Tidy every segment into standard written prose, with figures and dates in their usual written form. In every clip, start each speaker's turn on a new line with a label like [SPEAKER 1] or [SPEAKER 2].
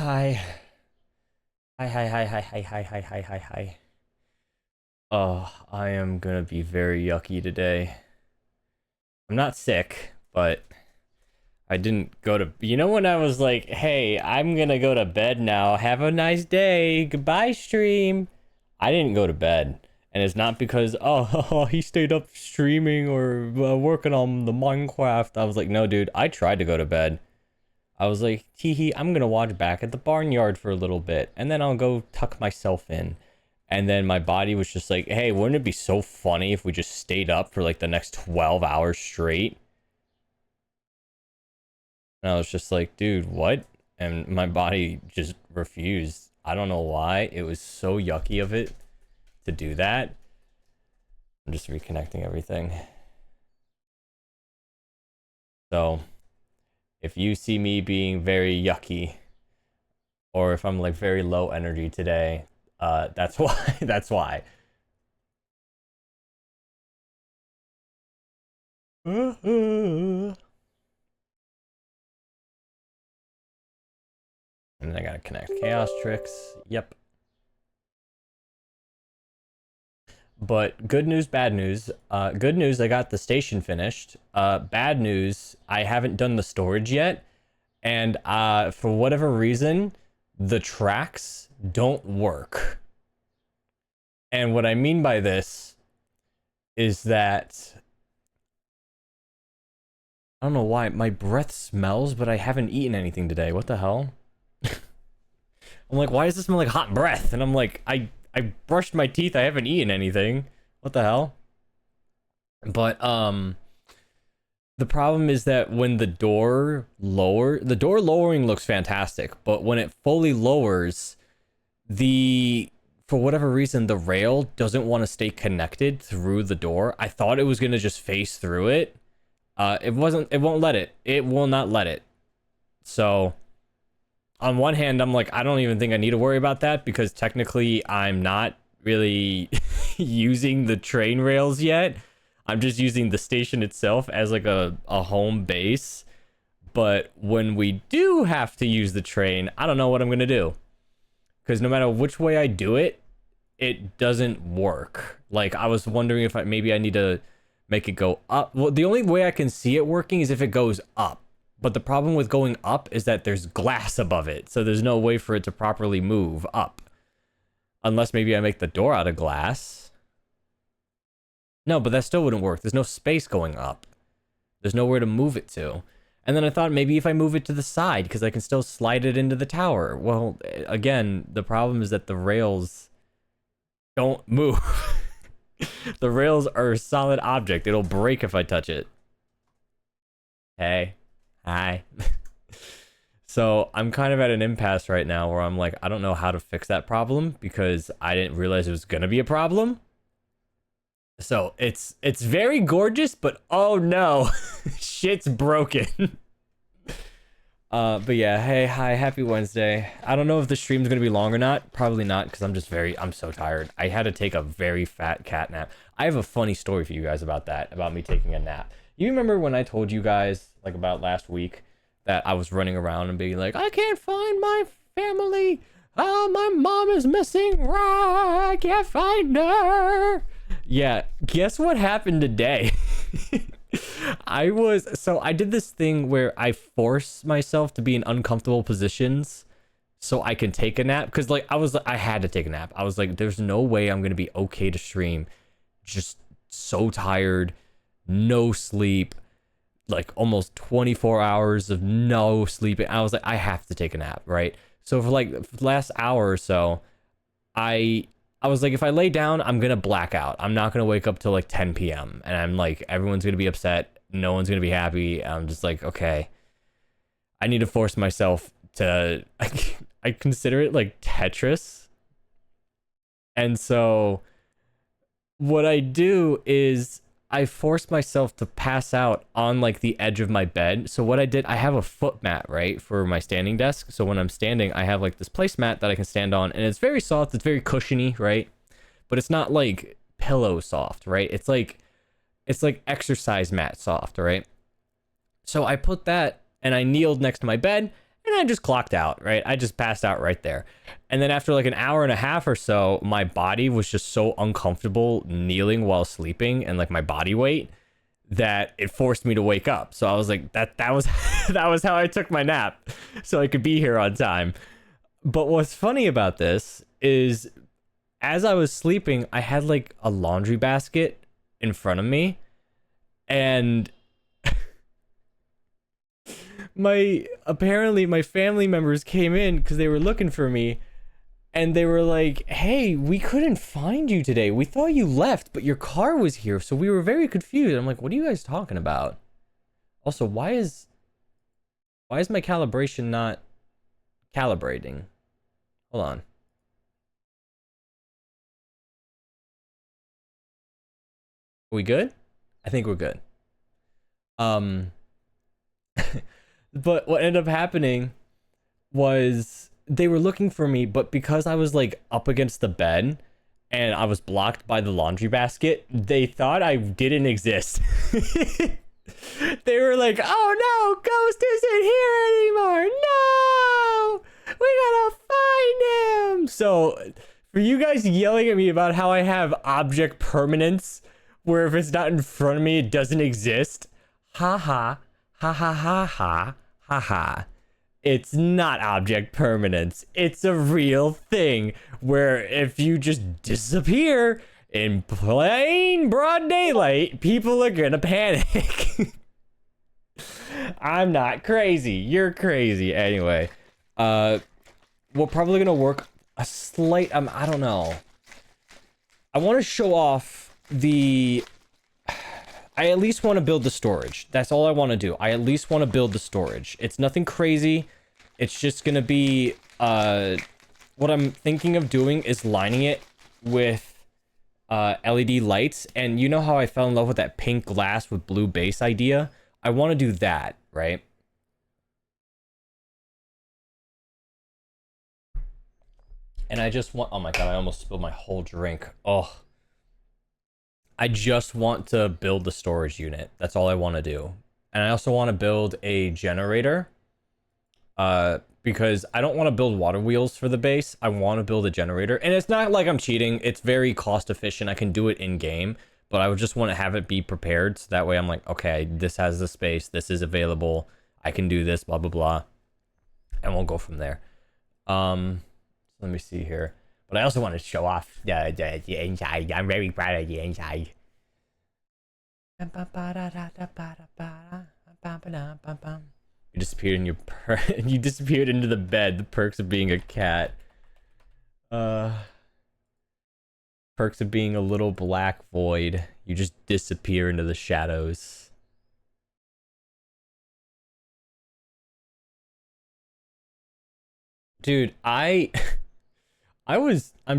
[SPEAKER 1] Hi. Hi, hi, hi, hi, hi, hi, hi, hi, hi, hi. Oh, I am gonna be very yucky today. I'm not sick, but I didn't go to. You know, when I was like, hey, I'm gonna go to bed now. Have a nice day. Goodbye, stream. I didn't go to bed. And it's not because, oh, he stayed up streaming or working on the Minecraft. I was like, no, dude, I tried to go to bed. I was like, tee hee, I'm gonna watch Back at the Barnyard for a little bit, and then I'll go tuck myself in. And then my body was just like, hey, wouldn't it be so funny if we just stayed up for like the next 12 hours straight? And I was just like, dude, what? And my body just refused. I don't know why. It was so yucky of it to do that. I'm just reconnecting everything. So if you see me being very yucky, or if I'm like very low energy today, that's why. That's why. And then I gotta connect chaos tricks. Yep. But good news, bad news. Good news, I got the station finished. Bad news, I haven't done the storage yet. And for whatever reason, the tracks don't work. And what I mean by this is that I don't know why my breath smells, but I haven't eaten anything today. What the hell? I'm like, why does this smell like hot breath? And I'm like, I brushed my teeth. I haven't eaten anything. What the hell? But the problem is that when the door lowering looks fantastic, but when it fully lowers, the for whatever reason the rail doesn't want to stay connected through the door. I thought it was going to just face through it. It won't let it. It will not let it. So on one hand, I'm like, I don't even think I need to worry about that because technically I'm not really using the train rails yet. I'm just using the station itself as like a home base. But when we do have to use the train, I don't know what I'm going to do. Because no matter which way I do it, it doesn't work. Like, I was wondering if maybe I need to make it go up. Well, the only way I can see it working is if it goes up. But the problem with going up is that there's glass above it. So there's no way for it to properly move up. Unless maybe I make the door out of glass. No, but that still wouldn't work. There's no space going up. There's nowhere to move it to. And then I thought maybe if I move it to the side, because I can still slide it into the tower. Well, again, the problem is that the rails don't move. The rails are a solid object. It'll break if I touch it. Hey. Hi. So I'm kind of at an impasse right now where I'm like, I don't know how to fix that problem because I didn't realize it was gonna be a problem. So it's very gorgeous, but oh no, shit's broken. But yeah, hey, hi, happy Wednesday. I don't know if the stream's gonna be long or not. Probably not, because I'm so tired. I had to take a very fat cat nap. I have a funny story for you guys about that, about me taking a nap. You remember when I told you guys, like about last week, that I was running around and being like, I can't find my family. Oh, my mom is missing. I can't find her. Yeah, guess what happened today? I did this thing where I force myself to be in uncomfortable positions so I can take a nap because like I had to take a nap. I was like, there's no way I'm gonna be okay to stream. Just so tired, no sleep, like almost 24 hours of no sleeping. I was like, I have to take a nap, right? So for like the last hour or so, I I was like, if I lay down, I'm gonna black out. I'm not gonna wake up till like 10 p.m. And I'm like, everyone's gonna be upset. No one's gonna be happy. I'm just like, okay, I need to force myself to. I consider it like Tetris, and so what I do is I force myself to pass out on like the edge of my bed. So what I did, I have a foot mat, right, for my standing desk. So when I'm standing, I have like this placemat that I can stand on, and it's very soft, it's very cushiony, right? But it's not like pillow soft, right? It's like exercise mat soft, right? So I put that and I kneeled next to my bed And I just clocked out, right? I just passed out right there. And then after like an hour and a half or so, my body was just so uncomfortable kneeling while sleeping, and like my body weight, that it forced me to wake up. So I was like, that was that was how I took my nap, so I could be here on time. But what's funny about this is, as I was sleeping, I had like a laundry basket in front of me, and apparently my family members came in because they were looking for me, and they were like, hey, we couldn't find you today. We thought you left, but your car was here, so we were very confused. I'm like, what are you guys talking about? Also, why is my calibration not calibrating? Hold on. Are we good? I think we're good. But what ended up happening was they were looking for me, but because I was like up against the bed and I was blocked by the laundry basket, they thought I didn't exist. They were like, oh no, Ghost isn't here anymore. No, we gotta find him. So for you guys yelling at me about how I have object permanence, where if it's not in front of me, it doesn't exist. Ha ha, ha ha ha ha, ha ha. It's not object permanence. It's a real thing where if you just disappear in plain broad daylight, people are gonna panic. I'm not crazy. You're crazy. Anyway, we're probably gonna work a slight, I don't know. I want to show off the, I at least want to build the storage. That's all I want to do. I at least want to build the storage. It's nothing crazy. It's just gonna be, what I'm thinking of doing is lining it with LED lights. And you know how I fell in love with that pink glass with blue base idea? I want to do that, right? And I just want, oh my god, I almost spilled my whole drink. Oh. I just want to build the storage unit. That's all I want to do. And I also want to build a generator. Because I don't want to build water wheels for the base. I want to build a generator. And it's not like I'm cheating. It's very cost efficient. I can do it in game. But I would just want to have it be prepared. So that way I'm like, okay, this has the space. This is available. I can do this, blah, blah, blah. And we'll go from there. Let me see here. But I also want to show off the inside. I'm very proud of the inside. You disappeared in your you disappeared into the bed. The perks of being a cat. Perks of being a little black void. You just disappear into the shadows. Dude, I'm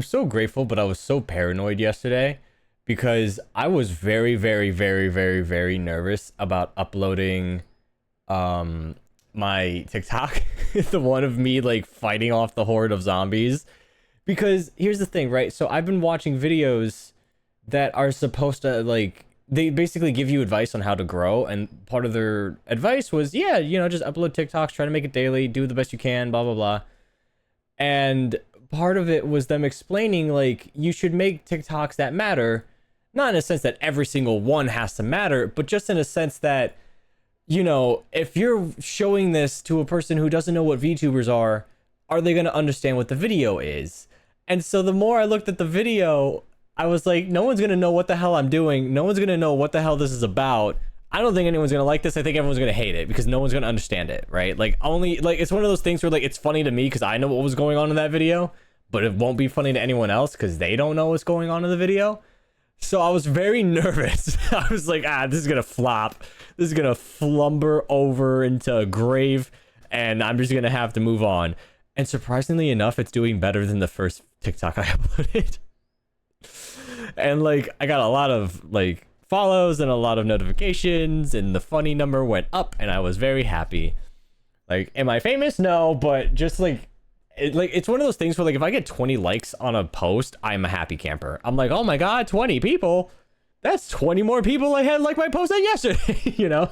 [SPEAKER 1] so grateful, but I was so paranoid yesterday because I was very, very, very, very, very nervous about uploading my TikTok. The one of me like fighting off the horde of zombies. Because here's the thing, right? So I've been watching videos that are supposed to like, they basically give you advice on how to grow, and part of their advice was, yeah, you know, just upload TikToks, try to make it daily, do the best you can, blah blah blah. And part of it was them explaining like you should make TikToks that matter, not in a sense that every single one has to matter, but just in a sense that, you know, if you're showing this to a person who doesn't know what VTubers are they going to understand what the video is? And so the more I looked at the video, I was like, no one's going to know what the hell I'm doing. No one's going to know what the hell this is about. I don't think anyone's going to like this. I think everyone's going to hate it because no one's going to understand it, right? Like, only, like, it's one of those things where, like, it's funny to me because I know what was going on in that video, but it won't be funny to anyone else because they don't know what's going on in the video. So I was very nervous. I was like, this is going to flop. This is going to flumber over into a grave, and I'm just going to have to move on. And surprisingly enough, it's doing better than the first TikTok I uploaded. And like, I got a lot of like follows and a lot of notifications, and the funny number went up, and I was very happy. Like, am I famous? No, but just like, it's one of those things where like, if I get 20 likes on a post, I'm a happy camper. I'm like, oh my god, 20 people. That's 20 more people I had like my post on yesterday, you know?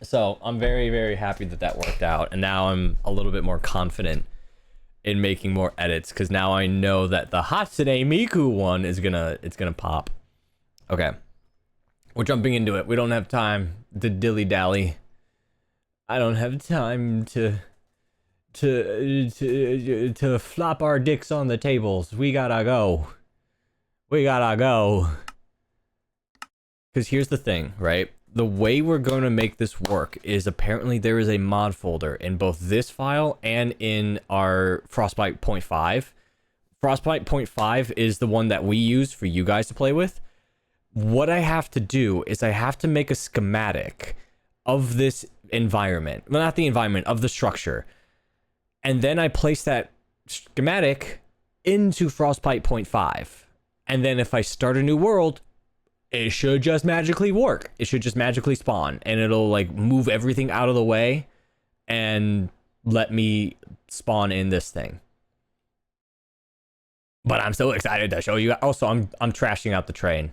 [SPEAKER 1] So I'm very, very happy that that worked out. And now I'm a little bit more confident in making more edits, because now I know that the Hatsune Miku one is it's gonna pop. Okay. We're jumping into it. We don't have time to dilly-dally. I don't have time to flop our dicks on the tables. We gotta go. We gotta go. Because here's the thing, right? The way we're going to make this work is apparently there is a mod folder in both this file and in our Frostbite 0.5. Frostbite 0.5 is the one that we use for you guys to play with. What I have to do is I have to make a schematic of this environment. Well, not the environment, of the structure. And then I place that schematic into Frostbite 0.5. And then if I start a new world, it should just magically work. It should just magically spawn, and it'll like move everything out of the way and let me spawn in this thing. But I'm so excited to show you. Also, I'm trashing out the train.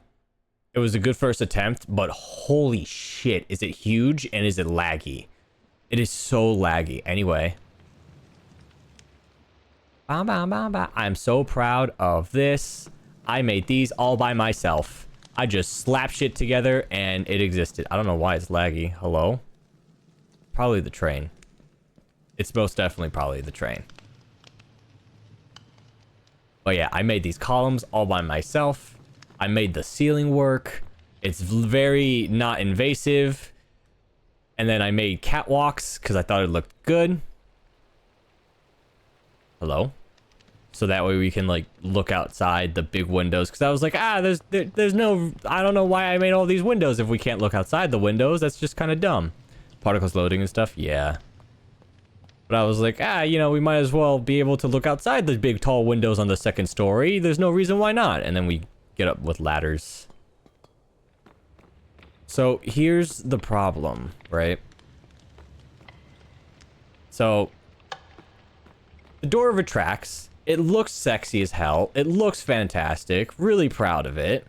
[SPEAKER 1] It was a good first attempt, but holy shit, is it huge and is it laggy? It is so laggy. Anyway. I'm so proud of this. I made these all by myself. I just slapped shit together and it existed. I don't know why it's laggy. Hello? Probably the train. It's most definitely probably the train. But yeah, I made these columns all by myself. I made the ceiling work. It's very not invasive. And then I made catwalks because I thought it looked good. Hello? So that way we can like look outside the big windows, because I was like, there's no, I don't know why I made all these windows if we can't look outside the windows. That's just kind of dumb. Particles loading and stuff, yeah. But I was like, you know, we might as well be able to look outside the big tall windows on the second story. There's no reason why not. And then we get up with ladders. So here's the problem, right? So the door retracts. It looks sexy as hell. It looks fantastic. Really proud of it.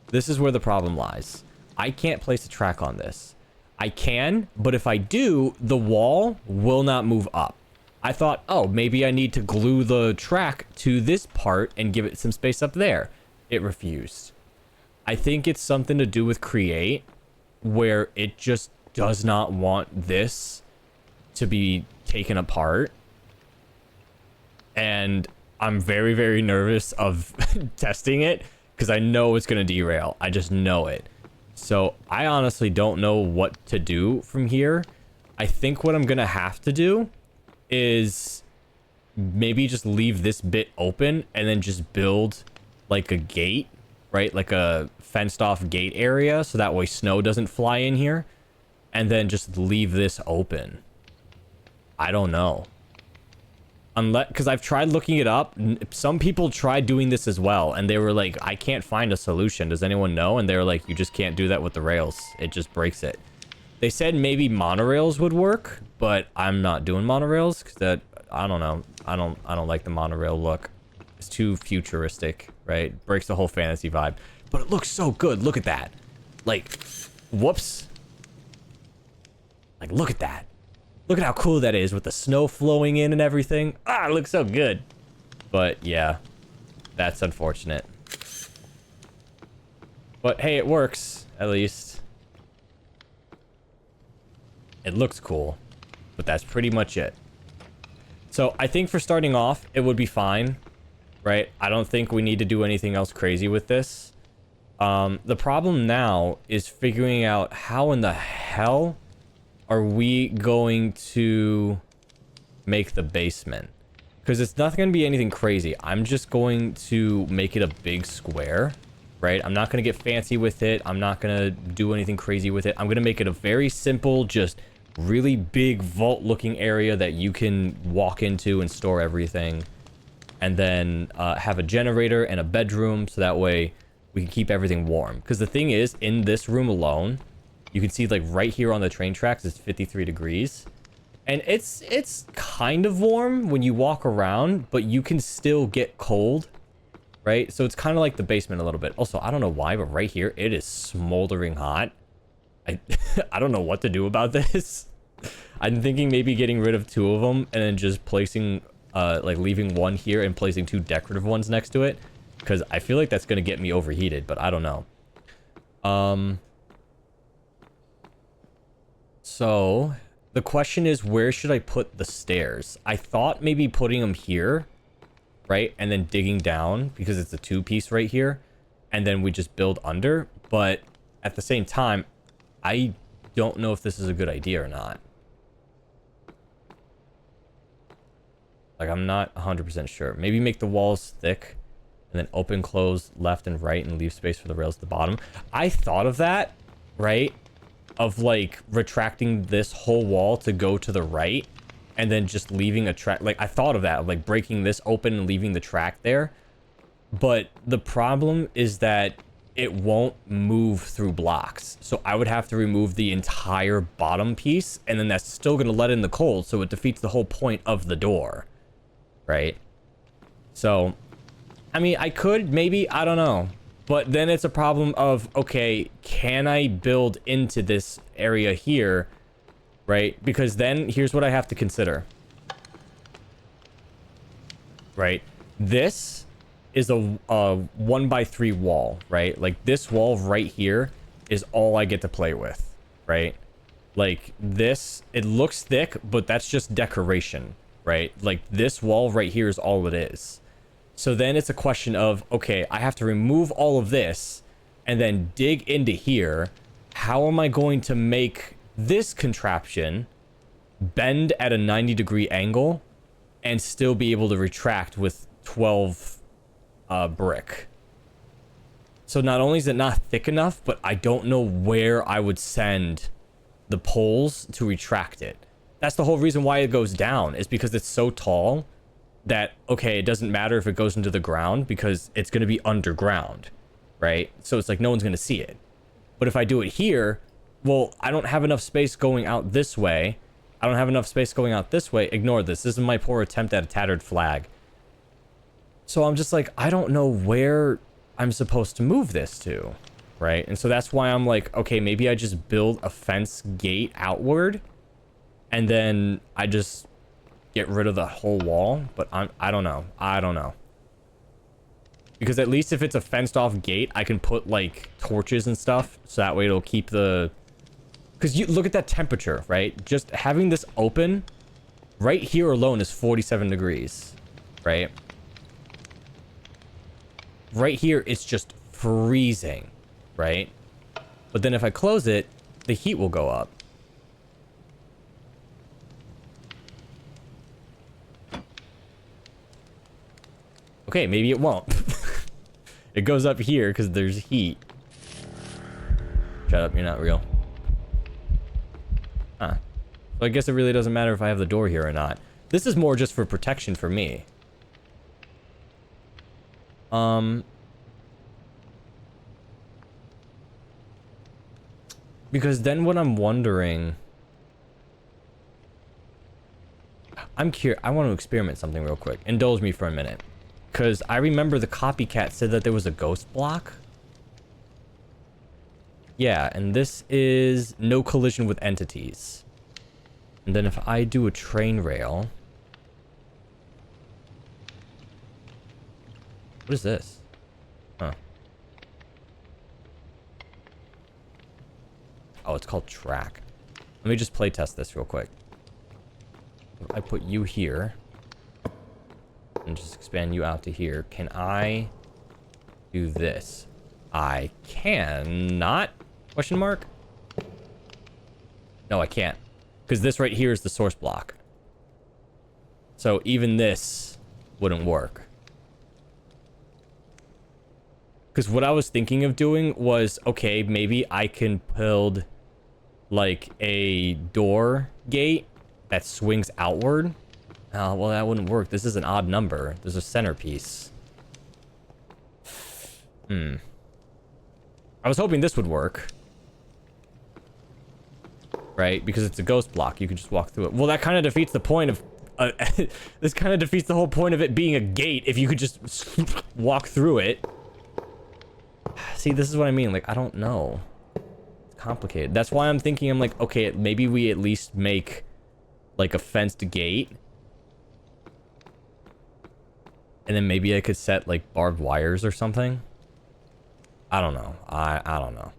[SPEAKER 1] This is where the problem lies. I can't place a track on this. I can, but if I do, the wall will not move up. I thought, oh, maybe I need to glue the track to this part and give it some space up there. It refused. I think it's something to do with Create, where it just does not want this to be taken apart. And I'm very, very nervous of testing it because I know it's going to derail. I just know it. So I honestly don't know what to do from here. I think what I'm going to have to do is maybe just leave this bit open and then just build like a gate, right? Like a fenced off gate area. So that way snow doesn't fly in here. And then just leave this open. I don't know. Unless, because I've tried looking it up. Some people tried doing this as well, and they were like, I can't find a solution. Does anyone know? And they were like, you just can't do that with the rails. It just breaks it. They said maybe monorails would work, but I'm not doing monorails because that, I don't know. I don't like the monorail look. It's too futuristic, right? Breaks the whole fantasy vibe. But it looks so good. Look at that. Like, whoops. Like, look at that. Look at how cool that is with the snow flowing in and everything. Ah, it looks so good. But yeah, that's unfortunate. But hey, it works, at least. It looks cool, but that's pretty much it. So I think for starting off, it would be fine, right? I don't think we need to do anything else crazy with this. The problem now is figuring out how in the hell are we going to make the basement? Because it's not going to be anything crazy. I'm just going to make it a big square, right? I'm not going to get fancy with it. I'm not going to do anything crazy with it. I'm going to make it a very simple, just really big vault looking area that you can walk into and store everything. And then have a generator and a bedroom, so that way we can keep everything warm. Because the thing is, in this room alone, you can see like right here on the train tracks, it's 53 degrees. And it's kind of warm when you walk around, but you can still get cold, right? So it's kind of like the basement a little bit. Also, I don't know why, but right here, it is smoldering hot. I I don't know what to do about this. I'm thinking maybe getting rid of 2 of them and then just placing, like leaving 1 here and placing 2 decorative ones next to it. Because I feel like that's going to get me overheated, but I don't know. So, the question is, where should I put the stairs? I thought maybe putting them here, right? And then digging down, because it's a 2-piece right here. And then we just build under. But at the same time, I don't know if this is a good idea or not. Like, I'm not 100% sure. Maybe make the walls thick and then open, close left and right and leave space for the rails at the bottom. I thought of that, right? Of like retracting this whole wall to go to the right and then just leaving a track. Like, I thought of that, of like breaking this open and leaving the track there. But the problem is that it won't move through blocks. So I would have to remove the entire bottom piece, and then that's still going to let in the cold, so it defeats the whole point of the door. Right? So, I mean, I could, maybe, I don't know. But then it's a problem of, okay, can I build into this area here? Right? Because then, here's what I have to consider. Right? This is a 1x3 wall, right? Like, this wall right here is all I get to play with, right? Like, this, it looks thick, but that's just decoration, right? Like, this wall right here is all it is. So then it's a question of, okay, I have to remove all of this and then dig into here. How am I going to make this contraption bend at a 90-degree angle and still be able to retract with 12 brick? So not only is it not thick enough, but I don't know where I would send the poles to retract it. That's the whole reason why it goes down, is because it's so tall that, okay, it doesn't matter if it goes into the ground because it's going to be underground, right? So it's like no one's going to see it. But if I do it here, well, I don't have enough space going out this way. I don't have enough space going out this way. Ignore this. This is my poor attempt at a tattered flag. So I'm just like, I don't know where I'm supposed to move this to, right? And so that's why I'm like, okay, maybe I just build a fence gate outward and then I just get rid of the whole wall. But I don't know. I don't know. Because at least if it's a fenced off gate, I can put like torches and stuff. So that way it'll keep the... Because you look at that temperature, right? Just having this open right here alone is 47 degrees, right? Right here, it's just freezing, right? But then if I close it, the heat will go up. Okay, maybe it won't. It goes up here because there's heat. Shut up, you're not real. Huh. So I guess it really doesn't matter if I have the door here or not. This is more just for protection for me. Because then what I'm wondering... I'm curious. I want to experiment something real quick. Indulge me for a minute. Because I remember the copycat said that there was a ghost block. Yeah, and this is no collision with entities. And then if I do a train rail... What is this? Huh. Oh, it's called track. Let me just play test this real quick. If I put you here and just expand you out to here, can I do this? I cannot? Question mark? No, I can't. Because this right here is the source block. So even this wouldn't work. Because what I was thinking of doing was, okay, maybe I can build like a door gate that swings outward. Oh, well, that wouldn't work. This is an odd number. There's a centerpiece. I was hoping this would work. Right? Because it's a ghost block. You can just walk through it. Well, that kind of defeats the point of... this kind of defeats the whole point of it being a gate if you could just walk through it. See, this is what I mean. Like, I don't know. It's complicated. That's why I'm thinking, I'm like, okay, maybe we at least make like a fenced gate. And then maybe I could set like barbed wires or something. I don't know. I don't know.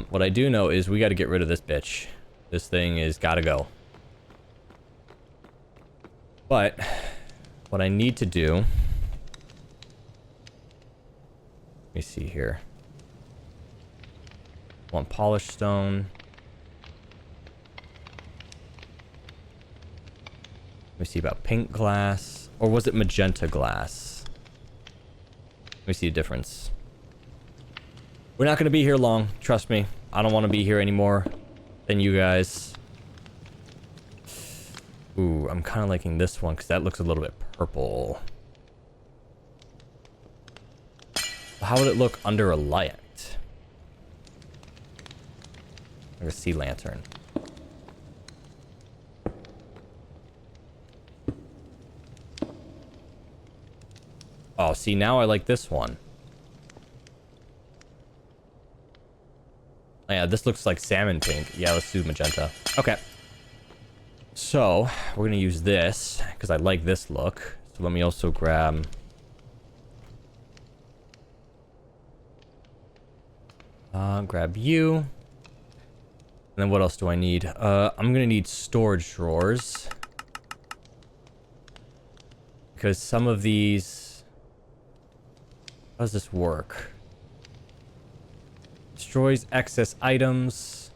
[SPEAKER 1] What I do know is we got to get rid of this bitch. This thing is gotta go. But what I need to do, let me see here. Want polished stone. Let me see about pink glass. Or was it magenta glass? Let me see the difference. We're not going to be here long. Trust me. I don't want to be here anymore than you guys. Ooh, I'm kind of liking this one because that looks a little bit purple. How would it look under a light? Like a sea lantern. Oh, see, now I like this one. Oh, yeah, this looks like salmon pink. Yeah, let's do magenta. Okay. So, we're going to use this, because I like this look. So let me also grab... grab you. And then what else do I need? I'm going to need storage drawers. Because some of these... How does this work? Destroys excess items.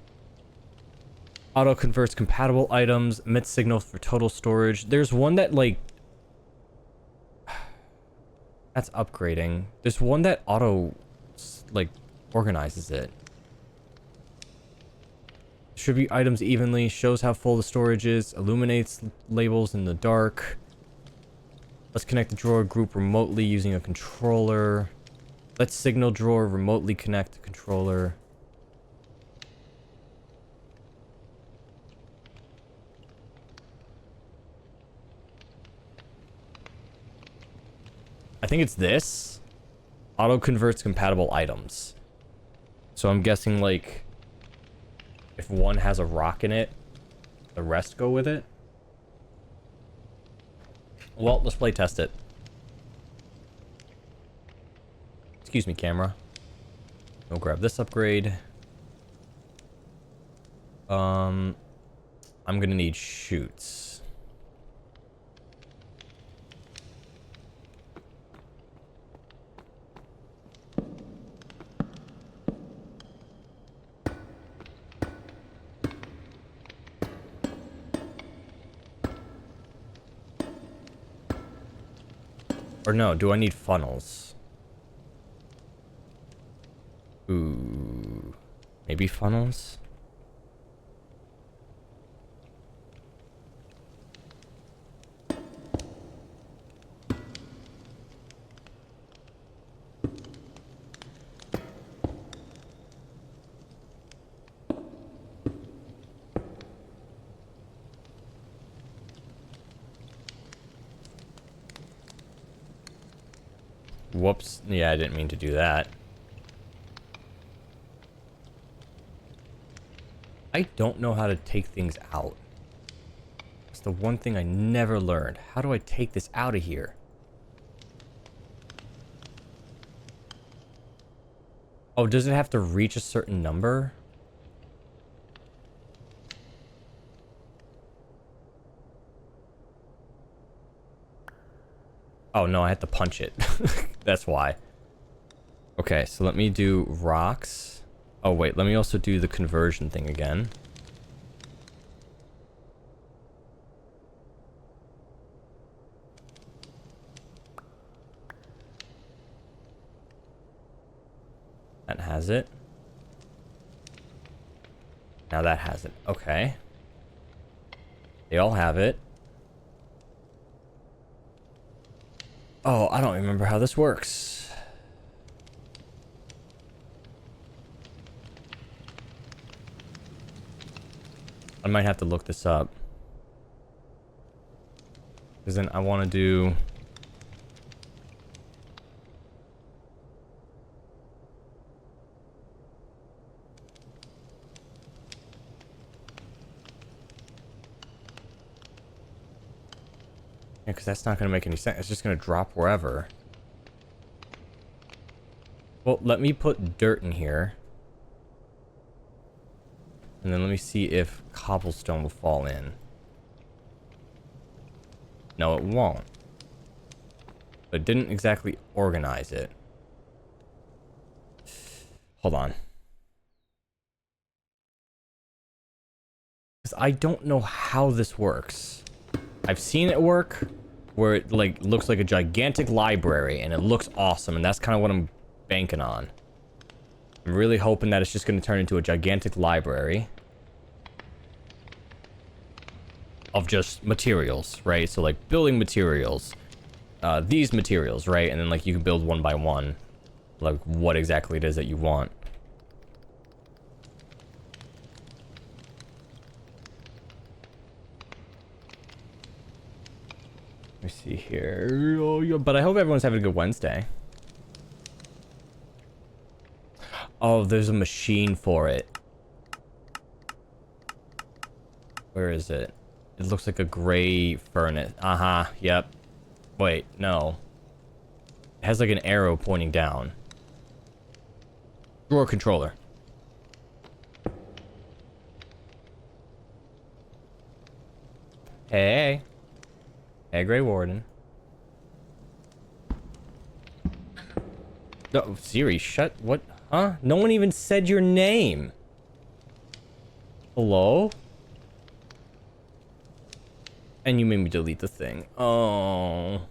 [SPEAKER 1] Auto converts compatible items. Emits signals for total storage. There's one that like... That's upgrading. There's one that auto... like, organizes it. Distribute items evenly. Shows how full the storage is. Illuminates labels in the dark. Let's connect the drawer group remotely using a controller. Let's signal drawer remotely connect the controller. I think it's this. Auto converts compatible items. So I'm guessing like if one has a rock in it, the rest go with it. Well, let's play test it. Excuse me, camera. We'll grab this upgrade. I'm gonna need chutes. Or no, do I need funnels? Ooh. Maybe funnels? Whoops. Yeah, I didn't mean to do that. I don't know how to take things out. It's the one thing I never learned. How do I take this out of here? Oh, does it have to reach a certain number? Oh, no, I had to punch it. That's why. Okay, so let me do rocks. Oh, wait, let me also do the conversion thing again. That has it. Now that has it. Okay. They all have it. Oh, I don't remember how this works. I might have to look this up. Because then I want to do... Yeah, because that's not going to make any sense. It's just going to drop wherever. Well, let me put dirt in here. And then let me see if cobblestone will fall in. No, it won't. But it didn't exactly organize it. Hold on. Because I don't know how this works. I've seen it work where it like looks like a gigantic library and it looks awesome, and that's kind of what I'm banking on. I'm really hoping that it's just going to turn into a gigantic library of just materials, right? So like building materials, these materials, right? And then like you can build one by one, like what exactly it is that you want. Let me see here. Oh, yeah, but I hope everyone's having a good Wednesday. Oh, there's a machine for it. Where is it? It looks like a gray furnace. Uh-huh, yep. Wait, no. It has like an arrow pointing down. Drawer controller. Hey. Hey, Grey Warden. No, Siri, shut. What? Huh? No one even said your name. Hello? And you made me delete the thing. Oh.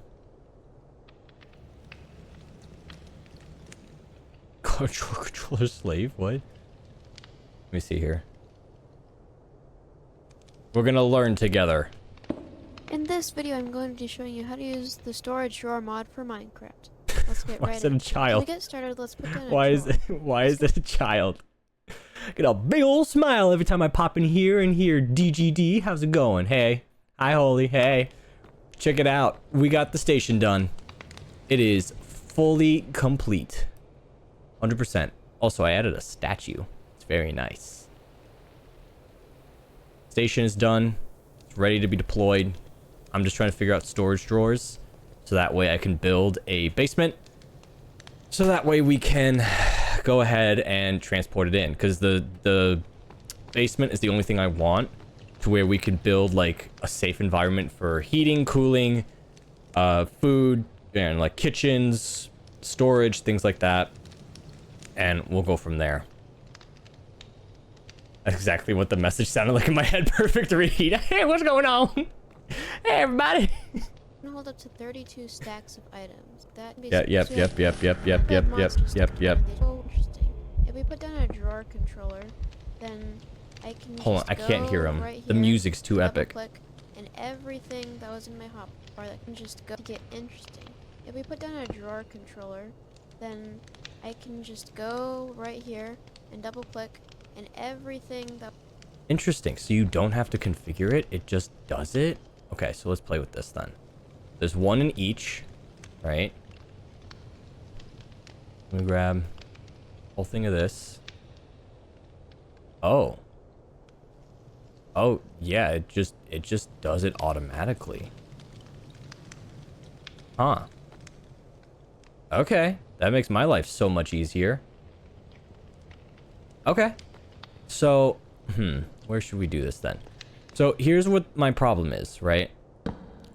[SPEAKER 1] Controller slave? What? Let me see here. We're gonna learn together.
[SPEAKER 2] In this video, I'm going to be showing you how to use the storage drawer mod for Minecraft. Let's get
[SPEAKER 1] Why
[SPEAKER 2] right
[SPEAKER 1] is it a
[SPEAKER 2] into it.
[SPEAKER 1] child?
[SPEAKER 2] To get started, let's put down a
[SPEAKER 1] Why is
[SPEAKER 2] drawer.
[SPEAKER 1] it? Why is it a child? Get a big old smile every time I pop in here and here. DGD, how's it going? Hey, hi, Holy. Hey, check it out. We got the station done. It is fully complete. 100%. Also, I added a statue. It's very nice. Station is done. It's ready to be deployed. I'm just trying to figure out storage drawers so that way I can build a basement. So that way we can go ahead and transport it in, because the basement is the only thing I want to where we can build like a safe environment for heating, cooling, food, and like kitchens, storage, things like that. And we'll go from there. That's exactly what the message sounded like in my head. Perfect read. Hey, what's going on? Hey, everybody.
[SPEAKER 2] Hold up to 32 stacks of items. That
[SPEAKER 1] Yep.
[SPEAKER 2] So interesting. If we put down a drawer controller, then I can
[SPEAKER 1] Hold on,
[SPEAKER 2] just
[SPEAKER 1] I can't hear him.
[SPEAKER 2] right
[SPEAKER 1] The
[SPEAKER 2] here,
[SPEAKER 1] music's too epic.
[SPEAKER 2] Click, and everything that was in my hotbar that can just go to get interesting. If we put down a drawer controller, then I can just go right here and double click, and everything that...
[SPEAKER 1] Interesting. So you don't have to configure it. It just does it? Okay, so let's play with this then. There's one in each, right? Let me grab a whole thing of this. Oh. Oh, yeah, it just does it automatically. Huh. Okay, that makes my life so much easier. Okay. So, where should we do this then? So, here's what my problem is, right?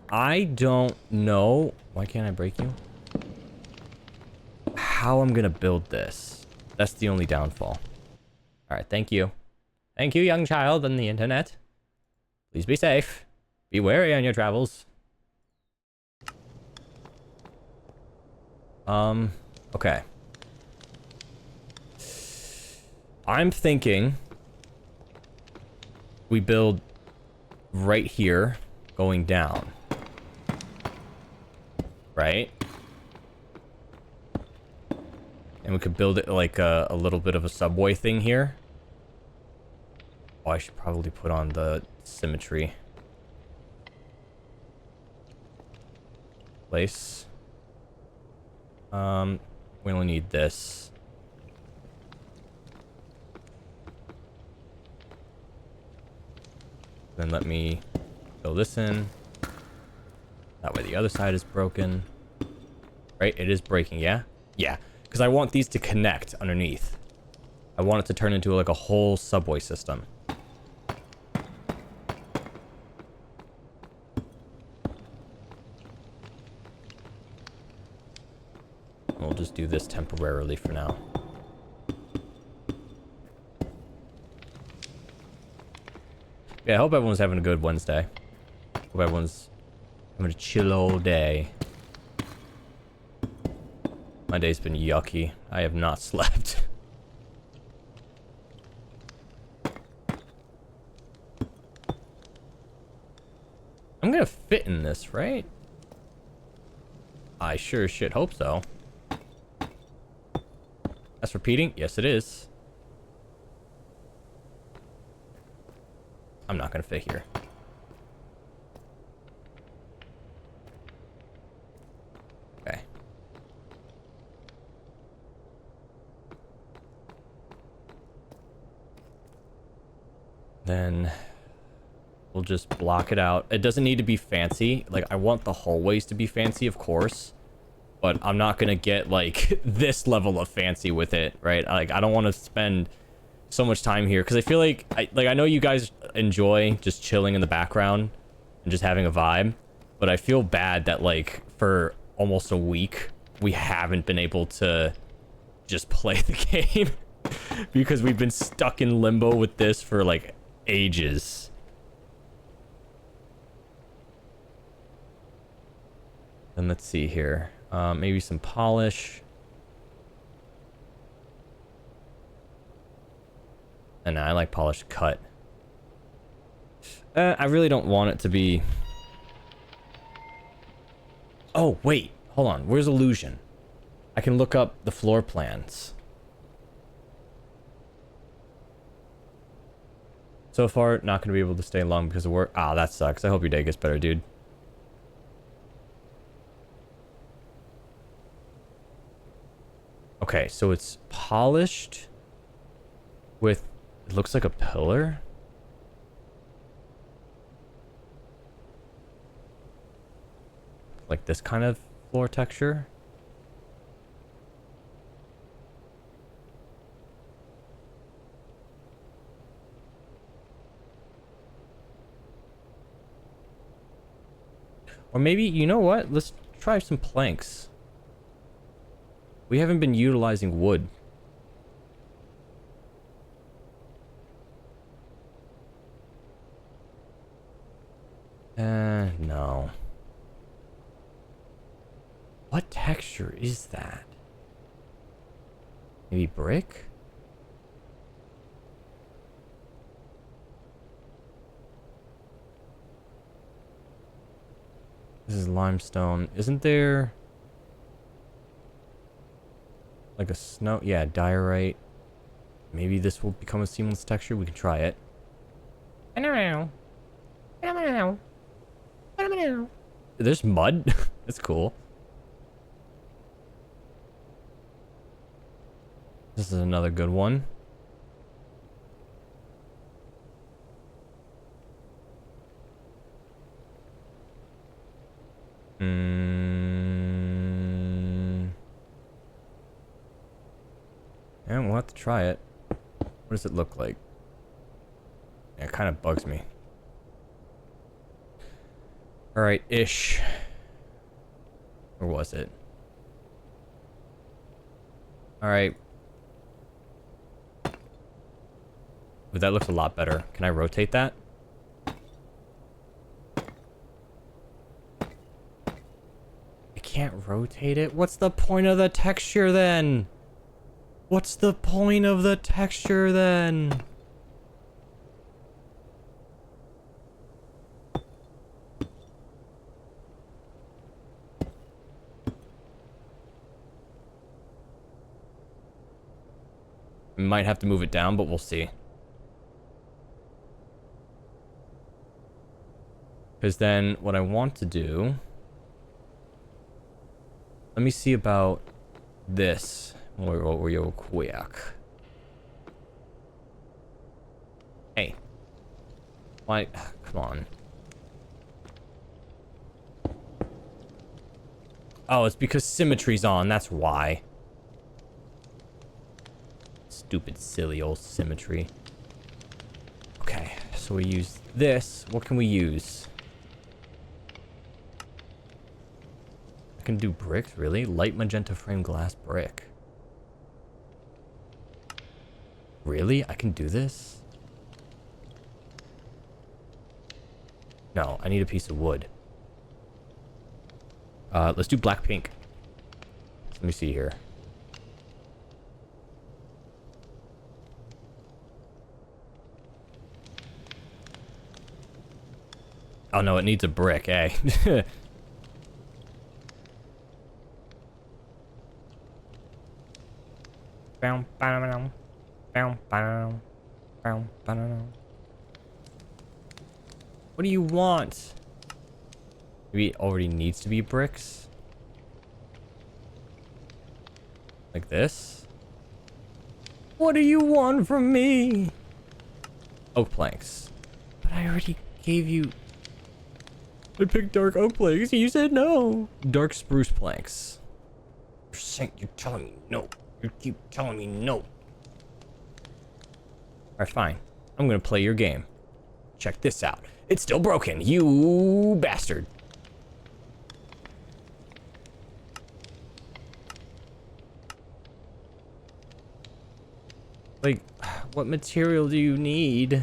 [SPEAKER 1] I don't know... Why can't I break you? How I'm gonna build this. That's the only downfall. Alright, thank you. Thank you, young child on the internet. Please be safe. Be wary on your travels. Okay. I'm thinking we build right here, going down. Right? And we could build it like a little bit of a subway thing here. Oh, I should probably put on the symmetry. Place. We only need this. Then let me fill this in. That way the other side is broken. Right? It is breaking, yeah? Yeah. Because I want these to connect underneath. I want it to turn into like a whole subway system. We'll just do this temporarily for now. Yeah, I hope everyone's having a good Wednesday. Hope everyone's having a chill old day. My day's been yucky. I have not slept. I'm gonna fit in this, right? I sure as shit hope so. That's repeating? Yes, it is. I'm not gonna fit here. Okay. Then we'll just block it out. It doesn't need to be fancy. Like, I want the hallways to be fancy, of course. But I'm not gonna get, like, this level of fancy with it, right? Like, I don't want to spend so much time here. Because I feel like, I know you guys enjoy just chilling in the background and just having a vibe. But I feel bad that, like, for almost a week, we haven't been able to just play the game. Because we've been stuck in limbo with this for, like, ages. And let's see here. Maybe some polish. And I like polished cut. I really don't want it to be... Oh, wait. Hold on. Where's illusion? I can look up the floor plans. So far, not going to be able to stay long because of work. Ah, that sucks. I hope your day gets better, dude. Okay, so it's polished with... It looks like a pillar. Like this kind of floor texture. Or maybe, you know what? Let's try some planks. We haven't been utilizing wood. No. What texture is that? Maybe brick? This is limestone. Isn't there... like a snow... Yeah, diorite. Maybe this will become a seamless texture. We can try it. I don't know. I don't know. I don't know. There's mud? That's cool. This is another good one. Yeah, we'll have to try it. What does it look like? Yeah, it kind of bugs me. Alright, ish. Or was it? Alright. But that looks a lot better. Can I rotate that? I can't rotate it? What's the point of the texture then? What's the point of the texture then? We might have to move it down, but we'll see. Because then what I want to do... Let me see about this. Real quick. Hey. Why? Come on. Oh, it's because symmetry's on. That's why. Stupid, silly old symmetry. Okay, so we use this. What can we use? I can do bricks, really? Light magenta frame glass brick. Really? I can do this? No, I need a piece of wood. Let's do black pink. Let me see here. Oh no, it needs a brick, eh? What do you want? Maybe it already needs to be bricks? Like this? What do you want from me? Oak planks. But I already gave you... I picked dark oak planks. You said no. Dark spruce planks. You're telling me no. You keep telling me no. Alright, fine. I'm gonna play your game. Check this out. It's still broken, you bastard. Like, what material do you need?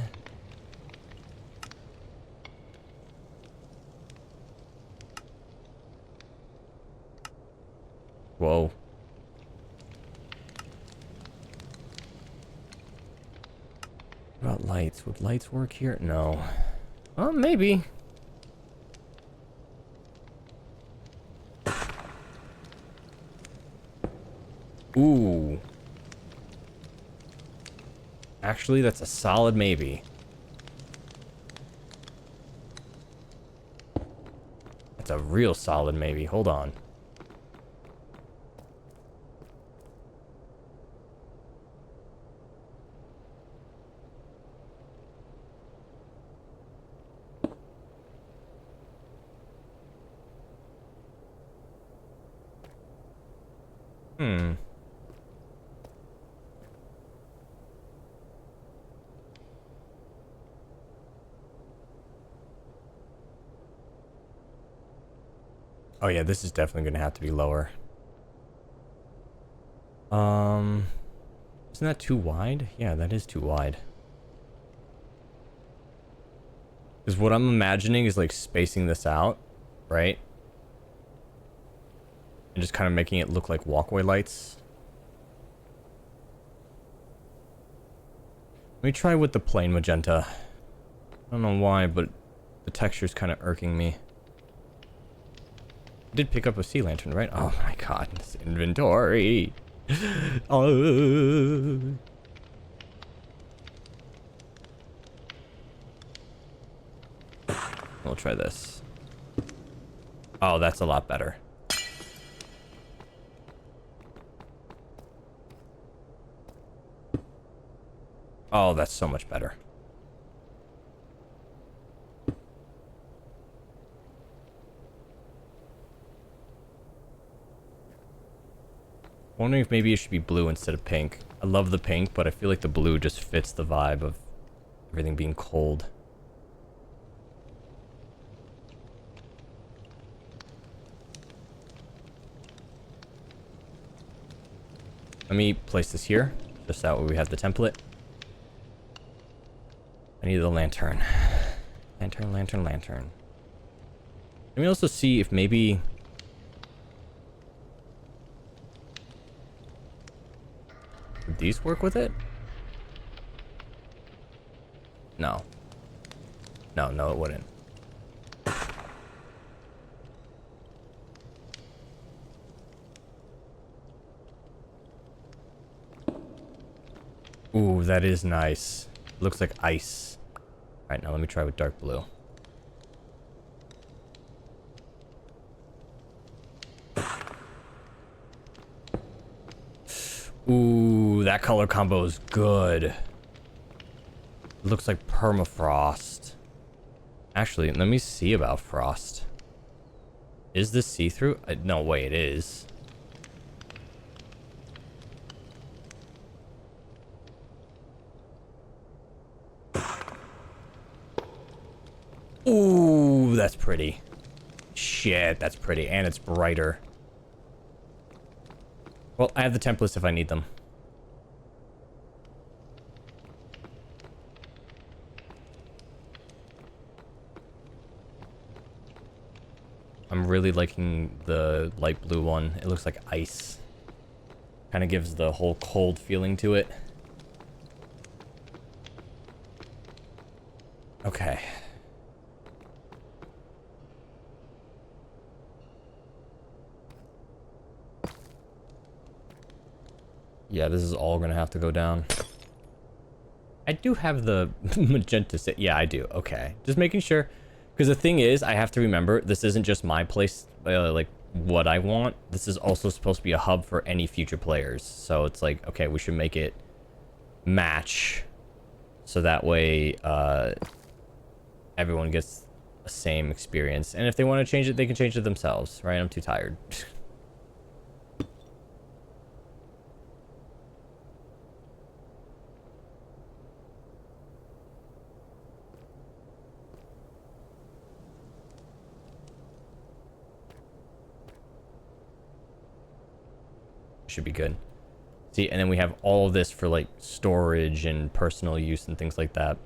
[SPEAKER 1] Whoa. What about lights? Would lights work here? No. Well, maybe. Ooh. Actually, that's a solid maybe. That's a real solid maybe. Hold on. Oh yeah, this is definitely gonna have to be lower. Isn't that too wide? Yeah, that is too wide. Because what I'm imagining is like spacing this out, right? And just kind of making it look like walkway lights. Let me try with the plain magenta. I don't know why, but the texture's kind of irking me. I did pick up a sea lantern, right? Oh my god, this inventory. Oh. We'll try this. Oh, that's a lot better. Oh, that's so much better. Wondering if maybe it should be blue instead of pink. I love the pink, but I feel like the blue just fits the vibe of everything being cold. Let me place this here, just that way we have the template. I need the lantern. Lantern, lantern, lantern. Let me also see if maybe... Would these work with it? No. No, no, it wouldn't. Ooh, that is nice. Looks like ice. Alright, now let me try with dark blue. Ooh, that color combo is good. It looks like permafrost. Actually, let me see about frost. Is this see-through? No way it is. Ooh, that's pretty. Shit, that's pretty. And it's brighter. Well, I have the templates if I need them. I'm really liking the light blue one. It looks like ice. Kind of gives the whole cold feeling to it. Okay. Yeah, this is all gonna have to go down. I do have the magenta set. Yeah, I do. Okay. Just making sure. Because the thing is, I have to remember, this isn't just my place, like, what I want. This is also supposed to be a hub for any future players. So it's like, okay, we should make it match. So that way, everyone gets the same experience. And if they want to change it, they can change it themselves, right? I'm too tired. Should be good. See, and then we have all of this for like storage and personal use and things like that.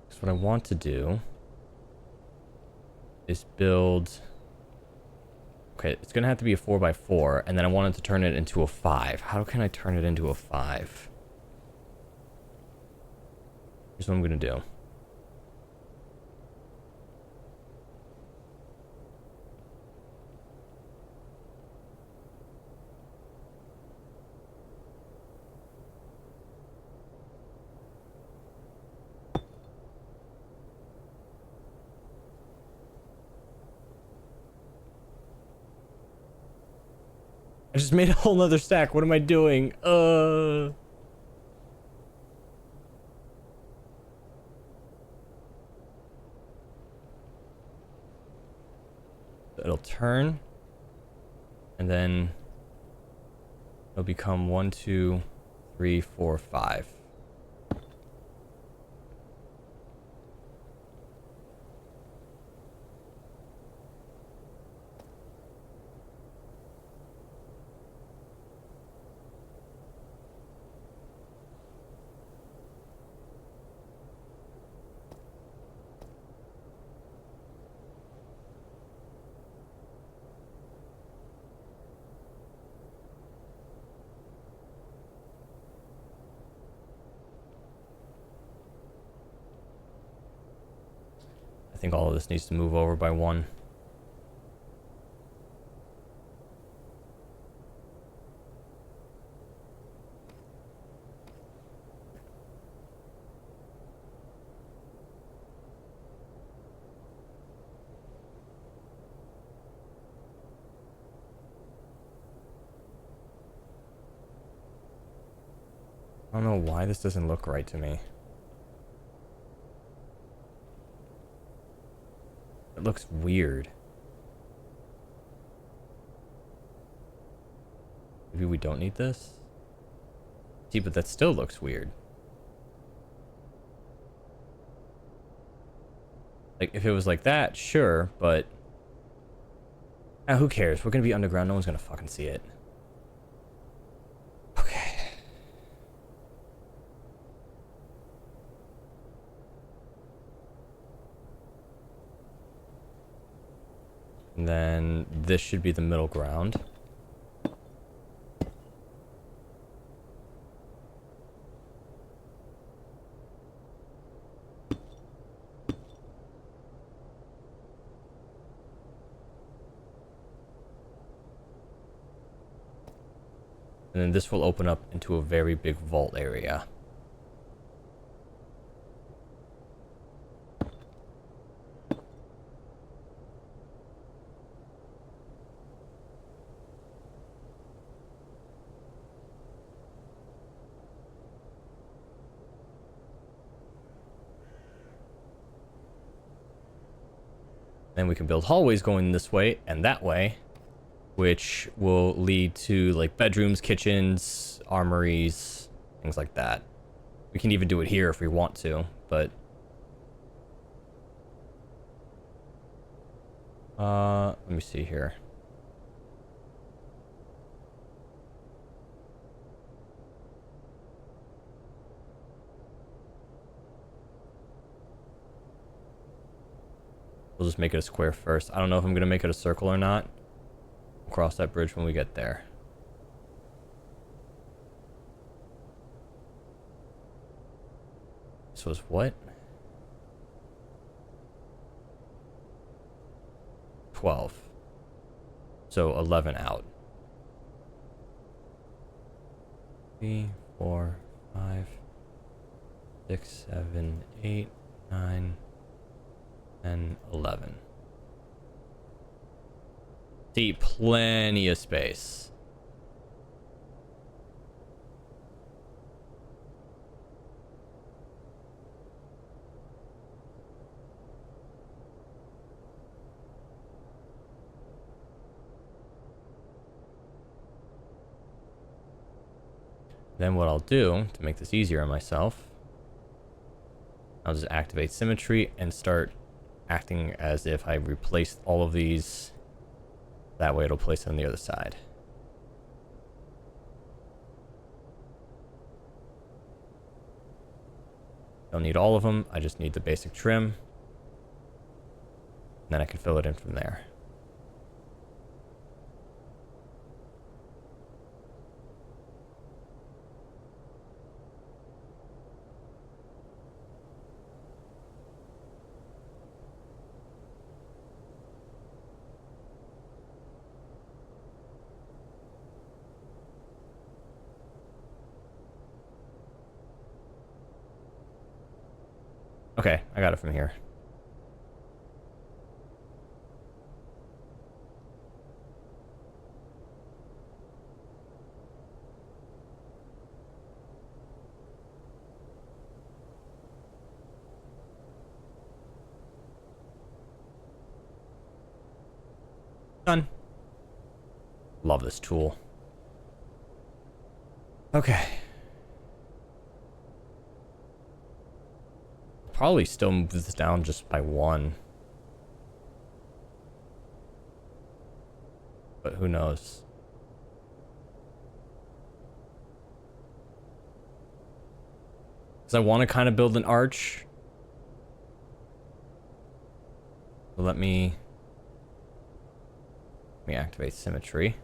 [SPEAKER 1] So what I want to do is build. Okay, it's gonna have to be a 4x4, and then I wanted to turn it into a 5. How can I turn it into a 5? Here's what I'm gonna do. I just made a whole nother stack. What am I doing? It'll turn. And then it'll become 1, 2, 3, 4, 5. I think all of this needs to move over by 1. I don't know why this doesn't look right to me. It looks weird. Maybe we don't need this? See, but that still looks weird. Like, if it was like that, sure, but... who cares? We're gonna be underground. No one's gonna fucking see it. Okay. And then this should be the middle ground. And then this will open up into a very big vault area. Then we can build hallways going this way and that way, which will lead to like bedrooms, kitchens, armories, things like that. We can even do it here if we want to, but let me see here. We'll just make it a square first. I don't know if I'm gonna make it a circle or not. We'll cross that bridge when we get there. This was what? 12. So 11 out. 3, 4, 5, 6, 7, 8, 9, 10, 11. See, plenty of space. Then what I'll do to make this easier on myself, I'll just activate symmetry and start acting as if I replaced all of these. That way it'll place it on the other side. Don't need all of them. I just need the basic trim. And then I can fill it in from there. Okay, I got it from here. Done. Love this tool. Okay. Probably still move this down just by 1. But who knows? Because I want to kind of build an arch. So let me activate symmetry.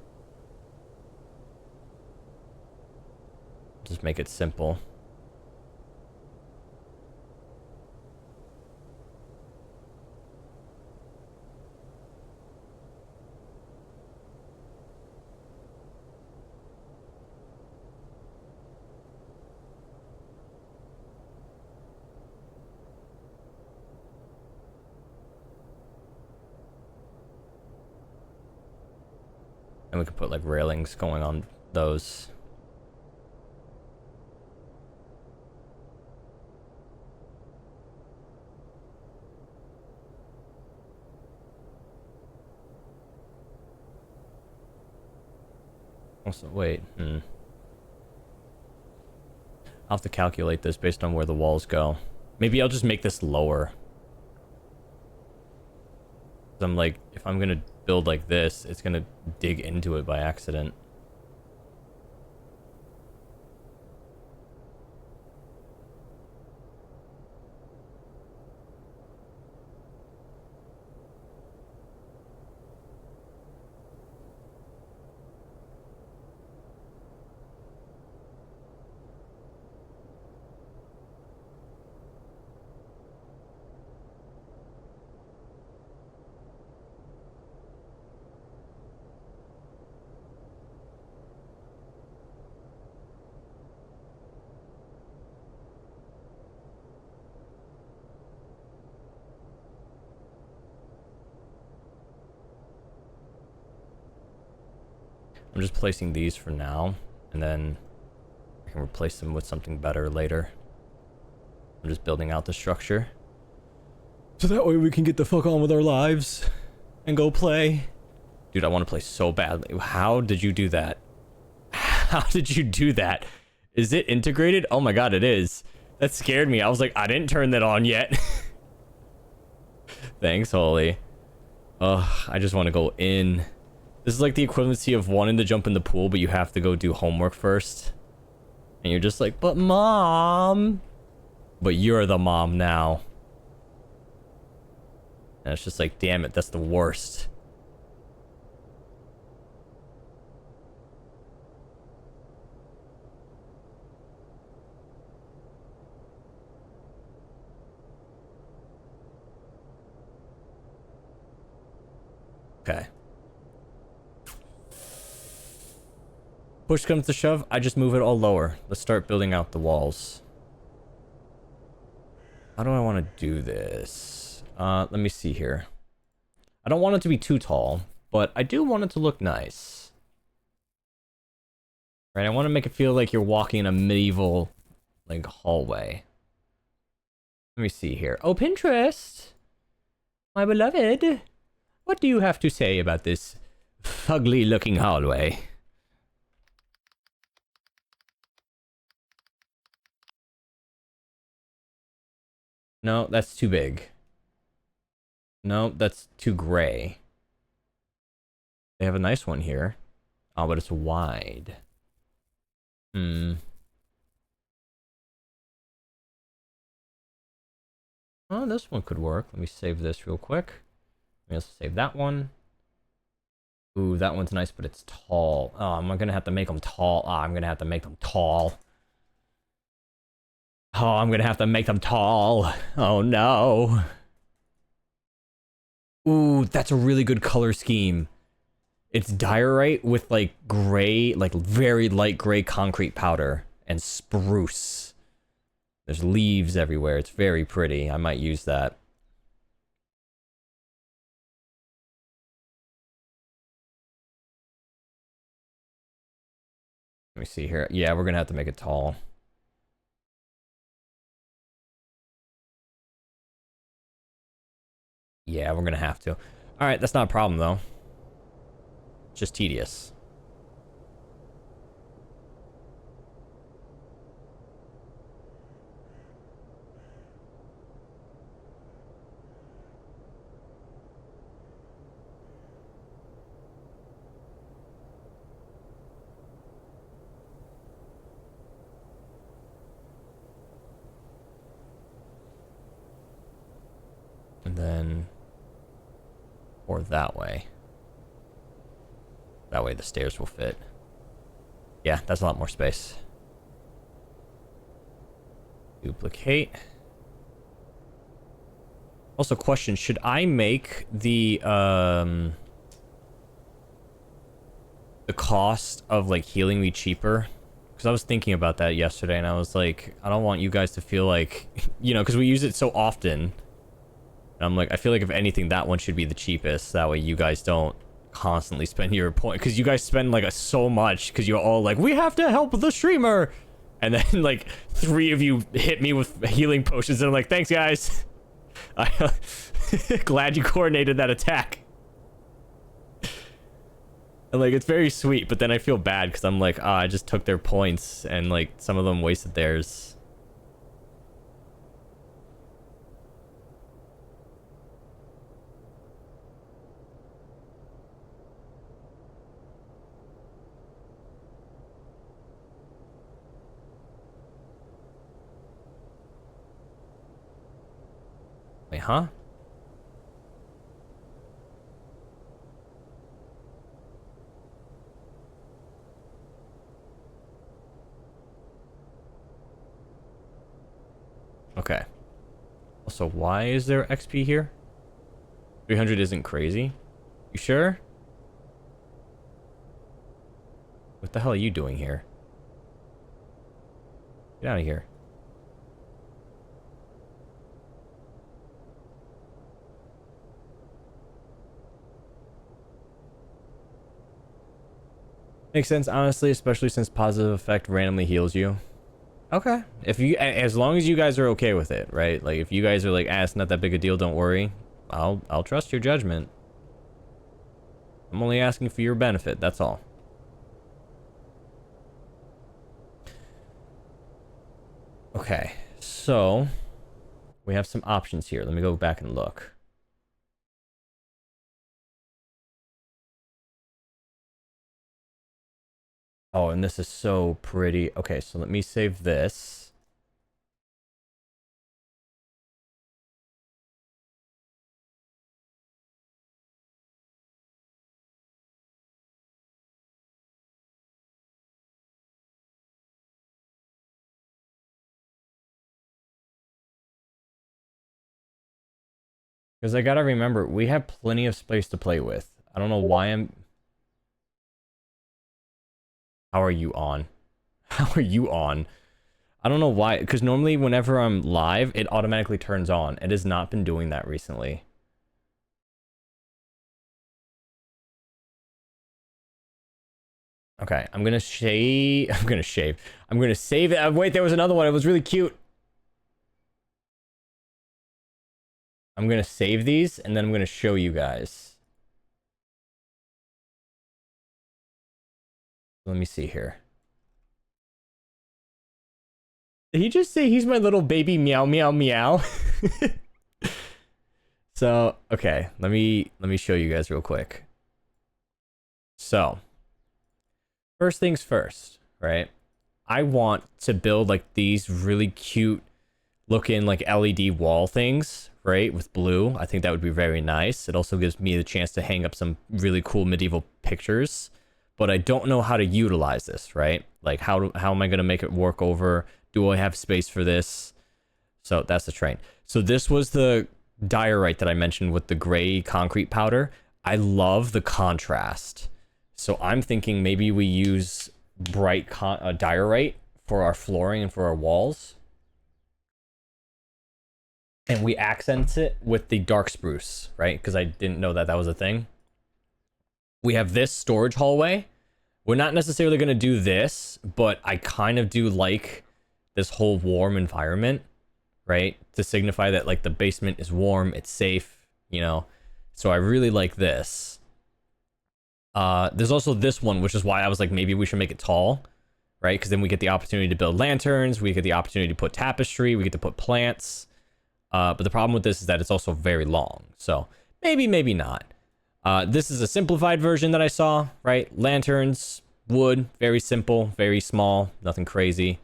[SPEAKER 1] Just make it simple. And we could put like railings going on those. Also, wait. I'll have to calculate this based on where the walls go. Maybe I'll just make this lower. 'Cause I'm like, if I'm gonna build like this, it's gonna dig into it by accident. I'm just placing these for now, and then I can replace them with something better later. I'm just building out the structure. So that way we can get the fuck on with our lives and go play. Dude, I want to play so badly. How did you do that? How did you do that? Is it integrated? Oh my god, it is. That scared me. I was like, I didn't turn that on yet. Thanks, Holy. Ugh, I just want to go in. This is like the equivalency of wanting to jump in the pool, but you have to go do homework first. And you're just like, but mom. But you're the mom now. And it's just like, damn it, that's the worst. Okay. Push comes to shove, I just move it all lower. Let's start building out the walls. How do I want to do this? Let me see here. I don't want it to be too tall, but I do want it to look nice. Right, I want to make it feel like you're walking in a medieval, like, hallway. Let me see here. Oh, Pinterest! My beloved! What do you have to say about this fugly-looking hallway? No, that's too big. No, that's too gray. They have a nice one here. Oh, but it's wide. Oh, this one could work. Let me save this real quick. Let me also save that one. Ooh, that one's nice, but it's tall. Oh, I'm gonna have to make them tall. Oh, I'm gonna have to make them tall. Oh, I'm gonna have to make them tall. Oh, no. Ooh, that's a really good color scheme. It's diorite with, like, gray, like, very light gray concrete powder and spruce. There's leaves everywhere. It's very pretty. I might use that. Let me see here. Yeah, we're gonna have to make it tall. Yeah, we're gonna have to. Alright, that's not a problem, though. Just tedious. And then... or that way. That way the stairs will fit. Yeah, that's a lot more space. Duplicate. Also, question, should I make the cost of, like, healing me cheaper? Because I was thinking about that yesterday, and I was like, I don't want you guys to feel like, you know, because we use it so often. And I'm like, I feel like if anything, that one should be the cheapest. That way you guys don't constantly spend your point, because you guys spend like so much because you're all like, we have to help the streamer, and then like 3 of you hit me with healing potions and I'm like, thanks guys. I'm glad you coordinated that attack. And like, it's very sweet, but then I feel bad because I'm like, I just took their points and like some of them wasted theirs. Wait, huh? Okay. Also, why is there XP here? 300 isn't crazy. You sure? What the hell are you doing here? Get out of here. Makes sense, honestly, especially since positive effect randomly heals you. Okay. If you, as long as you guys are okay with it, right? Like, if you guys are like, ah, it's not that big a deal, don't worry. I'll trust your judgment. I'm only asking for your benefit, that's all. Okay, so we have some options here. Let me go back and look. Oh, and this is so pretty. Okay, so let me save this. Because I gotta remember, we have plenty of space to play with. I don't know why I'm... How are you on? How are you on? I don't know why, because normally whenever I'm live, it automatically turns on. It has not been doing that recently. Okay, I'm gonna shave... I'm gonna shave. I'm gonna save it. Wait, there was another one. It was really cute. I'm gonna save these, and then I'm gonna show you guys. Let me see here. Did he just say he's my little baby meow meow meow? So, okay, let me show you guys real quick. So, first things first, right? I want to build like these really cute looking like LED wall things, right? With blue. I think that would be very nice. It also gives me the chance to hang up some really cool medieval pictures, but I don't know how to utilize this, right? Like how am I going to make it work over? Do I have space for this? So that's the train. So this was the diorite that I mentioned with the gray concrete powder. I love the contrast. So I'm thinking maybe we use bright diorite for our flooring and for our walls. And we accent it with the dark spruce, right? Because I didn't know that that was a thing. We have this storage hallway. We're not necessarily going to do this, but I kind of do like this whole warm environment, right? To signify that like the basement is warm, it's safe, you know? So I really like this. There's also this one, which is why I was like, maybe we should make it tall, right? Because then we get the opportunity to build lanterns, we get the opportunity to put tapestry, we get to put plants. But the problem with this is that it's also very long. So maybe, maybe not. This is a simplified version that I saw, right? Lanterns, wood, very simple, very small, nothing crazy.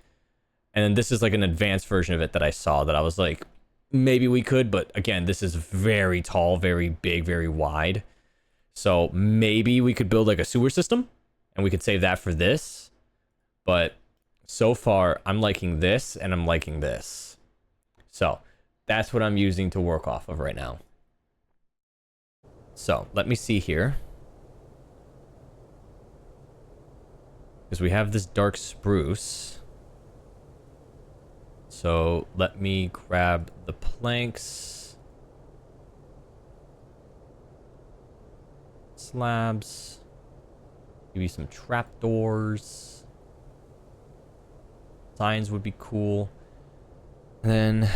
[SPEAKER 1] And then this is like an advanced version of it that I saw that I was like, maybe we could, but again, this is very tall, very big, very wide. So maybe we could build like a sewer system and we could save that for this. But so far, I'm liking this and I'm liking this. So that's what I'm using to work off of right now. So let me see here. Because we have this dark spruce. So let me grab the planks. Slabs. Maybe some trapdoors. Signs would be cool. And then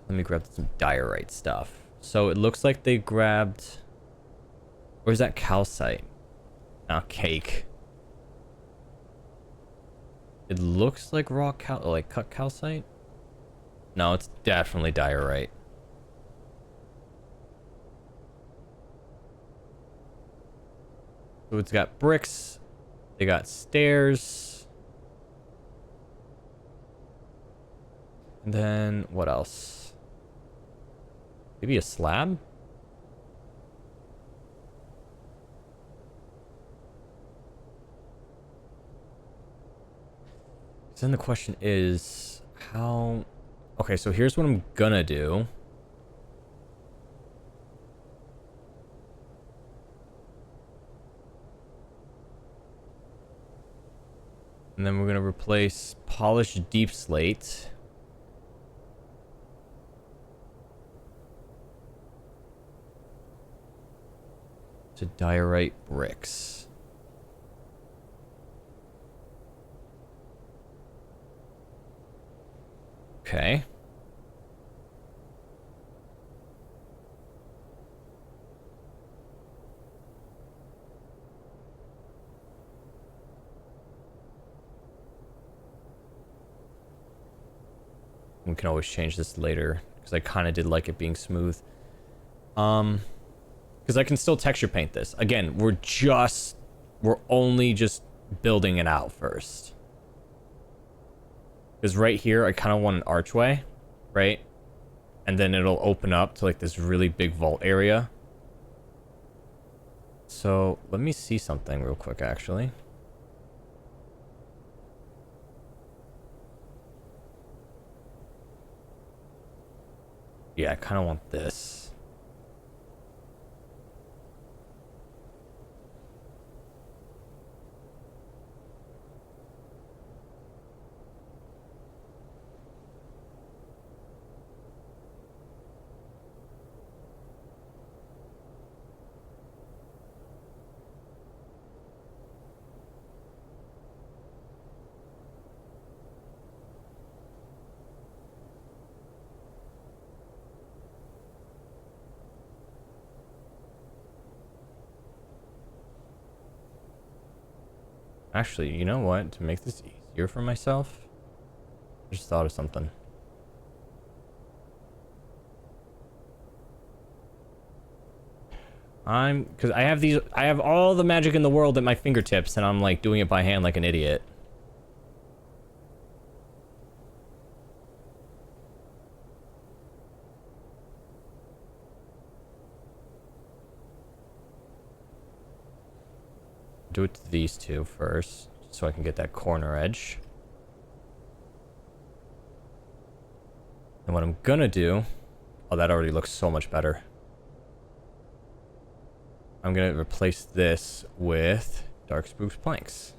[SPEAKER 1] let me grab some diorite stuff. So it looks like they grabbed... Where's that calcite? Oh, cake. It looks like raw like cut calcite. No, it's definitely diorite. So it's got bricks. They got stairs. And then what else? Maybe a slab? So then the question is how... Okay, so here's what I'm gonna do. And then we're gonna replace polished deep slate. To diorite bricks. Okay. We can always change this later, because I kind of did like it being smooth. Because I can still texture paint this. Again, we're only just building it out first. Because right here, I kind of want an archway, right? And then it'll open up to like this really big vault area. So let me see something real quick, actually. Yeah, I kind of want this. Actually, you know what? To make this easier for myself, I just thought of something. Because I have all the magic in the world at my fingertips, and I'm like doing it by hand like an idiot. Do it to these two first, so I can get that corner edge. And what I'm gonna do... Oh, that already looks so much better. I'm gonna replace this with Dark Spruce planks.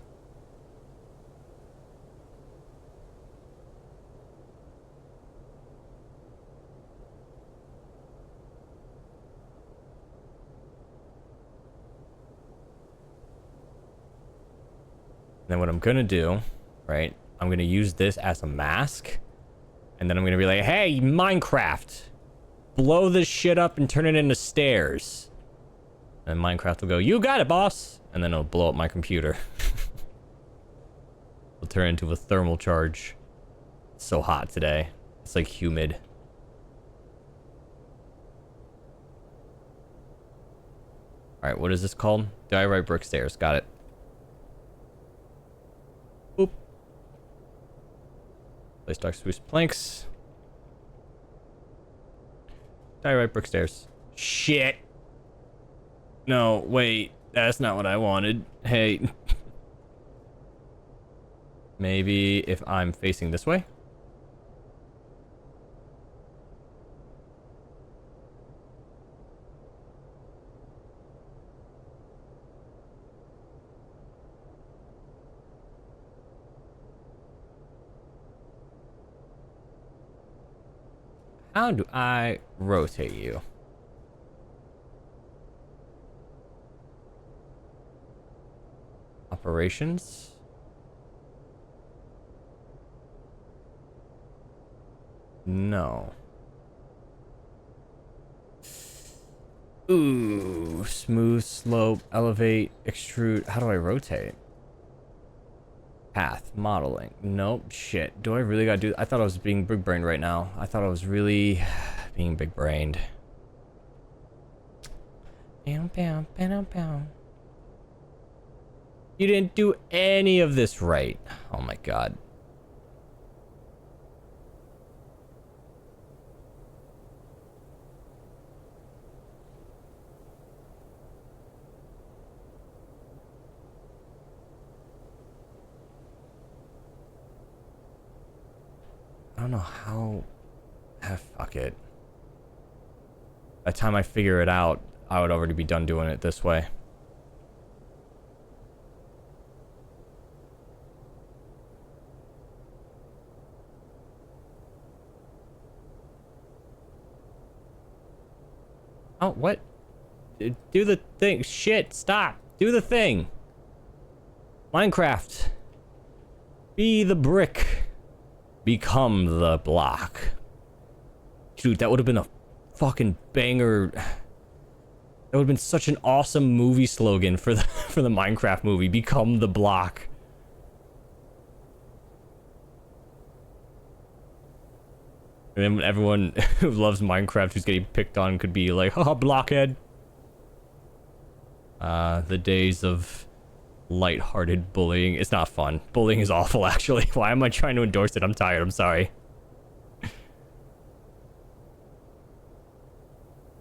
[SPEAKER 1] Then what I'm gonna do, right, I'm gonna use this as a mask, and then I'm gonna be like, hey, Minecraft, blow this shit up and turn it into stairs. And Minecraft will go, you got it, boss, and then it'll blow up my computer. It'll turn into a thermal charge. It's so hot today. It's like humid. Alright, what is this called? Diorite brick stairs. Got it. Oop. Place Dark Spruce planks. Diorite brick stairs. Shit. No, wait. That's not what I wanted. Hey. Maybe if I'm facing this way? How do I rotate you? Operations? No. Ooh, smooth, slope, elevate, extrude. How do I rotate? Path, modeling. Nope, shit. Do I really gotta do... I thought I was being big brained right now. I thought I was really being big brained. You didn't do any of this right. Oh my god. I don't know how... fuck it. By the time I figure it out, I would already be done doing it this way. Oh, what? Do the thing. Shit, stop. Do the thing. Minecraft. Be the brick. Become the block. Dude, that would have been a fucking banger. That would have been such an awesome movie slogan for the for the Minecraft movie. Become the block. And then everyone who loves Minecraft who's getting picked on could be like, haha, blockhead. The days of lighthearted bullying. It's not fun. Bullying is awful, actually. Why am I trying to endorse it? I'm tired. I'm sorry.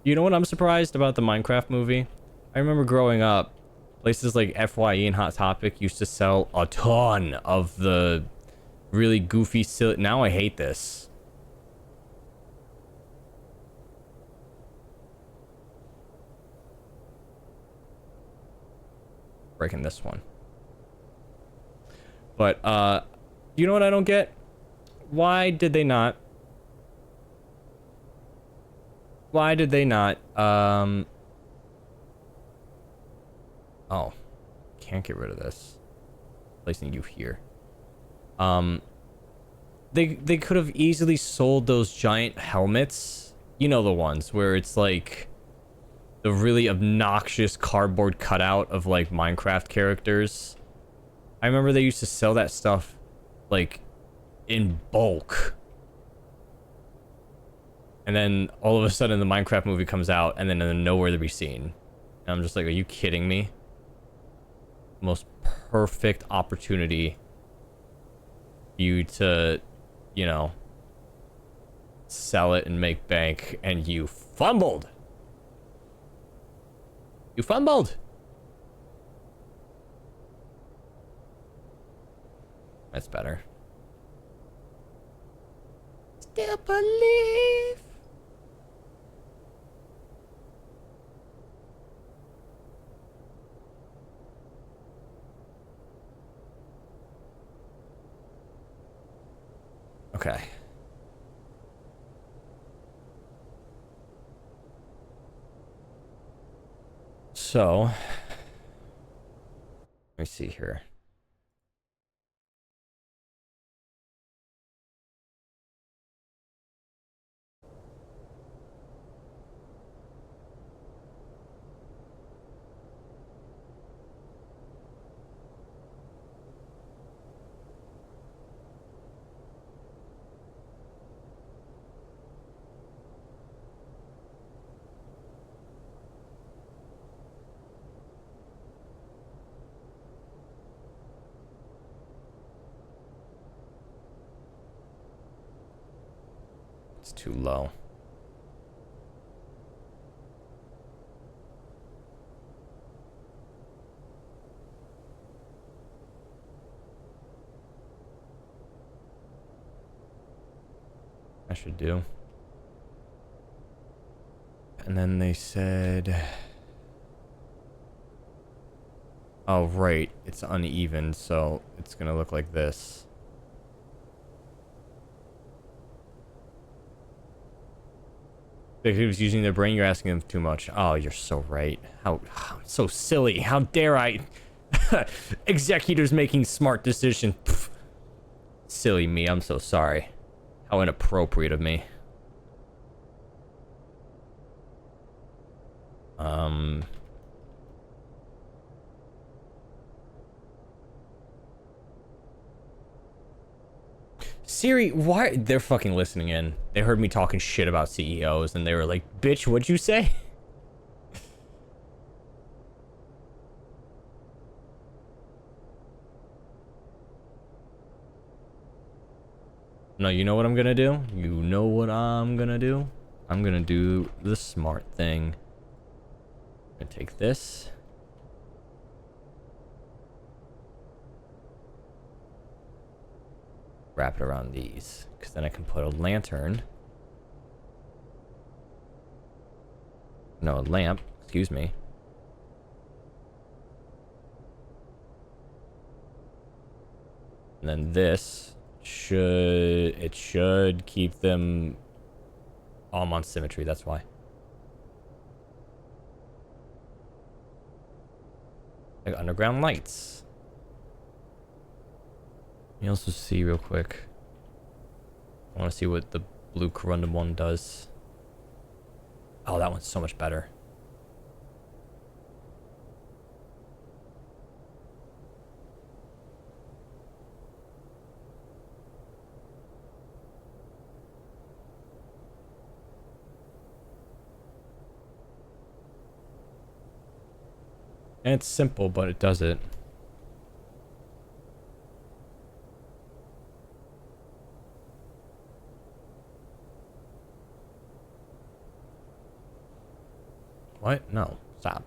[SPEAKER 1] You know what I'm surprised about the Minecraft movie? I remember growing up, places like FYE and Hot Topic used to sell a ton of the really goofy, silly... Now I hate this. Breaking this one. But, you know what I don't get? Why did they not... Why did they not, oh. Can't get rid of this. Placing you here. They could have easily sold those giant helmets. You know the ones where it's like... the really obnoxious cardboard cutout of, like, Minecraft characters. I remember they used to sell that stuff, like, in bulk. And then all of a sudden the Minecraft movie comes out and then nowhere to be seen. And I'm just like, are you kidding me? Most perfect opportunity for you to, you know, sell it and make bank, and you fumbled. You fumbled. That's better. Still believe. Okay. So, let me see here. It's too low. I should do. And then they said... Oh, right. It's uneven, so it's gonna look like this. If he was using their brain, you're asking them too much. Oh, you're so right. How so silly. How dare I? Executors making smart decisions. Pff. Silly me. I'm so sorry. How inappropriate of me. Siri, why? They're fucking listening in. They heard me talking shit about CEOs and they were like, bitch, what'd you say? No, you know what I'm gonna do? You know what I'm gonna do? I'm gonna do the smart thing. I'm gonna take this. Wrap it around these, because then I can put a lantern. No, a lamp, excuse me. And then this should keep them all on symmetry, that's why. Like underground lights. Let me also see real quick. I want to see what the blue corundum one does. Oh, that one's so much better. And it's simple, but it does it. What? No. Stop.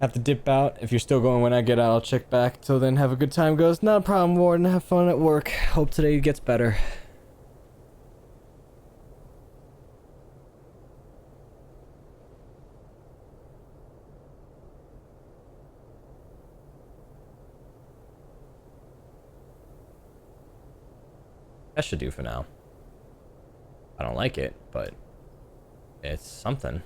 [SPEAKER 1] Have to dip out. If you're still going when I get out, I'll check back. Till then, have a good time, Ghost. Not a problem, Warden. Have fun at work. Hope today gets better. That should do for now. I don't like it, but it's something.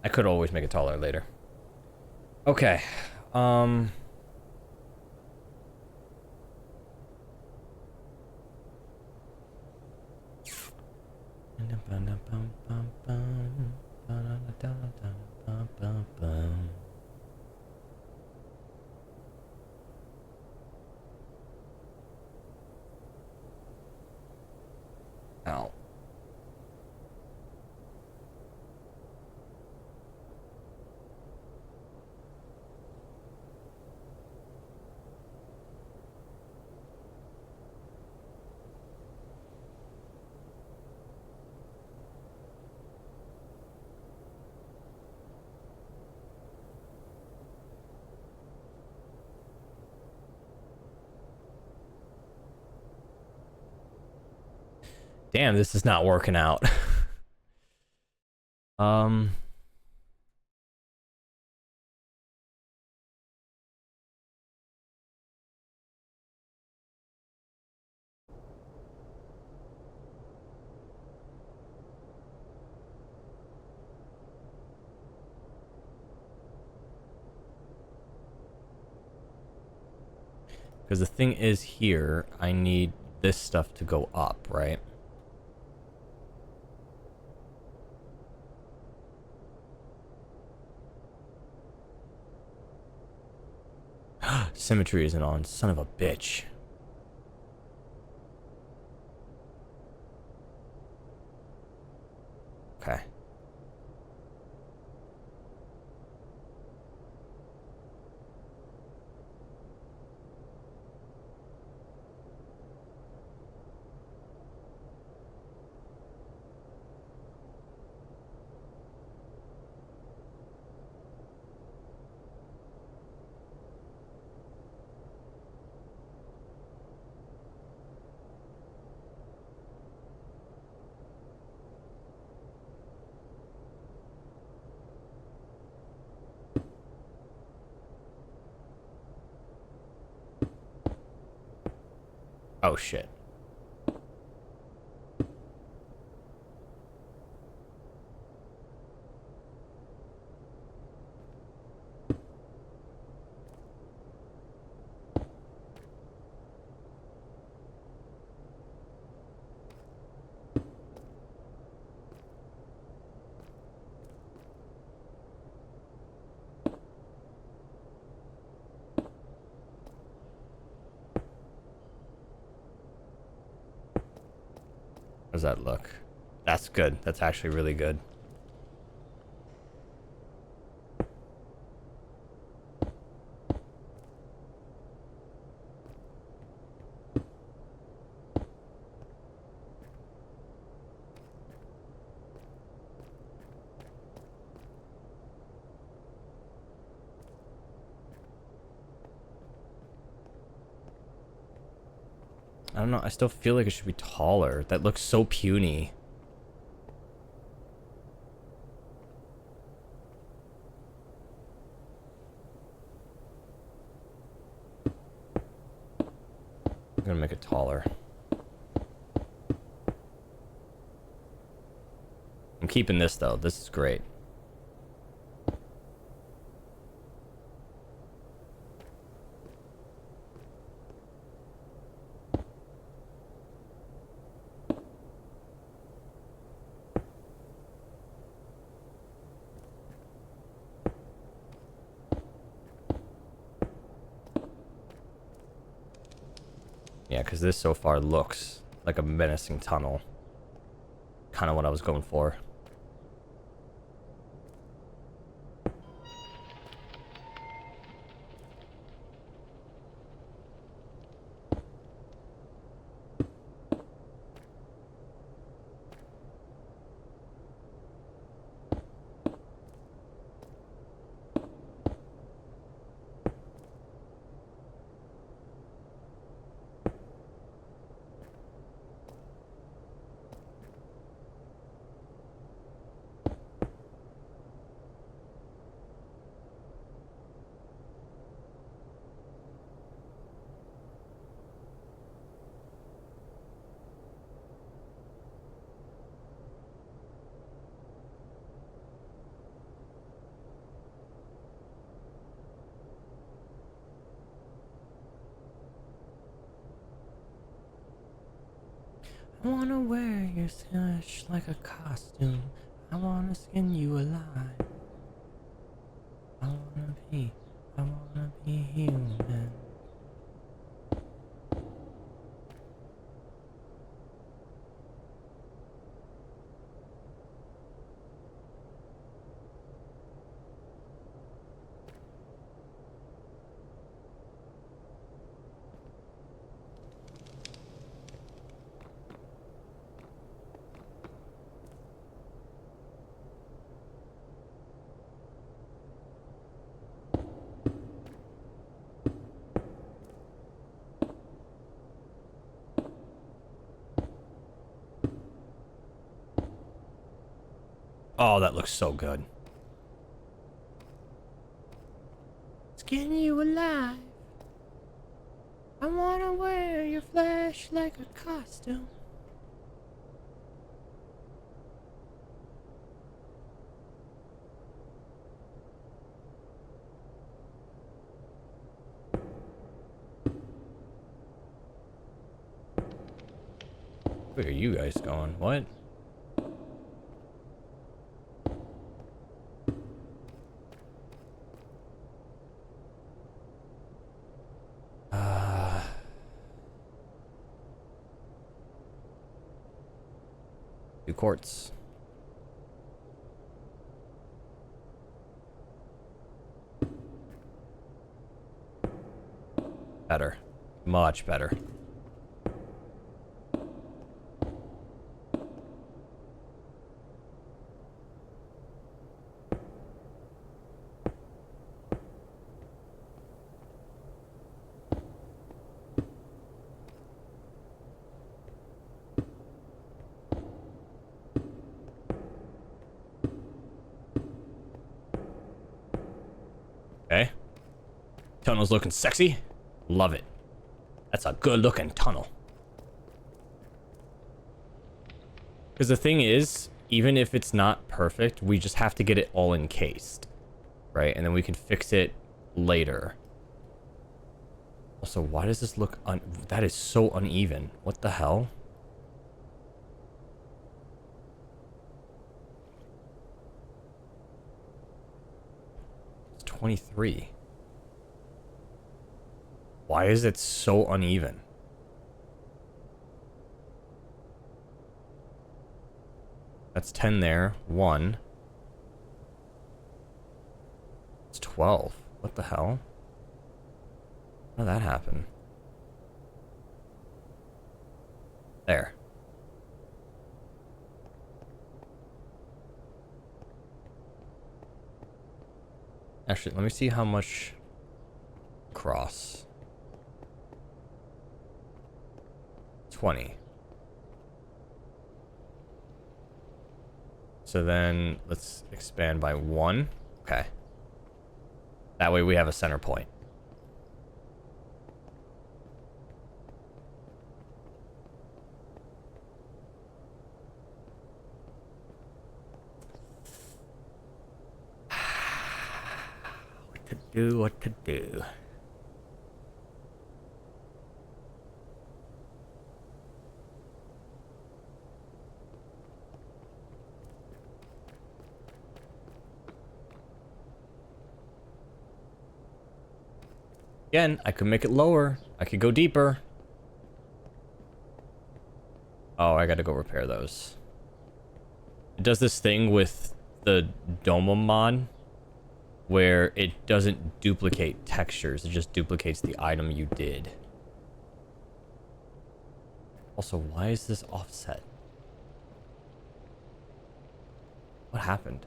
[SPEAKER 1] I could always make it taller later. Okay. Ow. Damn, this is not working out. um... Because the thing is here, I need this stuff to go up, right? Symmetry isn't on, son of a bitch. Okay. Oh shit. How does that look? That's good. That's actually really good. I don't know. I still feel like it should be taller. That looks so puny. gonna make it taller. I'm keeping this though. This is great. Yeah, because this so far looks like a menacing tunnel. Kind of what I was going for. I wanna wear your flesh like a costume. I wanna skin you alive. I wanna be human. Oh, that looks so good. Skin you alive. I wanna wear your flesh like a costume. Where are you guys going? What? Two quartz. Better. Much better. Okay. Tunnel's looking sexy. Love it. That's a good looking tunnel. Because the thing is, even if it's not perfect, we just have to get it all encased. Right? And then we can fix it later. Also, why does this look that is so uneven. What the hell? It's 23. Why is it so uneven? That's 10 there. 1. It's 12. What the hell? How did that happen? There. Actually, let me see how much cross. 20. So then let's expand by 1. Okay. That way we have a center point. do, what to do. Again, I could make it lower. I could go deeper. Oh, I gotta go repair those. It does this thing with the Domamon where it doesn't duplicate textures. It just duplicates the item you did. Also, why is this offset? What happened?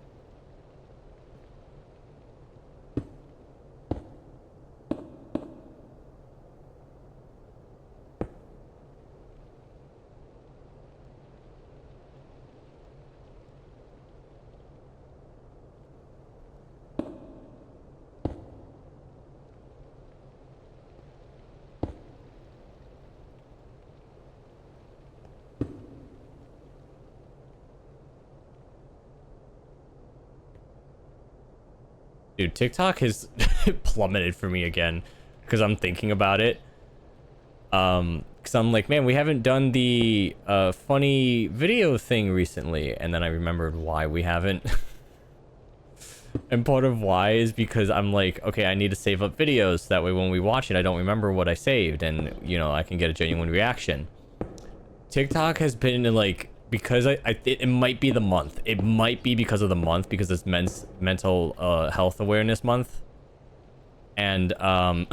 [SPEAKER 1] Dude, TikTok has plummeted for me again because I'm thinking about it. Because I'm like, man, we haven't done the funny video thing recently, and then I remembered why we haven't. And part of why is because I'm like, okay, I need to save up videos so that way when we watch it, I don't remember what I saved, and you know, I can get a genuine reaction. TikTok has been like, because it might be the month. It might be because of the month, because it's mental health awareness month. And I've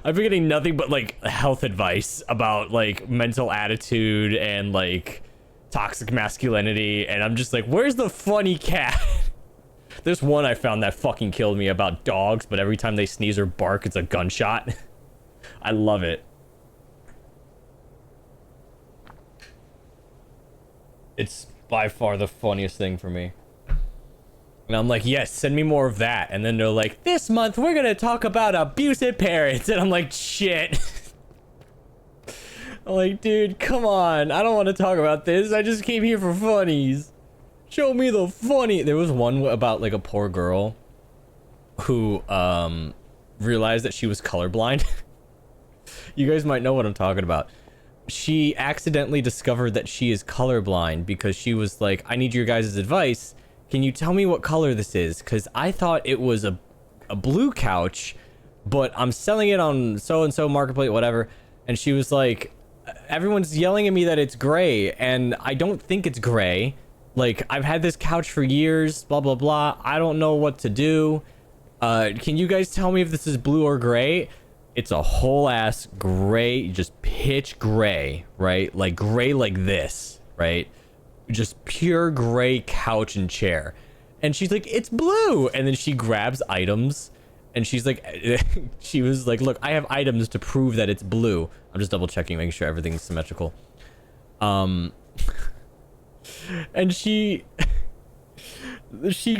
[SPEAKER 1] been getting nothing but like health advice about like mental attitude and like toxic masculinity, and I'm just like, where's the funny cat? There's one I found that fucking killed me about dogs, but every time they sneeze or bark, it's a gunshot. I love it. It's by far the funniest thing for me. And I'm like, yes, send me more of that. And then they're like, this month we're gonna talk about abusive parents. And I'm like, shit. I'm like, dude, come on. I don't want to talk about this. I just came here for funnies. Show me the funny. There was one about like a poor girl who realized that she was colorblind. You guys might know what I'm talking about. She accidentally discovered that she is colorblind because she was like, I need your guys' advice. Can you tell me what color this is? Because I thought it was a blue couch, but I'm selling it on so-and-so marketplace, whatever. And she was like, everyone's yelling at me that it's gray, and I don't think it's gray. Like, I've had this couch for years, blah, blah, blah. I don't know what to do. Can you guys tell me if this is blue or gray? It's a whole ass gray, just pitch gray, right? Like gray like this, right? Just pure gray couch and chair. And she's like, it's blue. And then she grabs items and she's like, she was like, look, I have items to prove that it's blue. I'm just double checking, making sure everything's symmetrical. And she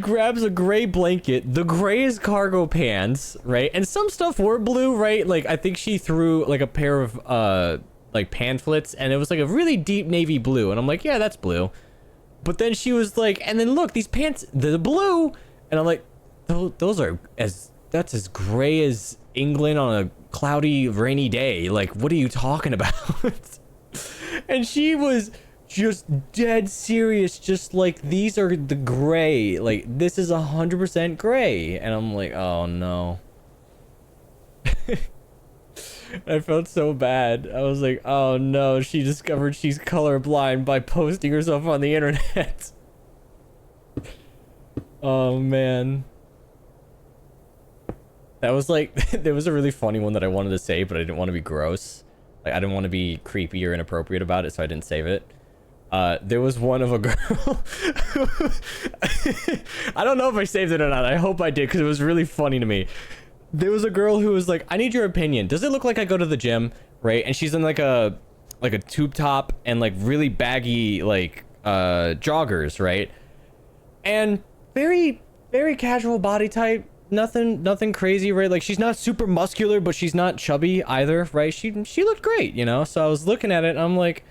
[SPEAKER 1] grabs a gray blanket, the grayest cargo pants, right? And some stuff were blue, right? Like, I think she threw like a pair of like pamphlets, and it was like a really deep navy blue, and I'm like, yeah, that's blue. But then she was like, and then look, these pants, they're blue. And I'm like, those are that's as gray as England on a cloudy, rainy day. Like, what are you talking about? And she was just dead serious, just like, these are the gray, like this is 100% gray. And I'm like, oh no. I felt so bad. I was like, oh no, she discovered she's colorblind by posting herself on the internet. Oh man, that was like, there was a really funny one that I wanted to say, but I didn't want to be gross. Like, I didn't want to be creepy or inappropriate about it, so I didn't save it. There was one of a girl. I don't know if I saved it or not. I hope I did, because it was really funny to me. There was a girl who was like, I need your opinion. Does it look like I go to the gym? Right? And she's in like a tube top and like really baggy like joggers, right? And very, very casual body type. Nothing crazy, right? Like, she's not super muscular, but she's not chubby either, right? She looked great, you know? So I was looking at it and I'm like,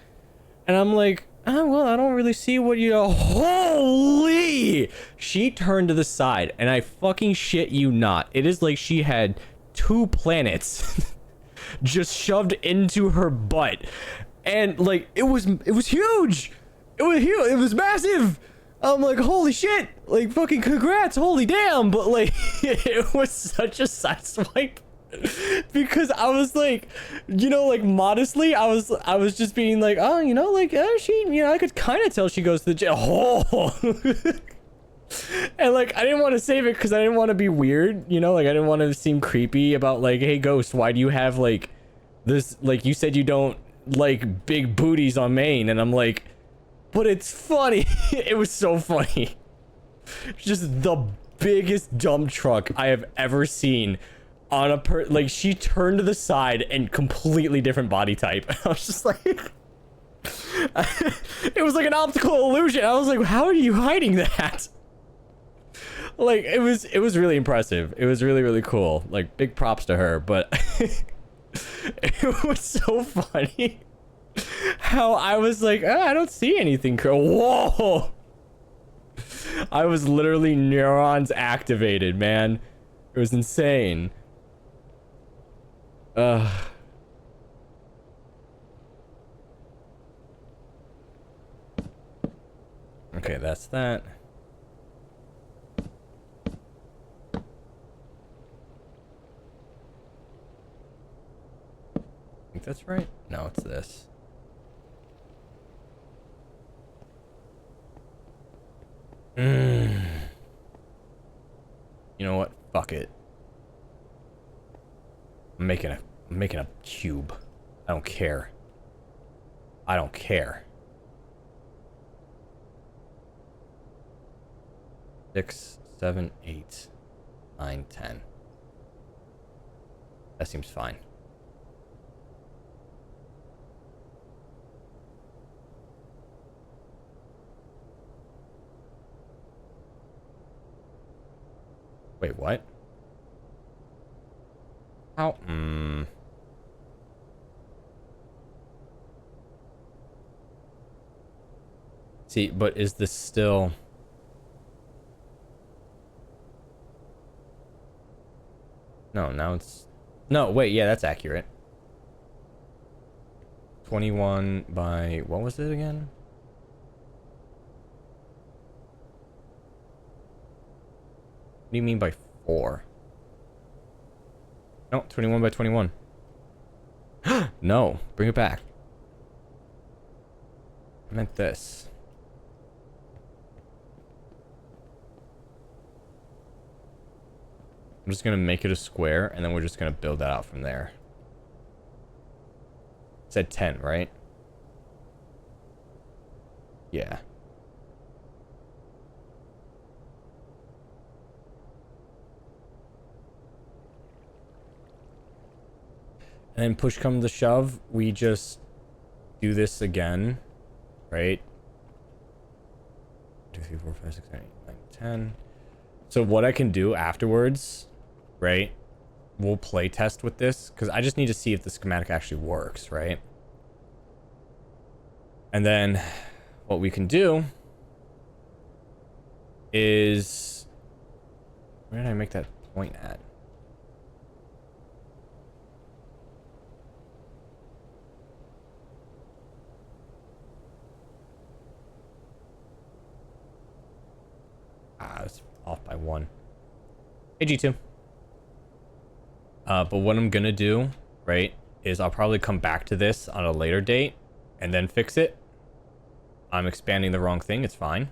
[SPEAKER 1] Well, I don't really see what you... Holy! She turned to the side, and I fucking shit you not. It is like she had 2 planets just shoved into her butt. And, like, it was huge! It was huge! It was massive! I'm like, holy shit! Like, fucking congrats! Holy damn! But, like, it was such a side swipe. Because I was like, you know, like modestly, I was just being like, oh, you know, like, she, you know, I could kind of tell she goes to the gym. Oh. And like, I didn't want to save it because I didn't want to be weird, you know, like I didn't want to seem creepy about like, hey, Ghost, why do you have like this? Like, you said you don't like big booties on Maine, and I'm like, but it's funny. It was so funny. Just the biggest dump truck I have ever seen. On a like, she turned to the side and completely different body type. I was just like, it was like an optical illusion. I was like, how are you hiding that? Like, it was really impressive. It was really, really cool. Like, big props to her, but it was so funny how I was like, oh, I don't see anything. Whoa! I was literally neurons activated, man. It was insane. Okay, that's that. I think that's right. No, it's this. You know what? Fuck it. I'm making a cube. I don't care. I don't care. 6, 7, 8, 9, 10. That seems fine. Wait, what? How? See, but is this still... No, now it's... No, wait, yeah, that's accurate. 21 by... What was it again? What do you mean by 4? No, 21 by 21. No, bring it back. I meant this. I'm just gonna make it a square, and then we're just gonna build that out from there. It said 10, right? Yeah. And then push come to shove, we just do this again, right? 2, 3, 4, 5, 6, 7, 8, 9, 10. So what I can do afterwards, right? We'll play test with this, because I just need to see if the schematic actually works, right? And then what we can do is... Where did I make that point at? It's off by 1. Hey, G2. But what I'm gonna do, right, is I'll probably come back to this on a later date and then fix it. I'm expanding the wrong thing, it's fine.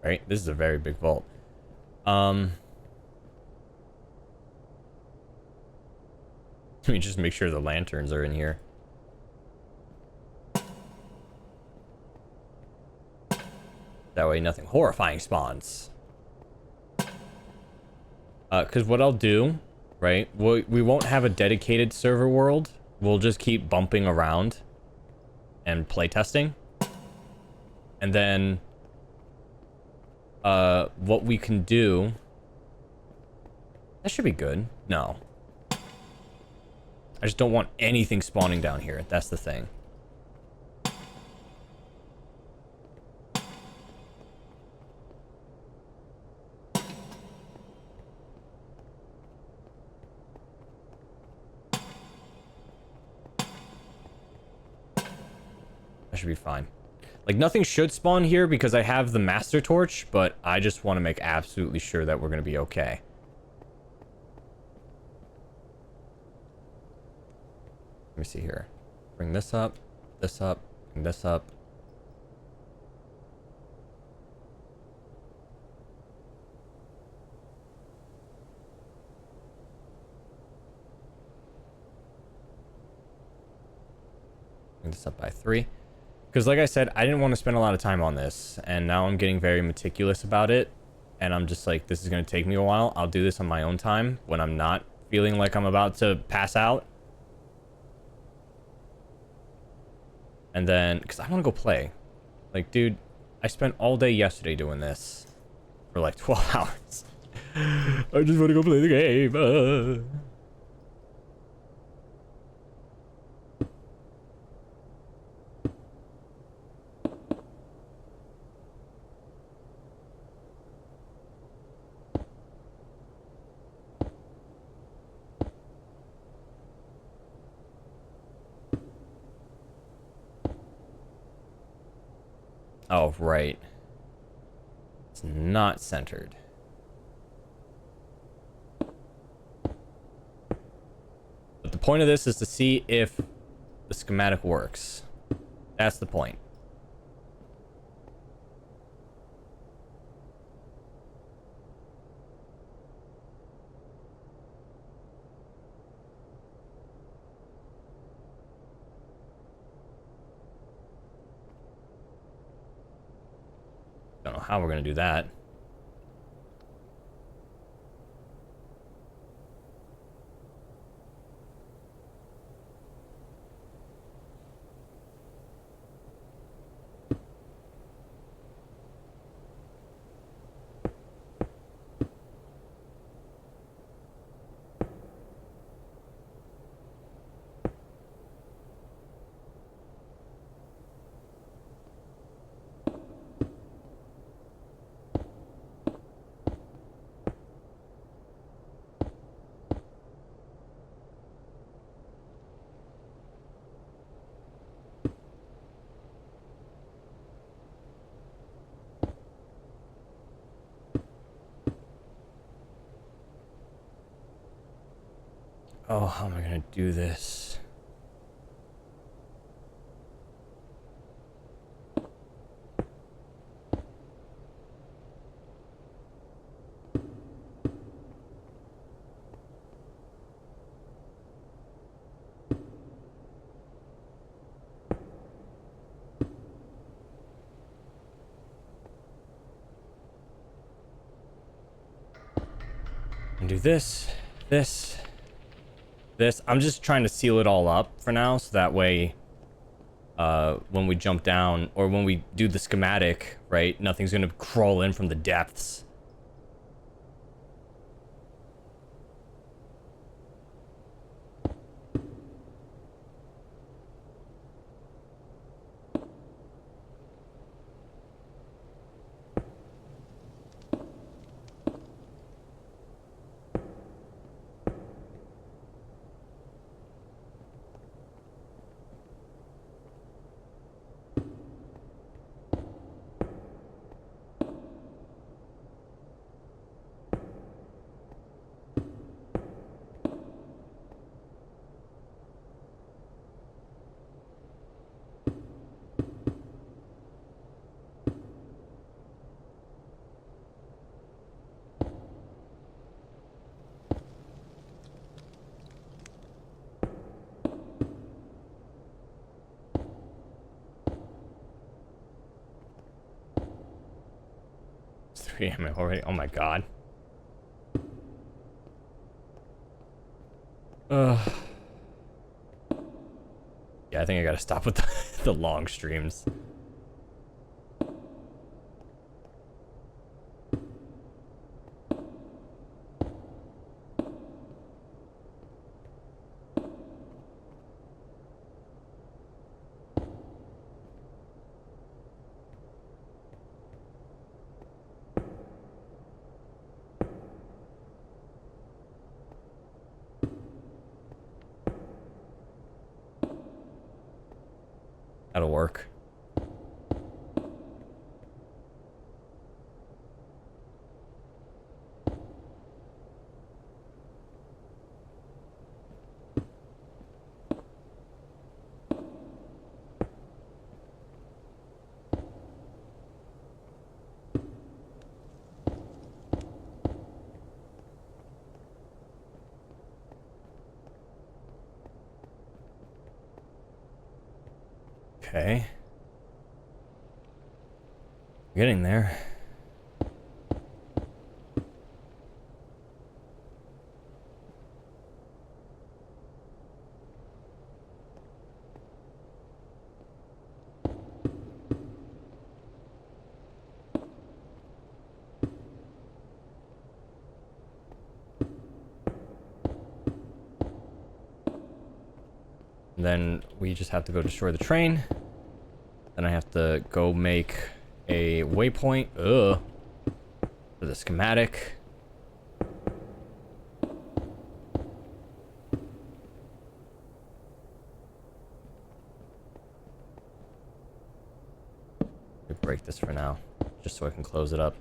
[SPEAKER 1] Right, this is a very big vault. Let me just make sure the lanterns are in here. That way nothing horrifying spawns. Because what I'll do, right, we won't have a dedicated server world. We'll just keep bumping around and playtesting. And then what we can do... That should be good. No. I just don't want anything spawning down here. That's the thing. That should be fine. Like, nothing should spawn here because I have the master torch, but I just want to make absolutely sure that we're going to be okay. Let me see here. Bring this up, bring this up. Bring this up by 3. Because like I said, I didn't want to spend a lot of time on this, and now I'm getting very meticulous about it, and I'm just like, this is going to take me a while. I'll do this on my own time when I'm not feeling like I'm about to pass out. And then, because I want to go play. Like, dude, I spent all day yesterday doing this for like 12 hours. I just want to go play the game. Oh, right. It's not centered. But the point of this is to see if the schematic works. That's the point. Don't know how we're gonna do that. Oh, how am I gonna do this? And do this, this. I'm just trying to seal it all up for now, so that way, when we jump down, or when we do the schematic, right, nothing's gonna crawl in from the depths. It's 3 a.m. already. Oh my god. Yeah, I think I gotta stop with the long streams. That'll work. Okay. Getting there. And then we just have to go destroy the train. Then I have to go make a waypoint. For the schematic. Break this for now, just so I can close it up.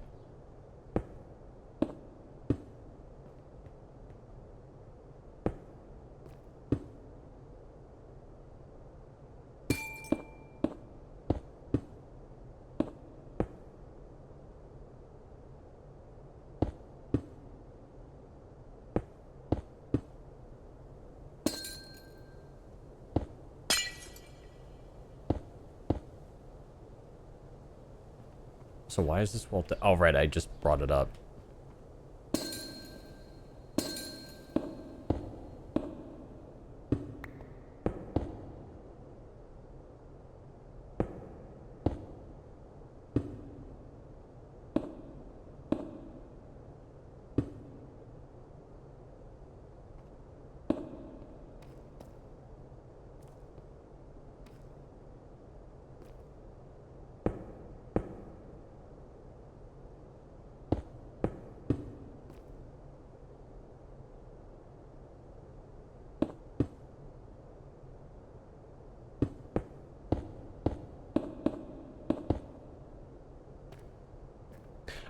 [SPEAKER 1] So why is this wall? Oh, right, I just brought it up.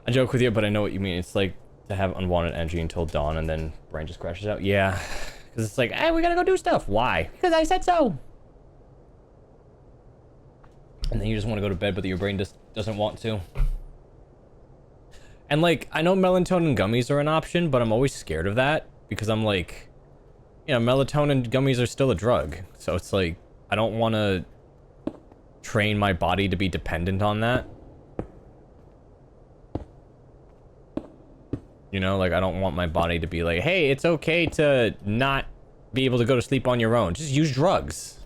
[SPEAKER 1] I joke with you, but I know what you mean. It's like to have unwanted energy until dawn and then brain just crashes out. Yeah, because it's like, hey, we gotta go do stuff. Why? Because I said so. And then you just want to go to bed, but your brain just doesn't want to. And like, I know melatonin gummies are an option, but I'm always scared of that because I'm like, you know, melatonin gummies are still a drug. So it's like, I don't want to train my body to be dependent on that. You know, like, I don't want my body to be like, hey, it's okay to not be able to go to sleep on your own. Just use drugs,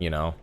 [SPEAKER 1] you know?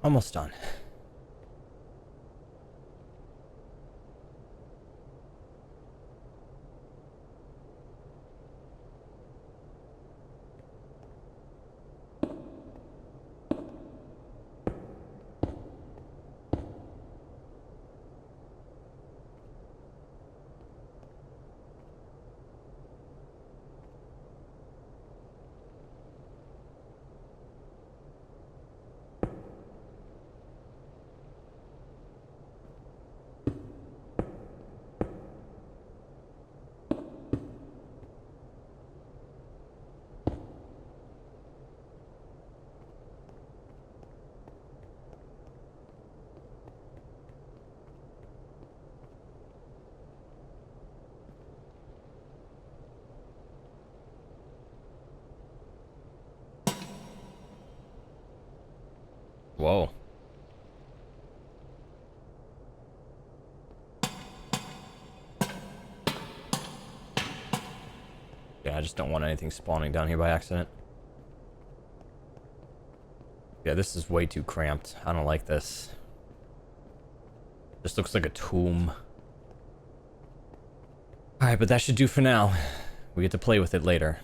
[SPEAKER 1] Almost done. Whoa. Yeah, I just don't want anything spawning down here by accident. Yeah, this is way too cramped. I don't like this. This looks like a tomb. Alright, but that should do for now. We get to play with it later.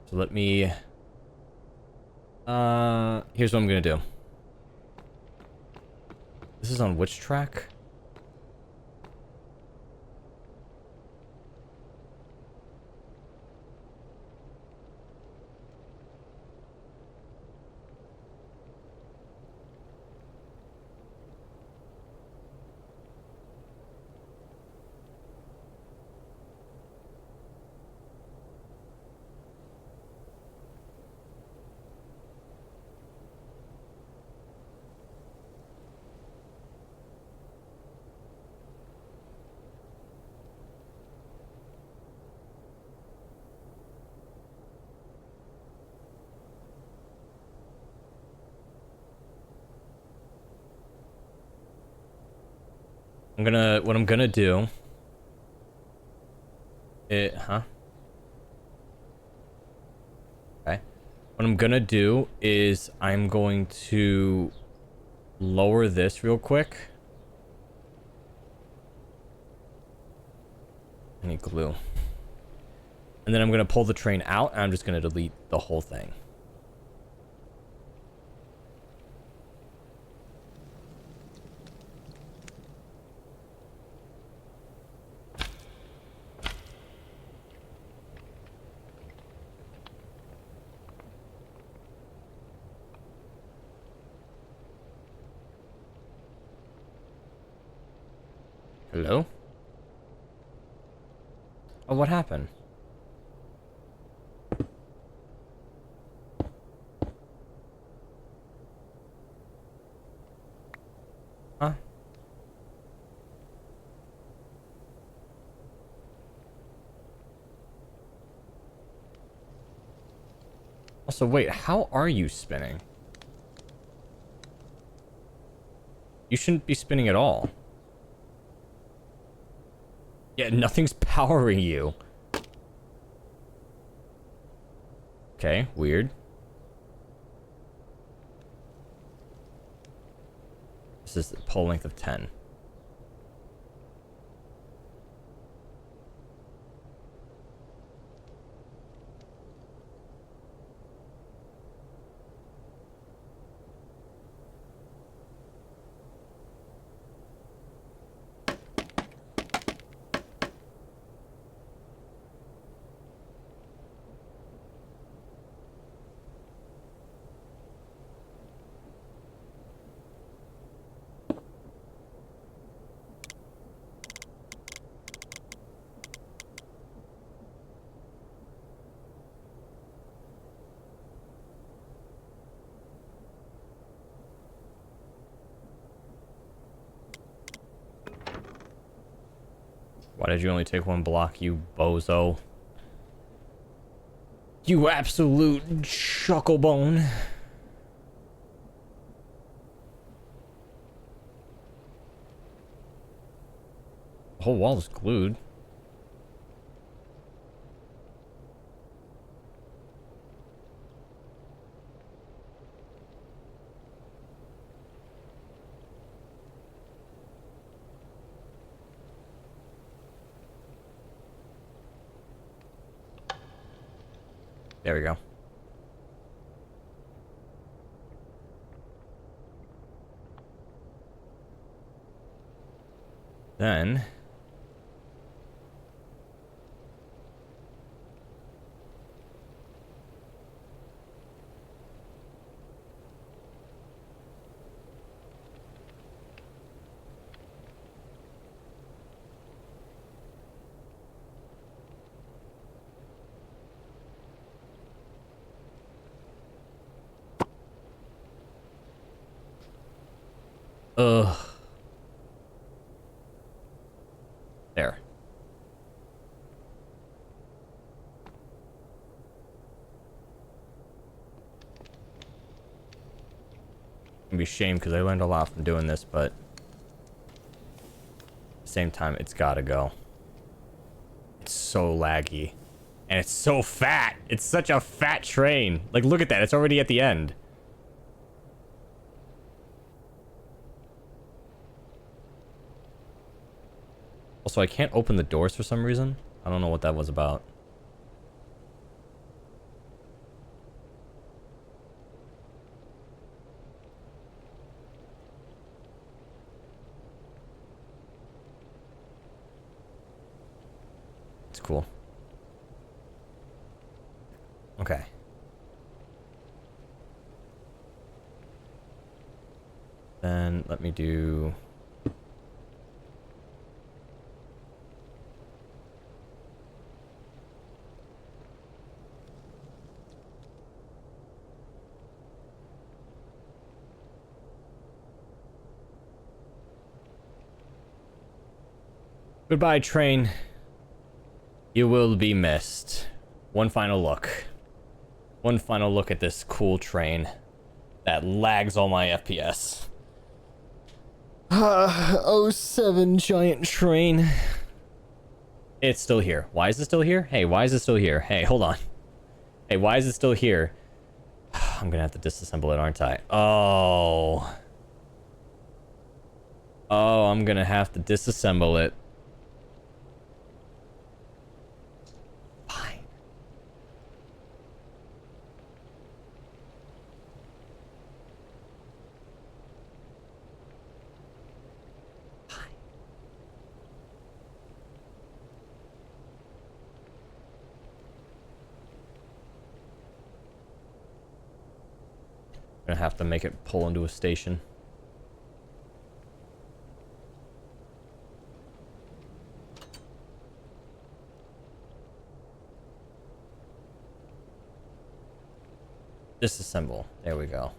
[SPEAKER 1] So let me... here's what I'm gonna do. This is on which track? What I'm gonna do... huh? Okay. What I'm gonna do is I'm going to lower this real quick. I need glue. And then I'm gonna pull the train out and I'm just gonna delete the whole thing. Hello? Oh, what happened? Huh? Also, wait, how are you spinning? You shouldn't be spinning at all. Yeah, nothing's powering you. Okay, weird. This is the pull length of 10. Why did you only take one block, you bozo? You absolute chucklebone. The whole wall is glued. There we go. Then... Ugh. There. It'd be a shame because I learned a lot from doing this, but at the same time, it's gotta go. It's so laggy. And it's so fat. It's such a fat train. Like, look at that. It's already at the end. Also, I can't open the doors for some reason. I don't know what that was about. It's cool. Okay. Then let me do... Goodbye, train. You will be missed. One final look. One final look at this cool train that lags all my FPS. Oh, 07 giant train. It's still here. Why is it still here? Hey, why is it still here? Hey, hold on. Hey, why is it still here? I'm gonna have to disassemble it, aren't I? Oh. Oh, I'm gonna have to disassemble it. Fine. Fine. I'm gonna have to make it pull into a station. Disassemble. There we go.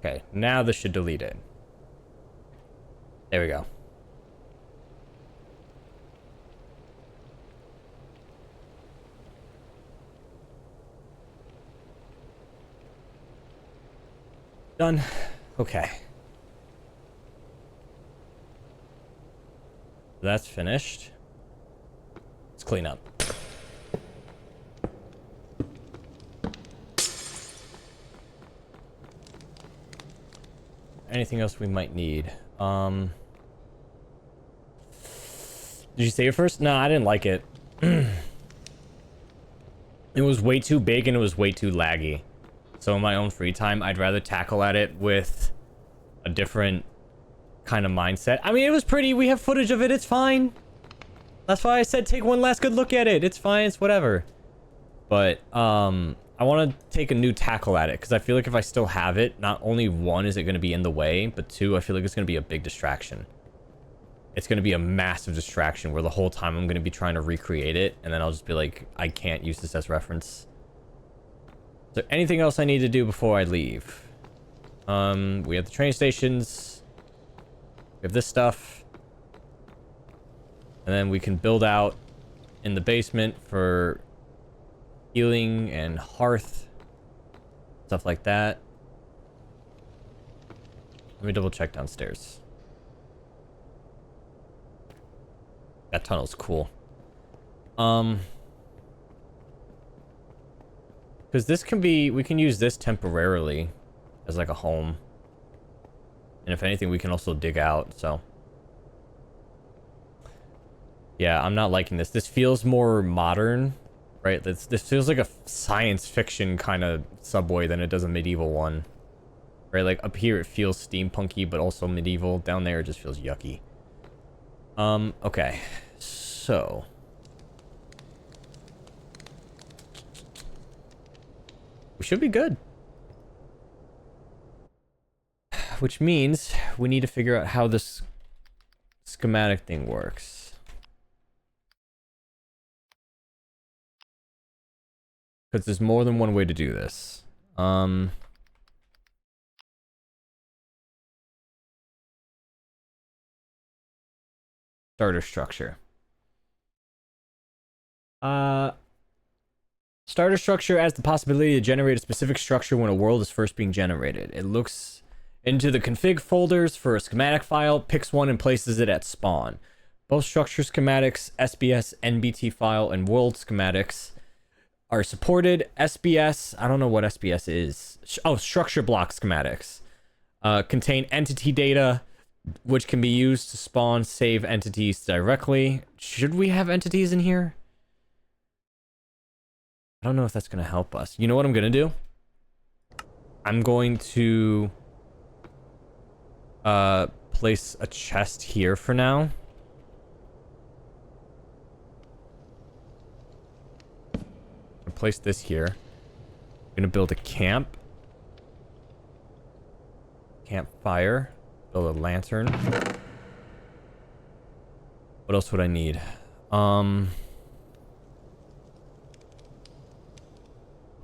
[SPEAKER 1] Okay, now this should delete it. There we go. Done. Okay. That's finished. Let's clean up. Anything else we might need? Did you save it first? No, I didn't like it. It was way too big and it was way too laggy. So in my own free time, I'd rather tackle at it with a different kind of mindset. I mean, it was pretty. We have footage of it. It's fine. That's why I said take one last good look at it. It's fine. It's whatever. But I want to take a new tackle at it because I feel like if I still have it, not only one is it going to be in the way, but two, I feel like it's going to be a big distraction. It's going to be a massive distraction where the whole time I'm going to be trying to recreate it, and then I'll just be like, I can't use this as reference. Is there anything else I need to do before I leave? We have the train stations. We have this stuff. And then we can build out in the basement for healing and hearth. Stuff like that. Let me double check downstairs. That tunnel's cool. Because this can be, we can use this temporarily as like a home. And if anything, we can also dig out, so. Yeah, I'm not liking this. This feels more modern, right? This feels like a science fiction kind of subway than it does a medieval one. Right, like up here it feels steampunky, but also medieval. Down there it just feels yucky. Okay. So. We should be good. Which means we need to figure out how this schematic thing works. Because there's more than one way to do this. Starter structure. Starter structure has the possibility to generate a specific structure when a world is first being generated. It looks into the config folders for a schematic file, picks one and places it at spawn. Both structure schematics, SBS, NBT file, and world schematics are supported. SBS, I don't know what SBS is. Oh, structure block schematics. Contain entity data, which can be used to spawn save entities directly. Should we have entities in here? I don't know if that's going to help us. You know what I'm going to do? I'm going to place a chest here for now. I'll place this here. I'm going to build a camp. Campfire. Build a lantern. What else would I need?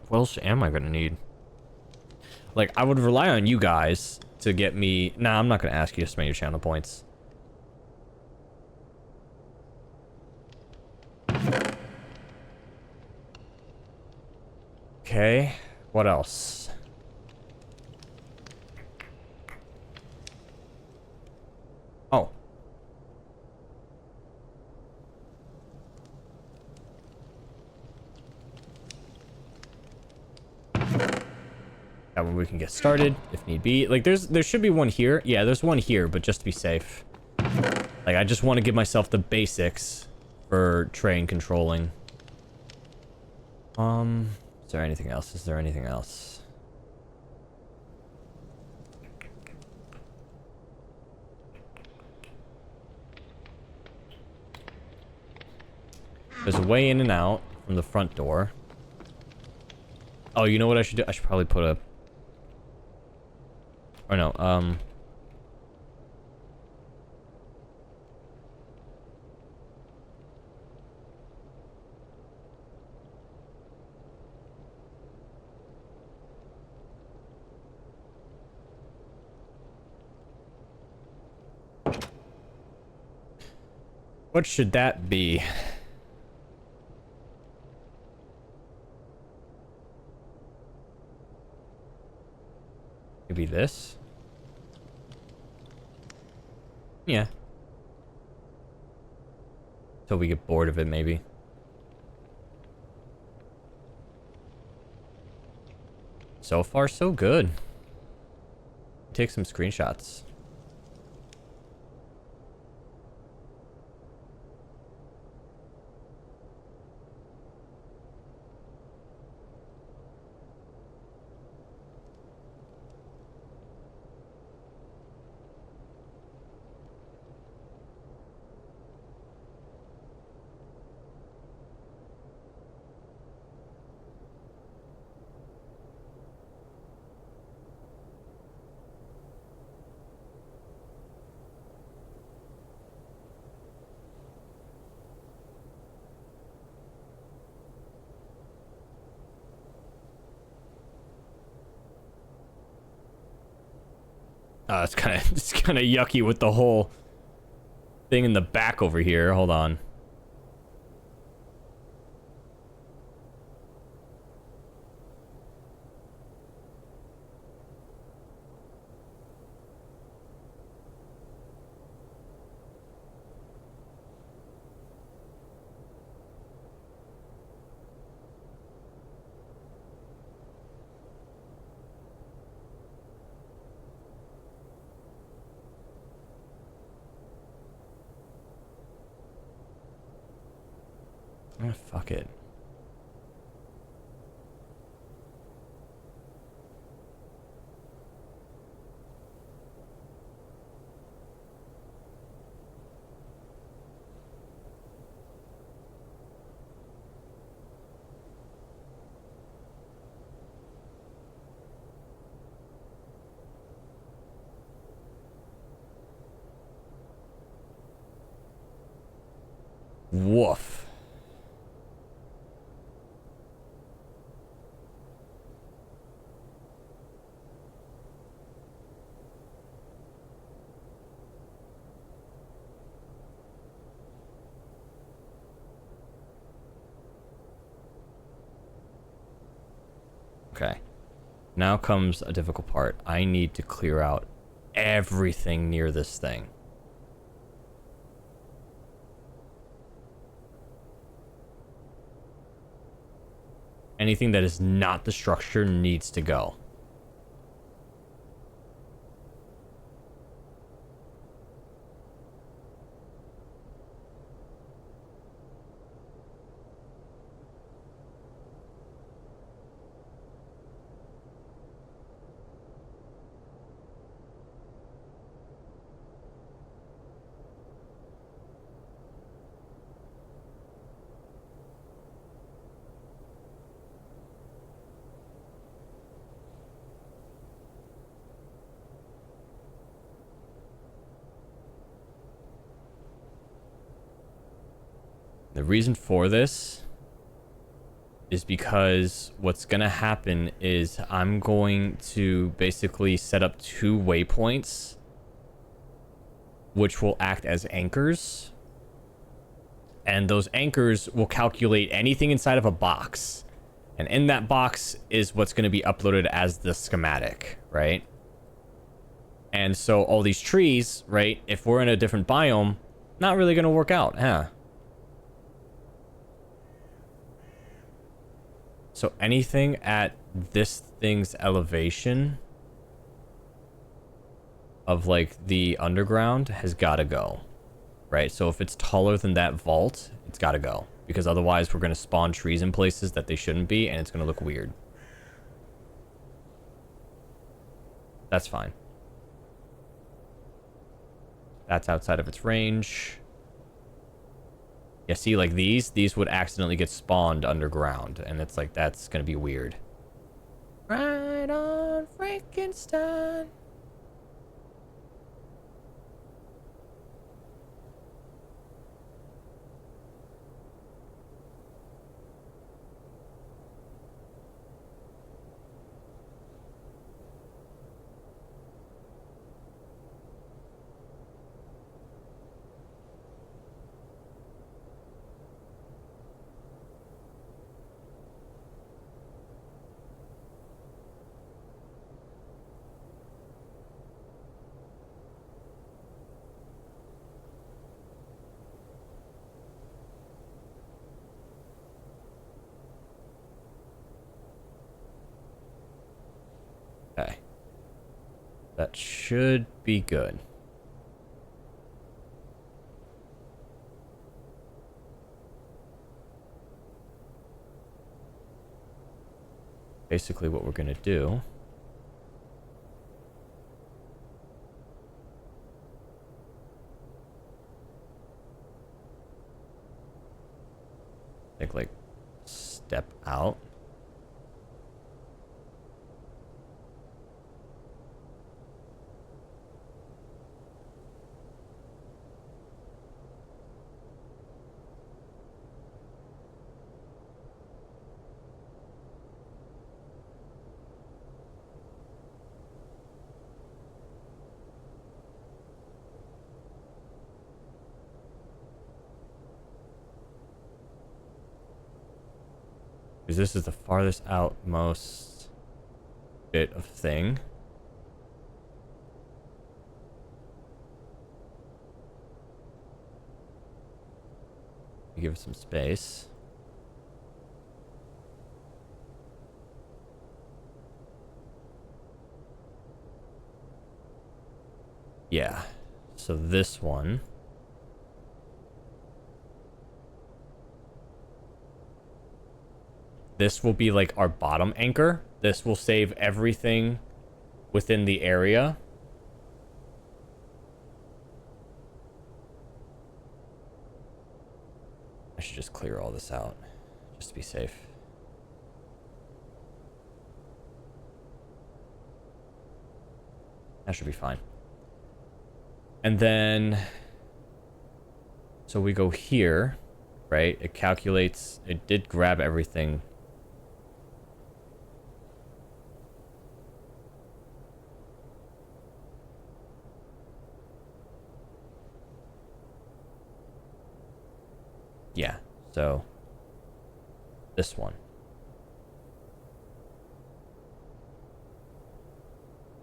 [SPEAKER 1] What else am I gonna need? Like, I would rely on you guys to get me... Nah, I'm not gonna ask you to spend your channel points. Okay, what else? Oh. That way we can get started, if need be. Like, there should be one here. Yeah, there's one here, but just to be safe. Like, I just want to give myself the basics for train controlling. Is there anything else? Is there anything else? There's a way in and out from the front door. Oh, you know what I should do? I should probably put a... Or no, what should that be? Maybe this? Yeah. Till we get bored of it, maybe. So far, so good. Take some screenshots. It's kind of yucky with the whole thing in the back over here. Hold on. Ah, fuck it. Woof. Okay. Now comes a difficult part. I need to clear out everything near this thing. Anything that is not the structure needs to go. The reason for this is because what's going to happen is I'm going to basically set up 2 waypoints which will act as anchors. And those anchors will calculate anything inside of a box. And in that box is what's going to be uploaded as the schematic, right? And so all these trees, right, if we're in a different biome, not really going to work out, huh? So anything at this thing's elevation of like the underground has got to go, right? So if it's taller than that vault, it's got to go, because otherwise we're going to spawn trees in places that they shouldn't be, and it's going to look weird. That's fine. That's outside of its range. Yeah, see, like these would accidentally get spawned underground, and it's like, that's gonna be weird. Right on Frankenstein. Okay. That should be good. Basically what we're gonna do like step out. Because this is the farthest outmost bit of thing. Give it some space. Yeah. So this one this will be like our bottom anchor. This will save everything within the area. I should just clear all this out, just to be safe. That should be fine. And then, so we go here, right? It calculates, it did grab everything. Yeah, so this one.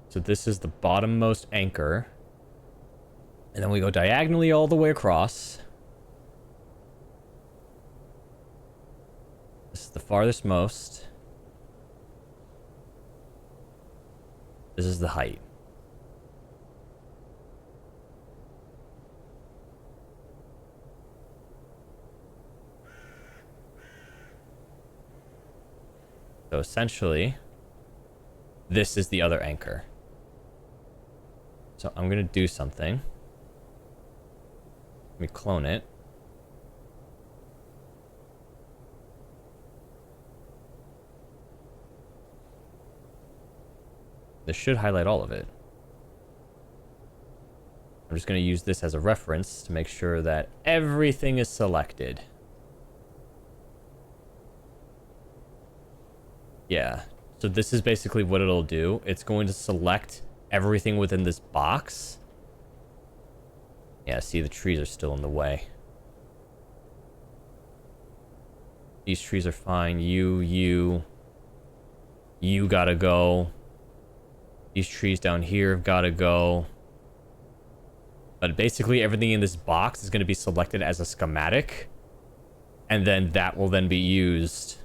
[SPEAKER 1] So this is the bottommost anchor. And then we go diagonally all the way across. This is the farthest most. This is the height. So essentially, this is the other anchor. So I'm going to do something. Let me clone it. This should highlight all of it. I'm just going to use this as a reference to make sure that everything is selected. Yeah. So this is basically what it'll do. It's going to select everything within this box. Yeah, see, the trees are still in the way. These trees are fine. You gotta go. These trees down here have gotta go. But basically everything in this box is going to be selected as a schematic. And then that will then be used.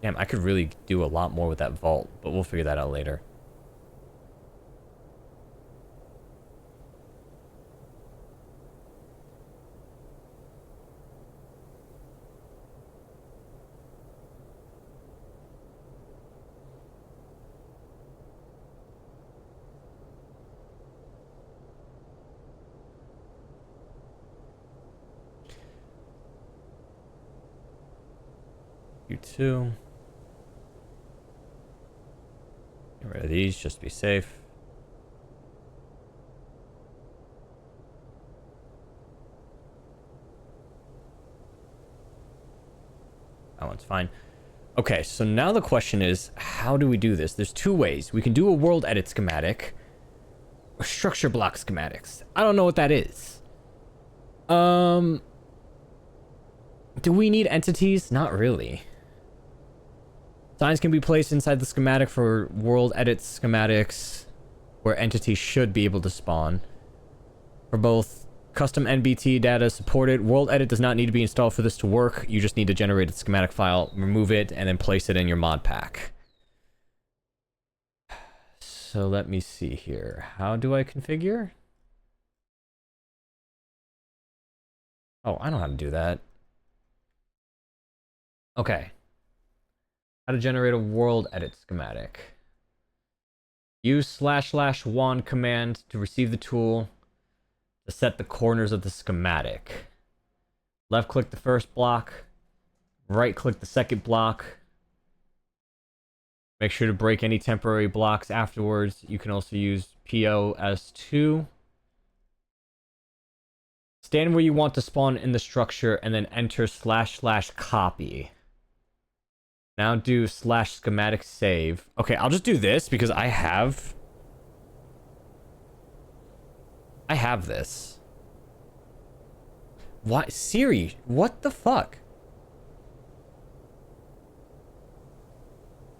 [SPEAKER 1] Damn, I could really do a lot more with that vault, but we'll figure that out later. You too. Get rid of these just to be safe. That one's fine. Okay, so now the question is, how do we do this? There's two ways. We can do a world edit schematic or structure block schematics. I don't know what that is. Do we need entities? Not really. Signs can be placed inside the schematic for world edit schematics where entities should be able to spawn. For both custom NBT data supported, world edit does not need to be installed for this to work. You just need to generate a schematic file, remove it, and then place it in your mod pack. So let me see here. How do I configure? Oh, I know how to do that. Okay. How to generate a world edit schematic. Use / wand command to receive the tool to set the corners of the schematic. Left click the first block. Right click the second block. Make sure to break any temporary blocks afterwards. You can also use POS2. Stand where you want to spawn in the structure and then enter / copy. Now do / schematic save. Okay, I'll just do this because I have this. Why? Siri, what the fuck?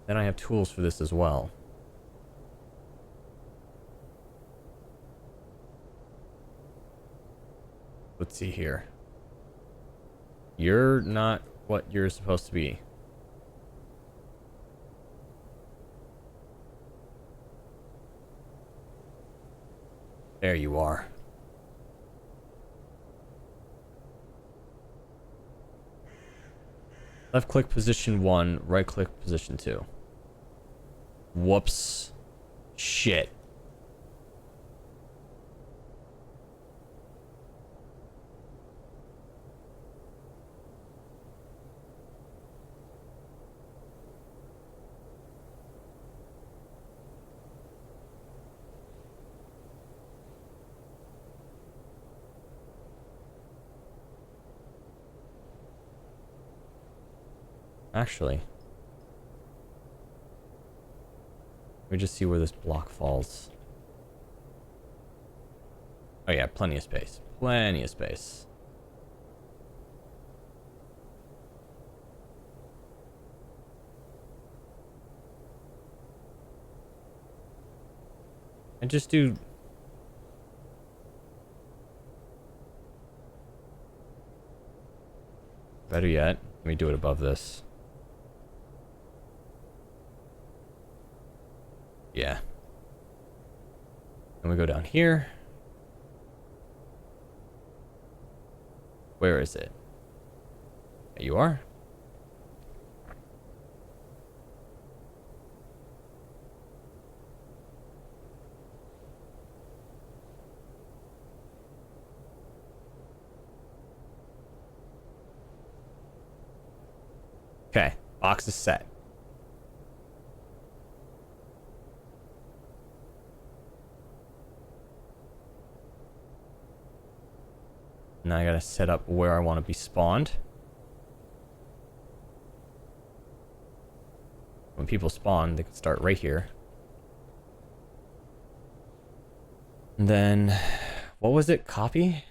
[SPEAKER 1] Then I have tools for this as well. Let's see here. You're not what you're supposed to be. There you are. Left click position 1, right click position 2. Whoops. Shit. Actually, let me just see where this block falls. Oh yeah, plenty of space. Plenty of space. And just do... Better yet, let me do it above this. Yeah. And we go down here. Where is it? There you are. Okay, box is set. Now I gotta set up where I want to be spawned. When people spawn, they can start right here. And then, what was it? Copy?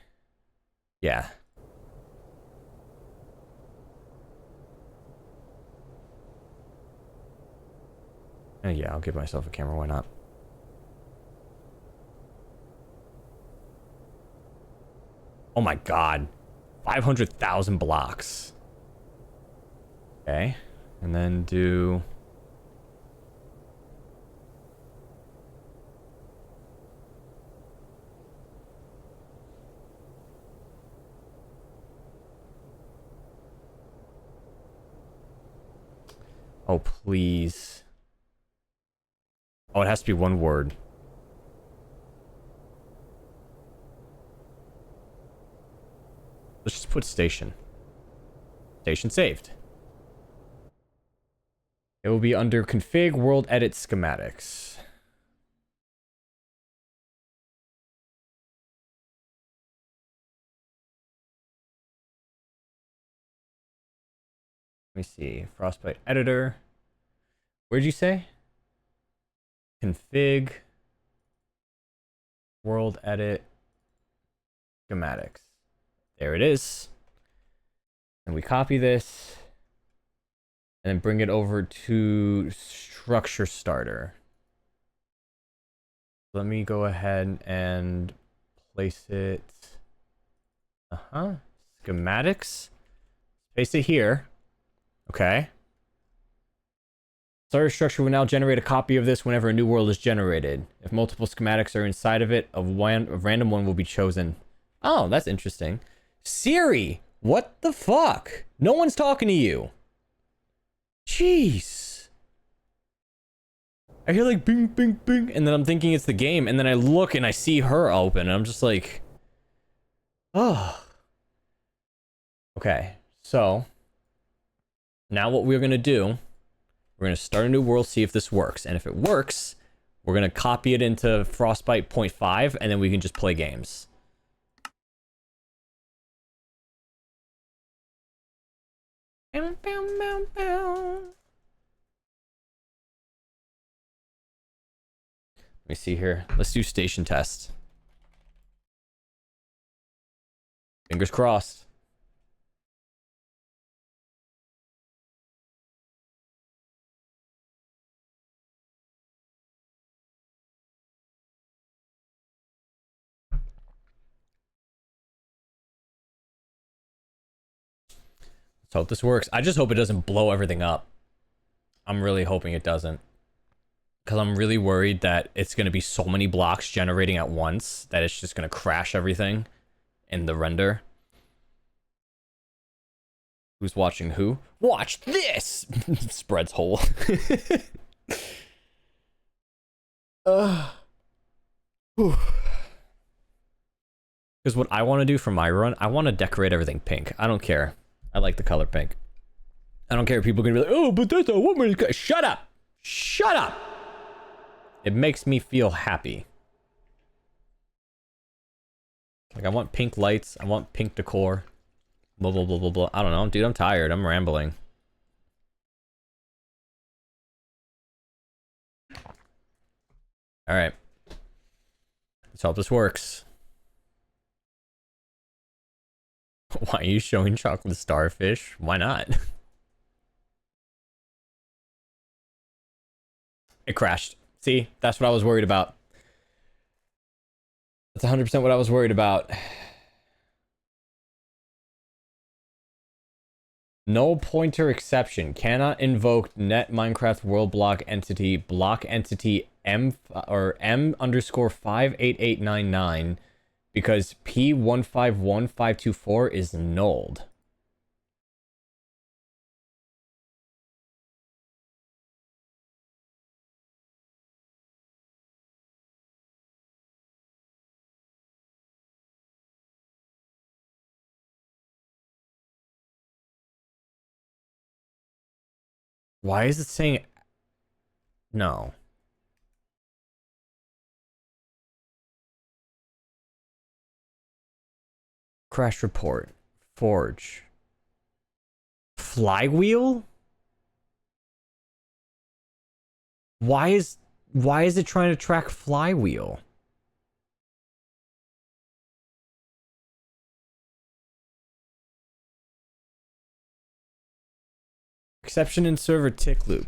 [SPEAKER 1] Yeah. Yeah, I'll give myself a camera, why not? Oh my god. 500,000 blocks. Okay. And then do... Oh, please. Oh, it has to be one word. Let's just put station. Station saved. It will be under config world edit schematics. Let me see. Frostbite editor. Where'd you say? Config world edit schematics. There it is. And we copy this and then bring it over to structure starter. Let me go ahead and place it. Schematics. Place it here. Okay. Starter structure will now generate a copy of this whenever a new world is generated. If multiple schematics are inside of it, a random one will be chosen. Oh, that's interesting. Siri, what the fuck? No one's talking to you. Jeez. I hear like bing, bing, bing, and then I'm thinking it's the game, and then I look and I see her open, and I'm just like, oh. Okay, so now what we're gonna do, we're gonna start a new world, see if this works, and if it works, we're gonna copy it into Frostbite 0.5, and then we can just play games. Let me see here. Let's do station test. Fingers crossed. Let's hope this works. I just hope it doesn't blow everything up. I'm really hoping it doesn't. Because I'm really worried that it's going to be so many blocks generating at once that it's just going to crash everything in the render. Who's watching who? Watch this! Spreads hole. Because what I want to do for my run, I want to decorate everything pink. I don't care. I like the color pink. I don't care if people are going to be like, oh, but that's a woman. Shut up! Shut up! It makes me feel happy. Like, I want pink lights. I want pink decor. Blah, blah, blah, blah, blah. I don't know. Dude, I'm tired. I'm rambling. Alright. Let's hope this works. Why are you showing chocolate starfish? Why not? It crashed. See? That's what I was worried about. That's 100% what I was worried about. Null pointer exception. Cannot invoke net Minecraft world block entity M or M underscore 58899 because P151524 is nulled. Why is it saying no? Crash report. Forge. Flywheel? Why is it trying to track flywheel? Exception in server tick loop.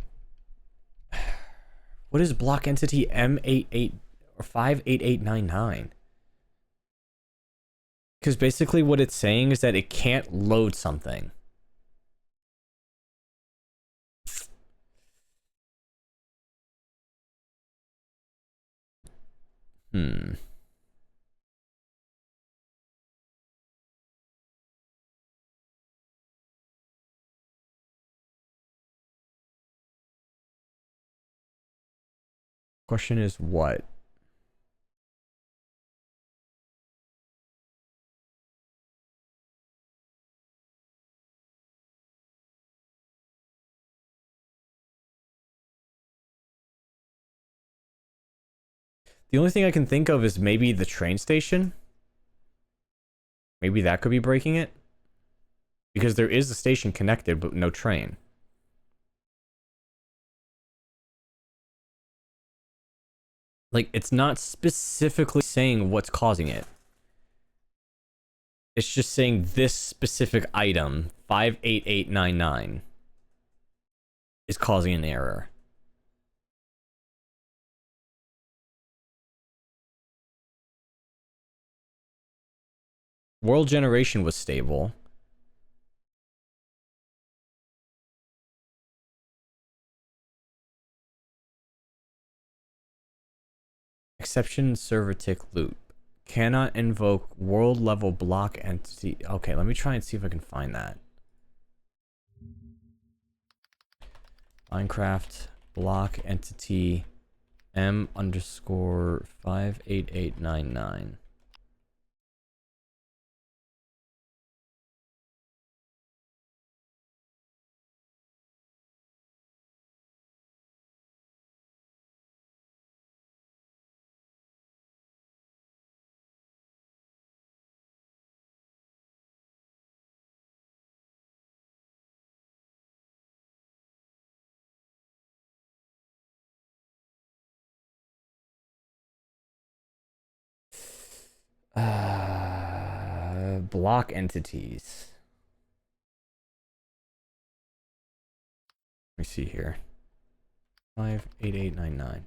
[SPEAKER 1] What is block entity M88 or 58899? Because basically what it's saying is that it can't load something. Question is what? The only thing I can think of is maybe the train station. Maybe that could be breaking it. Because there is a station connected, but no train. Like, it's not specifically saying what's causing it. It's just saying this specific item, 58899, is causing an error. World generation was stable. Exception server tick loop. Cannot invoke world level block entity. Okay, let me try and see if I can find that. Minecraft block entity M underscore 58899. Block entities. Let me see here. 58899.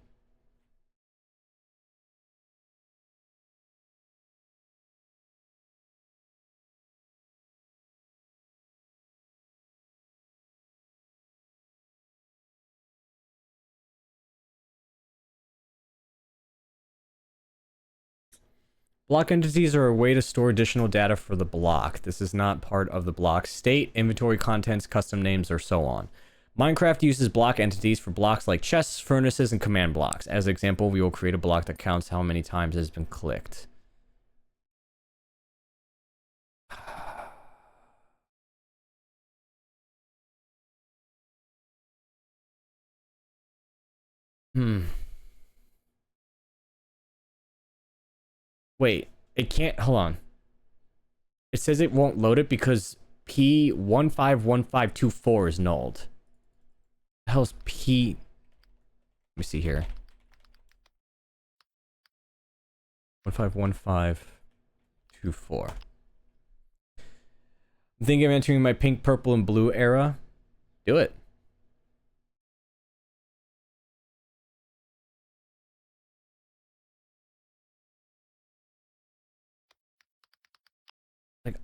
[SPEAKER 1] Block entities are a way to store additional data for the block. This is not part of the block state, inventory contents, custom names, or so on. Minecraft uses block entities for blocks like chests, furnaces, and command blocks. As an example, we will create a block that counts how many times it has been clicked. Wait, it can't, hold on. It says it won't load it because P151524 is nulled. What the hell's P? Let me see here. 151524. I'm thinking of entering my pink, purple, and blue era. Do it. Like,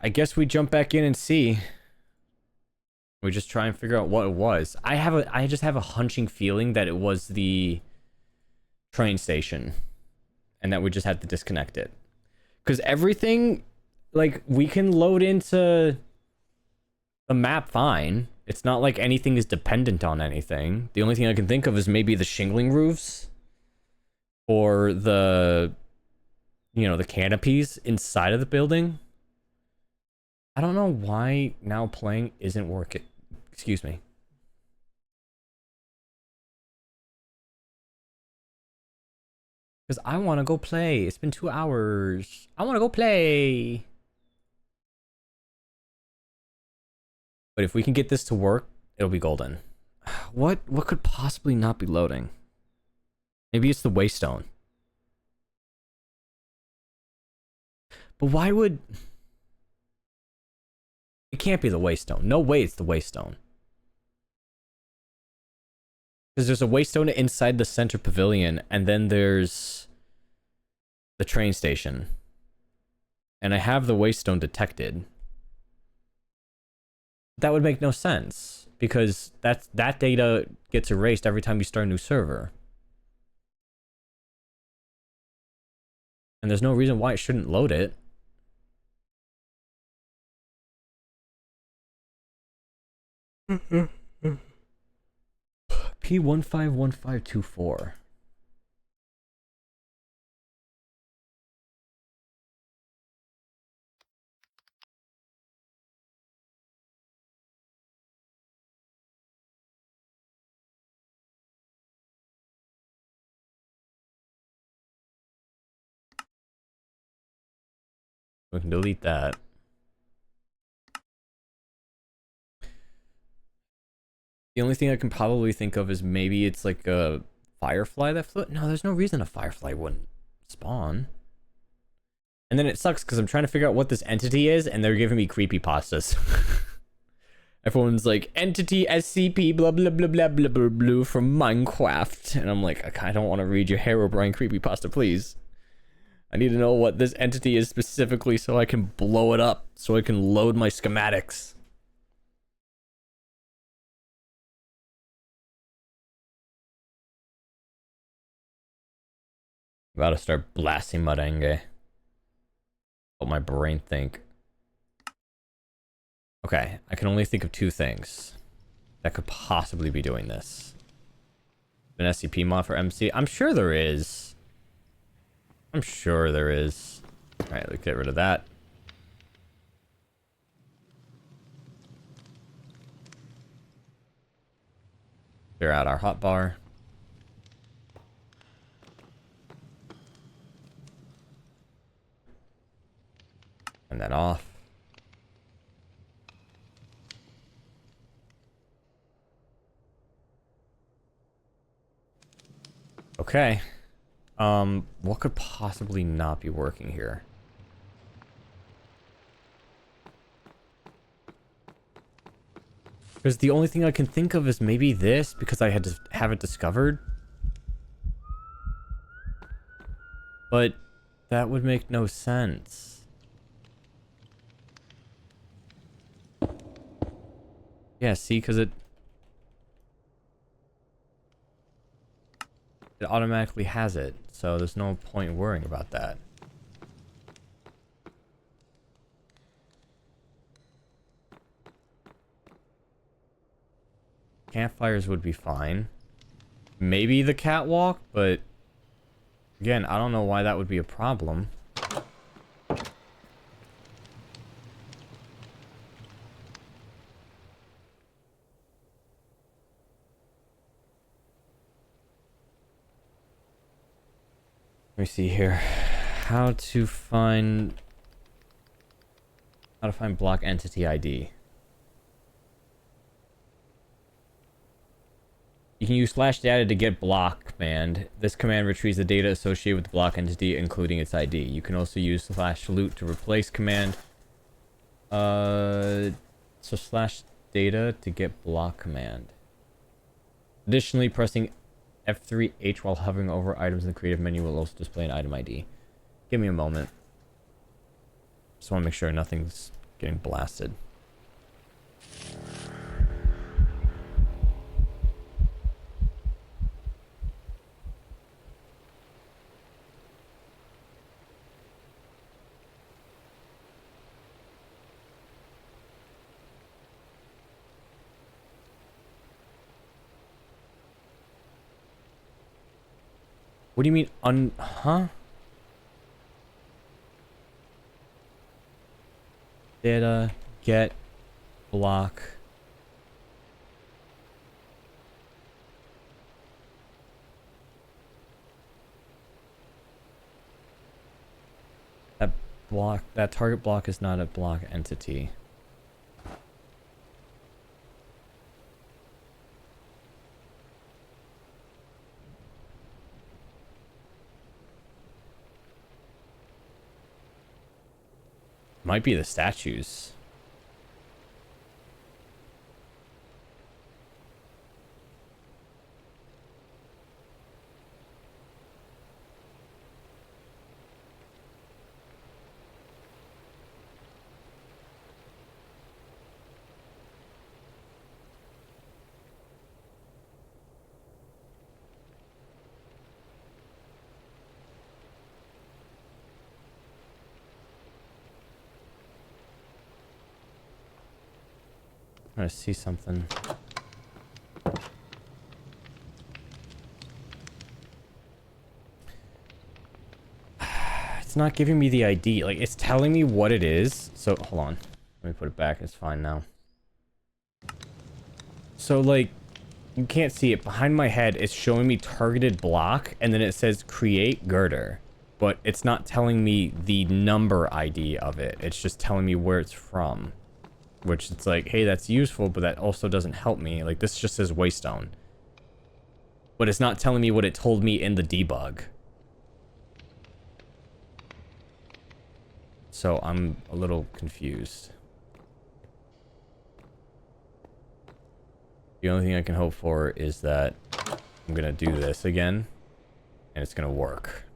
[SPEAKER 1] I guess we jump back in and see. We just try and figure out what it was. I just have a hunching feeling that it was the train station, and that we just had to disconnect it. Because everything, like, we can load into the map fine. It's not like anything is dependent on anything. The only thing I can think of is maybe the shingling roofs or the, you know, the canopies inside of the building. I don't know why now playing isn't working. Excuse me. Because I want to go play. It's been 2 hours. I want to go play. But if we can get this to work, it'll be golden. What could possibly not be loading? Maybe it's the waystone. But why would... It can't be the waystone. No way it's the waystone. Because there's a waystone inside the center pavilion, and then there's the train station. And I have the waystone detected. That would make no sense, because that data gets erased every time you start a new server. And there's no reason why it shouldn't load it. P151524. We can delete that. The only thing I can probably think of is maybe it's like a firefly that flew. No, there's no reason a firefly wouldn't spawn. And then it sucks because I'm trying to figure out what this entity is, and they're giving me creepypastas. Everyone's like, entity SCP blah blah blah blah blah blah blah from Minecraft. And I'm like, I don't want to read your Herobrine creepypasta, please. I need to know what this entity is specifically so I can blow it up, so I can load my schematics. About to start blasting Merengue. What my brain think. Okay, I can only think of 2 things that could possibly be doing this. An SCP mod for MC? I'm sure there is. I'm sure there is. Alright, let's get rid of that. Clear out our hotbar. And then off. Okay. What could possibly not be working here? Because the only thing I can think of is maybe this, because I had to have it discovered. But That would make no sense. Yeah, see, because it automatically has it, so there's no point worrying about that. Campfires would be fine. Maybe the catwalk, but again, I don't know why that would be a problem. Let me see here. How to find block entity ID. You can use /data to get block command. This command retrieves the data associated with the block entity, including its ID. You can also use /loot to replace command. So /data to get block command. Additionally, pressing F3H while hovering over items in the creative menu will also display an item ID. Give me a moment. Just want to make sure nothing's getting blasted. What do you mean huh? Data, get, block. That target block is not a block entity. Might be the statues. I'm trying to see something. It's not giving me the ID. Like, it's telling me what it is. So, hold on. Let me put it back. It's fine now. So, like, you can't see it. Behind my head, it's showing me targeted block, and then it says create girder. But it's not telling me the number ID of it. It's just telling me where it's from. Which it's like, hey, that's useful, but that also doesn't help me. Like, this just says Waystone. But it's not telling me what it told me in the debug. So I'm a little confused. The only thing I can hope for is that I'm gonna do this again, and it's gonna work.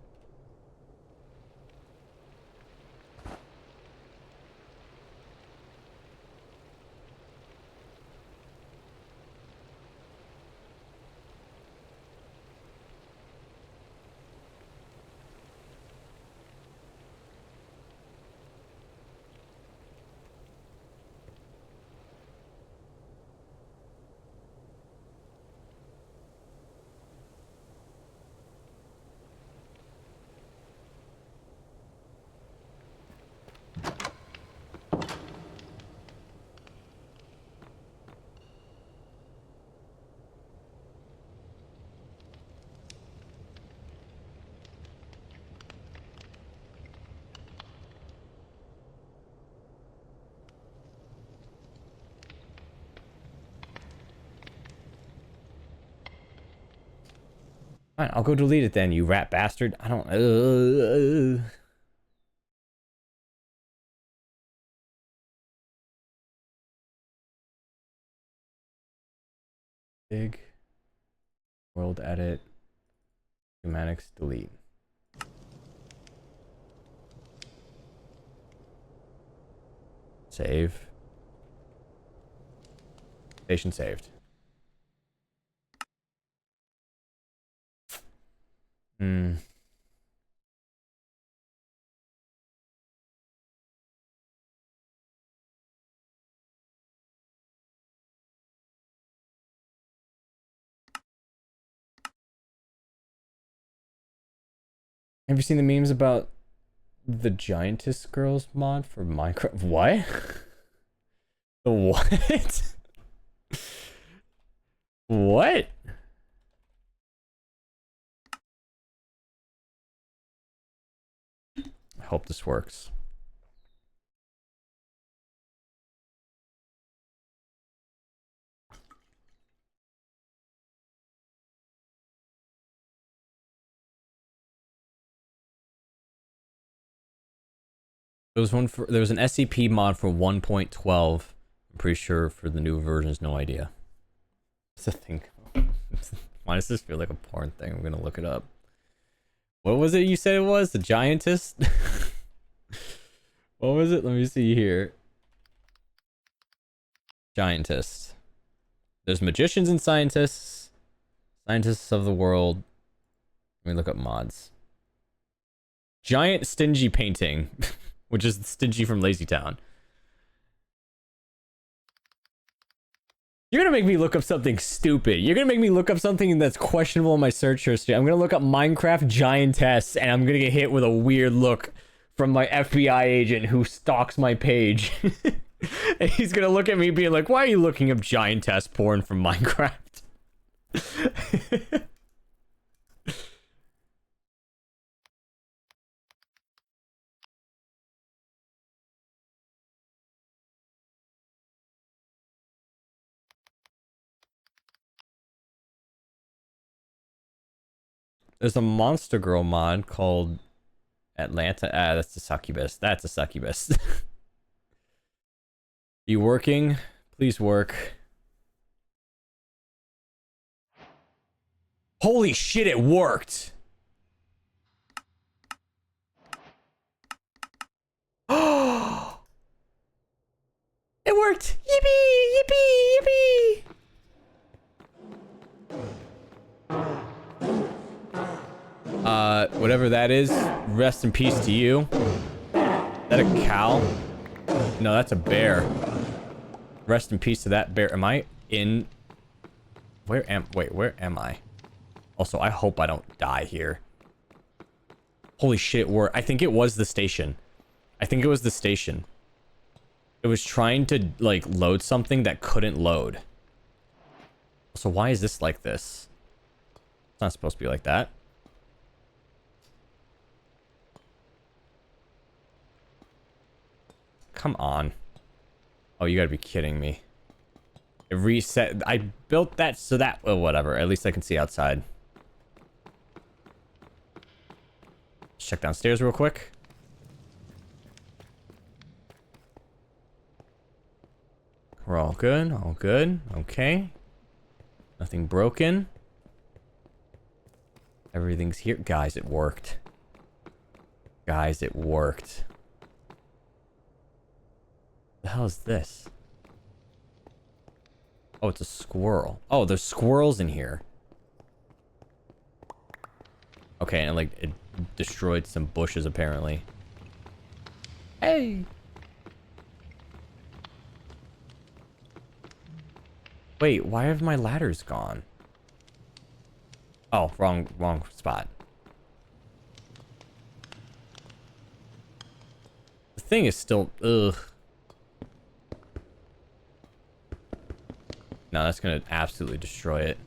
[SPEAKER 1] Fine, I'll go delete it then, you rat bastard. I don't... Big. World edit. Schematics delete. Save. Station saved. Hmm. Have you seen the memes about the Giantess Girls mod for Minecraft? What? The what? What? I hope this works. There was an SCP mod for 1.12. I'm pretty sure for the new versions, no idea. What's the thing? Why does this feel like a porn thing? I'm gonna look it up. What was it you said it was? The Giantess? What was it? Let me see here. Giantess. There's magicians and scientists. Scientists of the world. Let me look up mods. Giant stingy painting. Which is Stingy from Lazy Town. You're gonna make me look up something stupid. You're gonna make me look up something that's questionable in my search history. I'm gonna look up Minecraft Giantess, and I'm gonna get hit with a weird look from my FBI agent who stalks my page. And he's gonna look at me being like, why are you looking up Giantess porn from Minecraft? There's a Monster Girl mod called Atlanta. Ah, that's a succubus. That's a succubus. You working? Please work. Holy shit, it worked! Oh! It worked! Yippee! Yippee! Yippee! Whatever that is, rest in peace to you. Is that a cow? No, that's a bear. Rest in peace to that bear. Am I in... where am I? Also, I hope I don't die here. Holy shit, I think it was the station. I think it was the station. It was trying to, like, load something that couldn't load. So why is this like this? It's not supposed to be like that. Come on. Oh, you gotta be kidding me. It reset. I built that so that... oh, whatever. At least I can see outside. Let's check downstairs real quick. We're all good. All good. Okay. Nothing broken. Everything's here. Guys, it worked. Guys, it worked. The hell is this? Oh, it's a squirrel. Oh, there's squirrels in here. Okay, and like it destroyed some bushes apparently. Hey. Wait, why have my ladders gone? Oh, wrong spot. The thing is still, ugh. No, that's gonna absolutely destroy it.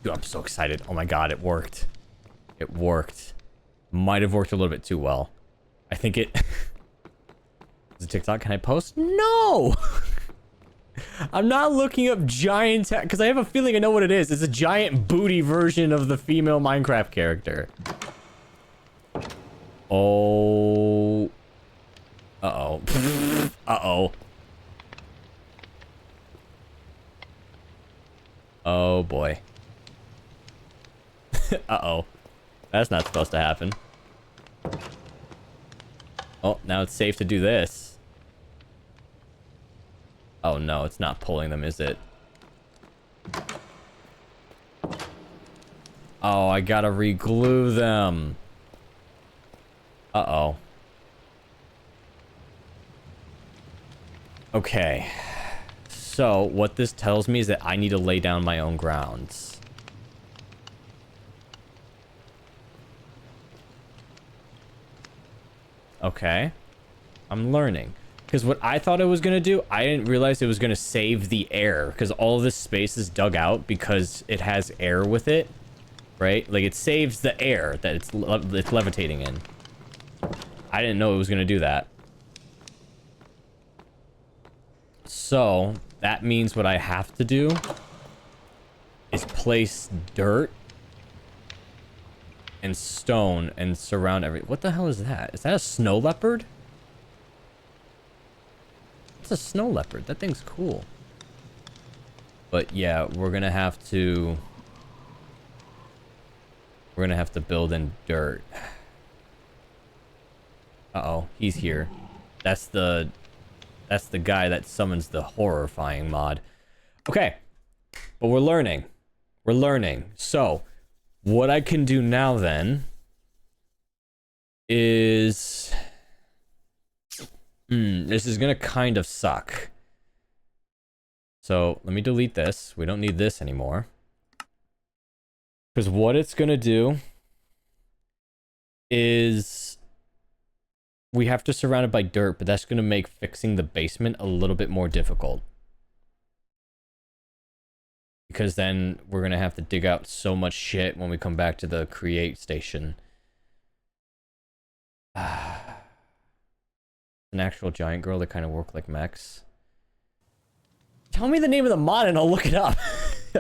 [SPEAKER 1] Dude, I'm so excited. Oh my god, it worked. It worked. Might have worked a little bit too well. I think it... Is it TikTok? Can I post? No! I'm not looking up giant... because I have a feeling I know what it is. It's a giant booty version of the female Minecraft character. Oh... Uh-oh. Uh-oh. Oh, boy. Uh-oh. That's not supposed to happen. Oh, now it's safe to do this. Oh no, it's not pulling them, is it? Oh, I gotta re-glue them. Uh-oh. Okay. So, what this tells me is that I need to lay down my own grounds. Okay. I'm learning. Because what I thought it was going to do, I didn't realize it was going to save the air. Because all of this space is dug out because it has air with it. Right? Like, it saves the air that it's levitating in. I didn't know it was going to do that. So, that means what I have to do is place dirt and stone and surround every... What the hell is that? Is that a snow leopard? It's a snow leopard. That thing's cool. But yeah, we're gonna have to... We're gonna have to build in dirt. Uh-oh, he's here. That's the guy that summons the horrifying mod. Okay. But we're learning. We're learning. So, what I can do now then is... this is gonna kind of suck. So, let me delete this. We don't need this anymore. Because what it's gonna do is... we have to surround it by dirt, but that's gonna make fixing the basement a little bit more difficult. Because then we're gonna have to dig out so much shit when we come back to the create station. An actual giant girl that kind of work like mechs. Tell me the name of the mod and I'll look it up.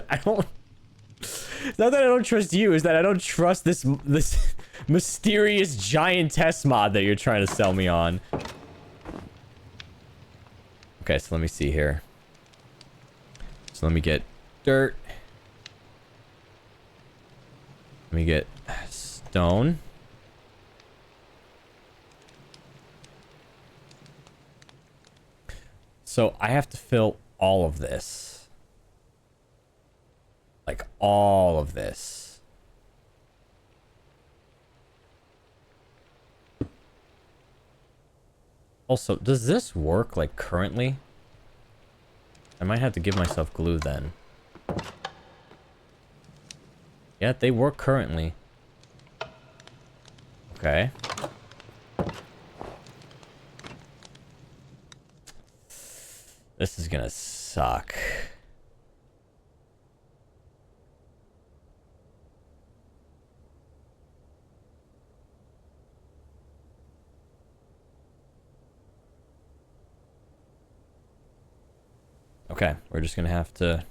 [SPEAKER 1] I don't... It's not that I don't trust you, it's that I don't trust this mysterious giantess mod that you're trying to sell me on. Okay, so let me see here. So let me get dirt. Let me get stone. So I have to fill all of this. Like all of this. Also, does this work like currently? I might have to give myself glue then. Yeah, they work currently. Okay. This is gonna suck. Okay, we're just gonna have to...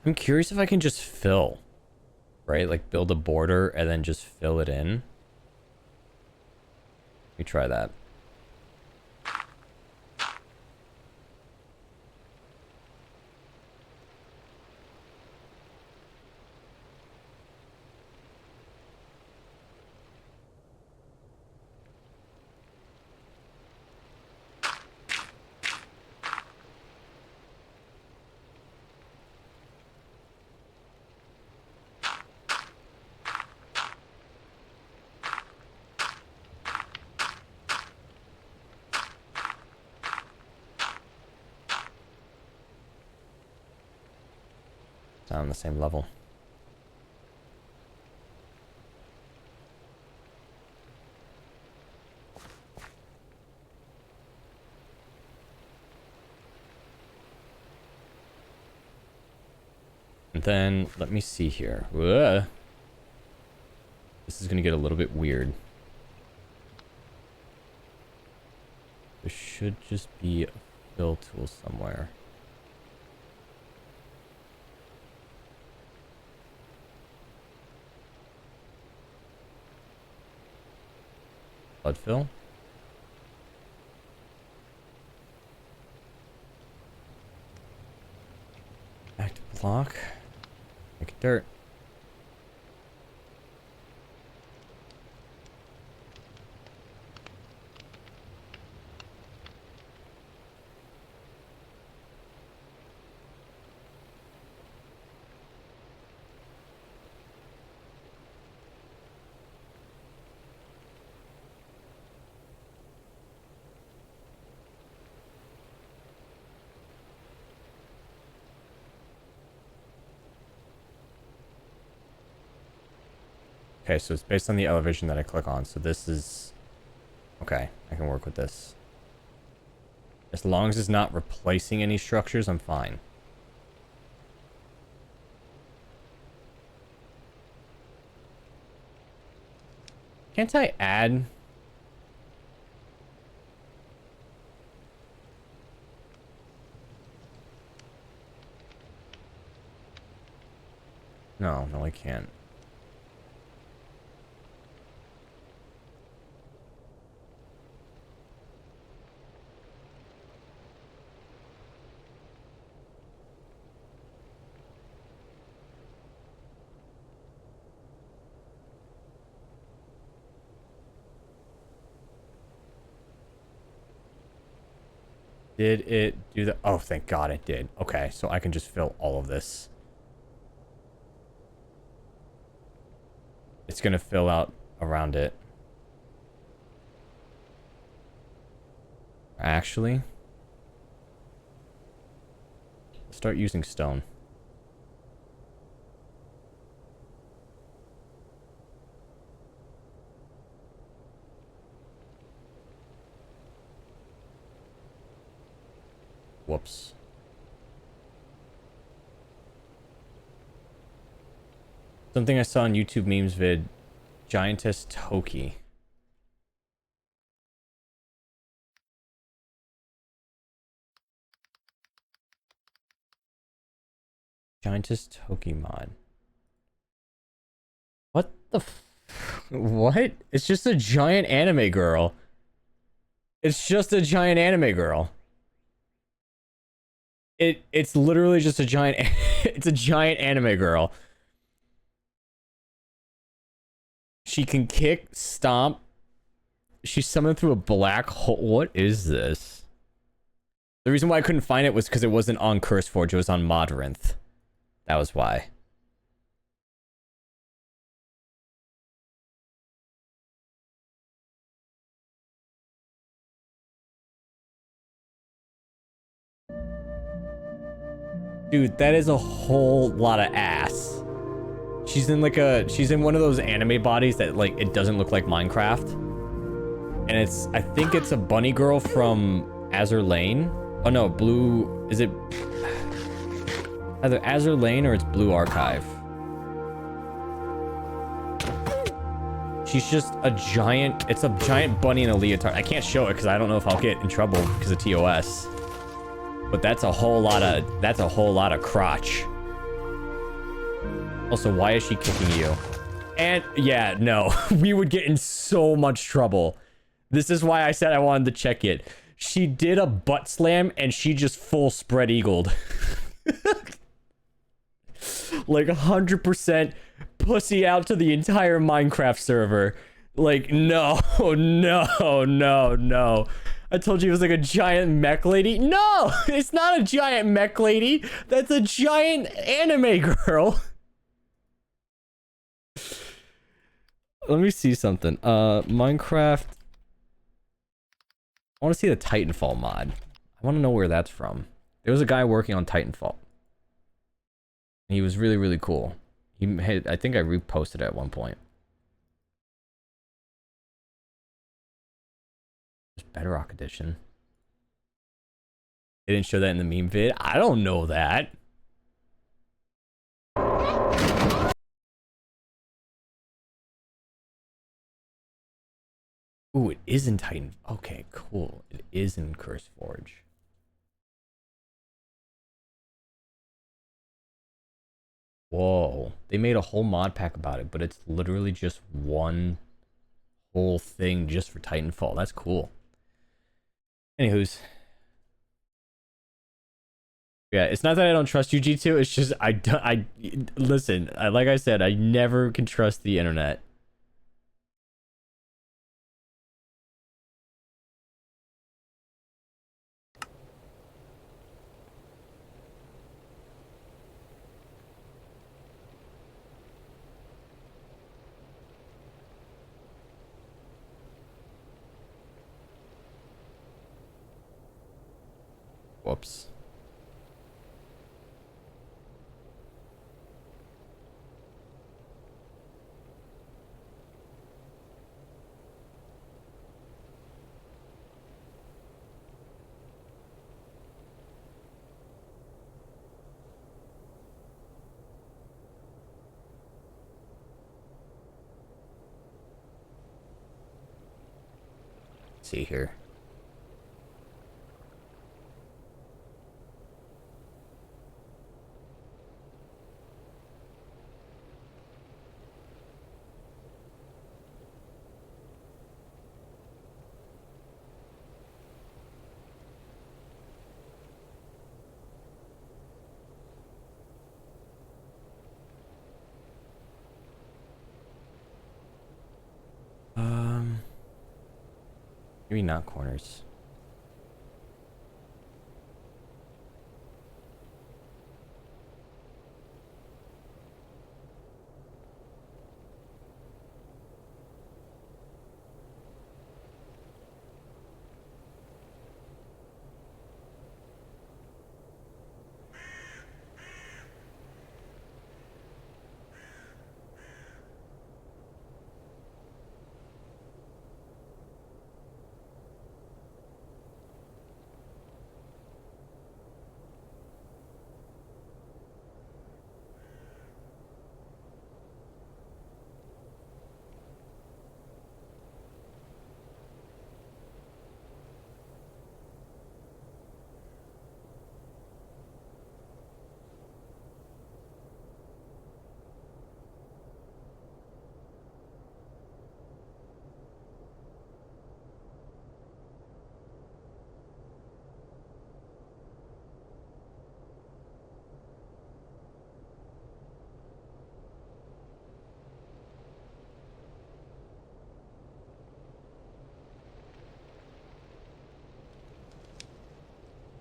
[SPEAKER 1] I'm curious if I can just fill, right? Like build a border and then just fill it in. Let me try that. It's not on the same level. then let me see here. Ugh. This is gonna get a little bit weird. There should just be a fill tool somewhere. Blood fill. Active block. Make it dirt. Okay, so it's based on the elevation that I click on. So this is... Okay, I can work with this. As long as it's not replacing any structures, I'm fine. Can't I add... No, I can't. Did it do the... Oh, thank God it did. Okay, so I can just fill all of this. It's gonna fill out around it. Actually, start using stone. Whoops. Something I saw on YouTube memes vid. Giantess Toki. Giantess Toki mod. What the what? It's just a giant anime girl. It's just a giant anime girl. It's literally just a giant it's a giant anime girl. She can kick, stomp. She's summoned through a black hole. What is this? The reason why I couldn't find it was because it wasn't on CurseForge, it was on Modrinth. That was why. Dude, that is a whole lot of ass. She's in like she's in one of those anime bodies that like, it doesn't look like Minecraft. And it's, I think it's a bunny girl from Azur Lane. Oh no, Blue, is it either Azur Lane or it's Blue Archive? She's just a giant, it's a giant bunny in a leotard. I can't show it because I don't know if I'll get in trouble because of TOS. But that's a whole lot of crotch. Also, why is she kicking you? And yeah, no, we would get in so much trouble. This is why I said I wanted to check it. She did a butt slam and she just full spread eagled. Like 100% pussy out to the entire Minecraft server. Like, no, no, no, no. I told you it was like a giant mech lady. No, it's not a giant mech lady. That's a giant anime girl. Let me see something. Minecraft. I want to see the Titanfall mod. I want to know where that's from. There was a guy working on Titanfall. He was really, really cool. He had, I think I reposted it at one point. There's Bedrock Edition. They didn't show that in the meme vid. I don't know that. Ooh, it is in Titan. Okay, cool. It is in Curse Forge. Whoa. They made a whole mod pack about it, but it's literally just one whole thing just for Titanfall. That's cool. Anywho's. Yeah, it's not that I don't trust you, G2. It's just listen, like I said, I never can trust the internet. Whoops. Let's see here. Maybe not corners.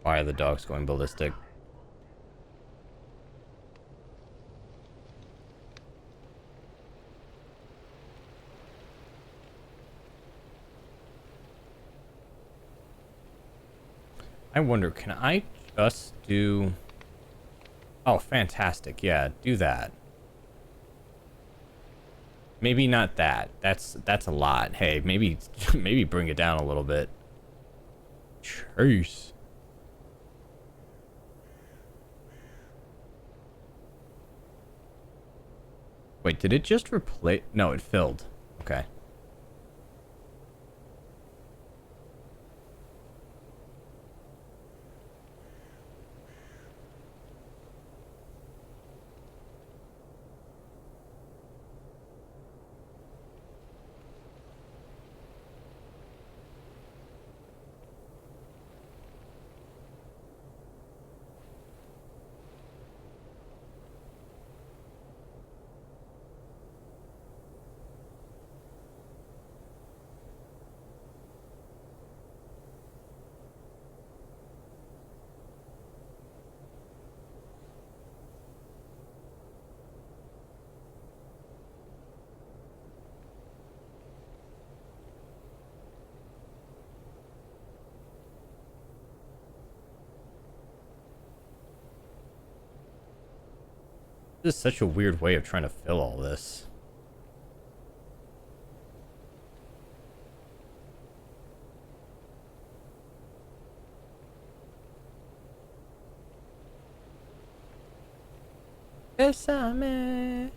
[SPEAKER 1] Why are the dogs going ballistic? I wonder, can I just do... Oh, fantastic. Yeah, do that. Maybe not that. That's a lot. Hey, maybe maybe bring it down a little bit. Chase. Wait, did it just replace... No, it filled. Okay. This is such a weird way of trying to fill all this. Bésame.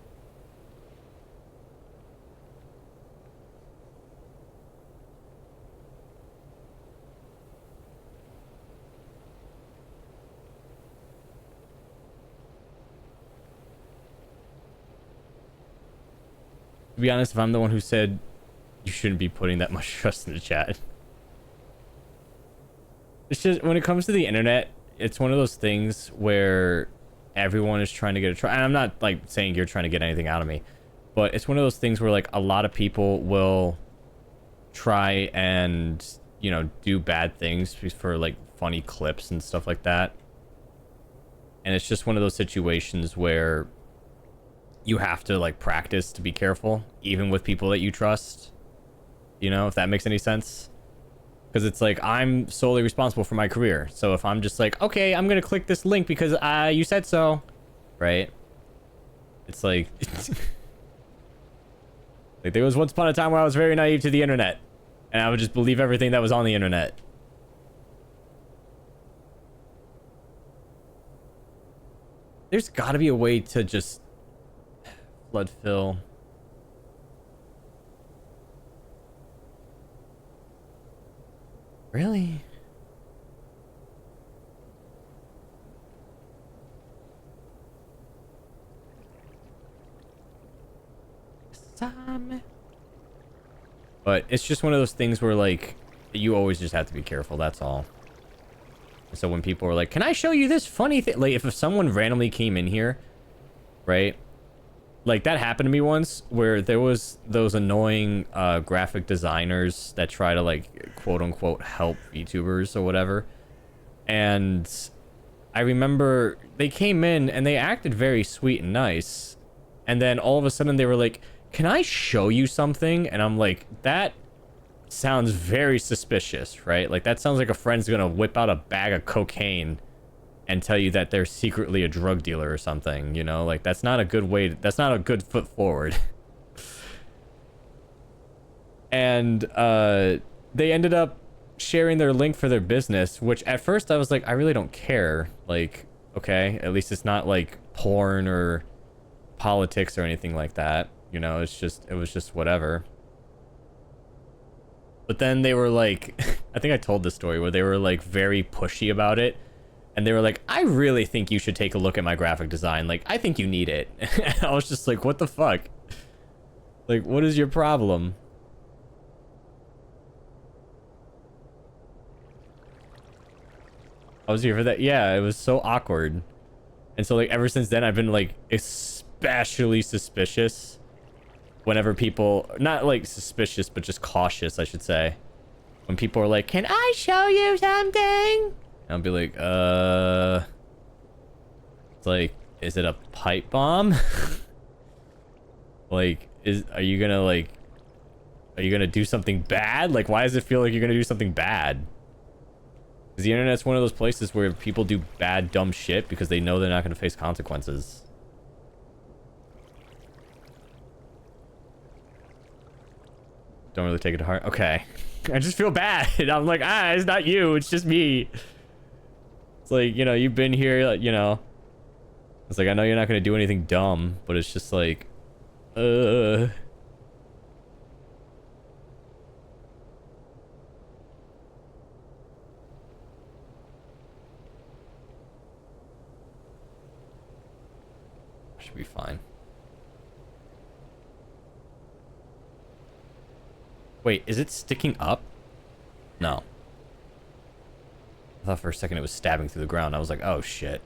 [SPEAKER 1] To be honest, if I'm the one who said you shouldn't be putting that much trust in the chat. It's just, when it comes to the internet, it's one of those things where everyone is trying to get a try. And I'm not like saying you're trying to get anything out of me, but it's one of those things where like a lot of people will try and, you know, do bad things for like funny clips and stuff like that. And it's just one of those situations where you have to like practice to be careful, even with people that you trust, you know, if that makes any sense. Because it's like, I'm solely responsible for my career. So if I'm just like, okay, I'm going to click this link because you said so, right? It's like, like there was once upon a time where I was very naive to the internet and I would just believe everything that was on the internet. There's got to be a way to just flood fill. Really? But it's just one of those things where like you always just have to be careful, that's all. So when people are like, can I show you this funny thing? Like if someone randomly came in here, right? Like that happened to me once where there was those annoying graphic designers that try to like quote unquote help VTubers or whatever. And I remember they came in and they acted very sweet and nice. And then all of a sudden they were like, can I show you something? And I'm like, that sounds very suspicious, right? Like that sounds like a friend's gonna whip out a bag of cocaine and tell you that they're secretly a drug dealer or something, you know? Like that's not a good way that's not a good foot forward. And they ended up sharing their link for their business, which at first I was like, I really don't care. Like, okay, at least it's not like porn or politics or anything like that, you know? It was just whatever. But then they were like, I think I told this story where they were like very pushy about it. And they were like, I really think you should take a look at my graphic design. Like, I think you need it. And I was just like, what the fuck? Like, what is your problem? I was here for that. Yeah, it was so awkward. And so like ever since then, I've been like especially suspicious whenever people, not like suspicious, but just cautious, I should say. When people are like, can I show you something? I'll be like, it's like, is it a pipe bomb? Like, are you gonna do something bad? Like, why does it feel like you're gonna do something bad? Because the internet's one of those places where people do bad, dumb shit because they know they're not gonna face consequences. Don't really take it to heart. Okay. I just feel bad. I'm like, it's not you, it's just me. It's like, you know, you've been here, you know. It's like, I know you're not gonna do anything dumb, but it's just like, I should be fine. Wait, is it sticking up? No. I thought for a second it was stabbing through the ground. I was like, oh shit.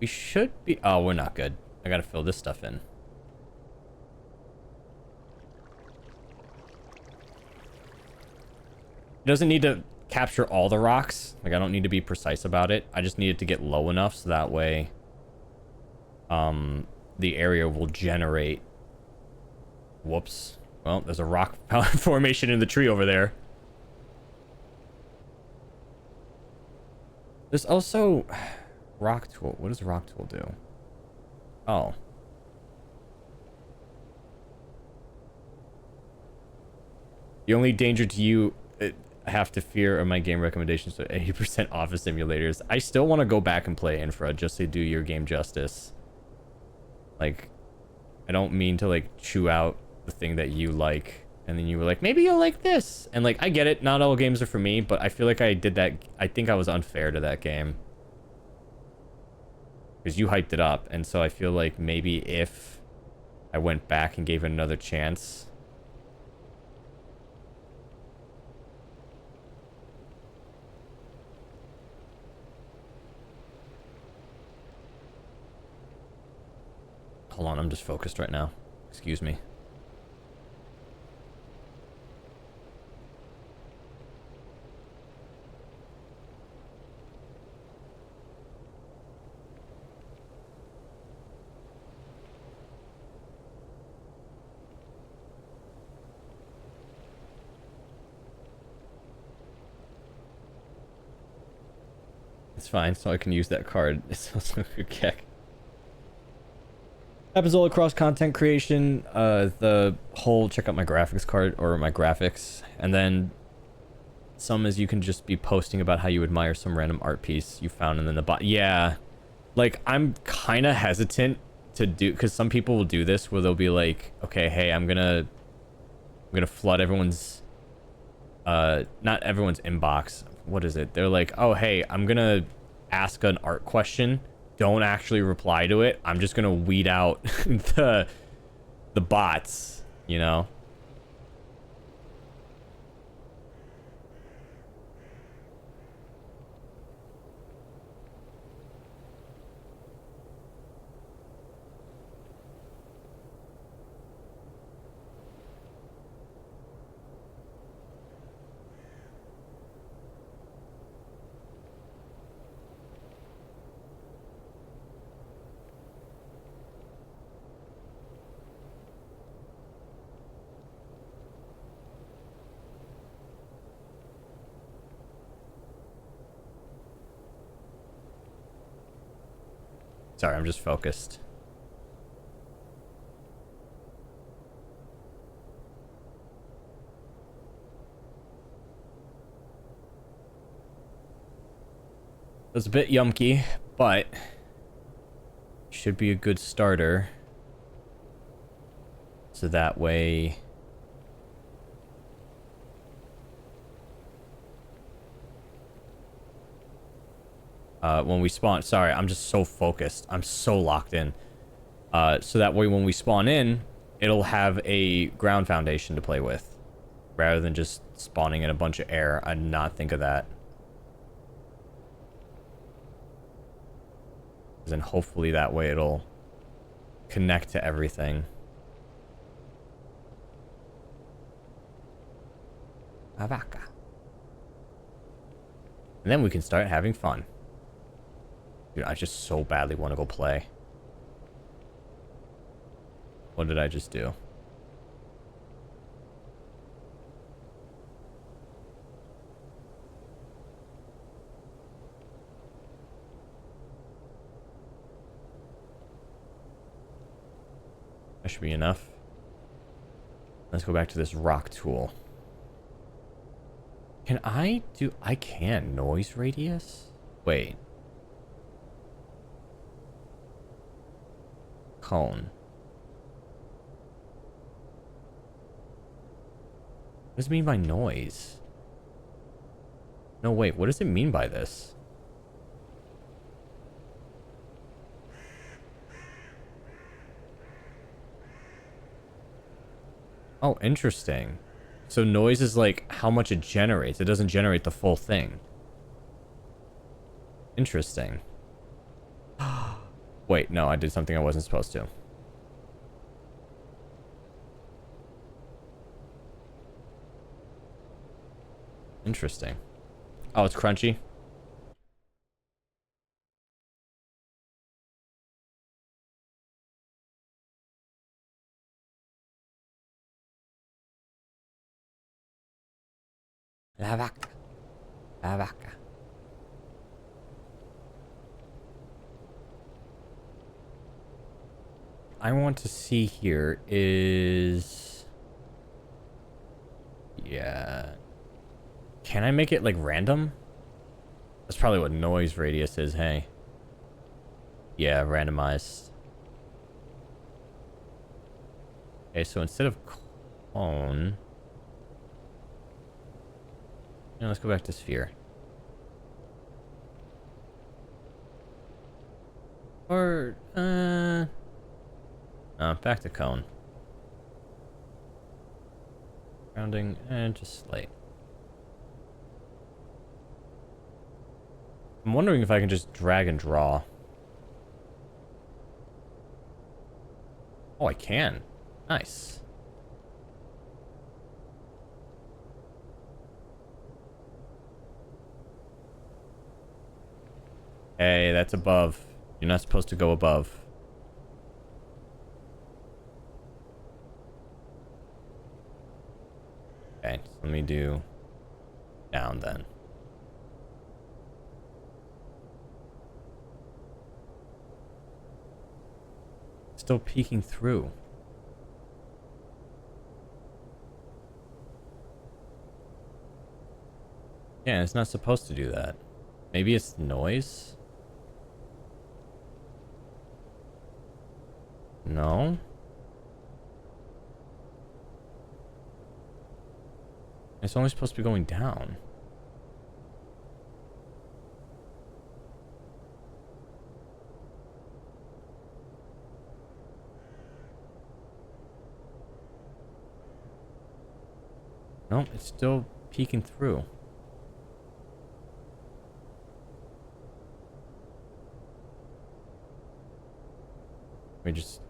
[SPEAKER 1] We should be... Oh, we're not good. I gotta fill this stuff in. It doesn't need to capture all the rocks. Like, I don't need to be precise about it. I just need it to get low enough so that way the area will generate... Whoops. Well, there's a rock formation in the tree over there. There's also... Rock tool. What does rock tool do? Oh. The only danger to you... I have to fear of my game recommendations to 80% office simulators. I still want to go back and play Infra just to do your game justice. Like, I don't mean to like chew out the thing that you like, and then you were like, maybe you'll like this. And like, I get it, not all games are for me, but I feel like I did that. I think I was unfair to that game. Because you hyped it up, and so I feel like maybe if I went back and gave it another chance. Hold on, I'm just focused right now. Excuse me. It's fine, so I can use that card. It sounds like a kick. Happens all across content creation. The whole check out my graphics card or my graphics, and then some is you can just be posting about how you admire some random art piece you found, and then the bot. Yeah, like I'm kind of hesitant to do because some people will do this where they'll be like, okay, hey, I'm gonna flood everyone's not everyone's inbox. What is it? They're like, oh, hey, I'm gonna ask an art question. Don't actually reply to it. I'm just gonna weed out the bots, you know? Sorry, I'm just focused. It was a bit yumpy, but should be a good starter. So that way... when we spawn... Sorry, I'm just so focused. I'm so locked in. So that way when we spawn in, it'll have a ground foundation to play with. Rather than just spawning in a bunch of air. I did not think of that. And hopefully that way it'll connect to everything. Avaka. And then we can start having fun. Dude, I just so badly want to go play. What did I just do? That should be enough. Let's go back to this rock tool. Can I do... I can. Noise radius? Wait. Cone. What does it mean by noise? No, wait. What does it mean by this? Oh, interesting. So noise is like how much it generates. It doesn't generate the full thing. Interesting. Wait, no, I did something I wasn't supposed to. Interesting. Oh, it's crunchy. La vaca. La vaca. I want to see here is... Yeah. Can I make it like random? That's probably what noise radius is, hey. Yeah, randomized. Okay, so instead of cone... Yeah, let's go back to sphere. Or, back to cone. Rounding, and just slate. I'm wondering if I can just drag and draw. Oh, I can. Nice. Hey, that's above. You're not supposed to go above. Okay, so let me do down then. Still peeking through. Yeah, it's not supposed to do that. Maybe it's noise? No? It's only supposed to be going down. No, it's still peeking through. Let me just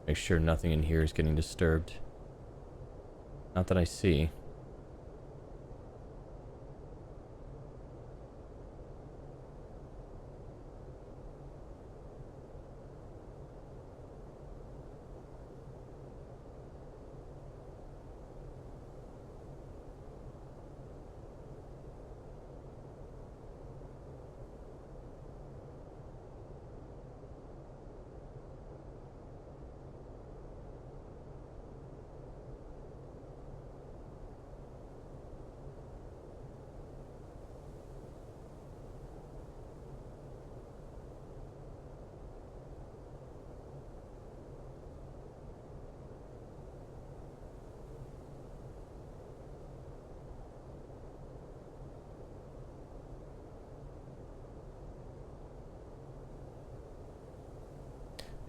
[SPEAKER 1] make sure nothing in here is getting disturbed. Not that I see.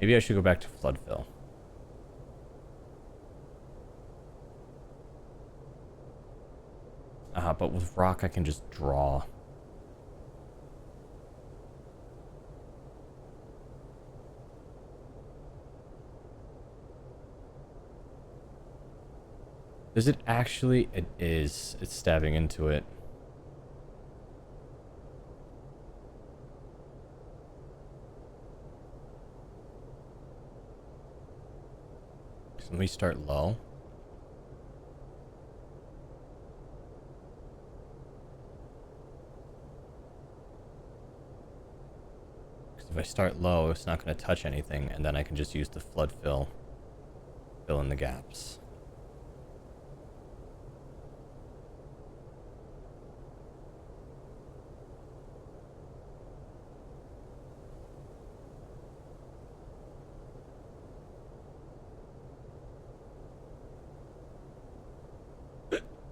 [SPEAKER 1] Maybe I should go back to Floodville. But with rock I can just draw. Does it actually? It is. It's stabbing into it. So let me start low. Because if I start low, it's not going to touch anything, and then I can just use the flood fill in the gaps.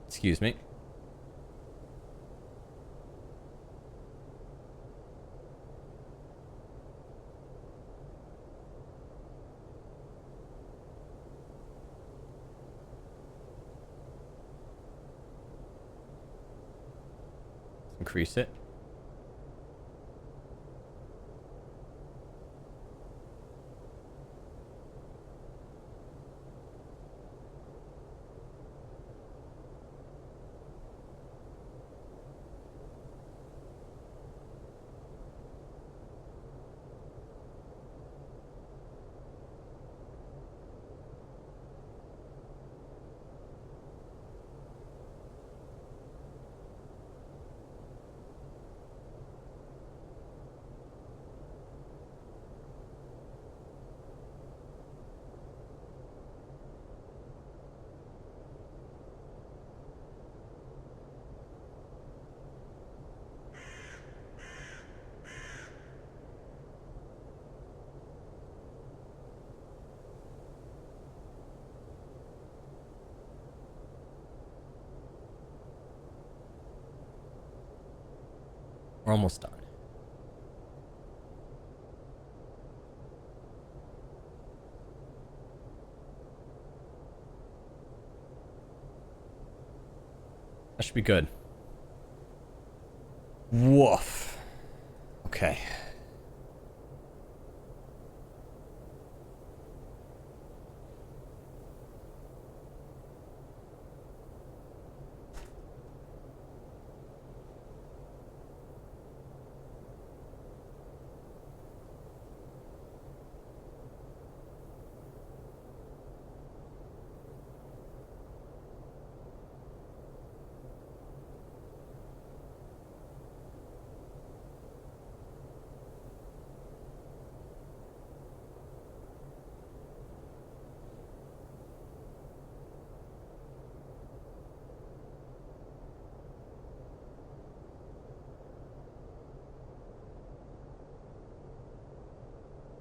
[SPEAKER 1] Excuse me. Increase it. We're almost done. That should be good. Woof. Okay.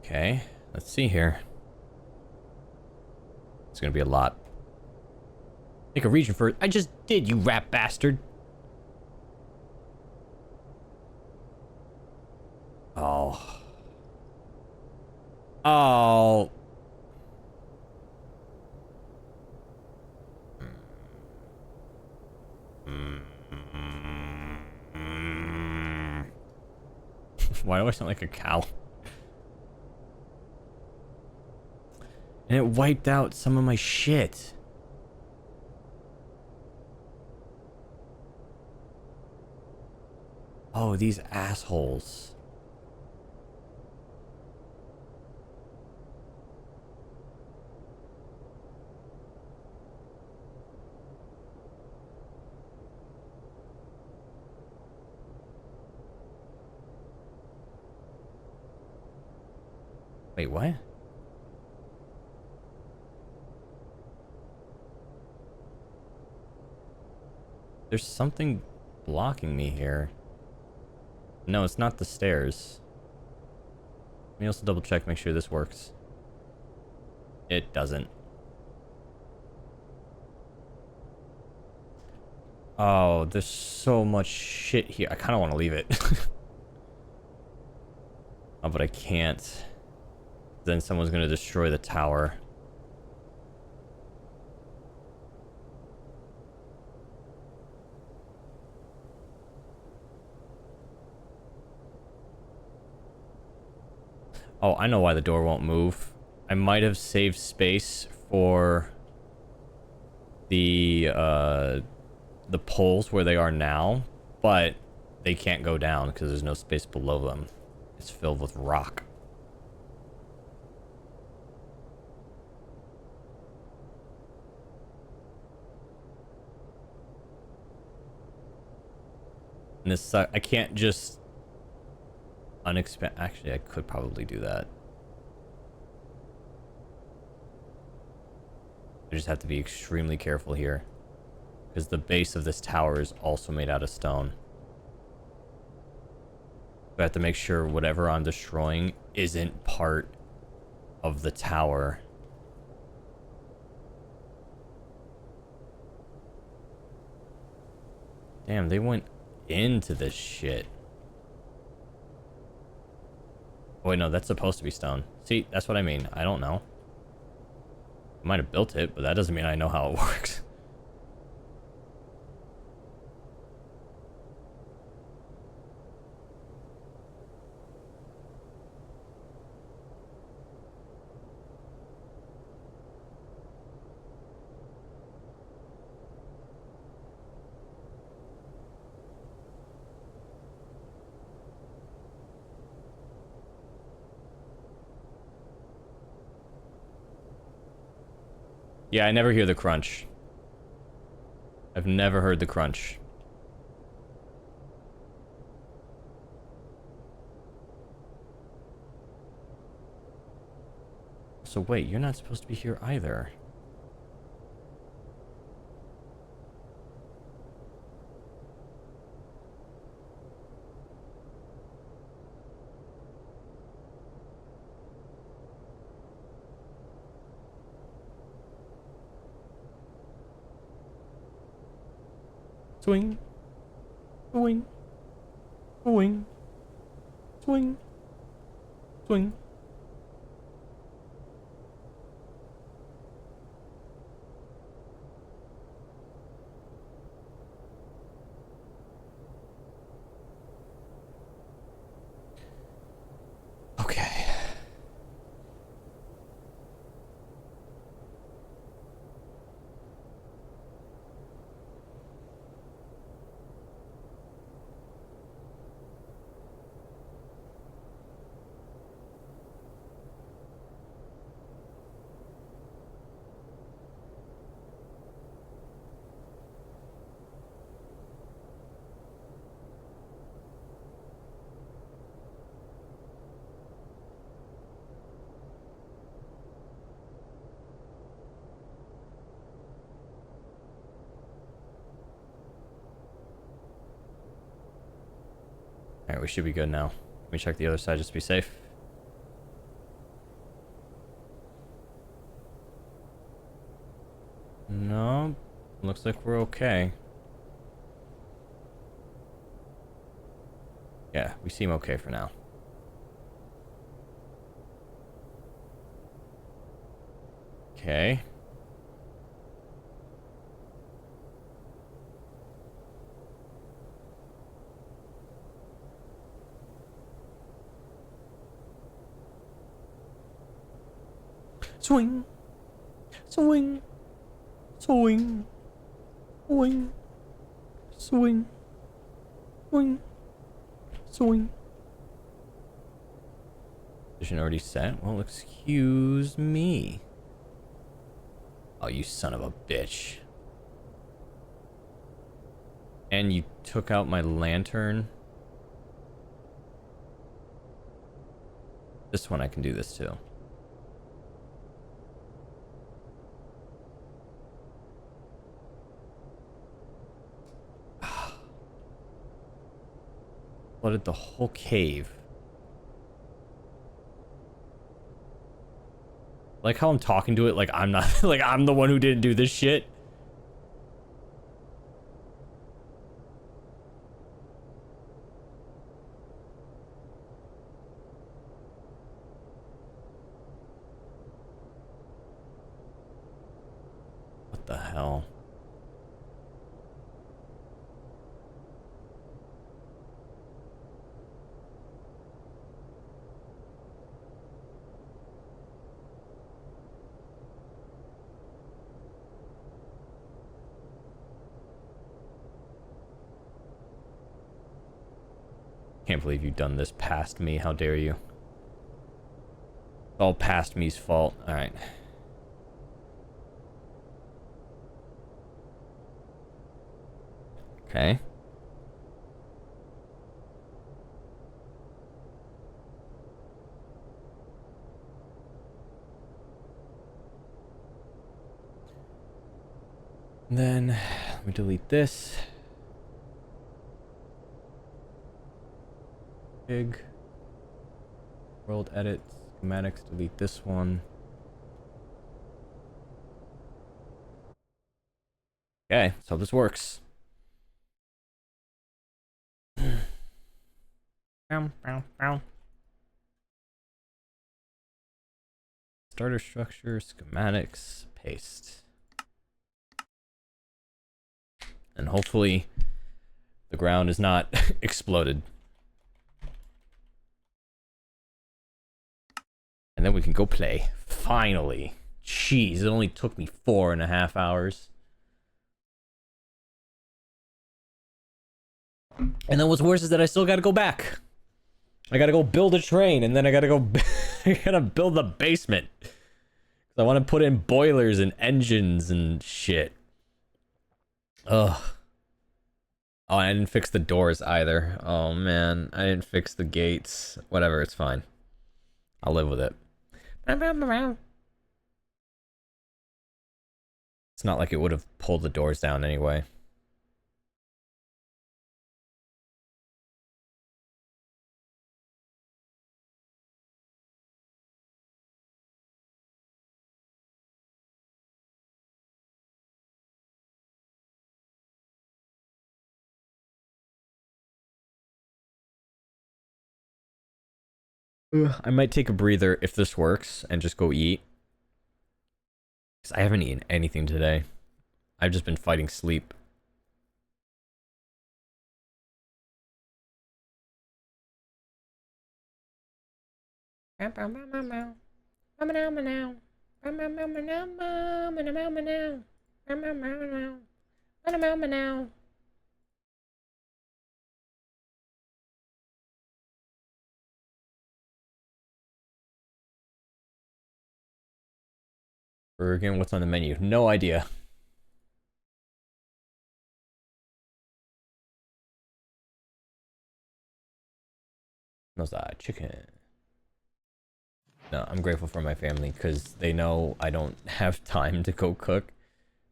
[SPEAKER 1] Okay, let's see here. It's gonna be a lot. Make a region for it. I just did, you rat bastard. Oh. Oh. Why do I sound like a cow? And it wiped out some of my shit. Oh, these assholes. Wait, what? There's something blocking me here. No, it's not the stairs. Let me also double check, make sure this works. It doesn't. Oh, there's so much shit here. I kind of want to leave it. Oh, but I can't. Then someone's going to destroy the tower. Oh, I know why the door won't move. I might have saved space for the poles where they are now, but they can't go down because there's no space below them. It's filled with rock. And this I can't just actually, I could probably do that. I just have to be extremely careful here, because the base of this tower is also made out of stone. I have to make sure whatever I'm destroying isn't part of the tower. Damn, they went into this shit. Oh, wait, no, that's supposed to be stone. See, that's what I mean. I don't know. I might have built it, but that doesn't mean I know how it works. Yeah, I never hear the crunch. I've never heard the crunch. So wait, you're not supposed to be here either. Swing. Swing. Swing. Swing. Swing. Okay. Alright, we should be good now. Let me check the other side just to be safe. No, looks like we're okay. Yeah, we seem okay for now. Okay. Swing. Swing. Swing. Swing. Swing. Swing. Swing. Position already set? Well, excuse me. Oh, you son of a bitch. And you took out my lantern. This one I can do this too. Flooded the whole cave. Like how I'm talking to it like I'm not like I'm the one who didn't do this shit. What the hell? Can't believe you've done this past me. How dare you? It's all past me's fault. Alright. Okay. And then let me delete this. Big. World edit. Schematics. Delete this one. Okay, so this works. Starter structure, schematics, paste. And hopefully the ground is not exploded. And then we can go play. Finally. Jeez, it only took me 4.5 hours. And then what's worse is that I still gotta go back. I gotta go build a train, and then I gotta go... I gotta build the basement. I want to put in boilers and engines and shit. Ugh. Oh, I didn't fix the doors either. Oh, man. I didn't fix the gates. Whatever, it's fine. I'll live with it. It's not like it would have pulled the doors down anyway. I might take a breather if this works and just go eat. Because I haven't eaten anything today. I've just been fighting sleep. Again, what's on the menu? No idea. Smells like chicken. No, I'm grateful for my family because they know I don't have time to go cook.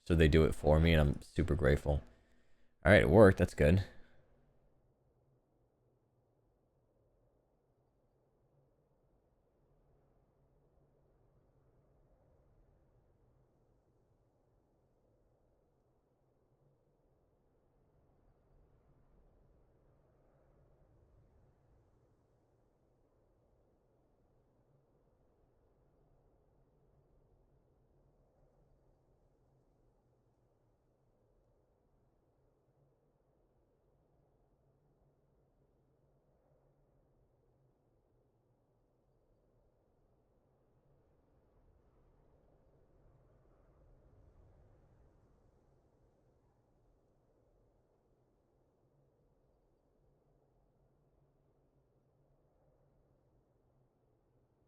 [SPEAKER 1] So they do it for me and I'm super grateful. Alright, it worked. That's good.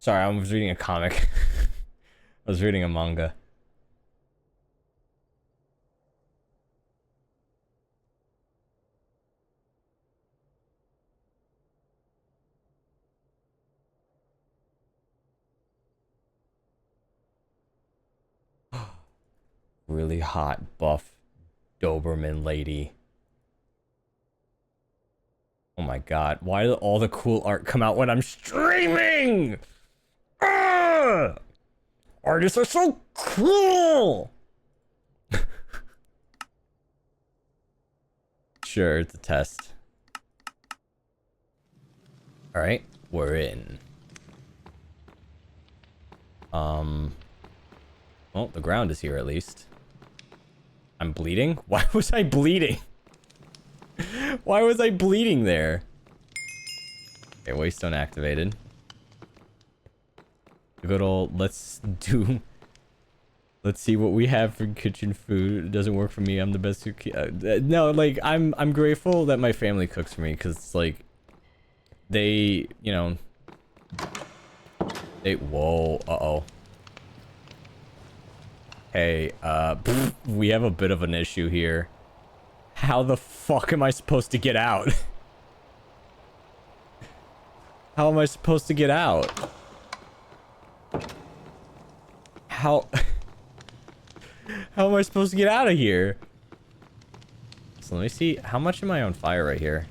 [SPEAKER 1] Sorry, I was reading a comic. I was reading a manga. Really hot, buff Doberman lady. Oh my god, why did all the cool art come out when I'm streaming? Ugh! Artists are so cool! Sure, it's a test. Alright, we're in. Well, the ground is here at least. I'm bleeding? Why was I bleeding? Why was I bleeding there? Okay, waystone activated. The good old, let's see what we have for kitchen food. It doesn't work for me. I'm the best who no, like, I'm grateful that my family cooks for me, because it's like, they, you know, they, whoa, uh-oh. Hey, we have a bit of an issue here. How the fuck am I supposed to get out? How am I supposed to get out? How... How am I supposed to get out of here? So let me see. How much am I on fire right here?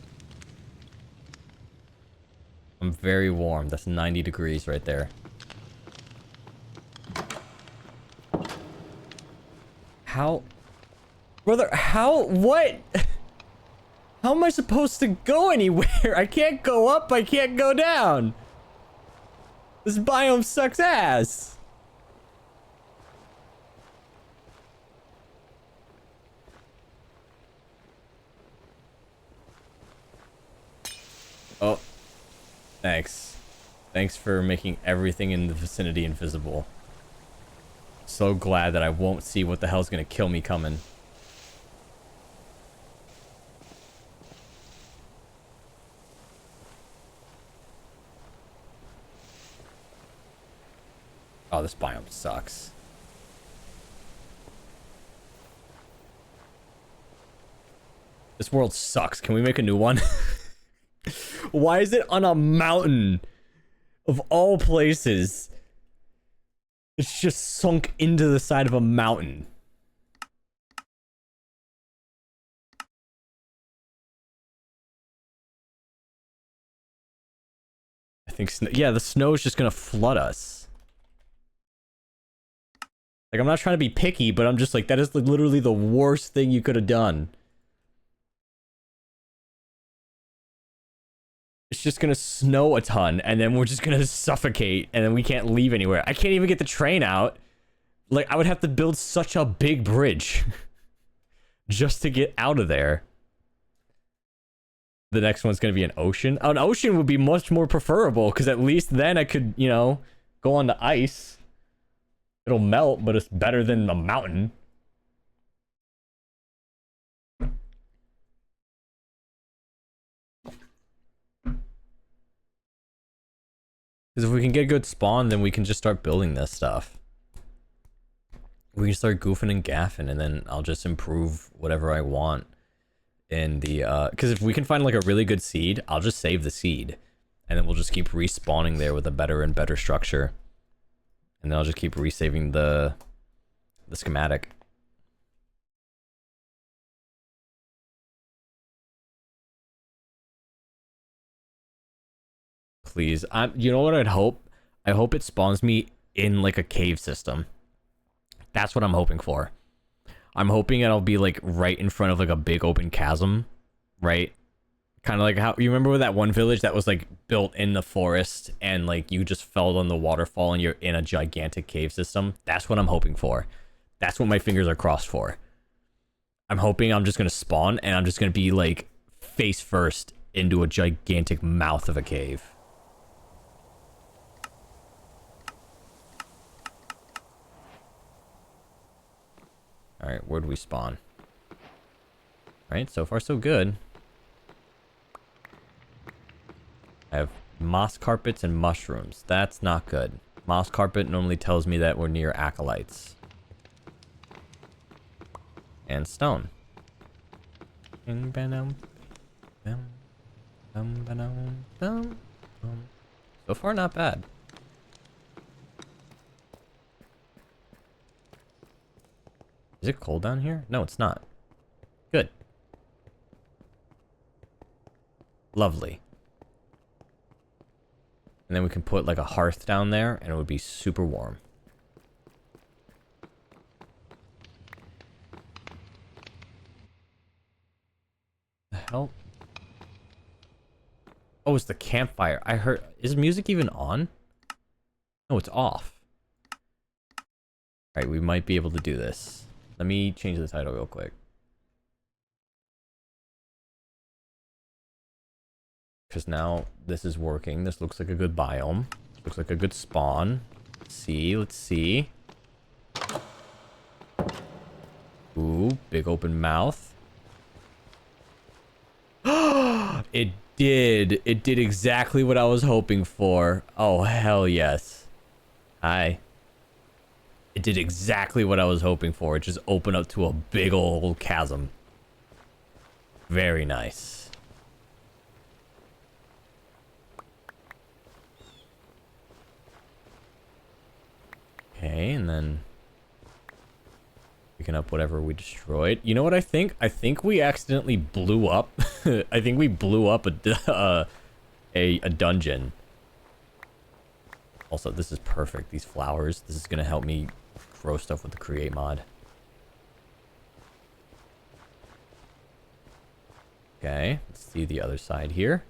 [SPEAKER 1] I'm very warm. That's 90 degrees right there. How... Brother, how... What? How am I supposed to go anywhere? I can't go up. I can't go down. This biome sucks ass. Oh. Thanks. Thanks for making everything in the vicinity invisible. So glad that I won't see what the hell's gonna kill me coming. Oh, this biome sucks. This world sucks. Can we make a new one? Why is it on a mountain? Of all places. It's just sunk into the side of a mountain. I think, yeah, the snow is just gonna flood us. Like, I'm not trying to be picky, but I'm just like, that is literally the worst thing you could have done. It's it's just gonna snow a ton, and then we're just gonna suffocate, and then we can't leave anywhere. I can't even get the train out. Like, I would have to build such a big bridge just to get out of there. The next one's gonna be an ocean. An ocean would be much more preferable, because at least then I could, you know, go on the ice. It'll melt, but it's better than a mountain. Because if we can get a good spawn, then we can just start building this stuff. We can start goofing and gaffing, and then I'll just improve whatever I want in the, because if we can find like a really good seed, I'll just save the seed. And then we'll just keep respawning there with a better and better structure. And then I'll just keep resaving the schematic. Please. You know what I'd hope? I hope it spawns me in like a cave system. That's what I'm hoping for. I'm hoping it'll be like right in front of like a big open chasm, right? Kind of like how you remember that one village that was like built in the forest and like you just fell on the waterfall and you're in a gigantic cave system. That's what I'm hoping for. That's what my fingers are crossed for. I'm hoping I'm just gonna spawn and I'm just gonna be like face first into a gigantic mouth of a cave. Alright, where'd we spawn? Alright, so far so good. I have moss carpets and mushrooms. That's not good. Moss carpet normally tells me that we're near acolytes. And stone. So far, not bad. Is it cold down here? No, it's not. Good. Lovely. And then we can put like a hearth down there and it would be super warm. The hell? Oh, it's the campfire. I heard... Is music even on? No, it's off. Alright, we might be able to do this. Let me change the title real quick. Because now this is working. This looks like a good biome. Looks like a good spawn. Let's see. Ooh, big open mouth. It did. It did exactly what I was hoping for. Oh, hell yes. Hi. It did exactly what I was hoping for. It just opened up to a big old chasm. Very nice. Okay, and then picking up whatever we destroyed. You know what I think? I think we accidentally blew up. I think we blew up a dungeon. Also, this is perfect. These flowers. This is gonna help me grow stuff with the create mod. Okay, let's see the other side here.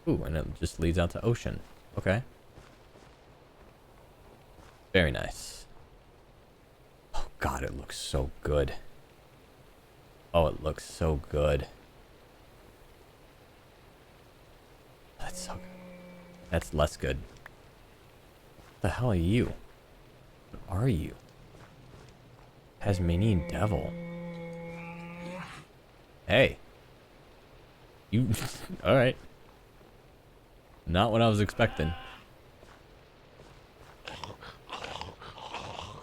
[SPEAKER 1] Ooh, and it just leads out to ocean. Okay. Very nice. Oh god, it looks so good. Oh, it looks so good. That's so good. That's less good. What the hell are you? What are you? Tasmanian devil. Hey. You... Alright. Not what I was expecting.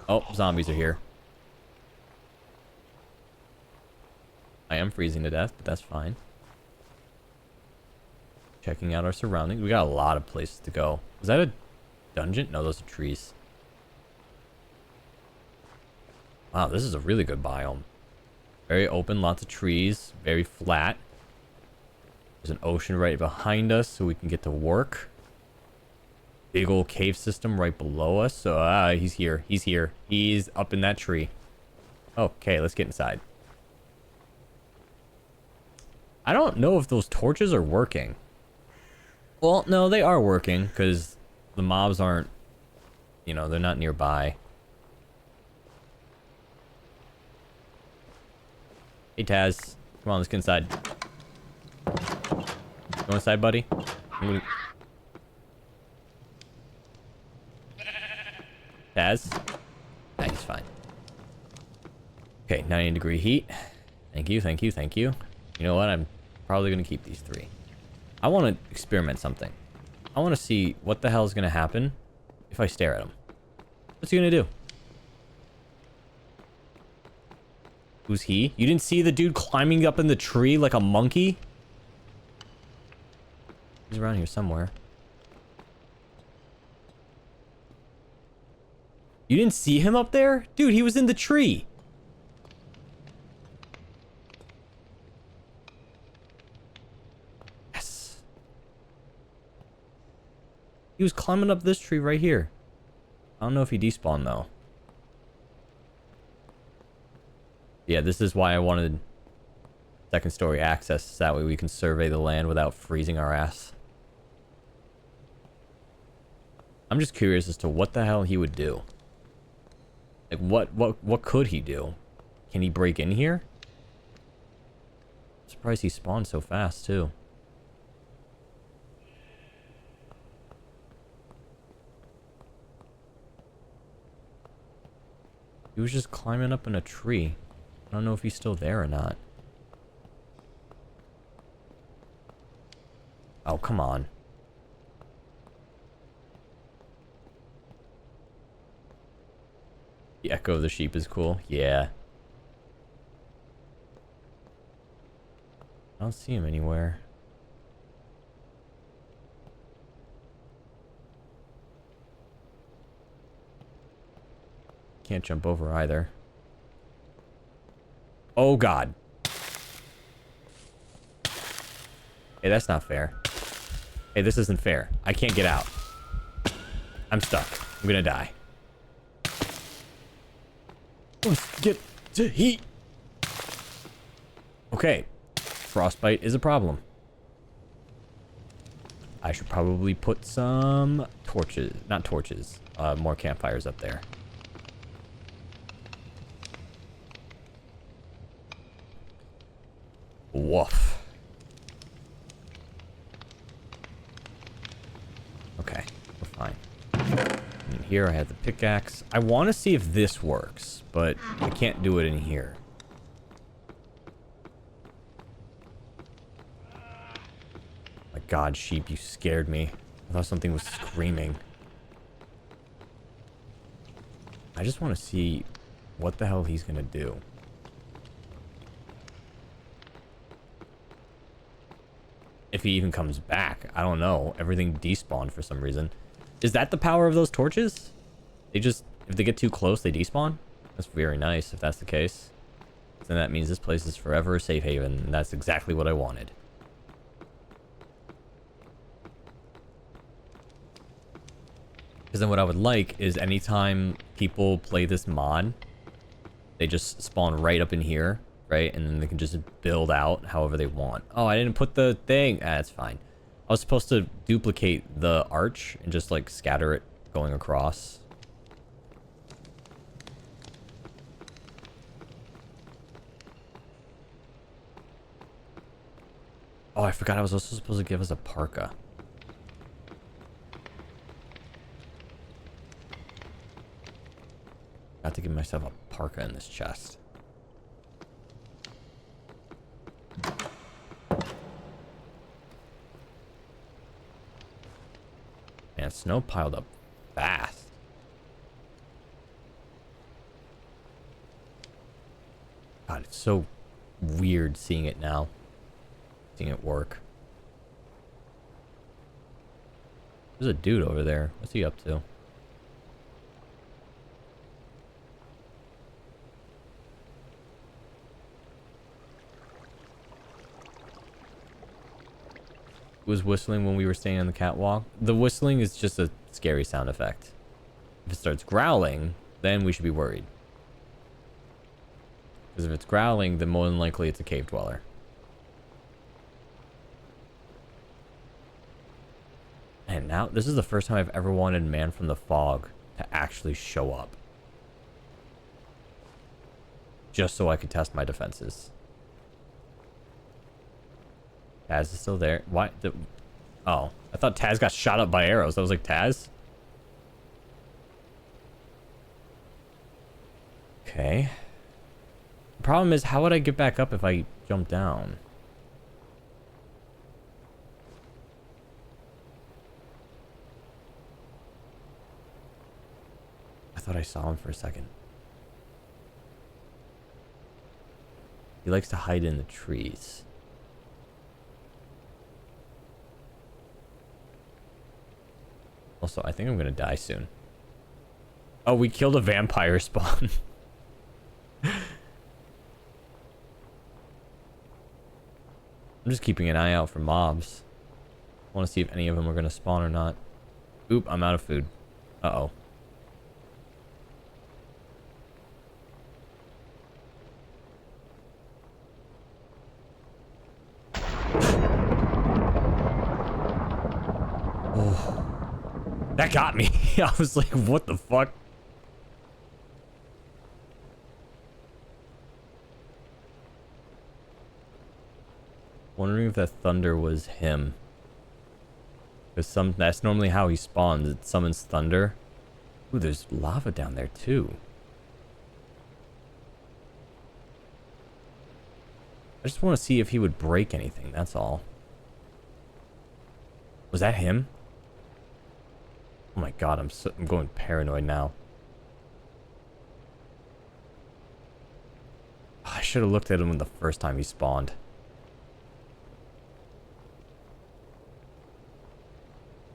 [SPEAKER 1] Oh, zombies are here. I am freezing to death, but that's fine. Checking out our surroundings. We got a lot of places to go. Is that a dungeon? No, those are trees. Wow, this is a really good biome. Very open, lots of trees, very flat. There's an ocean right behind us, so we can get to work. Big old cave system right below us. So, he's here. He's here. He's up in that tree. Okay, let's get inside. I don't know if those torches are working. Well, no, they are working, because the mobs aren't, you know, they're not nearby. Hey, Taz. Come on, let's get inside. Go inside, buddy. Taz? Nah, he's fine. Okay, 90-degree heat. Thank you, thank you, thank you. You know what? I'm probably going to keep these 3. I want to experiment something. I want to see what the hell is going to happen if I stare at him. What's he going to do? Who's he? You didn't see the dude climbing up in the tree like a monkey? He's around here somewhere. You didn't see him up there? Dude, he was in the tree. Yes. He was climbing up this tree right here. I don't know if he despawned though. Yeah, this is why I wanted second story access. That way we can survey the land without freezing our ass. I'm just curious as to what the hell he would do. Like, what could he do? Can he break in here? I'm surprised he spawned so fast, too. He was just climbing up in a tree. I don't know if he's still there or not. Oh, come on. The echo of the sheep is cool. Yeah. I don't see him anywhere. Can't jump over either. Oh, God. Hey, that's not fair. Hey, this isn't fair. I can't get out. I'm stuck. I'm gonna die. Let's get to heat. Okay. Frostbite is a problem. I should probably put some torches. Not torches. More campfires up there. Woof. Okay. We're fine. And here I have the pickaxe. I want to see if this works, but I can't do it in here. My God, sheep, you scared me. I thought something was screaming. I just want to see what the hell he's gonna do. If he even comes back. I don't know. Everything despawned for some reason. Is that the power of those torches? They just, if they get too close, they despawn? That's very nice if that's the case. Then that means this place is forever a safe haven, and that's exactly what I wanted. Because then what I would like is anytime people play this mod, they just spawn right up in here, right? And then they can just build out however they want. Oh, I didn't put the thing. Ah, that's fine. I was supposed to duplicate the arch and just like scatter it going across. Oh, I forgot I was also supposed to give us a parka. Got to give myself a parka in this chest. Man, snow piled up fast. God, it's so weird seeing it now. Seeing it work. There's a dude over there. What's he up to? Was whistling when we were staying on the catwalk. The whistling is just a scary sound effect. If it starts growling, then we should be worried. Because if it's growling, then more than likely it's a cave dweller. Now, this is the first time I've ever wanted Man from the Fog to actually show up. Just so I could test my defenses. Taz is still there. Why? Oh, I thought Taz got shot up by arrows. I was like, Taz? Okay. The problem is, how would I get back up if I jump down? I thought I saw him for a second. He likes to hide in the trees. Also, I think I'm gonna die soon. Oh, we killed a vampire spawn. I'm just keeping an eye out for mobs. I want to see if any of them are gonna spawn or not. Oop, I'm out of food. Uh-oh. That got me. I was like, what the fuck? Wondering if that thunder was him. Because that's normally how he spawns. It summons thunder. Ooh, there's lava down there too. I just want to see if he would break anything, that's all. Was that him? Oh my god, I'm going paranoid now. I should have looked at him the first time he spawned.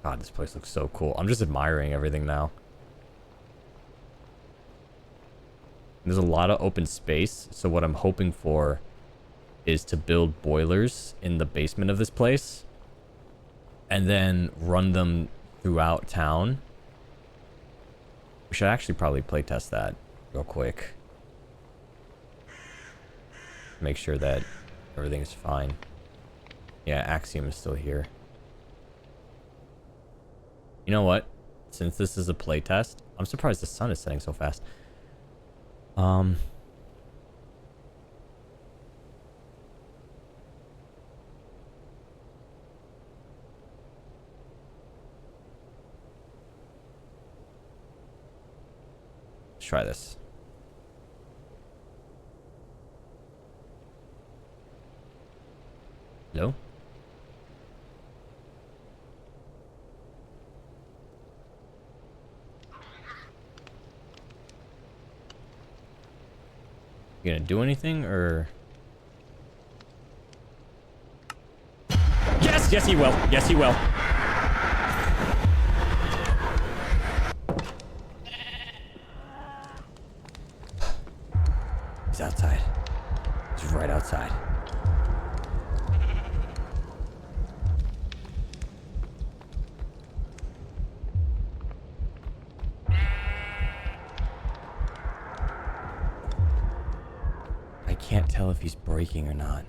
[SPEAKER 1] God, this place looks so cool. I'm just admiring everything now. There's a lot of open space, so what I'm hoping for is to build boilers in the basement of this place and then run them throughout town. We should actually probably playtest that real quick. Make sure that everything is fine. Yeah, Axiom is still here. You know what? Since this is a playtest, I'm surprised the sun is setting so fast. Let's try this. Hello? You gonna do anything, or? Yes! Yes, he will. Yes, he will. He's outside. He's right outside. I can't tell if he's breaking or not.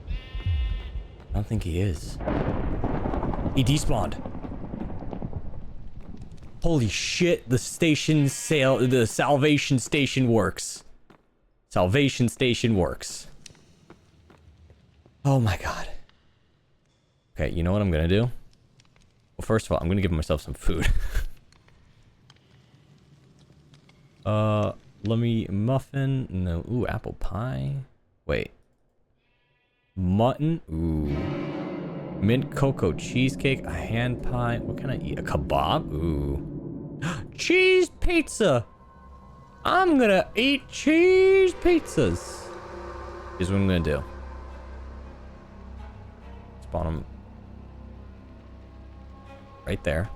[SPEAKER 1] I don't think he is. He despawned. Holy shit, the salvation station works. Salvation station works. Oh my god. Okay, you know what I'm gonna do? Well, first of all, I'm gonna give myself some food. Let me muffin. No, ooh, apple pie. Wait. Mutton. Ooh. Mint cocoa cheesecake. A hand pie. What can I eat? A kebab. Ooh. Cheese pizza. I'm gonna eat cheese pizzas. Here's what I'm gonna do. Spawn them right there.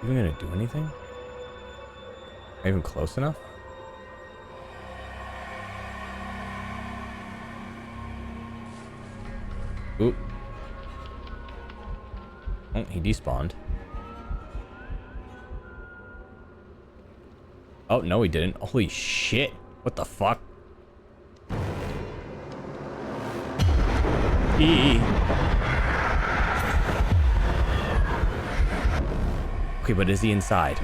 [SPEAKER 1] Even gonna do anything? Am I even close enough? Oh, he despawned. Oh, no, he didn't. Holy shit. What the fuck? Okay, but is he inside?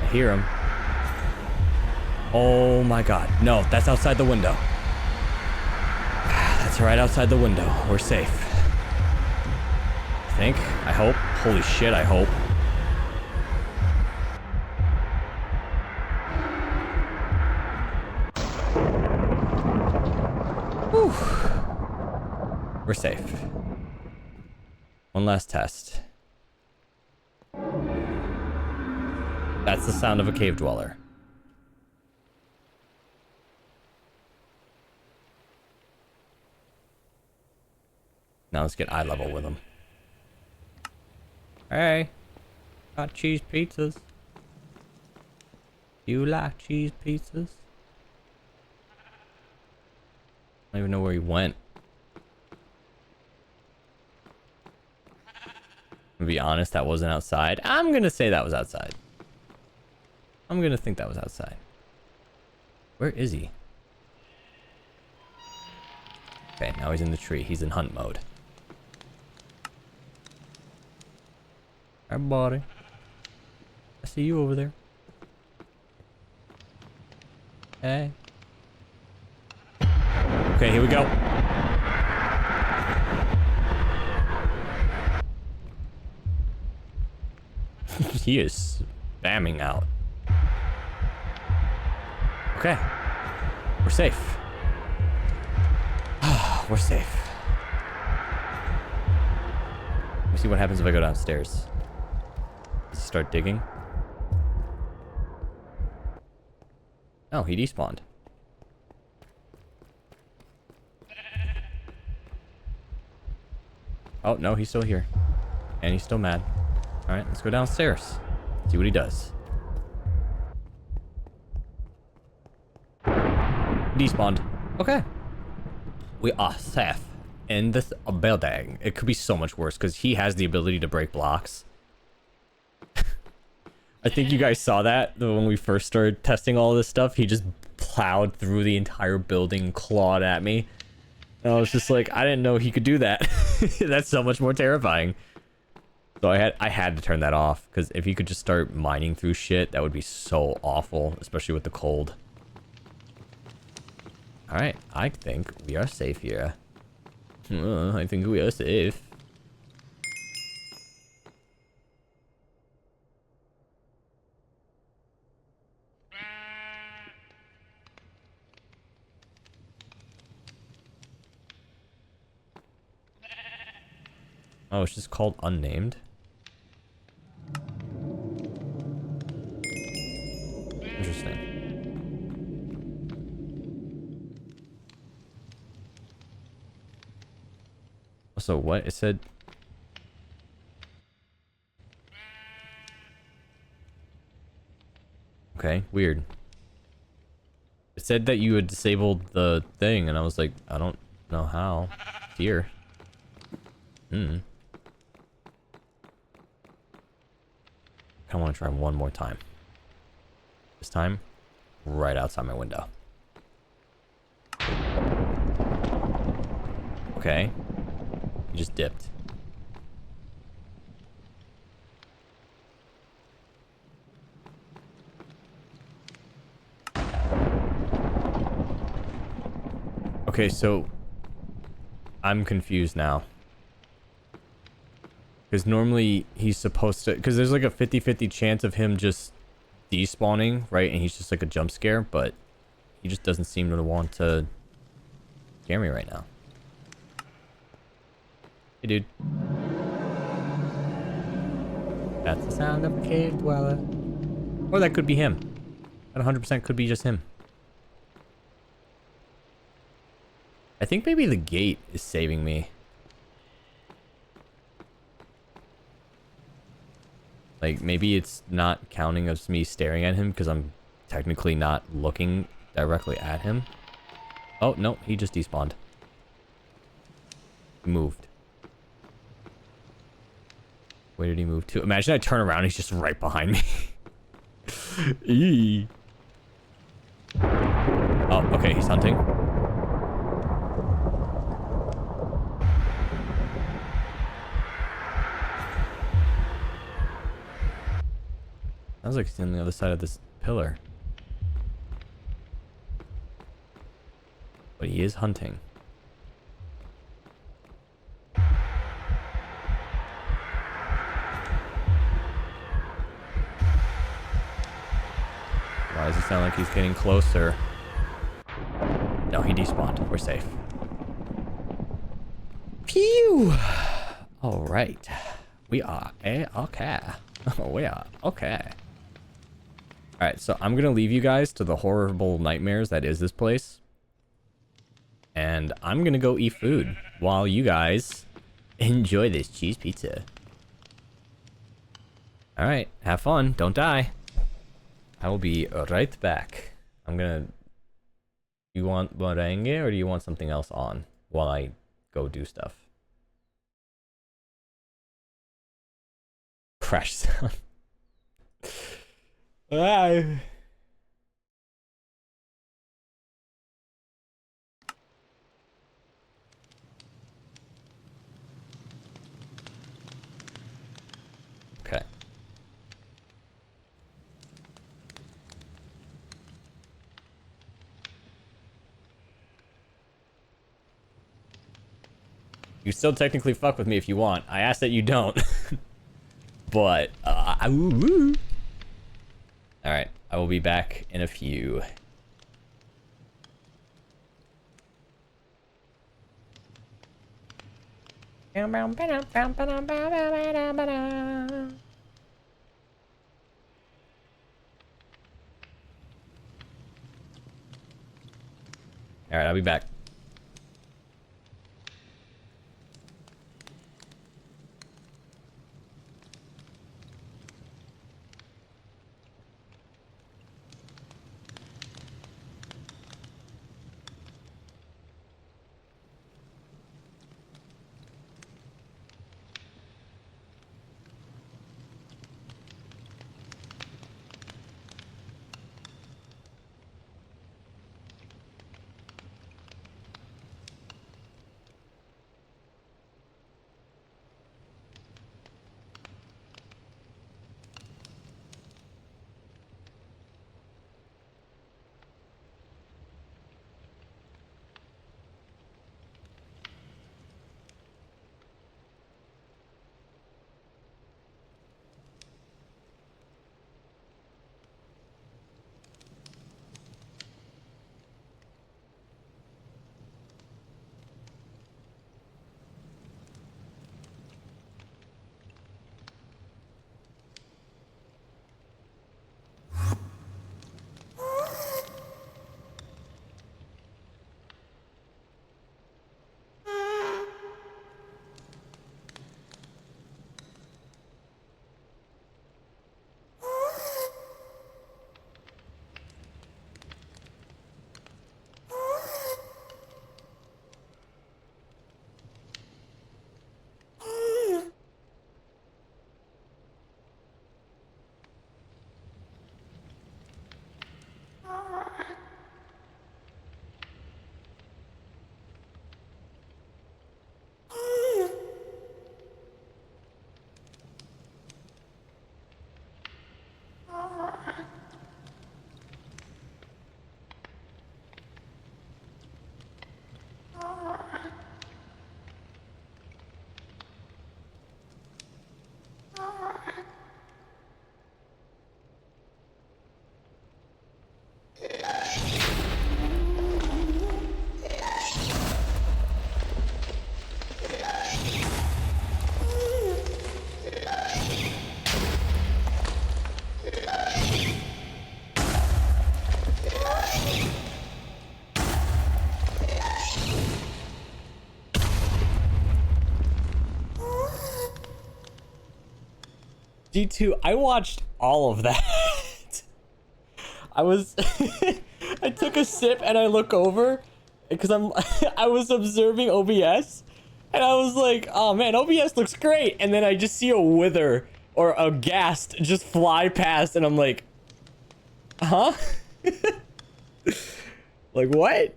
[SPEAKER 1] I hear him. Oh my god. No, that's outside the window. That's right outside the window. We're safe. I think. I hope. Holy shit, I hope. Whew. We're safe. One last test. That's the sound of a cave dweller. Now let's get eye level with him. Hey, got cheese pizzas. You like cheese pizzas? I don't even know where he went. To be honest, that wasn't outside. I'm gonna say that was outside. I'm gonna think that was outside. Where is he? Okay, now he's in the tree. He's in hunt mode. Hi, buddy. I see you over there. Hey. Okay, here we go. He is spamming out. Okay. We're safe. We're safe. Let me see what happens if I go downstairs. Does he start digging? Oh, he despawned. Oh, no, he's still here. And he's still mad. Alright, let's go downstairs. See what he does. Despawned. Okay. We are safe in this building. It could be so much worse because he has the ability to break blocks. I think you guys saw that when we first started testing all this stuff. He just plowed through the entire building, clawed at me. And I was just like, I didn't know he could do that. That's so much more terrifying. So I had to turn that off because if he could just start mining through shit, that would be so awful, especially with the cold. All right, I think we are safe here. I think we are safe. Oh, it's just called unnamed. Interesting. So what? It said... Okay, weird. It said that you had disabled the thing, and I was like, I don't know how. It's here. I want to try one more time. This time, right outside my window. Okay. He just dipped. Okay, so I'm confused now. Because normally he's supposed to... Because there's like a 50-50 chance of him just despawning, right? And he's just like a jump scare, but he just doesn't seem to want to scare me right now. Hey, dude. That's the sound of a cave dweller. Or that could be him. That 100% could be just him. I think maybe the gate is saving me. Like, maybe it's not counting as me staring at him because I'm technically not looking directly at him. Oh, no, he just despawned. He moved. Where did he move to? Imagine I turn around, he's just right behind me. Eee. Oh, okay, he's hunting. Sounds like he's on the other side of this pillar. But he is hunting. Why does it sound like he's getting closer? No, he despawned. We're safe. Phew! Alright. We are okay. We are okay. Alright, so I'm gonna leave you guys to the horrible nightmares that is this place. And I'm gonna go eat food while you guys enjoy this cheese pizza. Alright, have fun. Don't die. I will be right back. I'm gonna... You want merengue or do you want something else on while I go do stuff? Crash sound. Bye. Okay. You still technically fuck with me if you want. I ask that you don't. But, alright, I will be back in a few. Alright, I'll be back. D2, I watched all of that. I was... I took a sip and I look over because I was observing OBS And I was like, oh man, OBS looks great. And then I just see a wither or a ghast just fly past, and I'm like, huh? Like, what?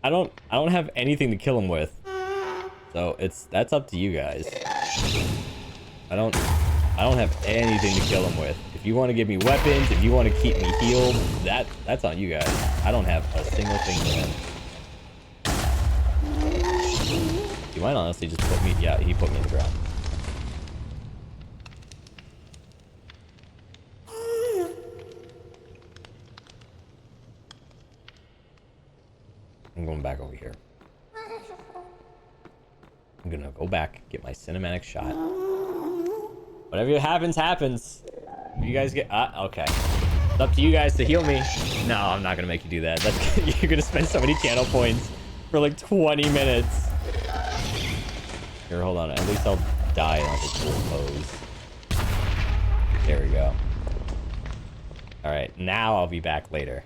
[SPEAKER 1] I don't have anything to kill him with. So that's up to you guys. I don't have anything to kill him with. If you want to give me weapons, if you want to keep me healed, that's on you guys. I don't have a single thing for him. You might honestly just put me, yeah, he put me in the ground. I'm going back over here. I'm gonna go back, get my cinematic shot. Whatever happens, happens. You guys get, okay. It's up to you guys to heal me. No, I'm not gonna make you do that. You're gonna spend so many channel points for like 20 minutes. Here, hold on. At least I'll die in like a cool pose. There we go. All right, now I'll be back later.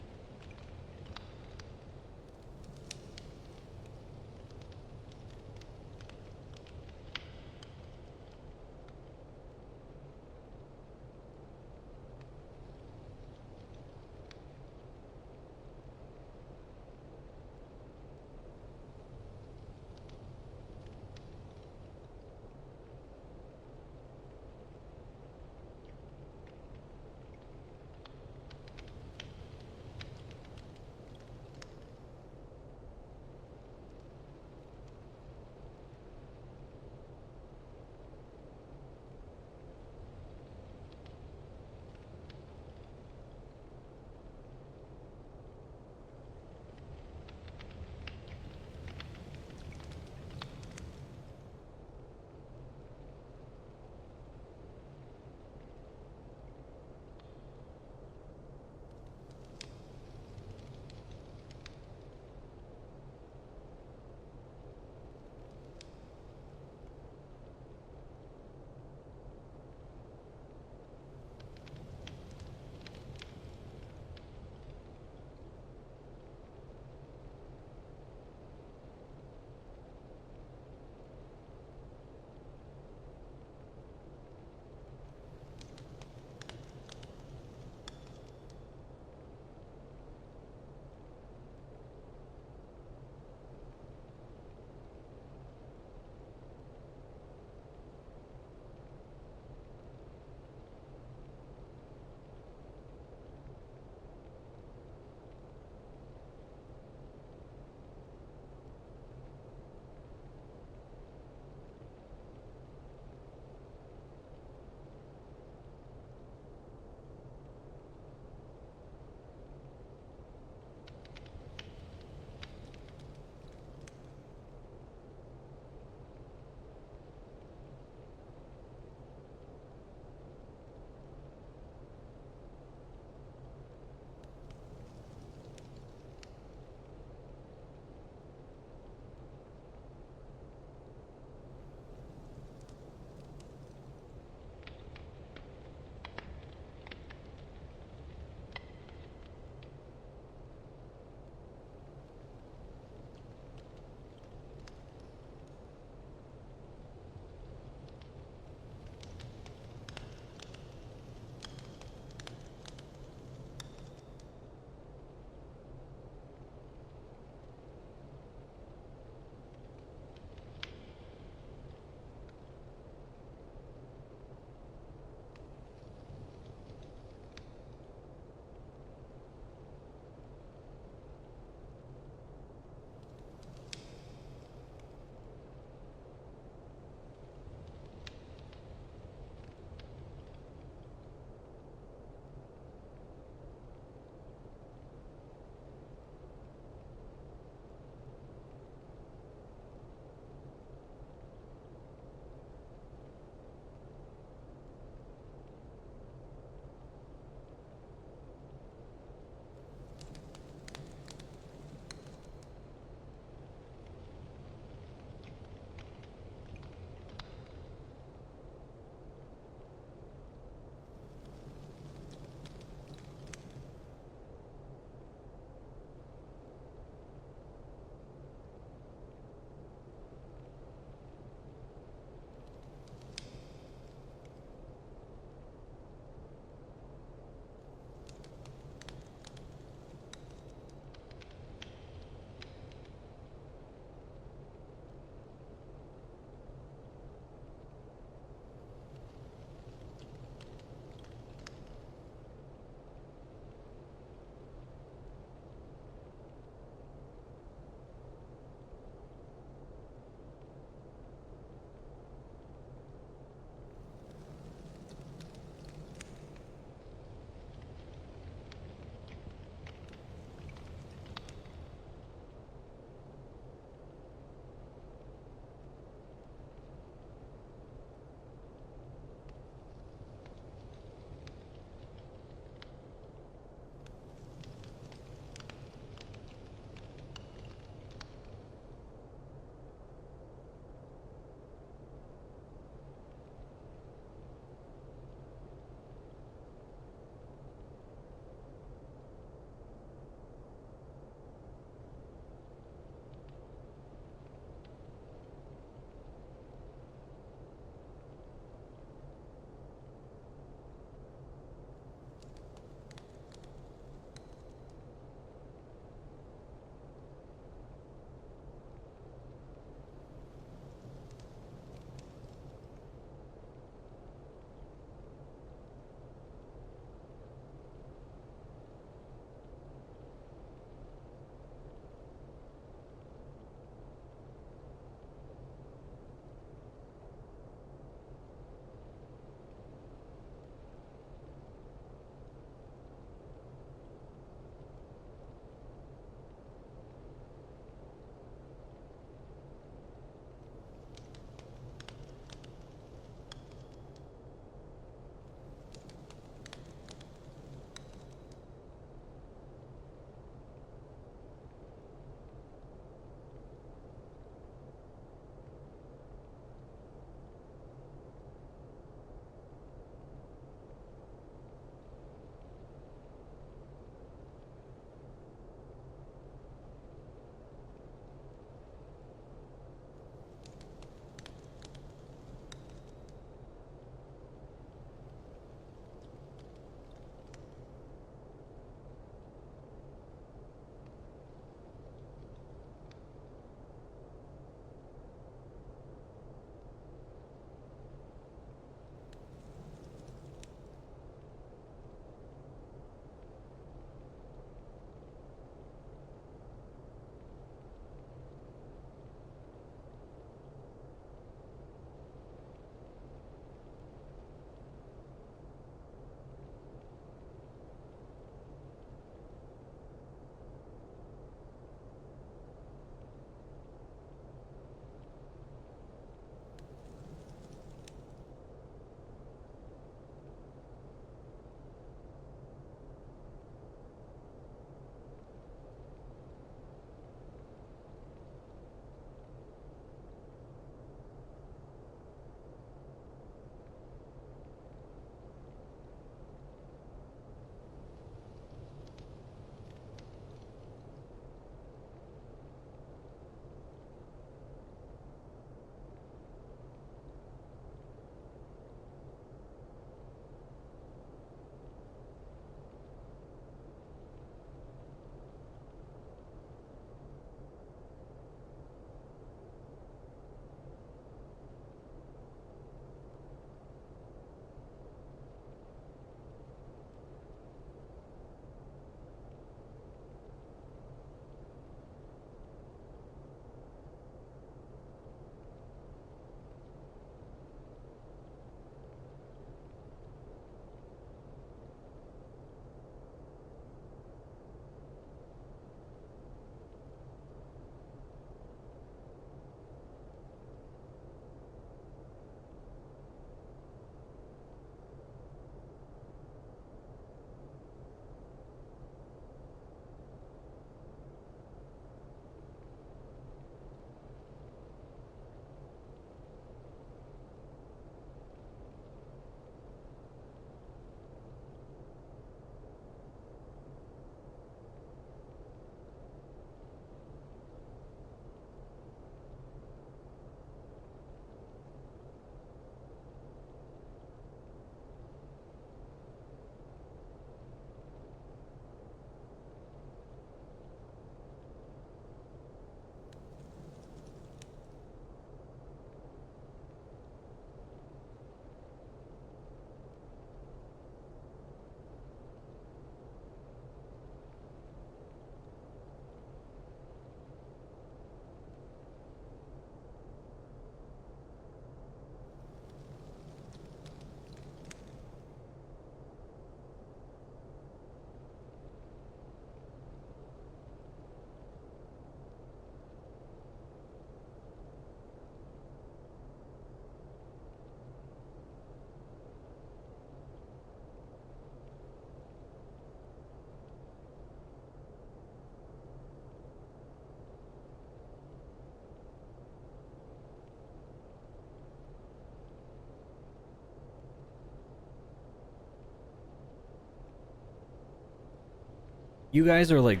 [SPEAKER 1] You guys are like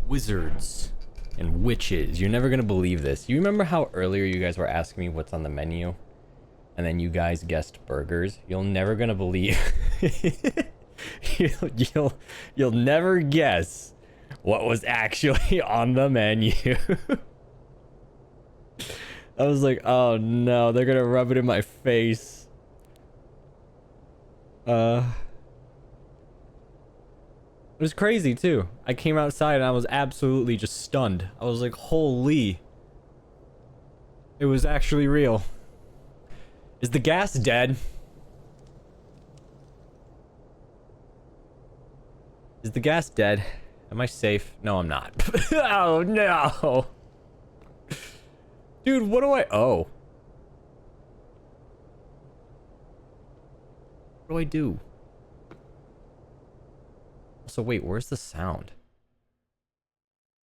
[SPEAKER 1] wizards and witches. You're never gonna believe this. You remember how earlier you guys were asking me what's on the menu? And then you guys guessed burgers? You'll never gonna believe. You'll never guess what was actually on the menu. I was like, oh no, they're gonna rub it in my face. It was crazy too. I came outside and I was absolutely just stunned. I was like, holy. It was actually real. Is the gas dead? Is the gas dead? Am I safe? No, I'm not. Oh no. Dude, what do I... Oh. What do I do? So wait, where's the sound?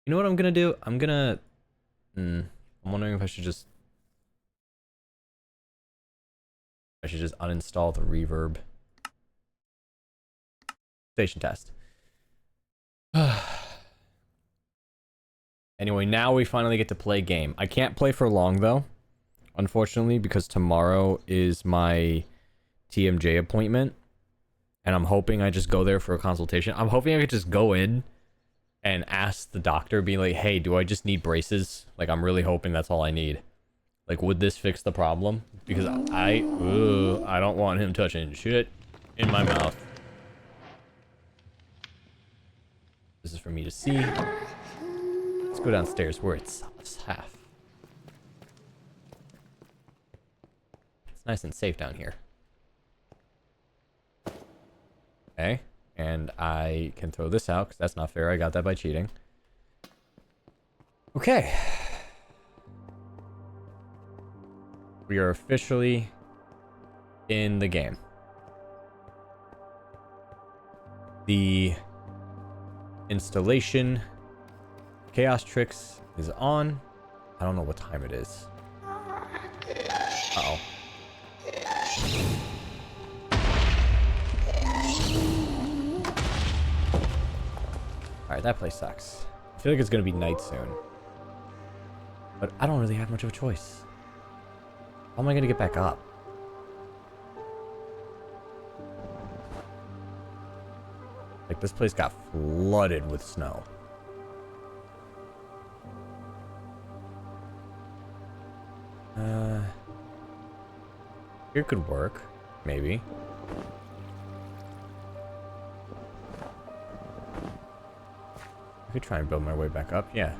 [SPEAKER 1] You know what I'm gonna do? I'm gonna... I'm wondering if I should just... uninstall the reverb. Station test. Anyway, now we finally get to play game. I can't play for long though, unfortunately, because tomorrow is my TMJ appointment, and I'm hoping I just go there for a consultation. I'm hoping I could just go in and ask the doctor, be like, hey, do I just need braces? Like, I'm really hoping that's all I need. Like, would this fix the problem? Because I don't want him touching shit in my mouth. This is for me to see. Let's go downstairs where it's half. It's nice and safe down here. Okay. And I can throw this out because that's not fair. I got that by cheating. Okay. We are officially in the game. The installation Chaos Tricks is on. I don't know what time it is. Uh-oh. Alright, that place sucks. I feel like it's gonna be night soon. But I don't really have much of a choice. How am I gonna get back up? Like, this place got flooded with snow. Here could work, maybe. I could try and build my way back up, yeah.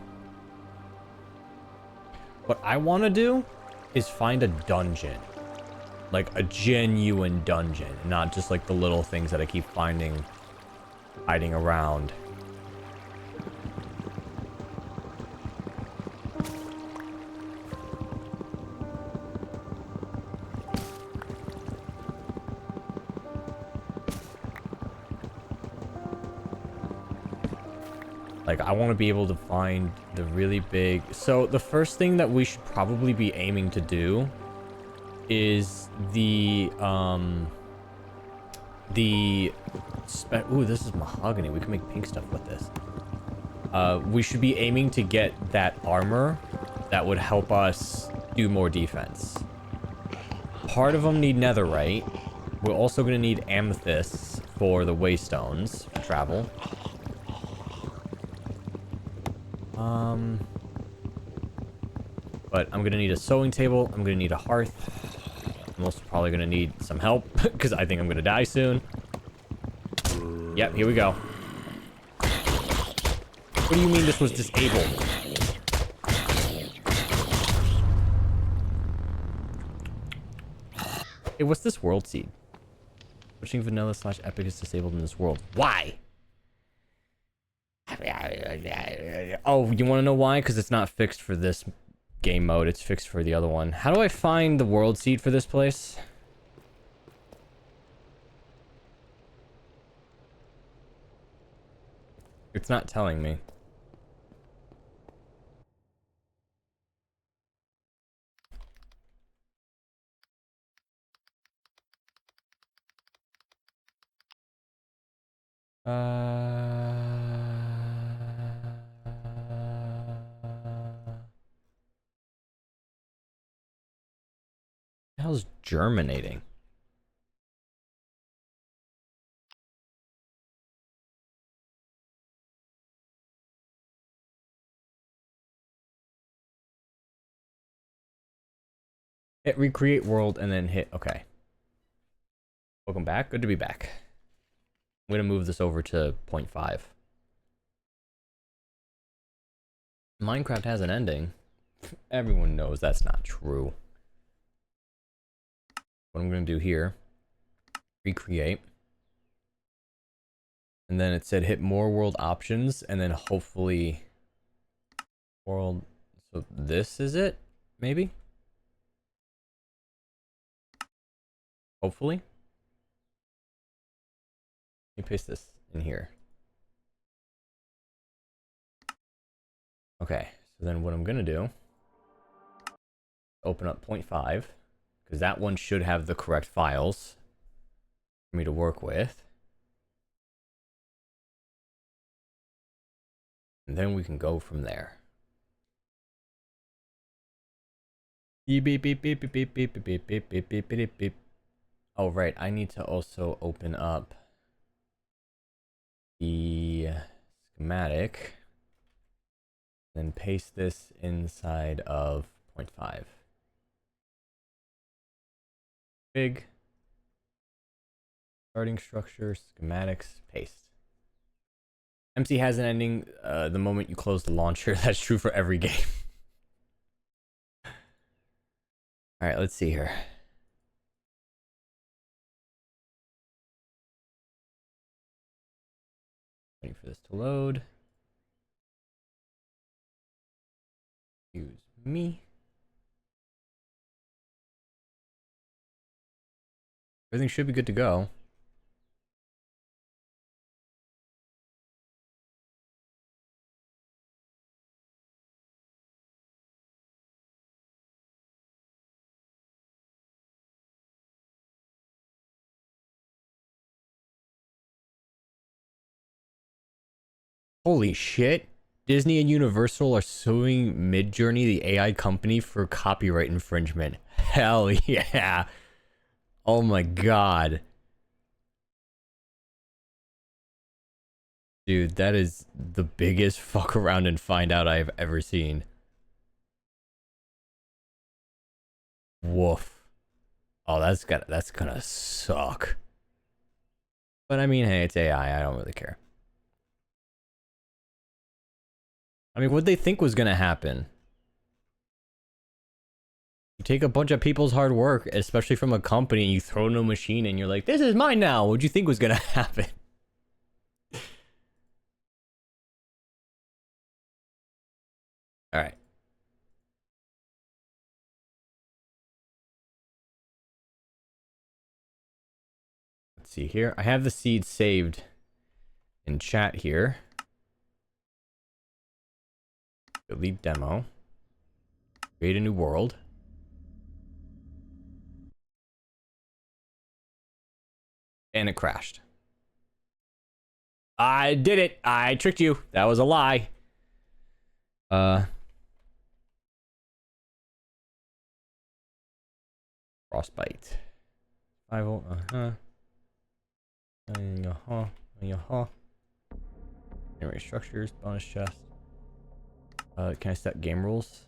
[SPEAKER 1] What I want to do is find a dungeon. Like a genuine dungeon, not just like the little things that I keep finding hiding around. Like, I want to be able to find the really big... So, the first thing that we should probably be aiming to do is the, ooh, this is mahogany. We can make pink stuff with this. We should be aiming to get that armor that would help us do more defense. Part of them need netherite. We're also going to need amethysts for the waystones for travel. But I'm gonna need a sewing table. I'm gonna need a hearth. I'm also probably gonna need some help because I think I'm gonna die soon. Yep, here we go. What do you mean this was disabled? Hey, what's this world seed? Pushing vanilla / epic is disabled in this world. Why? Oh, you want to know why? Because it's not fixed for this game mode. It's fixed for the other one. How do I find the world seed for this place? It's not telling me. hell's germinating? Hit recreate world and then hit okay. Welcome back. Good to be back. I'm gonna move this over to 0.5. Minecraft has an ending. Everyone knows that's not true. What I'm gonna do here, recreate. And then it said hit more world options and then hopefully world. So this is it, maybe? Hopefully. Let me paste this in here. Okay, so then what I'm gonna do, open up 0.5, because that one should have the correct files for me to work with. And then we can go from there. Beep beep beep beep beep beep beep beep beep beep beep beep beep. Oh right, I need to also open up the schematic. Then paste this inside of 0.5. Big. Starting structure, schematics, paste. MC has an ending the moment you close the launcher. That's true for every game. Alright, let's see here. Waiting for this to load. Excuse me. Everything should be good to go. Holy shit. Disney and Universal are suing Midjourney, the AI company, for copyright infringement. Hell yeah. Oh my god. Dude, that is the biggest fuck around and find out I've ever seen. Woof. Oh, that's gonna suck. But I mean, hey, it's AI. I don't really care. I mean, what they think was gonna happen? You take a bunch of people's hard work, especially from a company, and you throw it in a machine, and you're like, "This is mine now." What'd you think was gonna happen? All right. Let's see here. I have the seed saved in chat here. Delete demo. Create a new world. And it crashed. I did it. I tricked you. That was a lie. Frostbite. 5 Generate structures, bonus chest. Can I set game rules?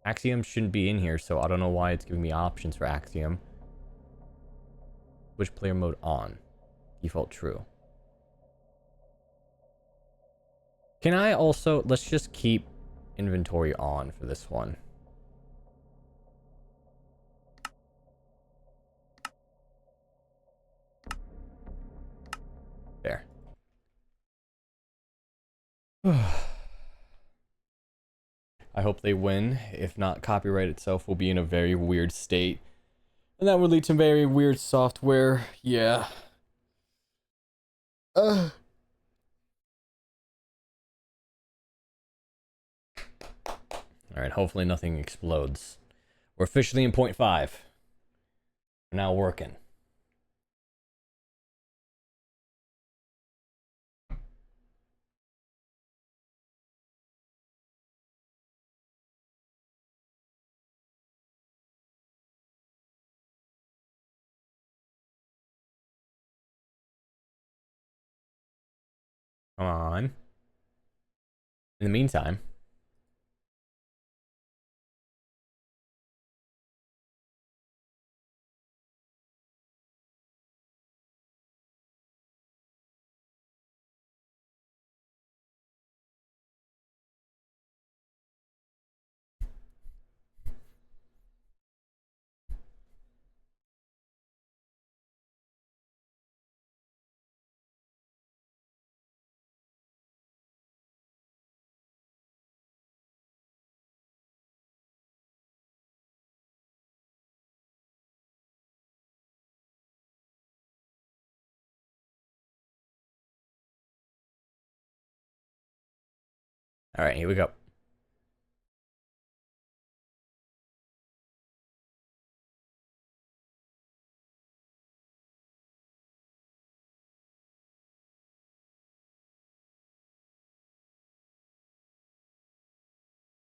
[SPEAKER 1] Axiom shouldn't be in here, so I don't know why it's giving me options for Axiom. Switch player mode on. Default true. Can I also... Let's just keep inventory on for this one. There. I hope they win. If not, copyright itself will be in a very weird state. And that would lead to very weird software. Yeah. Alright, hopefully nothing explodes. We're officially in 0.5. We're now working. Come on. In the meantime. All right, here we go.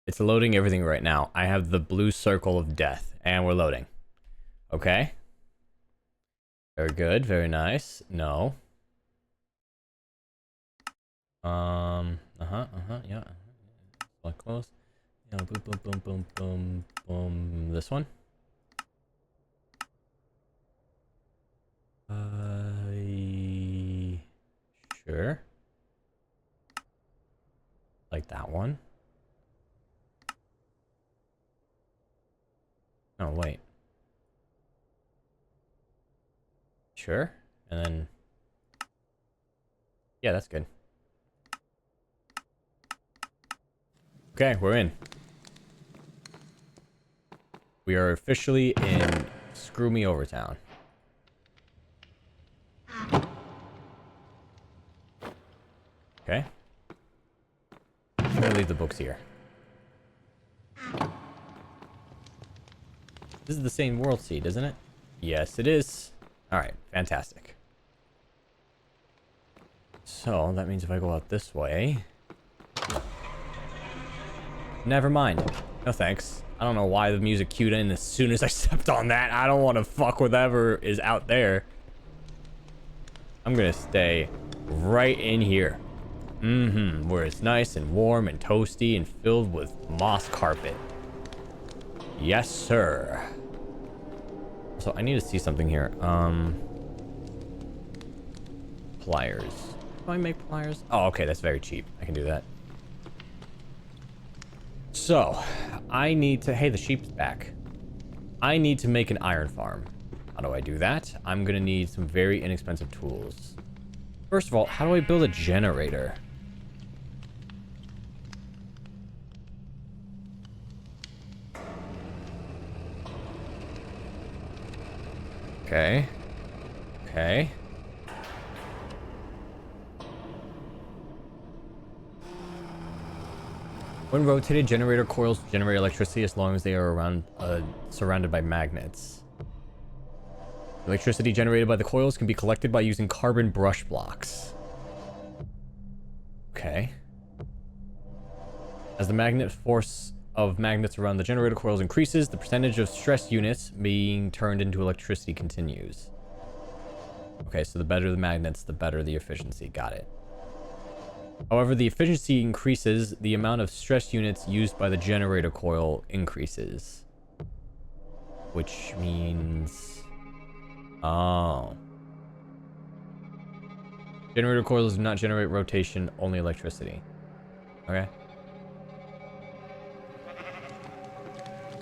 [SPEAKER 1] It's loading everything right now. I have the blue circle of death, and we're loading. Okay. Very good. Very nice. No. Yeah. Like close. Yeah. Boom. Boom. Boom. Boom. Boom. Boom. This one. Sure. Like that one. Oh wait. Sure. And then. Yeah, that's good. Okay, we're in. We are officially in Screw Me Over Town. Okay. I'm gonna leave the books here. This is the same world seed, isn't it? Yes, it is. Alright, fantastic. So, that means if I go out this way... Never mind. No thanks. I don't know why the music cued in as soon as I stepped on that. I don't want to fuck with whatever is out there. I'm gonna stay right in here. Where it's nice and warm and toasty and filled with moss carpet. Yes, sir. So I need to see something here. Pliers. Do I make pliers? Oh, okay, that's very cheap. I can do that. So, I need to... Hey, the sheep's back. I need to make an iron farm. How do I do that? I'm gonna need some very inexpensive tools. First of all, how do I build a generator? Okay. Okay. When rotated, generator coils generate electricity as long as they are around, surrounded by magnets. Electricity generated by the coils can be collected by using carbon brush blocks. Okay. As the magnet force of magnets around the generator coils increases, the percentage of stress units being turned into electricity continues. Okay, so the better the magnets, the better the efficiency. Got it. However, the efficiency increases, the amount of stress units used by the generator coil increases. Which means... Oh. Generator coils do not generate rotation, only electricity. Okay.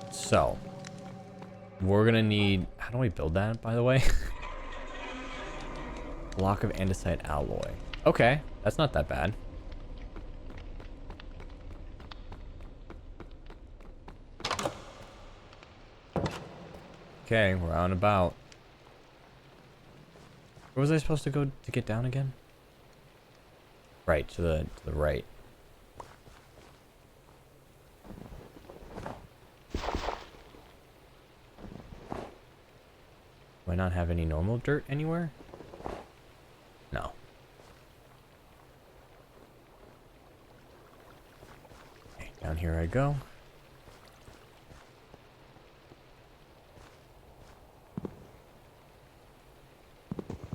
[SPEAKER 1] So. We're gonna need... How do we build that, by the way? Block of andesite alloy. Okay, that's not that bad. Okay, we're out and about. Where was I supposed to go to get down again? Right, to the right. Do I not have any normal dirt anywhere? No. Okay, down here I go.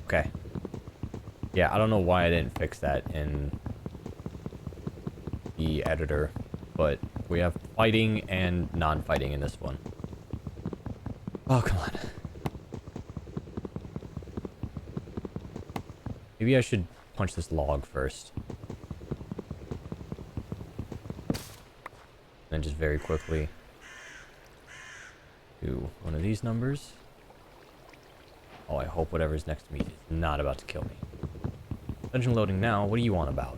[SPEAKER 1] Okay. Yeah, I don't know why I didn't fix that in the editor, but we have fighting and non-fighting in this one. Oh, come on. Maybe I should punch this log first. Then just very quickly do one of these numbers. Oh, I hope whatever's next to me is not about to kill me. Dungeon loading now. What do you want about?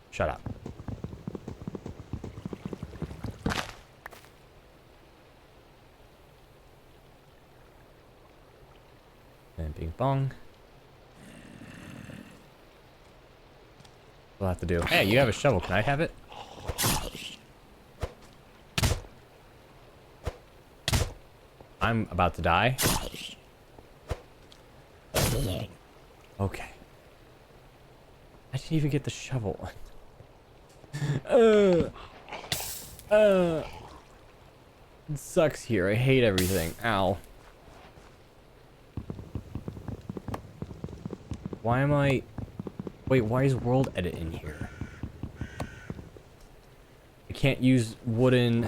[SPEAKER 1] Shut up. And bing bong. We'll have to do. Hey, you have a shovel. Can I have it? I'm about to die. Okay. I didn't even get the shovel. It sucks here. I hate everything. Ow. Why am I... Wait, why is world edit in here? I can't use wooden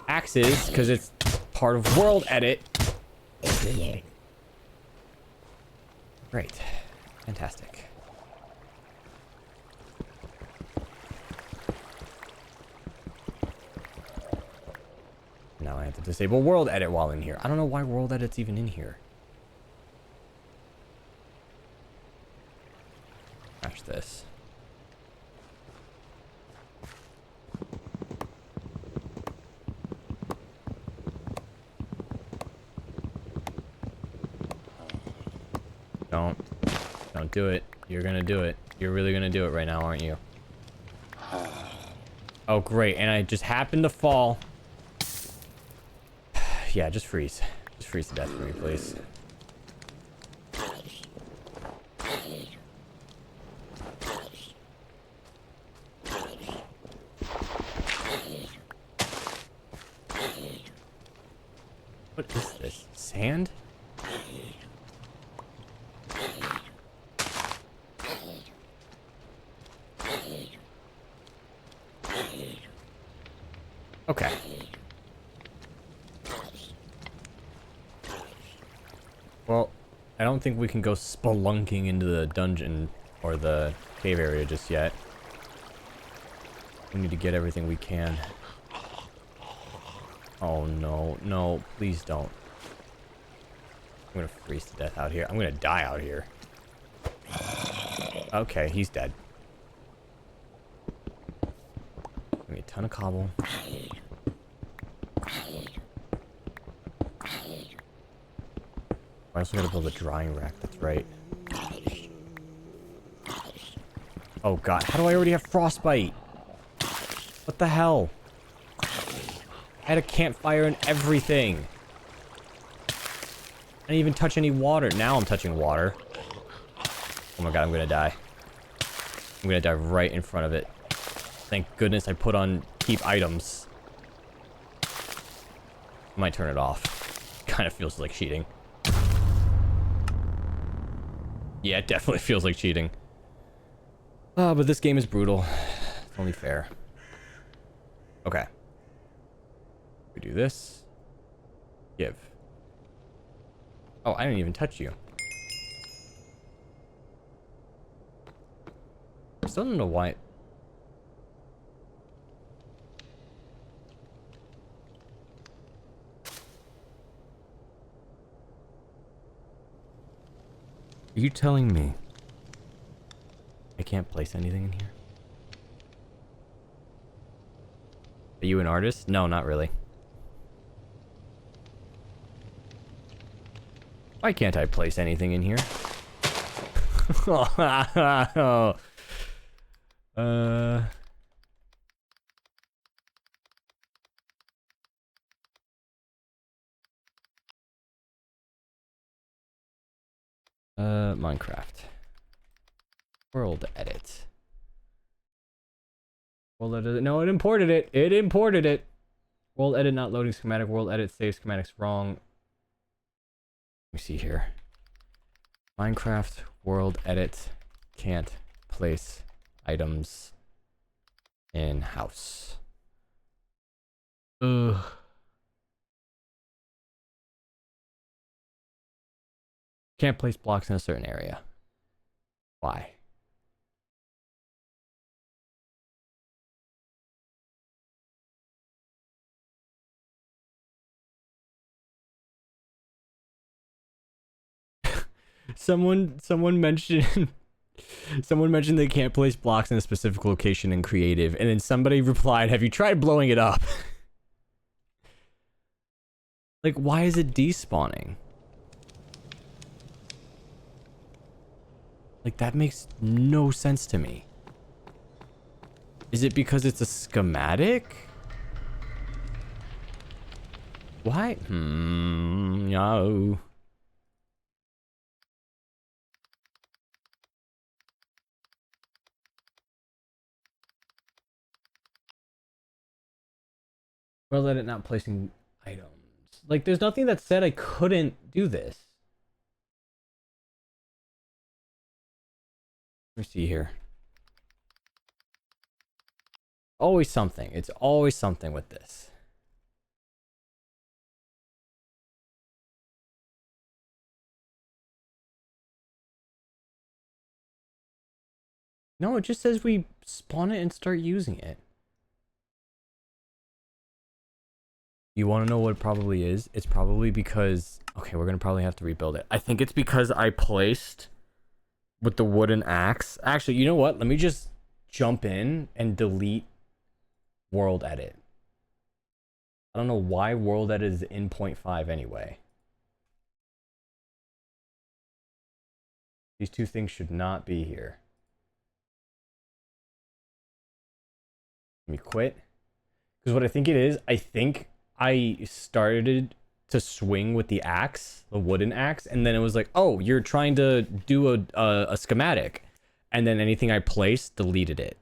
[SPEAKER 1] axes because it's part of world edit. Great. Fantastic. Now I have to disable world edit while in here. I don't know why world edit's even in here. Crash this. Don't do it. You're gonna do it. You're really gonna do it right now, aren't you? Oh, great. And I just happened to fall. Yeah, just freeze. Just freeze to death for me, please. What is this? Sand? Okay. Well, I don't think we can go spelunking into the dungeon or the cave area just yet. We need to get everything we can. Oh no, no, please don't. I'm gonna freeze to death out here. I'm gonna die out here. Okay, he's dead. Give me a ton of cobble. I also gotta build a drying rack, that's right. Oh god, how do I already have frostbite? What the hell? I had a campfire and everything. I didn't even touch any water. Now I'm touching water. Oh my god, I'm gonna die. I'm gonna die right in front of it. Thank goodness I put on keep items. I might turn it off. Kind of feels like cheating. Yeah, it definitely feels like cheating. But this game is brutal. It's only fair. Okay. We do this. Give. Oh, I didn't even touch you. I still don't know why. Are you telling me I can't place anything in here? Are you an artist? No, not really. Why can't I place anything in here? Minecraft. World edit. World edit. No, it imported it. It imported it. World edit not loading schematic. World edit save schematics wrong. Let me see here. Minecraft world edit can't place items in house. Ugh. Can't place blocks in a certain area. Why? Someone mentioned someone mentioned they can't place blocks in a specific location in creative, and then somebody replied, "Have you tried blowing it up?" Like, why is it despawning? Like, that makes no sense to me. Is it because it's a schematic? Why? No. Well, let it not placing items. Like, there's nothing that said I couldn't do this. Let me see here. Always something. It's always something with this. No, it just says we spawn it and start using it. You want to know what it probably is? It's probably because... Okay, we're going to probably have to rebuild it. I think it's because I placed with the wooden axe. Actually, you know what? Let me just jump in and delete world edit. I don't know why world edit is in 0.5 anyway. These two things should not be here. Let me quit. Because what I think it is, I think I started to swing with the axe, the wooden axe, and then it was like, oh, you're trying to do a schematic, and then anything I placed deleted it.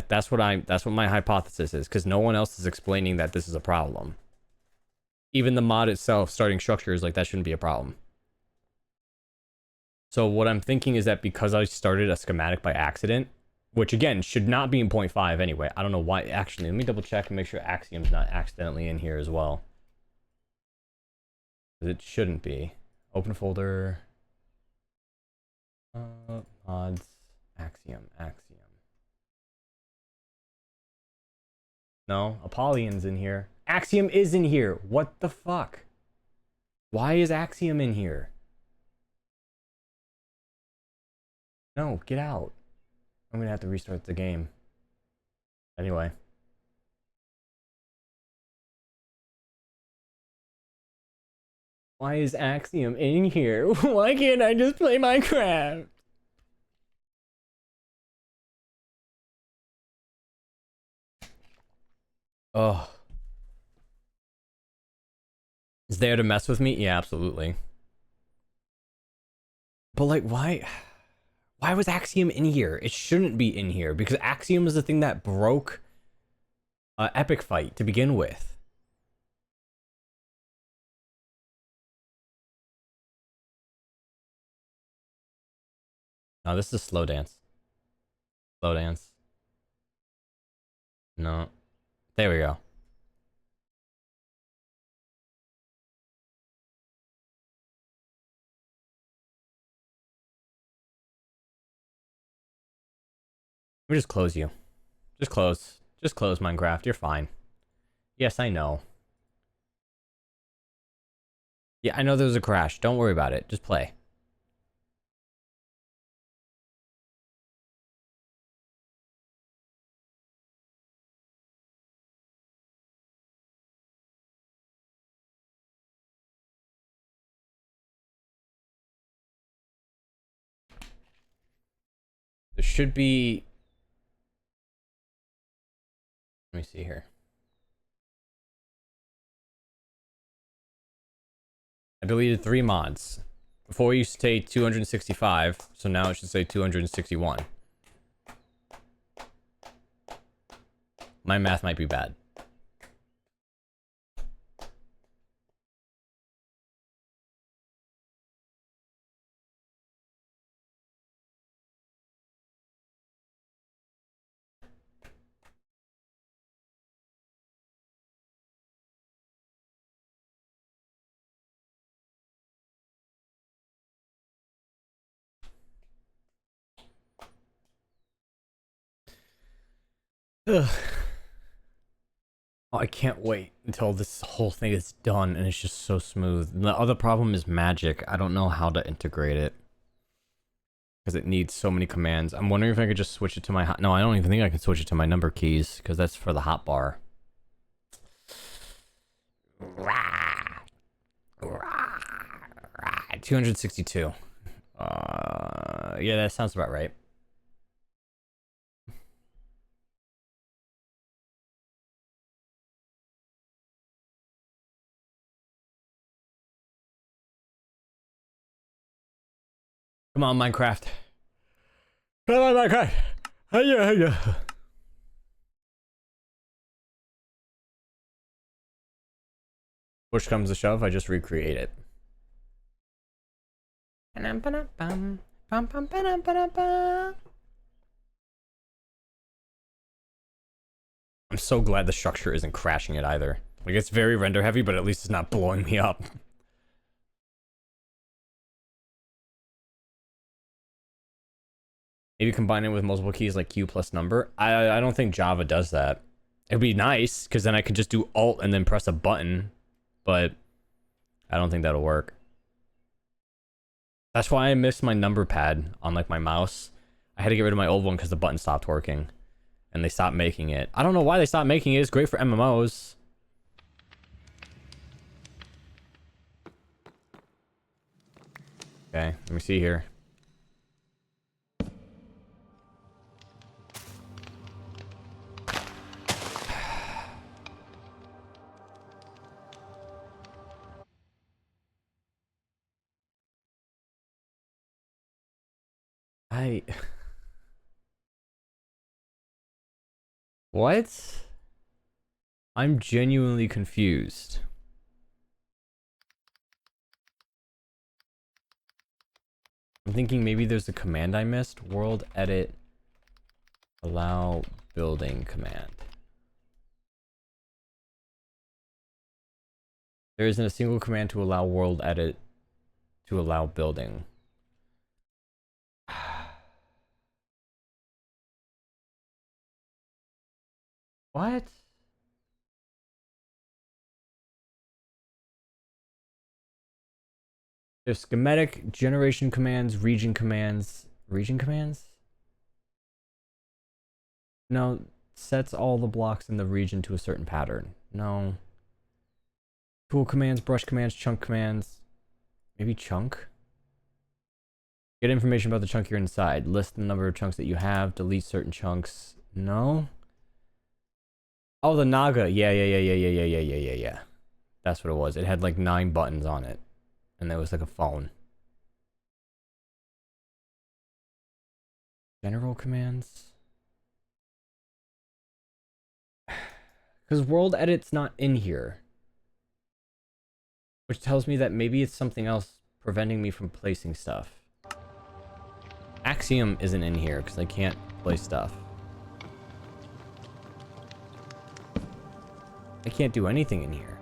[SPEAKER 1] That's what my hypothesis is, because no one else is explaining that this is a problem. Even the mod itself, starting structure, is like, that shouldn't be a problem. So what I'm thinking is that because I started a schematic by accident, which again should not be in 0.5 anyway. I don't know why. Actually, let me double check and make sure Axiom's not accidentally in here as well. It shouldn't be. Open folder. Mods. Axiom. No, Apollyon's in here. Axiom is in here. What the fuck? Why is Axiom in here? No, get out. I'm gonna have to restart the game. Anyway. Why is Axiom in here? Why can't I just play Minecraft? Oh. Is there to mess with me? Yeah, absolutely. But like, why was Axiom in here? It shouldn't be in here, because Axiom is the thing that broke Epic Fight to begin with. No, this is a slow dance. Slow dance. No. There we go. Let me just close you. Just close. Just close Minecraft. You're fine. Yes, I know. Yeah, I know there was a crash. Don't worry about it. Just play. There should be... Let me see here. I deleted 3 mods. Before it used to say 265, so now it should say 261. My math might be bad. Ugh. Oh, I can't wait until this whole thing is done and it's just so smooth. And the other problem is magic. I don't know how to integrate it. Because it needs so many commands. I'm wondering if I could just switch it to my no, I don't even think I can switch it to my number keys, because that's for the hotbar. 262. Yeah, that sounds about right. Come on, Minecraft. Come on, Minecraft. Hiya, hiya. Push comes to shove, I just recreate it. I'm so glad the structure isn't crashing it either. Like, it's very render heavy, but at least it's not blowing me up. Maybe combine it with multiple keys like Q plus number. I don't think Java does that. It'd be nice, because then I could just do Alt and then press a button. But I don't think that'll work. That's why I missed my number pad on like my mouse. I had to get rid of my old one because the button stopped working. And they stopped making it. I don't know why they stopped making it. It's great for MMOs. Okay, let me see here. What? I'm genuinely confused. I'm thinking maybe there's a command I missed. World edit allow building command. There isn't a single command to allow world edit to allow building. What? There's schematic, generation commands, region commands. Region commands? No, sets all the blocks in the region to a certain pattern. No. Tool commands, brush commands, chunk commands. Maybe chunk? Get information about the chunk you're inside. List the number of chunks that you have. Delete certain chunks. No? Oh, the Naga. Yeah. That's what it was. It had like 9 buttons on it. And there was like a phone. General commands. Because world edit's not in here. Which tells me that maybe it's something else preventing me from placing stuff. Axiom isn't in here because I can't place stuff. I can't do anything in here.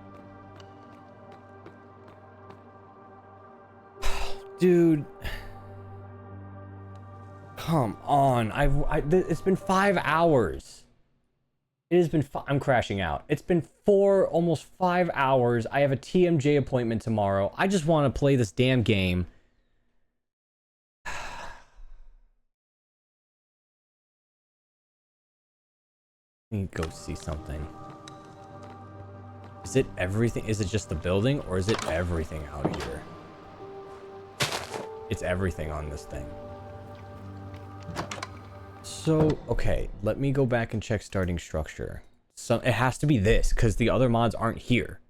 [SPEAKER 1] Dude. Come on. It's been 5 hours. It has been I'm crashing out. It's been almost 5 hours. I have a TMJ appointment tomorrow. I just want to play this damn game. I need to go see something. Is it everything? Is it just the building, or is it everything out here? It's everything on this thing. So, okay, let me go back and check starting structure. So it has to be this, because the other mods aren't here.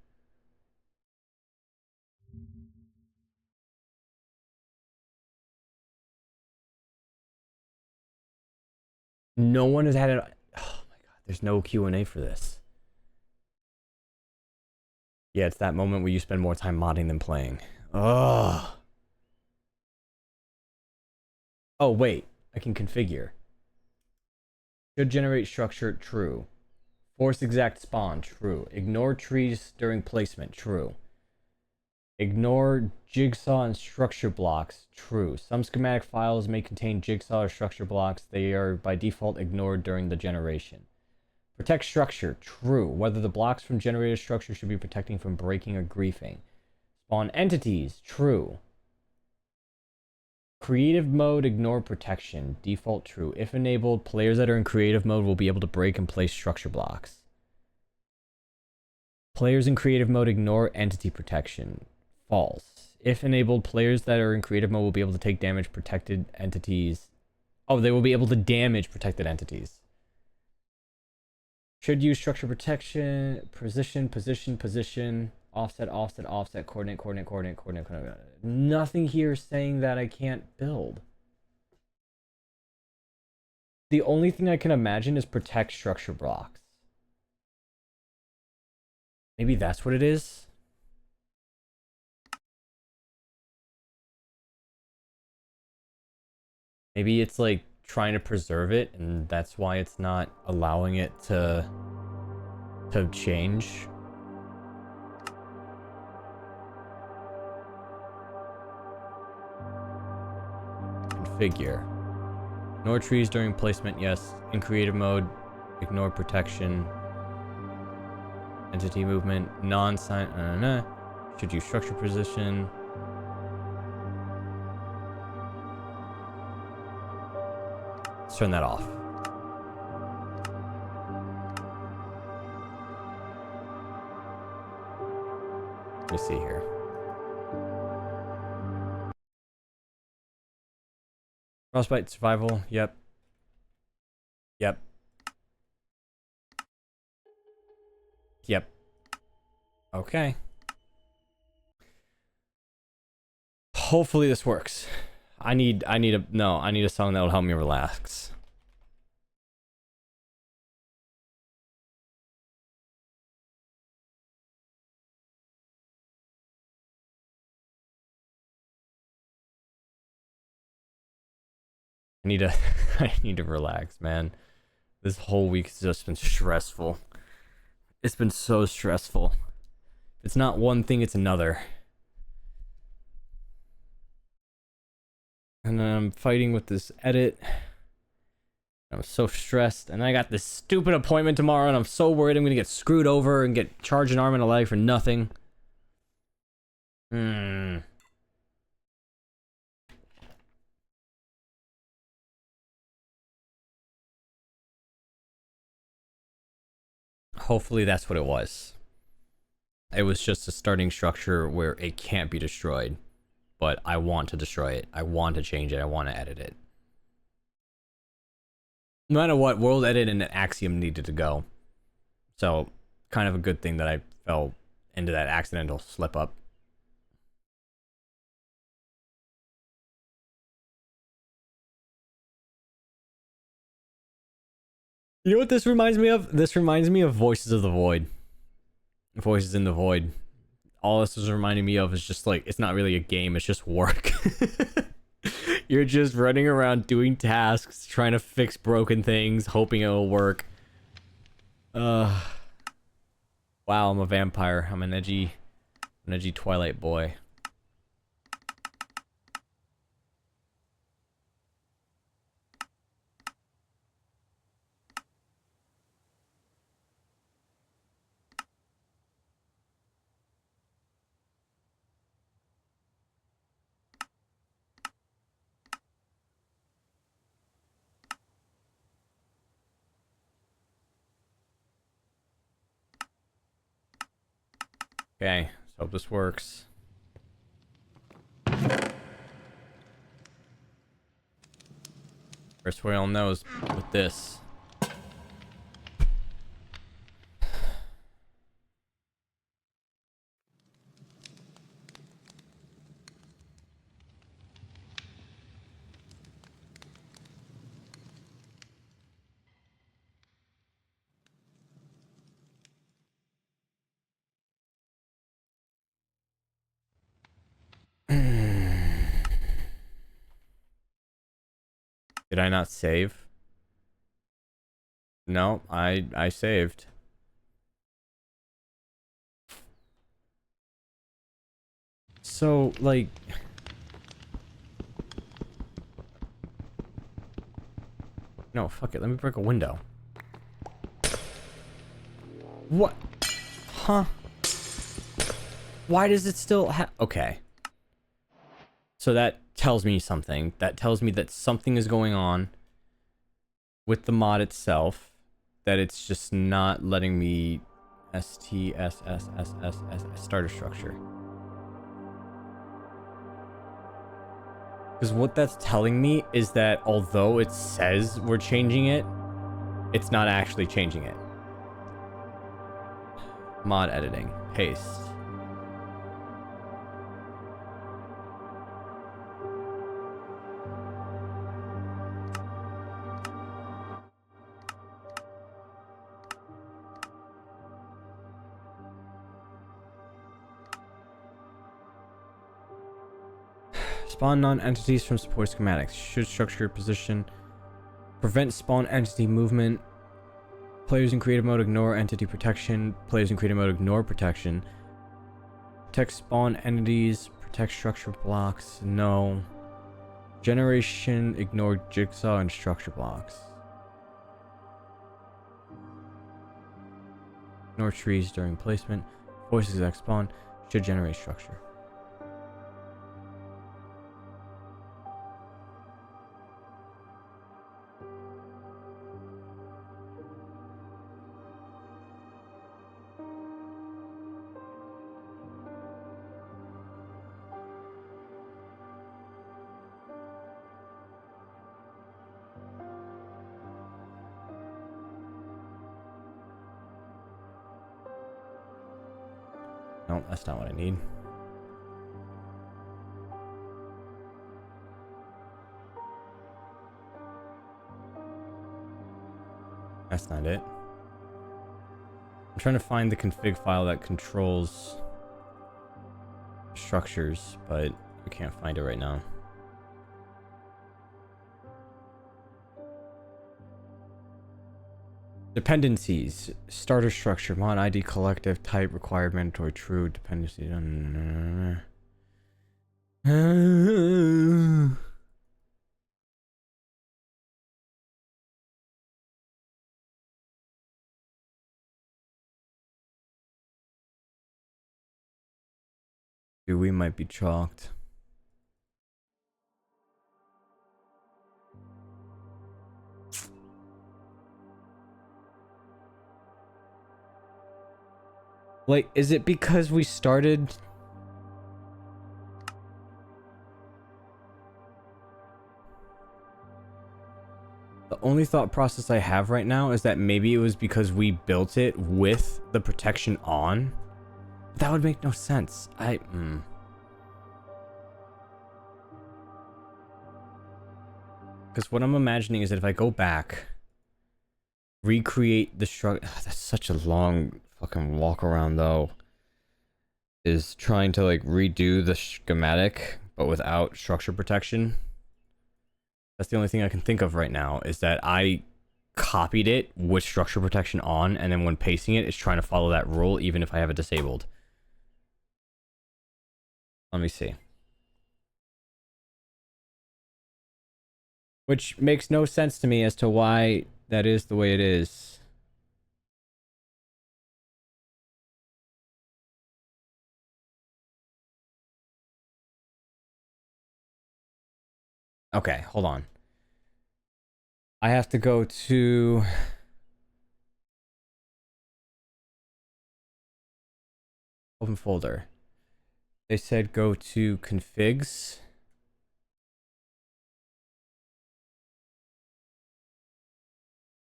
[SPEAKER 1] No one has had it. Oh my god, there's no Q&A for this. Yeah, it's that moment where you spend more time modding than playing. Ugh. Oh, wait. I can configure. Should generate structure, true. Force exact spawn, true. Ignore trees during placement, true. Ignore jigsaw and structure blocks, true. Some schematic files may contain jigsaw or structure blocks. They are by default ignored during the generation. Protect structure. True. Whether the blocks from generated structure should be protecting from breaking or griefing. Spawn entities. True. Creative mode, ignore protection. Default true. If enabled, players that are in creative mode will be able to break and place structure blocks. Players in creative mode ignore entity protection. False. If enabled, players that are in creative mode will be able to take damage protected entities. Oh, they will be able to damage protected entities. Should use structure protection, position, offset, coordinate. Nothing here saying that I can't build. The only thing I can imagine is protect structure blocks. Maybe that's what it is. Maybe it's like trying to preserve it, and that's why it's not allowing it to change. Configure. Ignore trees during placement, yes. In creative mode, ignore protection. Entity movement, non-sign, should use structure position. Let's turn that off. Let me see here. Frostbite survival, yep. Yep. Yep. Okay. Hopefully this works. I need a song that will help me relax. I need to relax, man. This whole week has just been stressful. It's been so stressful. It's not one thing, it's another. And then I'm fighting with this edit. I'm so stressed. And I got this stupid appointment tomorrow, and I'm so worried I'm gonna get screwed over and get charged an arm and a leg for nothing. Hopefully that's what it was. It was just a starting structure where it can't be destroyed. But I want to destroy it. I want to change it. I want to edit it. No matter what, world edit and Axiom needed to go. So, kind of a good thing that I fell into that accidental slip up. You know what this reminds me of? This reminds me of Voices of the Void. Voices in the Void. All this is reminding me of is just like, it's not really a game, it's just work. You're just running around doing tasks, trying to fix broken things, hoping it'll work. Wow, I'm a vampire. I'm an edgy Twilight boy. Okay, let's hope this works. First way I'll know is with this. Did I not save? No, I saved. So, like... No, fuck it, let me break a window. What? Huh? Why does it still okay. So that tells me something. That tells me that something is going on with the mod itself. That it's just not letting me STSSSSS starter structure. Because what that's telling me is that although it says we're changing it, it's not actually changing it. Mod editing. Paste. Spawn non-entities from support schematics. Should structure position. Prevent spawn entity movement. Players in creative mode ignore entity protection. Players in creative mode ignore protection. Protect spawn entities. Protect structure blocks. No. Generation. Ignore jigsaw and structure blocks. Ignore trees during placement. Force exact spawn. Should generate structure. No, that's not what I need. That's not it. I'm trying to find the config file that controls structures, but I can't find it right now. Dependencies. Starter structure. Mod ID collective. Type required mandatory true. Dependency. Dude, we might be chalked. Like, is it because we started... The only thought process I have right now is that maybe it was because we built it with the protection on. That would make no sense. Because what I'm imagining is that if I go back, recreate the structure... That's such a long fucking walk around though. Is trying to like redo the schematic, but without structure protection. That's the only thing I can think of right now, is that I copied it with structure protection on, and then when pasting it, it's trying to follow that rule even if I have it disabled. Let me see. Which makes no sense to me as to why that is the way it is. Okay, hold on. I have to go to... Open folder. They said go to configs.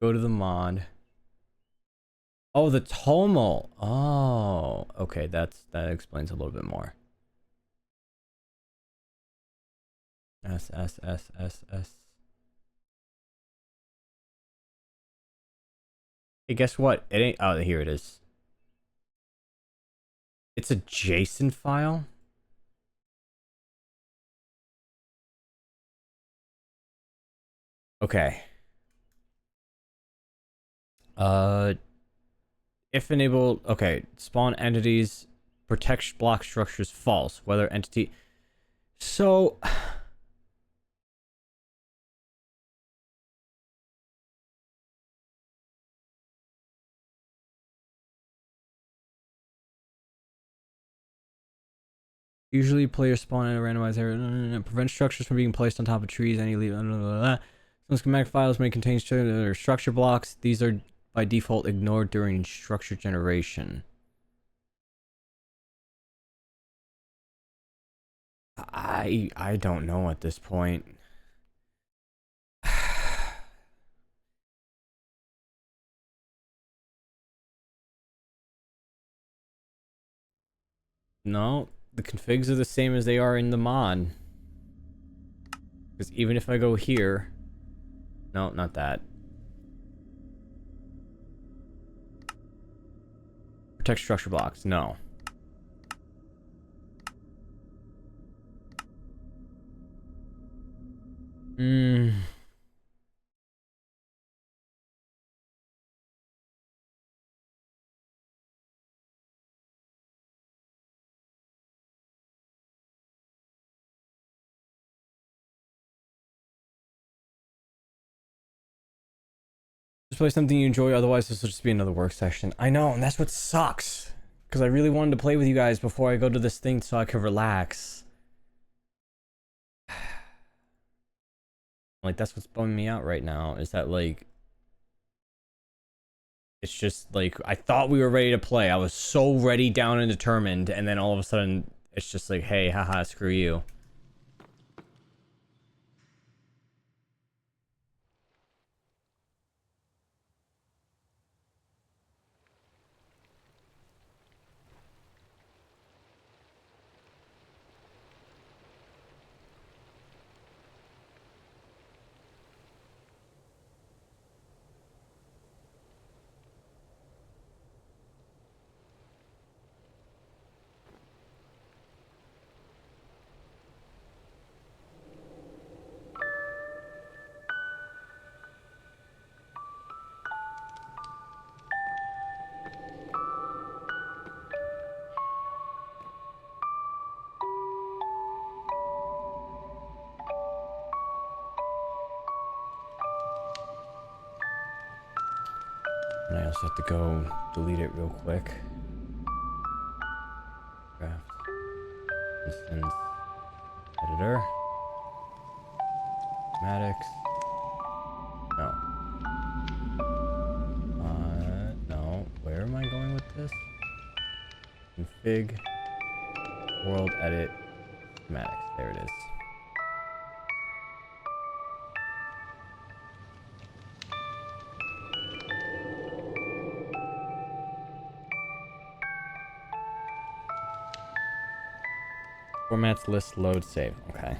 [SPEAKER 1] Go to the mod. Oh, the Toml. Oh, okay, that explains a little bit more. S. Hey, guess what? It ain't... Oh, here it is. It's a JSON file? Okay. If enabled... Okay, spawn entities, protect block structures false. Whether entity... So... Usually players spawn in a randomized area. Prevent structures from being placed on top of trees. Any leave. Some schematic files may contain structure blocks. These are by default ignored during structure generation. I don't know at this point. No, the configs are the same as they are in the mod. Because even if I go here... No, not that. Protect structure blocks. No. Just play something you enjoy, otherwise this will just be another work session. I know, and that's what sucks. Because I really wanted to play with you guys before I go to this thing so I could relax. Like, that's what's bumming me out right now, is that, like... It's just, like, I thought we were ready to play. I was so ready, down, and determined, and then all of a sudden, it's just like, hey, haha, screw you. And I also have to go delete it real quick. Craft. Instance. Editor. Schematics. No. No. Where am I going with this? Config. World edit. Schematics. There it is. Formats, list, load, save. Okay.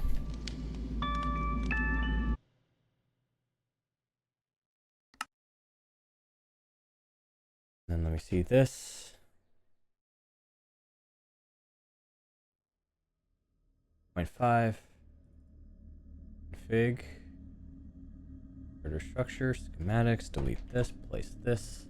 [SPEAKER 1] Then let me see this. 0.5. Config. Order structure, schematics, delete this, place this.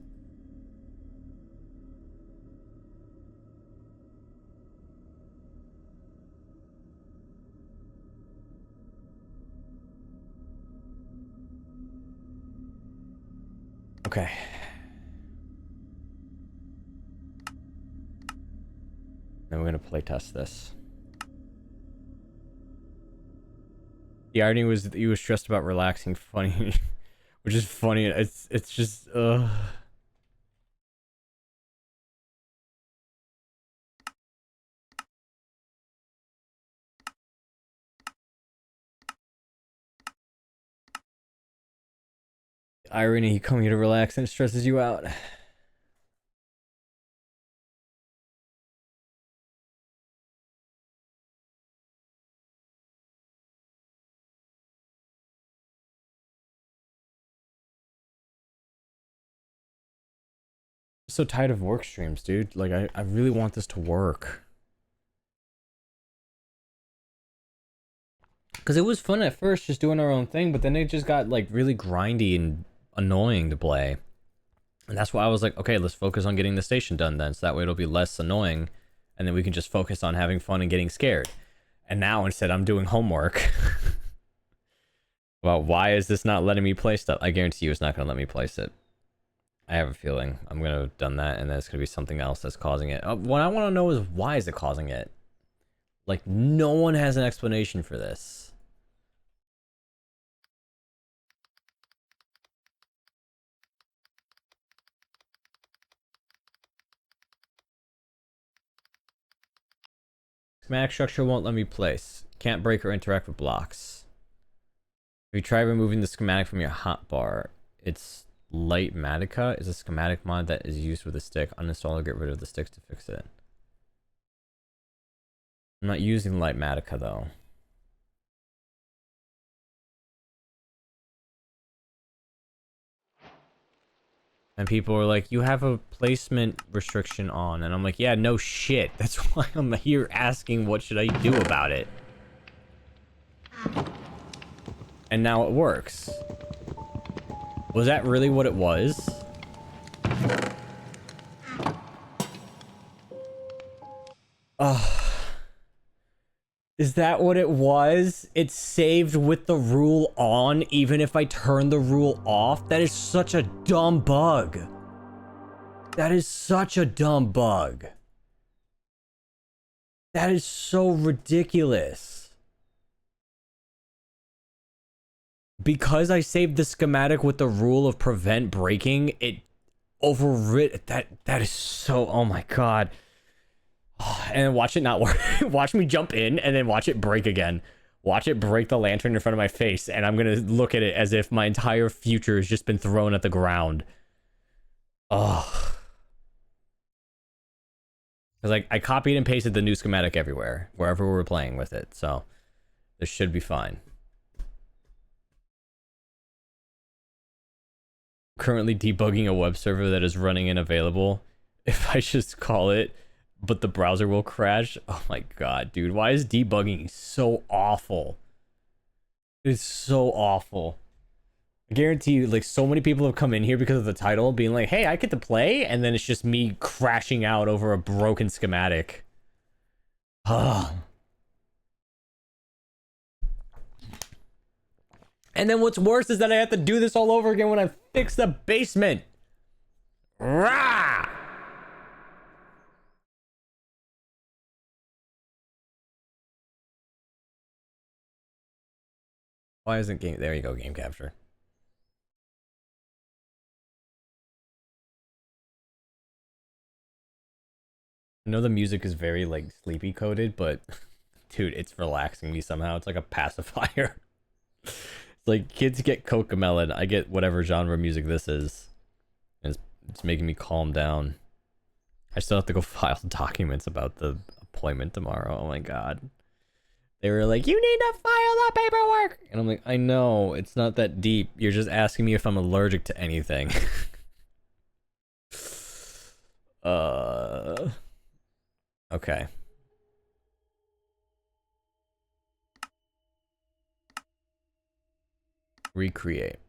[SPEAKER 1] Okay. Then we're gonna play test this. The irony was that he was stressed about relaxing funny, which is funny. It's just The irony, he coming here to relax and it stresses you out. I'm so tired of work streams, dude. Like, I really want this to work. Because it was fun at first, just doing our own thing, but then it just got, like, really grindy and annoying to play. And that's why I was like, okay, let's focus on getting the station done then, so that way it'll be less annoying, and then we can just focus on having fun and getting scared. And now, instead, I'm doing homework. About why is this not letting me play stuff? I guarantee you it's not going to let me place it. I have a feeling I'm going to have done that, and then it's going to be something else that's causing it. What I want to know is, why is it causing it? Like, no one has an explanation for this. Schematic structure won't let me place. Can't break or interact with blocks. If you try removing the schematic from your hotbar, it's Lightmatica is a schematic mod that is used with a stick. Uninstall or get rid of the sticks to fix it. I'm not using Lightmatica though. And people are like, you have a placement restriction on. And I'm like, yeah, no shit. That's why I'm here asking what should I do about it. And now it works. Was that really what it was? Is that what it was? It's saved with the rule on, even if I turn the rule off? That is such a dumb bug. That is such a dumb bug. That is so ridiculous. Because I saved the schematic with the rule of prevent breaking, it overrid that is so, oh my god. And then watch it not work. Watch me jump in and then watch it break again. Watch it break the lantern in front of my face, and I'm gonna look at it as if my entire future has just been thrown at the ground. Ugh. Because like I copied and pasted the new schematic everywhere, wherever we were playing with it, so this should be fine. Currently debugging a web server that is running unavailable. If I just call it, but the browser will crash. Oh my god, dude. Why is debugging so awful? It's so awful. I guarantee you, like, so many people have come in here because of the title, being like, hey, I get to play, and then it's just me crashing out over a broken schematic. Ugh. And then what's worse is that I have to do this all over again when I fix the basement. Rah! Why isn't game... There you go, game capture. I know the music is very, like, sleepy coded, but... Dude, it's relaxing me somehow. It's like a pacifier. It's like, kids get Cocomelon. I get whatever genre music this is. And it's making me calm down. I still have to go file documents about the appointment tomorrow. Oh my god. They were like, you need to file the paperwork! And I'm like, I know, it's not that deep. You're just asking me if I'm allergic to anything. Okay. Recreate.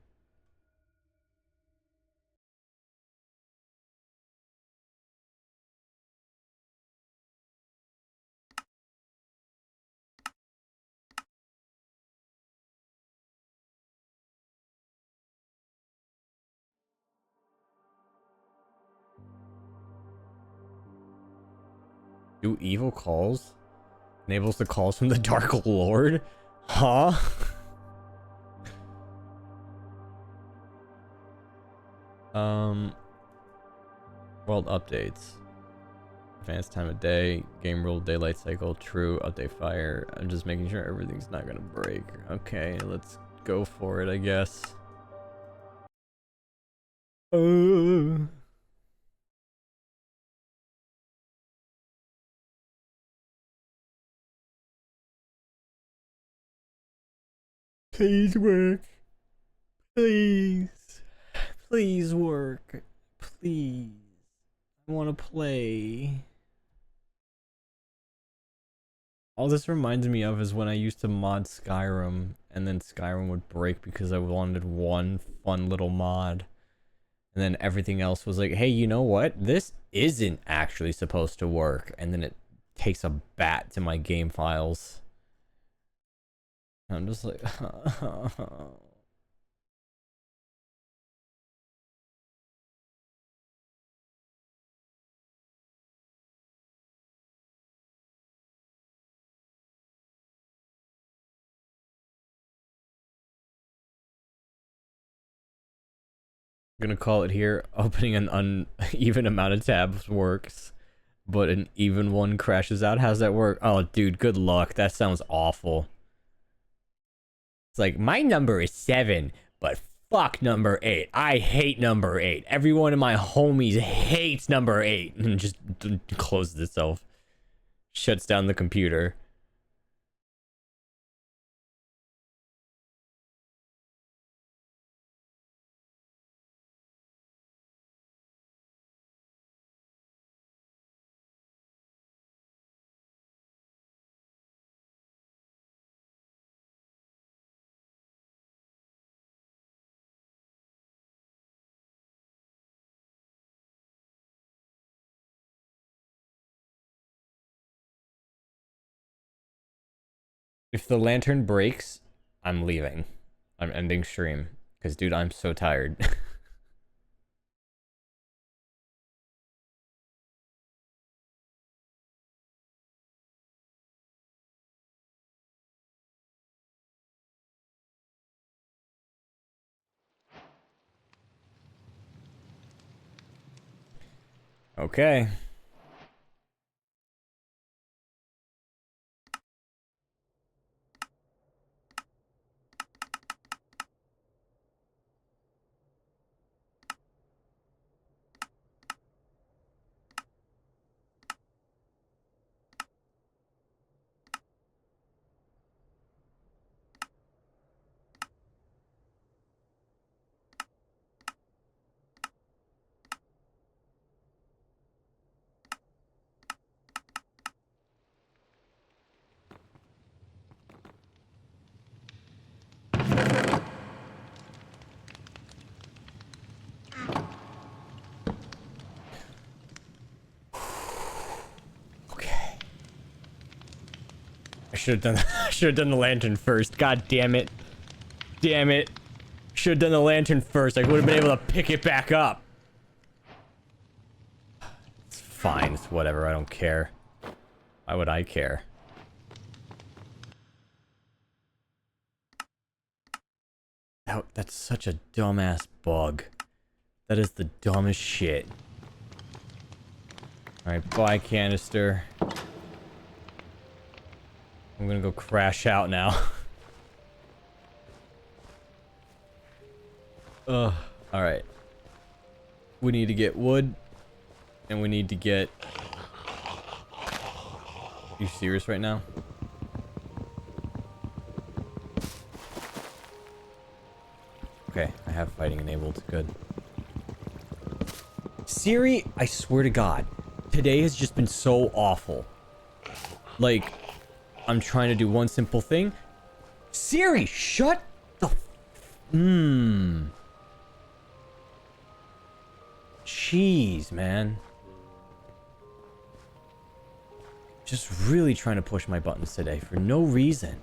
[SPEAKER 1] Do evil calls? Enables the calls from the Dark Lord? Huh? World updates. Advanced time of day, game rule, daylight cycle, true, update fire. I'm just making sure everything's not gonna break. Okay, let's go for it, I guess. Please work. Please. Please work. Please. I want to play. All this reminds me of is when I used to mod Skyrim, and then Skyrim would break because I wanted one fun little mod. And then everything else was like, hey, you know what? This isn't actually supposed to work. And then it takes a bat to my game files. I'm just like... gonna call it here. Opening an uneven amount of tabs works, but an even one crashes out. How's that work? Oh, dude, good luck. That sounds awful. It's like, my number is 7, but fuck number 8. I hate number 8. Everyone in my homies hates number 8. And just closes itself. Shuts down the computer. If the lantern breaks, I'm leaving. I'm ending stream. Because, dude, I'm so tired. Okay. Okay. I should have done the lantern first. God damn it. Damn it. Should have done the lantern first. I would have been able to pick it back up. It's fine. It's whatever. I don't care. Why would I care? That's such a dumbass bug. That is the dumbest shit. Alright, bye, canister. I'm gonna go crash out now. Ugh. Alright. We need to get wood. And we need to get... Are you serious right now? Okay, I have fighting enabled. Good. Siri, I swear to God, today has just been so awful. Like, I'm trying to do one simple thing. Siri, shut the... Jeez, man. Just really trying to push my buttons today for no reason.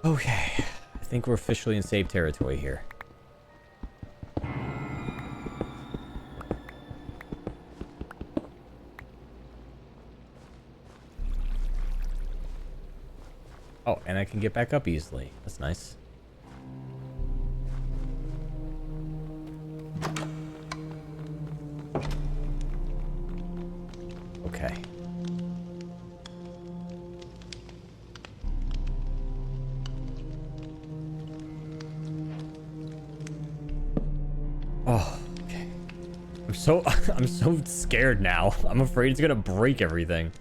[SPEAKER 1] Okay, I think we're officially in safe territory here. Oh, and I can get back up easily. That's nice. Okay. Oh, okay. I'm so scared now. I'm afraid it's gonna break everything.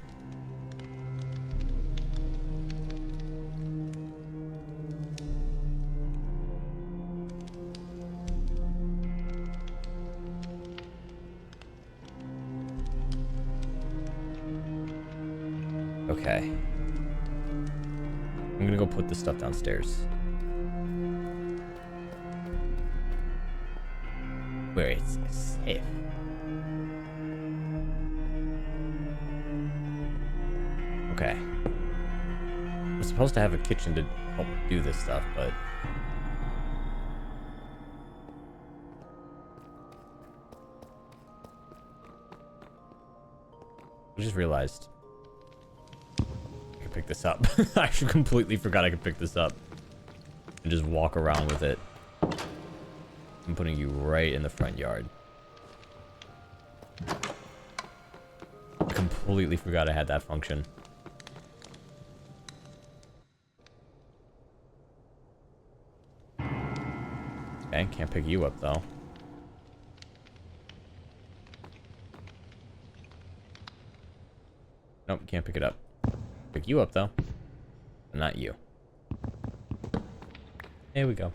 [SPEAKER 1] Okay. I'm gonna go put this stuff downstairs. Where it's safe. Okay. I'm supposed to have a kitchen to help do this stuff, but... I just realized... I can pick this up. I completely forgot I could pick this up. And just walk around with it. I'm putting you right in the front yard. I completely forgot I had that function. Okay, can't pick you up though. Nope, can't pick it up. Pick you up though. Not you. There we go.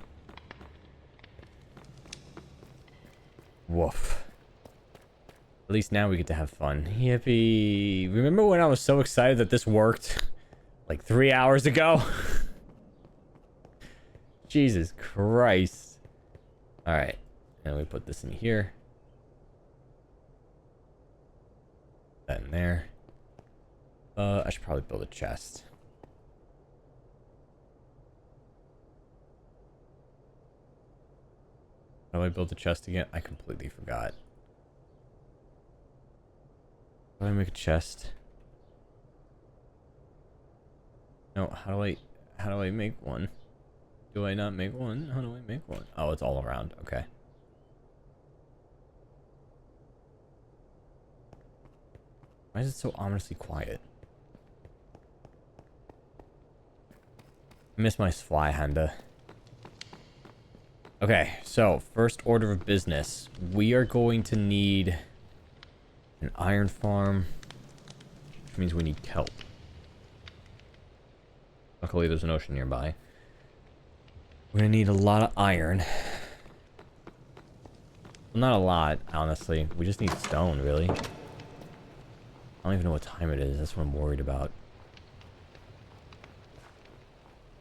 [SPEAKER 1] Woof. At least now we get to have fun. Yippee. Remember when I was so excited that this worked? Like 3 hours ago? Jesus Christ. Alright. And we put this in here. That in there. I should probably build a chest. How do I build a chest again? I completely forgot. How do I make a chest? No, how do I make one? Do I not make one? How do I make one? Oh, it's all around. Okay. Why is it so ominously quiet? I miss my Swihanda. Okay, so first order of business. We are going to need an iron farm, which means we need kelp. Luckily, there's an ocean nearby. We're gonna need a lot of iron. Well, not a lot, honestly. We just need stone, really. I don't even know what time it is. That's what I'm worried about.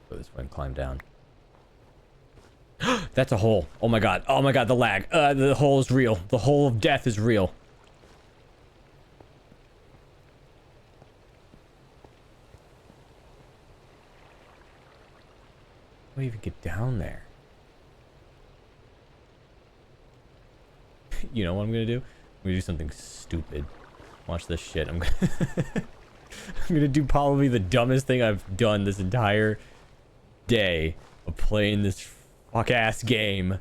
[SPEAKER 1] Go this way and climb down. That's a hole. Oh my god. Oh my god, the lag. The hole is real. The hole of death is real. How do I even get down there? You know what I'm gonna do? I'm gonna do something stupid. Watch this shit. I'm gonna do probably the dumbest thing I've done this entire day of playing this fuck ass game.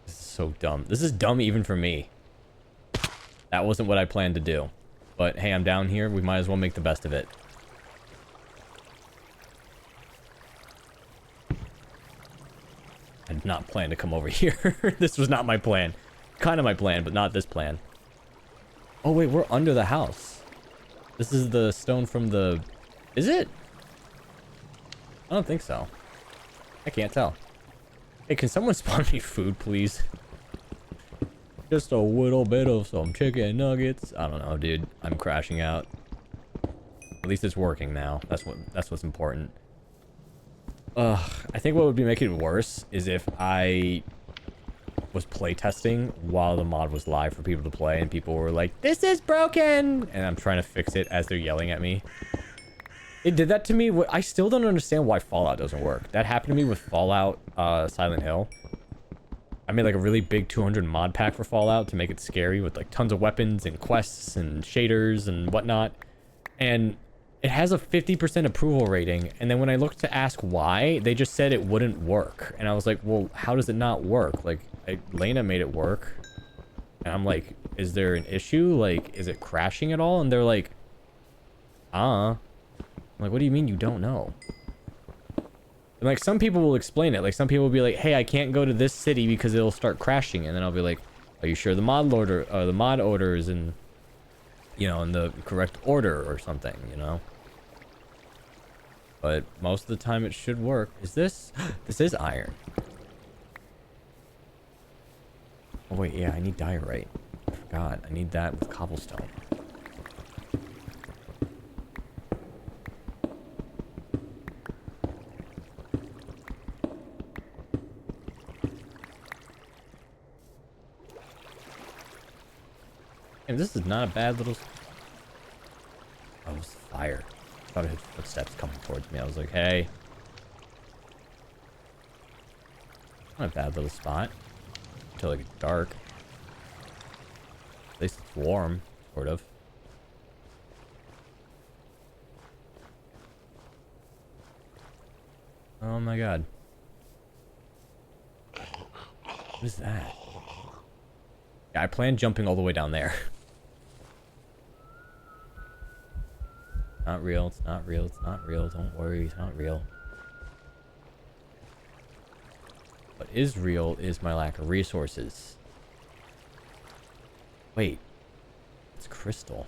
[SPEAKER 1] This is so dumb. This is dumb even for me. That wasn't what I planned to do. But hey, I'm down here. We might as well make the best of it. I did not plan to come over here. This was not my plan. Kind of my plan, but not this plan. Oh wait, we're under the house. This is the stone from the... Is it? I don't think so. I can't tell. Hey, can someone spawn me food, please? Just a little bit of some chicken nuggets. I don't know, dude. I'm crashing out. At least it's working now. That's what's important. I think what would be making it worse is if I was playtesting while the mod was live for people to play and people were like, "This is broken!" And I'm trying to fix it as they're yelling at me. It did that to me. I still don't understand why Fallout doesn't work. That happened to me with Fallout Silent Hill. I made like a really big 200 mod pack for Fallout to make it scary with like tons of weapons and quests and shaders and whatnot. And it has a 50% approval rating. And then when I looked to ask why, they just said it wouldn't work. And I was like, well, how does it not work? Like, Lena made it work. And I'm like, is there an issue? Like, is it crashing at all? And they're like, I'm like, what do you mean you don't know? And like, some people will explain it. Like, some people will be like, hey, I can't go to this city because it'll start crashing. And then I'll be like, are you sure the mod order is in, you know, in the correct order or something, you know? But most of the time it should work. Is this? This is iron. Oh wait, yeah, I need diorite. I forgot. I need that with cobblestone. And this is not a bad little... Oh, it was fire. I thought I heard footsteps coming towards me. I was like, hey. Not a bad little spot. until it gets dark. At least it's warm, sort of. Oh my god. What is that? Yeah, I plan jumping all the way down there. Not real, it's not real, it's not real. Don't worry, it's not real. What is real is my lack of resources. Wait. It's crystal.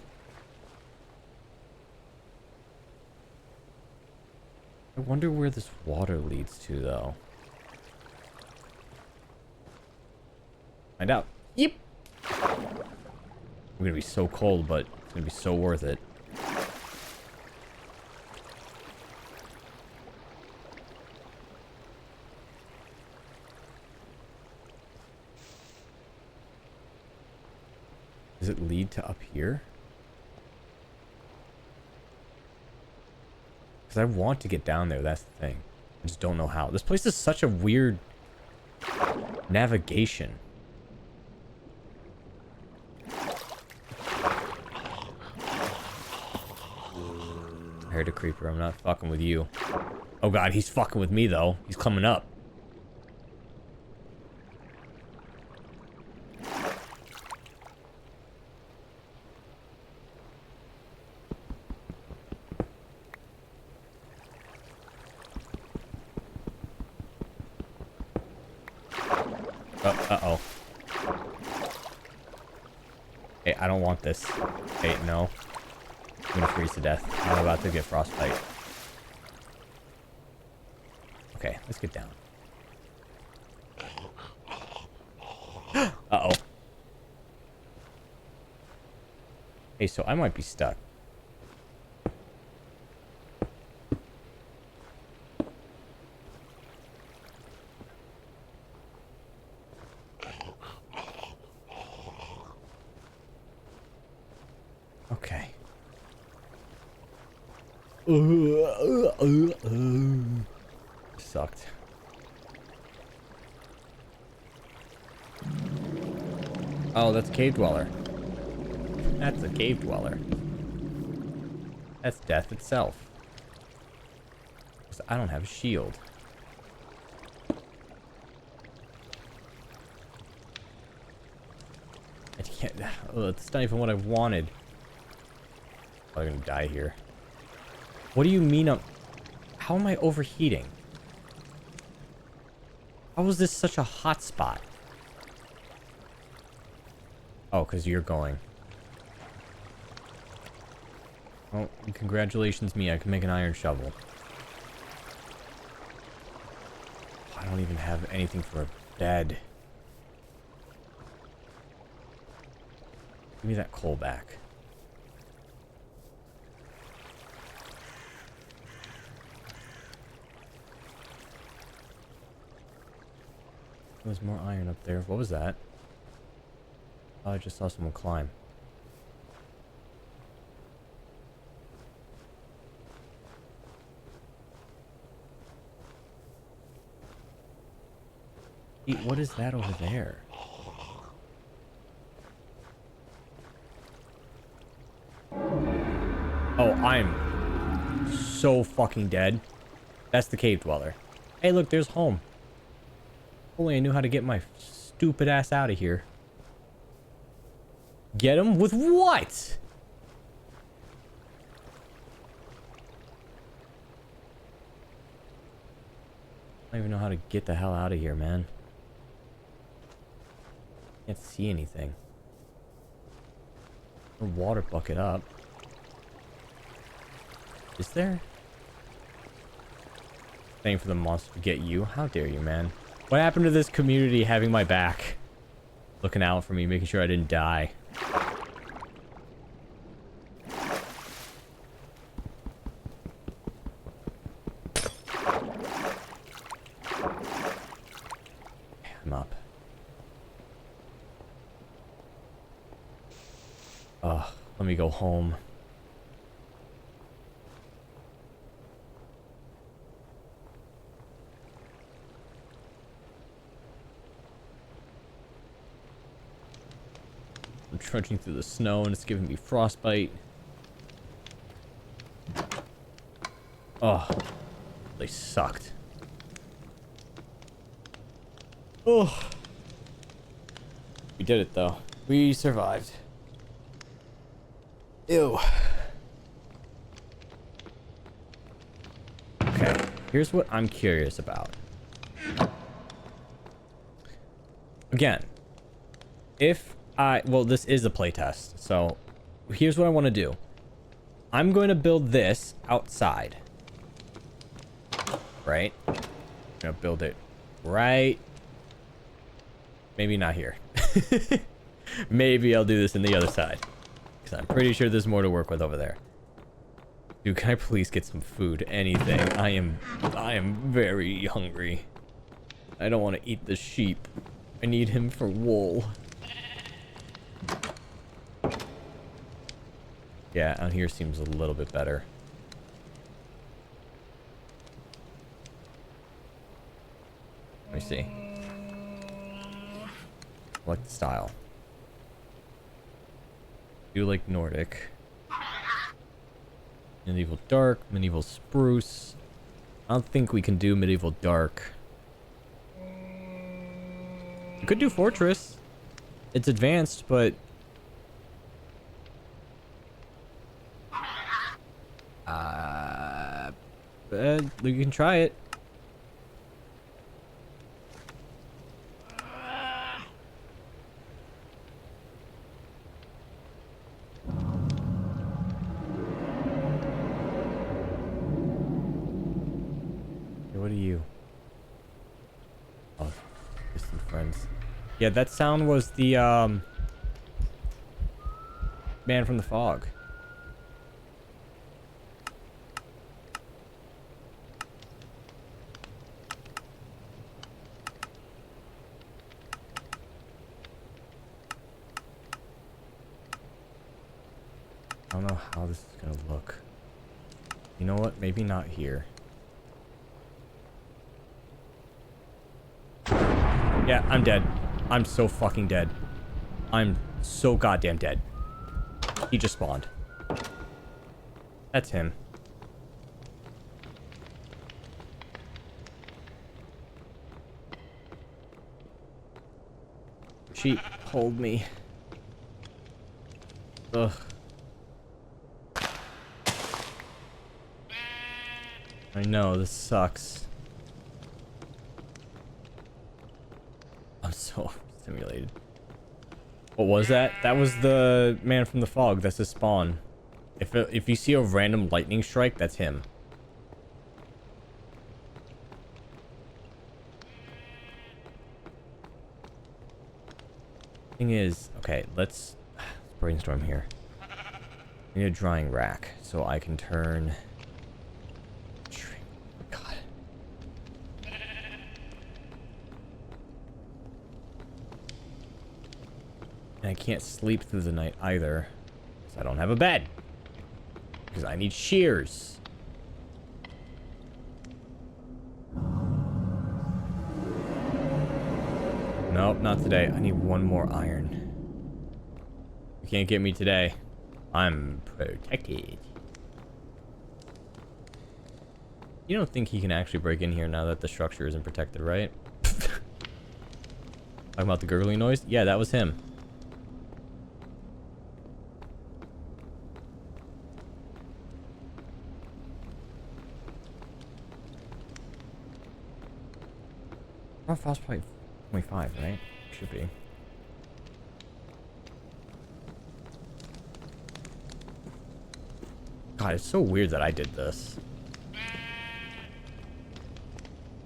[SPEAKER 1] I wonder where this water leads to, though. Find out. Yep. I'm gonna be so cold, but it's gonna be so worth it. Does it lead to up here? Because I want to get down there, that's the thing. I just don't know how. This place is such a weird navigation. I heard a creeper, I'm not fucking with you. Oh god, he's fucking with me though. He's coming up. Uh-oh. Hey, I don't want this. Hey, no. I'm gonna freeze to death. I'm about to get frostbite. Okay, let's get down. Uh-oh. Hey, so I might be stuck. Okay. Sucked. Oh, that's a cave dweller. That's a cave dweller. That's death itself. 'Cause I don't have a shield. I can't. Oh, it's not even what I wanted. I'm gonna die here. What do you mean how am I overheating? How is this such a hot spot? Oh, because you're going. Well, congratulations me. I can make an iron shovel. I don't even have anything for a bed. Give me that coal back. There's more iron up there. What was that? Oh, I just saw someone climb. What is that over there? Oh, I'm so fucking dead. That's the cave dweller. Hey, look, there's home. Only I knew how to get my stupid ass out of here. Get him with what? I don't even know how to get the hell out of here, man. Can't see anything. A water bucket up. Is there? Waiting for the monster to get you. How dare you, man? What happened to this community having my back? Looking out for me, making sure I didn't die. I'm up. Ugh, let me go home. I'm trudging through the snow and it's giving me frostbite. Oh, they sucked. Oh. We did it though. We survived. Ew. Okay, here's what I'm curious about. Again, well, this is a playtest, so here's what I want to do. I'm going to build this outside. Right? I'm going to build it right. Maybe not here. Maybe I'll do this in the other side. Because I'm pretty sure there's more to work with over there. Dude, can I please get some food? Anything. I am very hungry. I don't want to eat the sheep. I need him for wool. Yeah, out here seems a little bit better. Let me see. Select the style. Do like Nordic. Medieval dark, medieval spruce. I don't think we can do medieval dark. We could do fortress. It's advanced, but we can try it. What are you? Oh, distant friends. Yeah, that sound was the man from the fog. I don't know how this is gonna look. You know what? Maybe not here. Yeah, I'm dead. I'm so fucking dead. I'm so goddamn dead. He just spawned. That's him. Sheep, hold me. Ugh. I know, this sucks. I'm so stimulated. What was that? That was the man from the fog. That's his spawn. If you see a random lightning strike, that's him. Thing is, okay, let's brainstorm here. I need a drying rack so I can turn. God. And I can't sleep through the night either, because I don't have a bed. Because I need shears. Nope, not today. I need one more iron. You can't get me today. I'm protected. You don't think he can actually break in here now that the structure isn't protected, right? Talking about the gurgling noise? Yeah, that was him. Oh, Frostbite 25, right? Should be. God, it's so weird that I did this.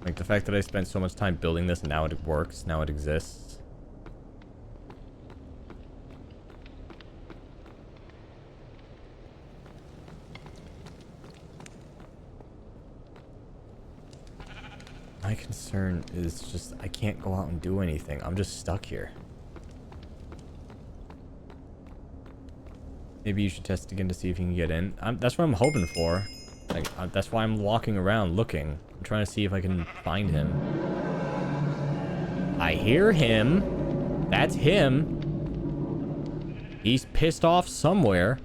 [SPEAKER 1] Like, the fact that I spent so much time building this and now it works, now it exists. My concern is just, I can't go out and do anything. I'm just stuck here. Maybe you should test again to see if you can get in. That's what I'm hoping for. Like, that's why I'm walking around looking. I'm trying to see if I can find him. I hear him. That's him. He's pissed off somewhere.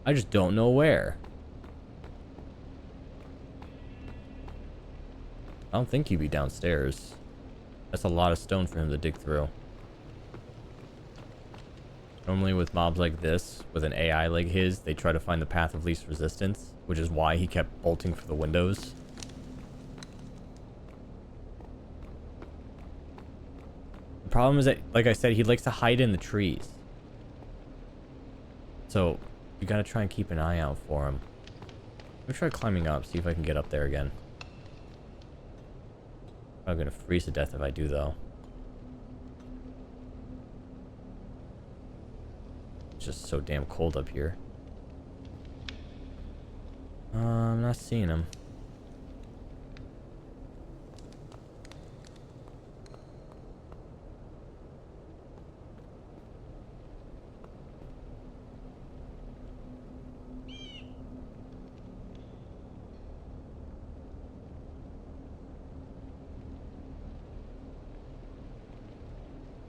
[SPEAKER 1] I just don't know where. I don't think he'd be downstairs. That's a lot of stone for him to dig through. Normally with mobs like this, with an AI like his, they try to find the path of least resistance, which is why he kept bolting for the windows. The problem is that, like I said, he likes to hide in the trees. So, you gotta try and keep an eye out for him. Let me try climbing up, see if I can get up there again. I'm gonna freeze to death if I do, though. It's just so damn cold up here. I'm not seeing him.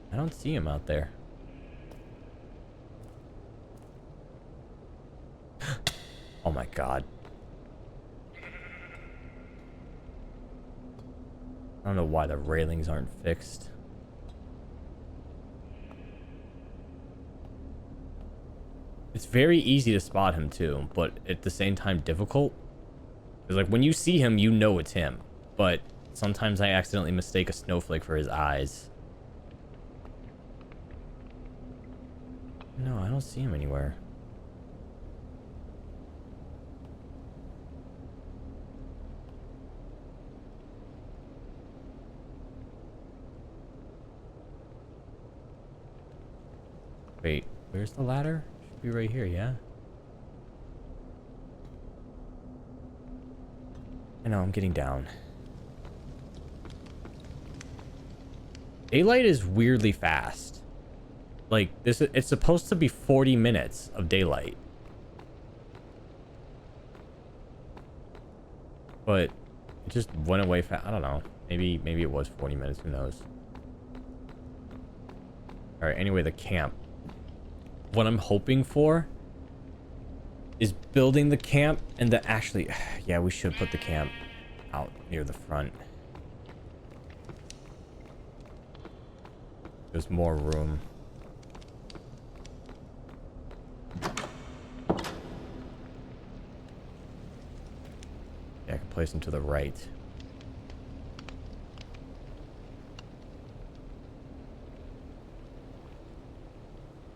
[SPEAKER 1] I don't see him out there. Oh my god. I don't know why the railings aren't fixed. It's very easy to spot him too, but at the same time difficult. Because like when you see him, you know it's him. But sometimes I accidentally mistake a snowflake for his eyes. No, I don't see him anywhere. Wait, where's the ladder? Should be right here, yeah? I know, I'm getting down. Daylight is weirdly fast. Like, it's supposed to be 40 minutes of daylight. But it just went away fast. I don't know. Maybe it was 40 minutes, who knows. Alright, anyway, the camp. What I'm hoping for is building the camp and the actually... Yeah, we should put the camp out near the front. There's more room. Yeah, I can place them to the right.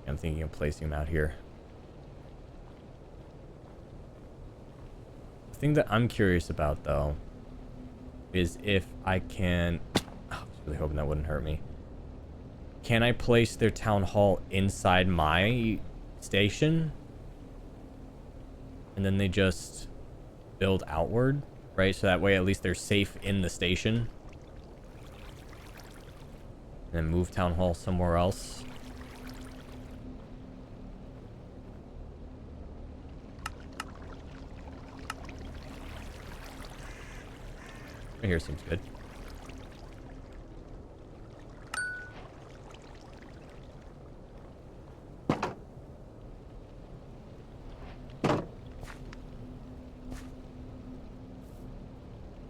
[SPEAKER 1] I'm thinking of placing them out here. The thing that I'm curious about, though, is if I can... Oh, I was really hoping that wouldn't hurt me. Can I place their town hall inside my station? And then they just build outward, right? So that way at least they're safe in the station. And then move town hall somewhere else. Right here seems good.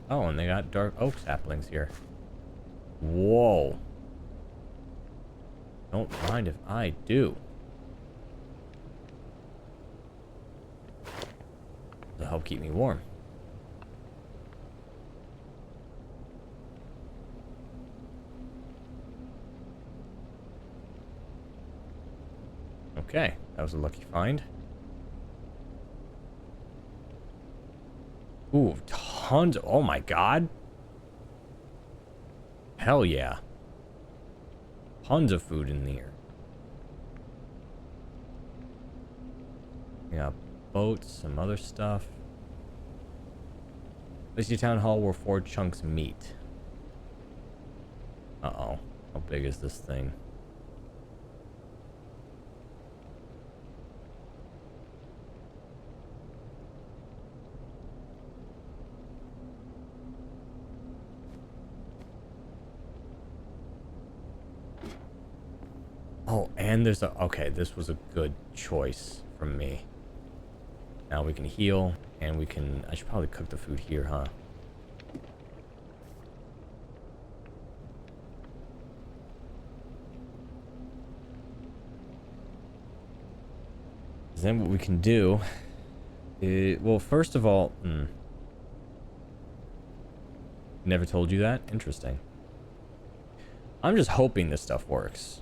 [SPEAKER 1] Oh, and they got dark oak saplings here. Whoa. Don't mind if I do. To help keep me warm. Okay, that was a lucky find. Ooh, tons. Oh my god. Hell yeah. Tons of food in here. We got boats, some other stuff. Place your town hall where 4 chunks meet. Uh-oh. How big is this thing? Oh, and there's a... Okay, this was a good choice from me. Now we can heal, and we can... I should probably cook the food here, huh? Then what we can do is... Well, first of all... Never told you that? Interesting. I'm just hoping this stuff works.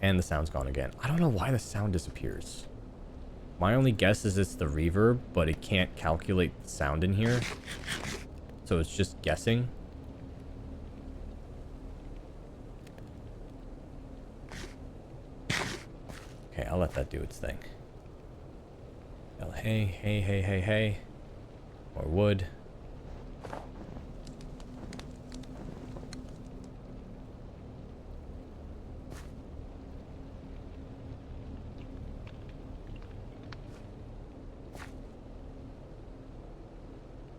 [SPEAKER 1] And the sound's gone again. I don't know why the sound disappears. My only guess is it's the reverb, but it can't calculate the sound in here. So it's just guessing. Okay, I'll let that do its thing. Well, hey. More wood.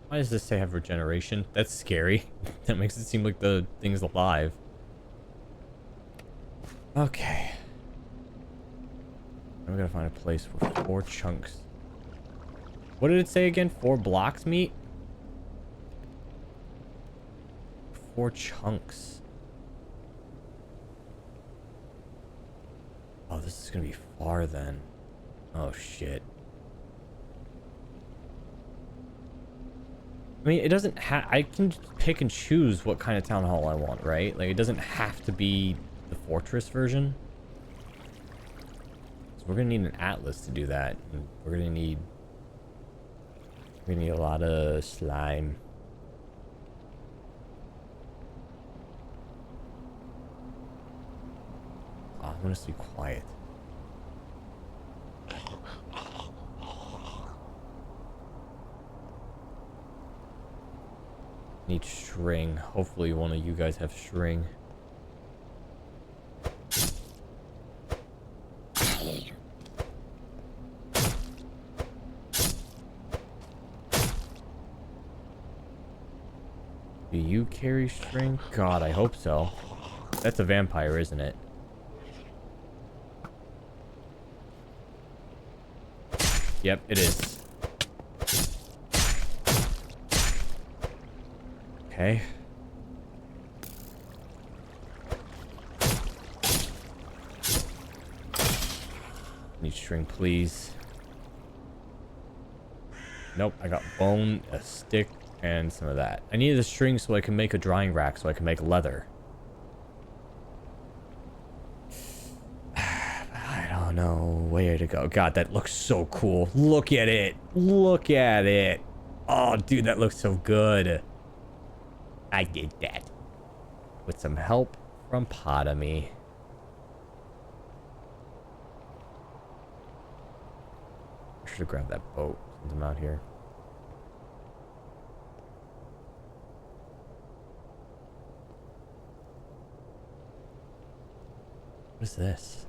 [SPEAKER 1] Why does this say have regeneration? That's scary. That makes it seem like the thing's alive. Okay. I'm gonna find a place where 4 chunks. What did it say again? 4 blocks meat? 4 chunks. Oh, this is gonna be far then. Oh shit. I mean, it doesn't I can just pick and choose what kind of town hall I want, right? Like, it doesn't have to be the fortress version. So we're gonna need an atlas to do that. And we're gonna need a lot of slime. Oh, I want us to be quiet. Need string. Hopefully one of you guys have string. Do you carry string? God, I hope so. That's a vampire, isn't it? Yep, it is. Okay. Need string, please. Nope, I got bone, a stick, and some of that. I needed a string so I can make a drying rack so I can make leather. I don't know where to go. God, that looks so cool. Look at it. Look at it. Oh, dude, that looks so good. I did that. With some help from Potomy. I should have grabbed that boat since I'm out here. What is this?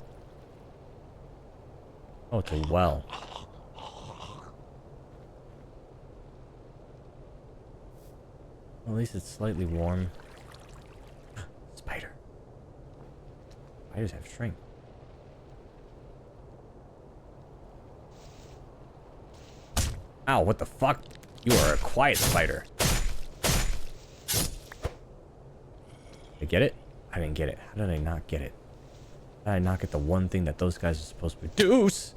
[SPEAKER 1] Oh, it's a well. Well, at least it's slightly warm. Spider. Spiders have string. Ow, what the fuck? You are a quiet spider. Did I get it? I didn't get it. How did I not get it? How did I not get the one thing that those guys are supposed to produce?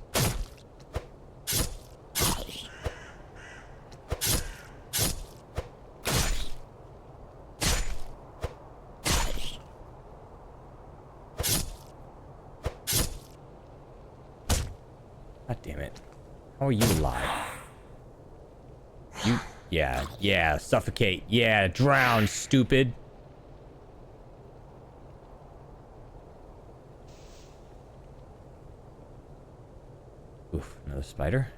[SPEAKER 1] God damn it. How are you alive? You... Yeah, suffocate. Yeah, drown, stupid. Oof, another spider.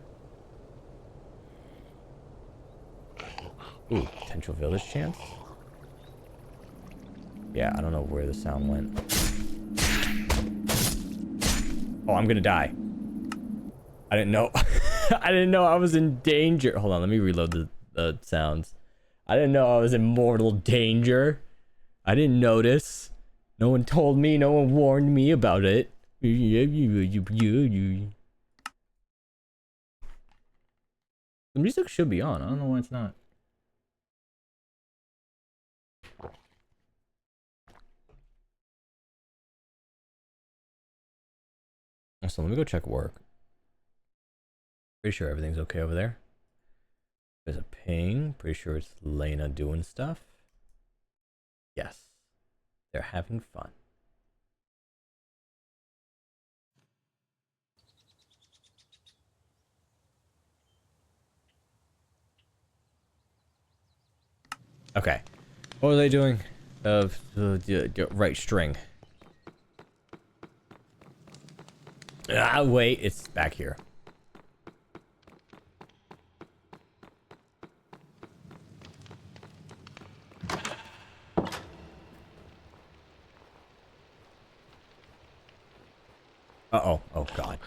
[SPEAKER 1] Ooh, potential village chance. Yeah, I don't know where the sound went. Oh, I'm gonna die. I didn't know. I didn't know I was in danger. Hold on, let me reload the sounds. I didn't know I was in mortal danger. I didn't notice. No one told me, no one warned me about it. The music should be on. I don't know why it's not. So let me go check work. Pretty sure everything's okay over there. There's a ping. Pretty sure it's Lena doing stuff. Yes. They're having fun. Okay. What was I doing? Right string. Ah, wait. It's back here. Uh-oh. Oh, God.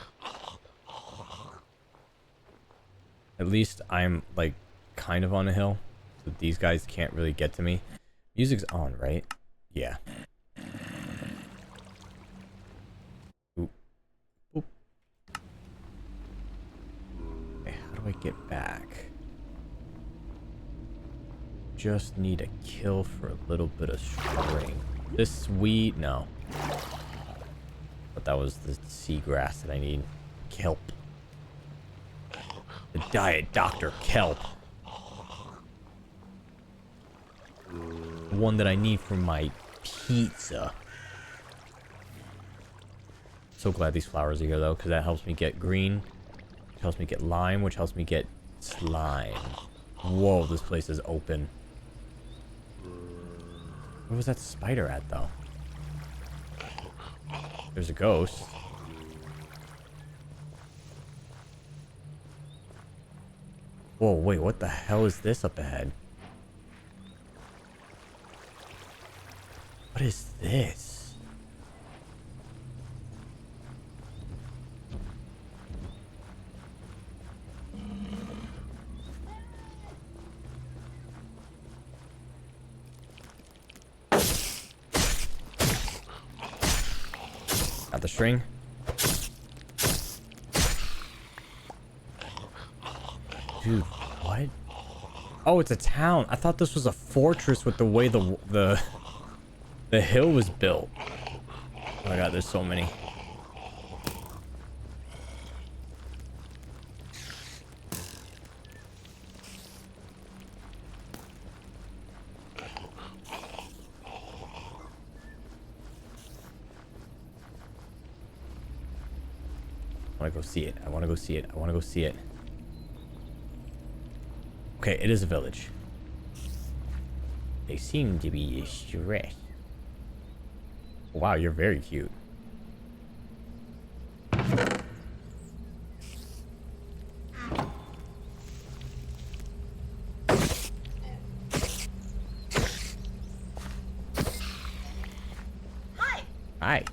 [SPEAKER 1] At least I'm, like, kind of on a hill. So these guys can't really get to me. Music's on, right? Yeah. Oop. Oop. Okay, how do I get back? Just need a kill for a little bit of string. This sweet... No. But that was the seagrass that I need. Kelp. The Diet Dr. Kelp. The one that I need for my pizza. So glad these flowers are here though, because that helps me get green. Which helps me get lime, which helps me get slime. Whoa, this place is open. Where was that spider at though? There's a ghost. Whoa, wait, what the hell is this up ahead? What is this? Got the string. Dude, what? Oh, it's a town. I thought this was a fortress with the way the hill was built. Oh my god, there's so many. I want to go see it. I want to go see it. I want to go see it. Okay, it is a village. They seem to be stressed. Wow, you're very cute.
[SPEAKER 3] Hi.
[SPEAKER 1] Hi.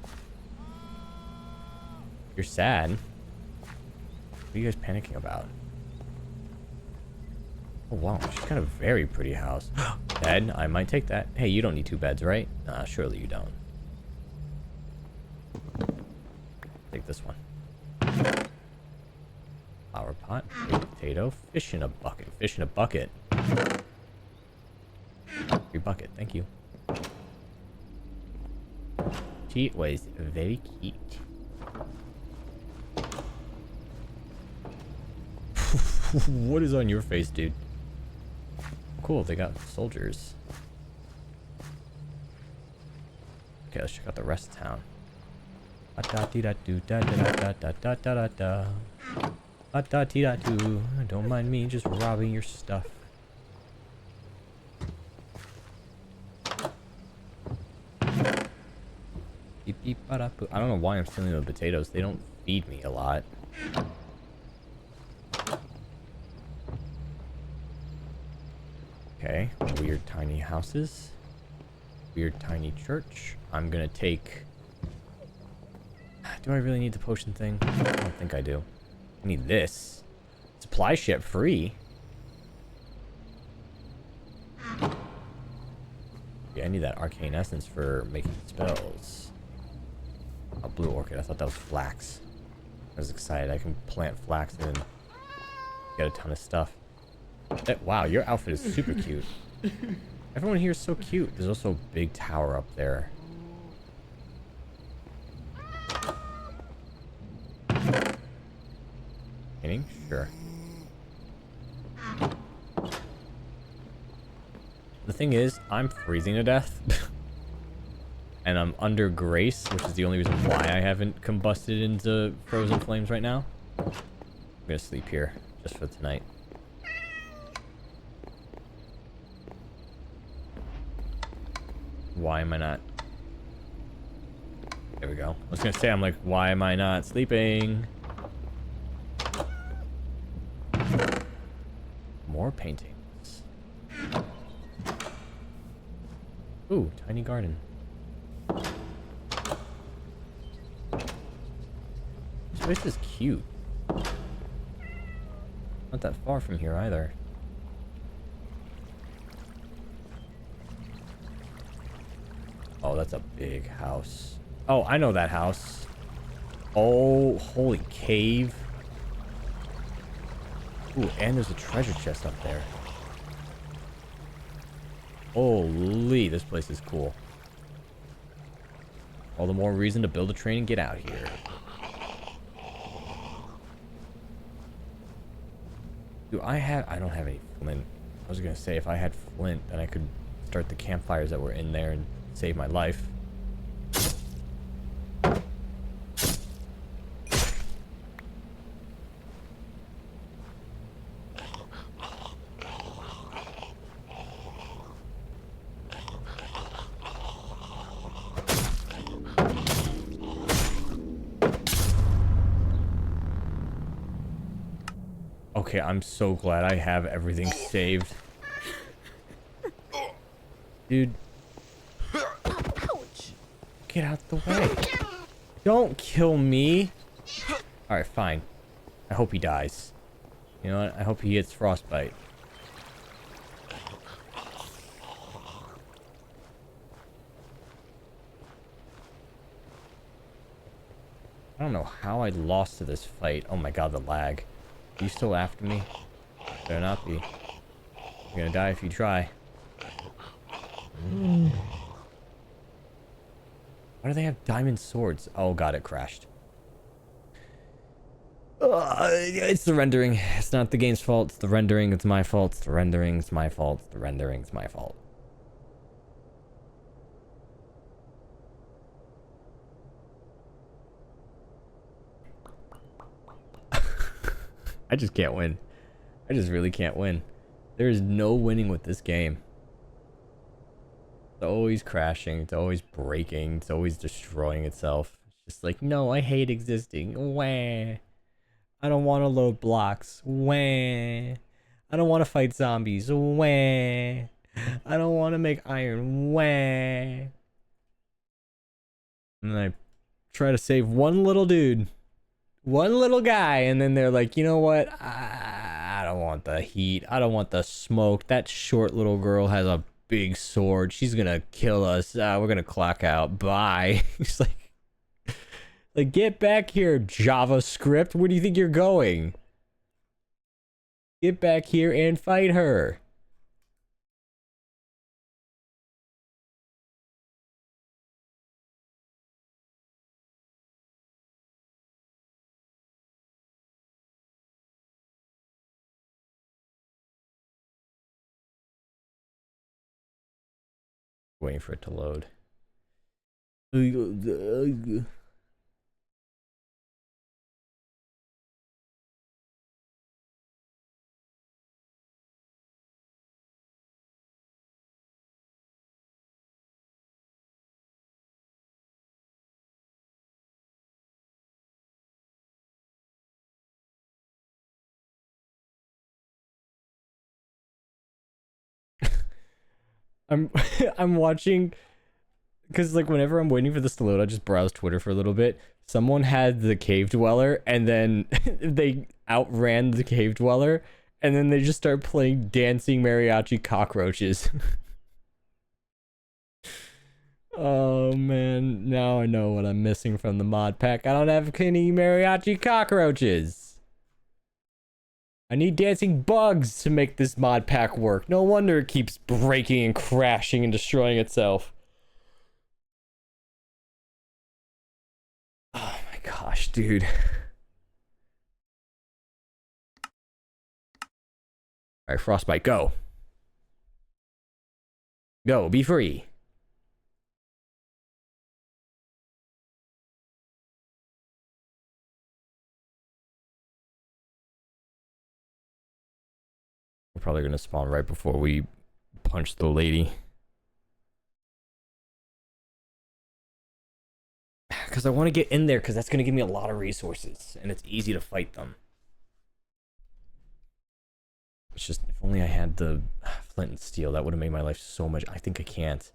[SPEAKER 1] You're sad. What are you guys panicking about? Oh wow, she's got a very pretty house. Bed, I might take that. Hey, you don't need 2 beds, right? Nah, surely you don't. Take this one. Flower pot, potato, fish in a bucket. Fish in a bucket. Free bucket, thank you. She was very cute. What is on your face, dude? Cool, they got soldiers. Okay, let's check out the rest of town. Don't mind me just robbing your stuff. I don't know why I'm stealing the potatoes. They don't feed me a lot. Okay, weird tiny houses. Weird tiny church. I'm gonna take... Do I really need the potion thing? I don't think I do. I need this. Supply ship free. Okay. I need that arcane essence for making spells. A blue orchid. I thought that was flax. I was excited. I can plant flax and get a ton of stuff. Wow, your outfit is super cute. Everyone here is so cute. There's also a big tower up there. Painting? Sure. The thing is, I'm freezing to death. And I'm under grace, which is the only reason why I haven't combusted into frozen flames right now. I'm gonna sleep here, just for tonight. Why am I not? There we go. I was gonna say, I'm like, why am I not sleeping? More paintings. Ooh, tiny garden. This place is cute. Not that far from here either. Oh, that's a big house. Oh, I know that house. Oh, holy cave. Ooh, and there's a treasure chest up there. Holy, this place is cool. All the more reason to build a train and get out here. Do I have... I don't have any flint. I was gonna say, if I had flint, then I could start the campfires that were in there and save my life. Okay, I'm so glad I have everything saved. Dude.
[SPEAKER 2] Ouch!
[SPEAKER 1] Get out the way. Don't kill me. Alright, fine. I hope he dies. You know what? I hope he gets frostbite. I don't know how I lost to this fight. Oh my god, the lag. Are you still after me? Better not be. You're gonna die if you try. Why do they have diamond swords? Oh god, it crashed. It's the rendering. It's not the game's fault. It's the rendering. It's my fault. It's the rendering. It's my fault. It's the rendering. It's my fault. I just can't win. I just really can't win. There is no winning with this game. It's always crashing. It's always breaking. It's always destroying itself. It's just like, no, I hate existing. Wah. I don't want to load blocks. Wah. I don't want to fight zombies. Wah. I don't want to make iron. Wah. And then I try to save one little dude. One little guy, and then they're like, you know what? I don't want the heat. I don't want the smoke. That short little girl has a big sword. She's gonna kill us. We're gonna clock out. Bye. He's like, get back here, JavaScript. Where do you think you're going? Get back here and fight her. Waiting for it to load. I'm I'm watching, because like whenever I'm waiting for this to load, I just browse Twitter for a little bit. Someone had the cave dweller, and then they outran the cave dweller, and then they just start playing dancing mariachi cockroaches. Oh man, now I know what I'm missing from the mod pack. I don't have any mariachi cockroaches. I need dancing bugs to make this mod pack work. No wonder it keeps breaking and crashing and destroying itself. Oh my gosh, dude. Alright, Frostbite, go. Go, be free. We're probably gonna spawn right before we punch the lady. Because I want to get in there, because that's gonna give me a lot of resources, and it's easy to fight them. It's just, if only I had the flint and steel, that would have made my life so much. I think I can't.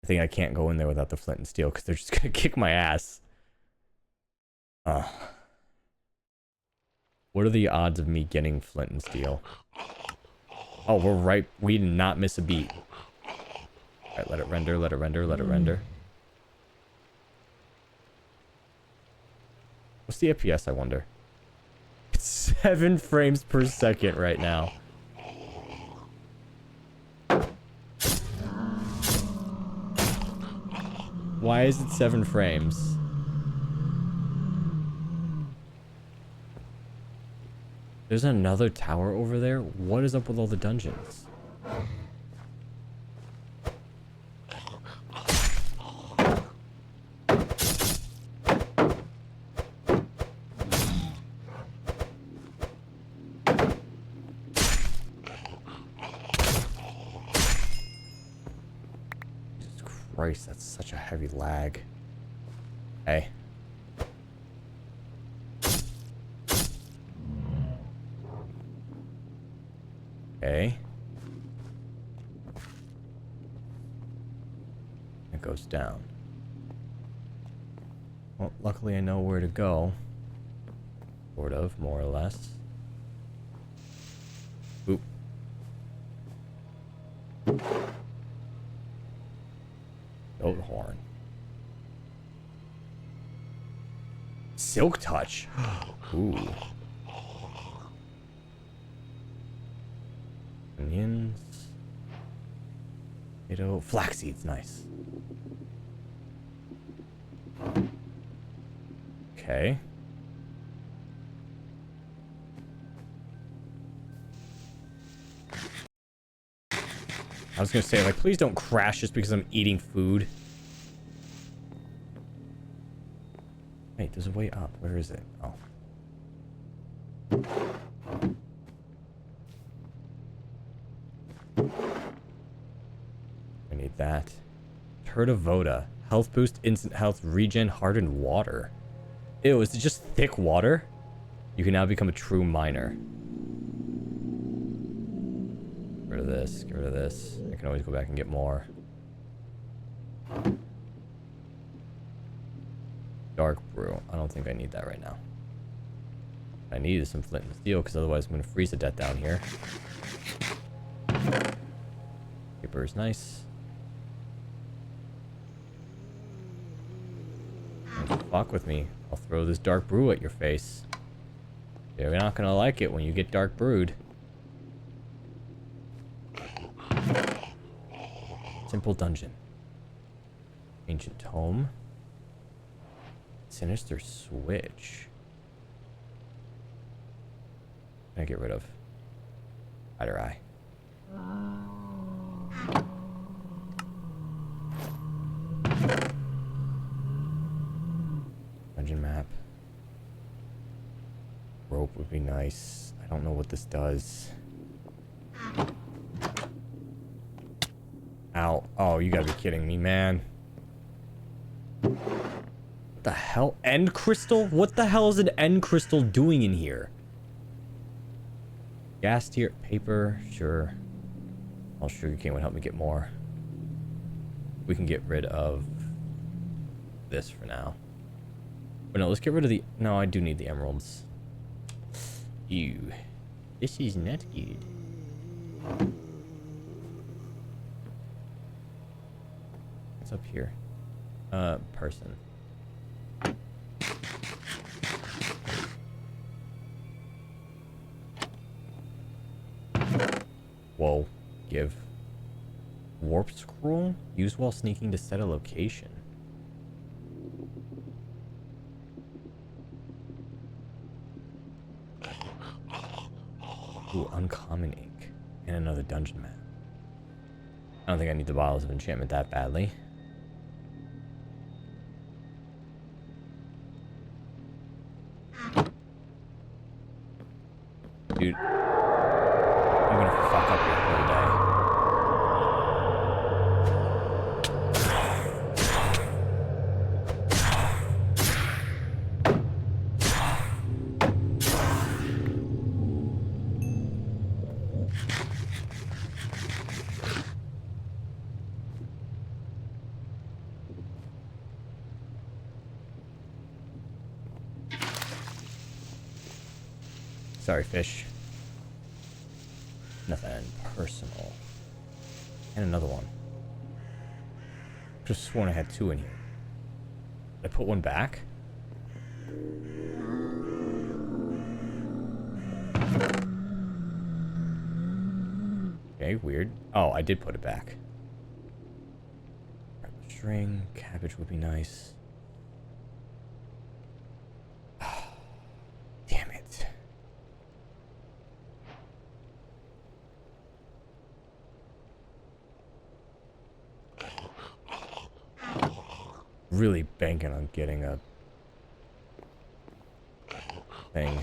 [SPEAKER 1] I think I can't go in there without the flint and steel, because they're just gonna kick my ass. What are the odds of me getting flint and steel? Oh, we're right. We did not miss a beat. Alright, let it render, let it render, let it render. What's the FPS, I wonder? It's 7 frames per second right now. Why is it 7 frames? There's another tower over there? What is up with all the dungeons? Jesus Christ, that's such a heavy lag. Hey. Okay. It goes down. Well, luckily I know where to go. Sort of, more or less. Oop. Goat horn. Silk touch. Ooh. Onions. Potato. Flax seeds, nice. Okay. I was gonna say, like, please don't crash just because I'm eating food. Wait, there's a way up. Where is it? Oh. I need that. Turd of Voda. Health boost, instant health, regen, hardened water. Ew, is it just thick water? You can now become a true miner. Get rid of this, get rid of this. I can always go back and get more. Dark brew. I don't think I need that right now. I need some flint and steel, because otherwise I'm going to freeze to death down here. Paper is nice. Don't fuck with me. I'll throw this dark brew at your face. You're not going to like it when you get dark brewed. Simple dungeon. Ancient tome. Sinister switch. Can I get rid of? Spider eye. Dungeon map. Rope would be nice. I don't know what this does. Ow. Oh, you gotta be kidding me, man. What the hell? End crystal? What the hell is an end crystal doing in here? Gas tier. Paper. Sure. All sugarcane would help me get more. We can get rid of this for now. But no, let's get rid of the... No, I do need the emeralds. Ew. This is not good. Let's What's up here? Person. Whoa. Give. Warp scroll? Use while sneaking to set a location. Ooh, uncommon ink. And another dungeon map. I don't think I need the bottles of enchantment that badly. Dude. I'm gonna fuck up your whole day. Sorry, fish. Nothing personal. And another one. Just sworn I had two in here. Did I put one back? Okay, weird. Oh, I did put it back. String, cabbage would be nice. Damn it. Really banking on getting a thing.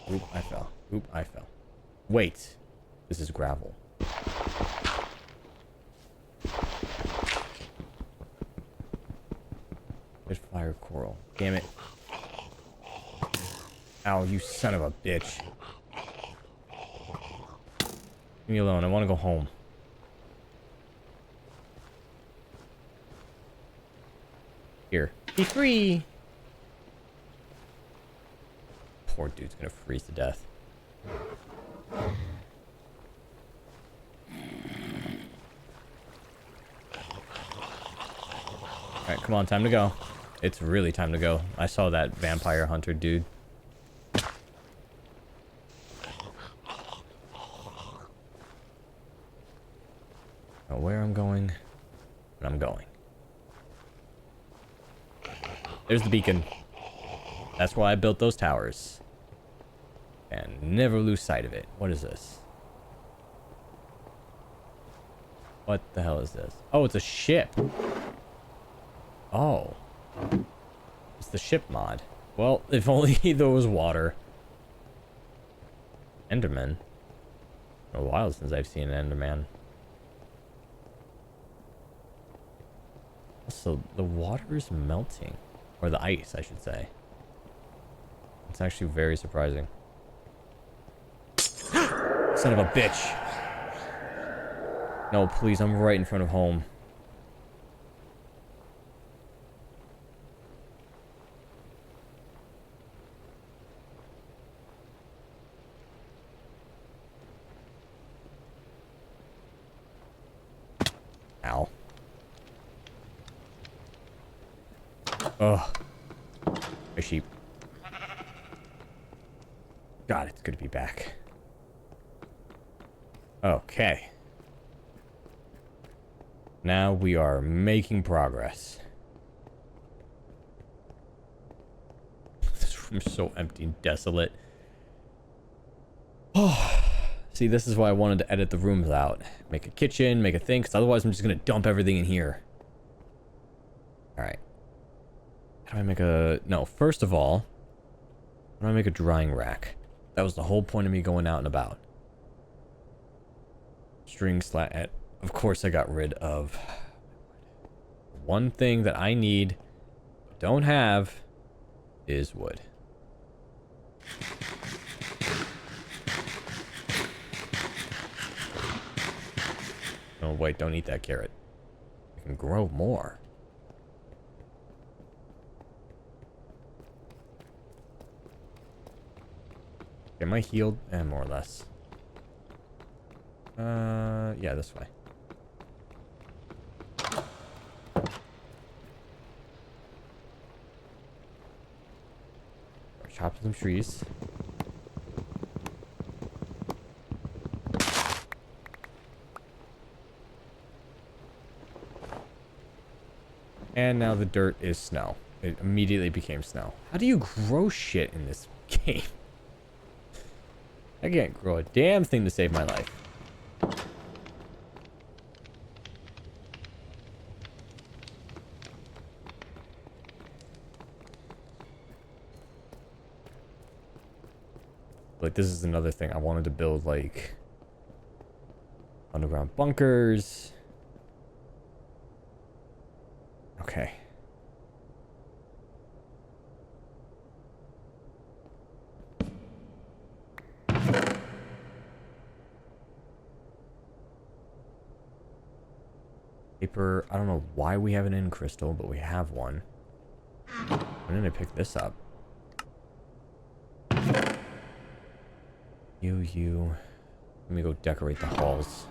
[SPEAKER 1] Oop, I fell. Oop, I fell. Wait. This is gravel. There's fire coral. Damn it. Ow, you son of a bitch. Leave me alone. I want to go home. Here. Be free! Poor dude's gonna freeze to death. Alright, come on, time to go. It's really time to go. I saw that vampire hunter dude. Know where I'm going, but I'm going. There's the beacon. That's why I built those towers. And never lose sight of it. What is this? What the hell is this? Oh, it's a ship. Oh. It's the ship mod. Well, if only there was water. Enderman. A while since I've seen an Enderman. Also, the water is melting. Or the ice, I should say. It's actually very surprising. Son of a bitch. No, please, I'm right in front of home. Ow. Ugh. My sheep. God, it's good to be back. Okay. Now we are making progress. This room's so empty and desolate. Oh. See, this is why I wanted to edit the rooms out. Make a kitchen, make a thing, because otherwise I'm just going to dump everything in here. Alright. How do I make a... No, first of all, how do I make a drying rack? That was the whole point of me going out and about. String slat... Of course I got rid of... One thing that I need, don't have, is wood. Oh, wait, don't eat that carrot. I can grow more. Am I healed? More or less. Yeah, this way. chop some trees. And now the dirt is snow. It immediately became snow. How do you grow shit in this game? I can't grow a damn thing to save my life. Like, this is another thing. I wanted to build, like, underground bunkers. Okay. Paper. I don't know why we have an end crystal, but we have one. When did I pick this up? You. Let me go decorate the halls.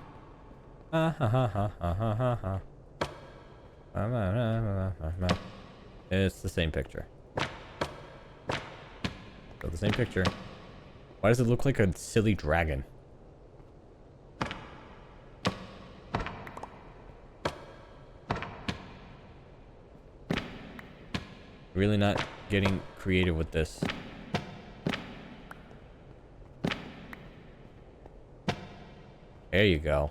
[SPEAKER 1] It's the same picture. Still the same picture. Why does it look like a silly dragon? Really not getting creative with this. There you go.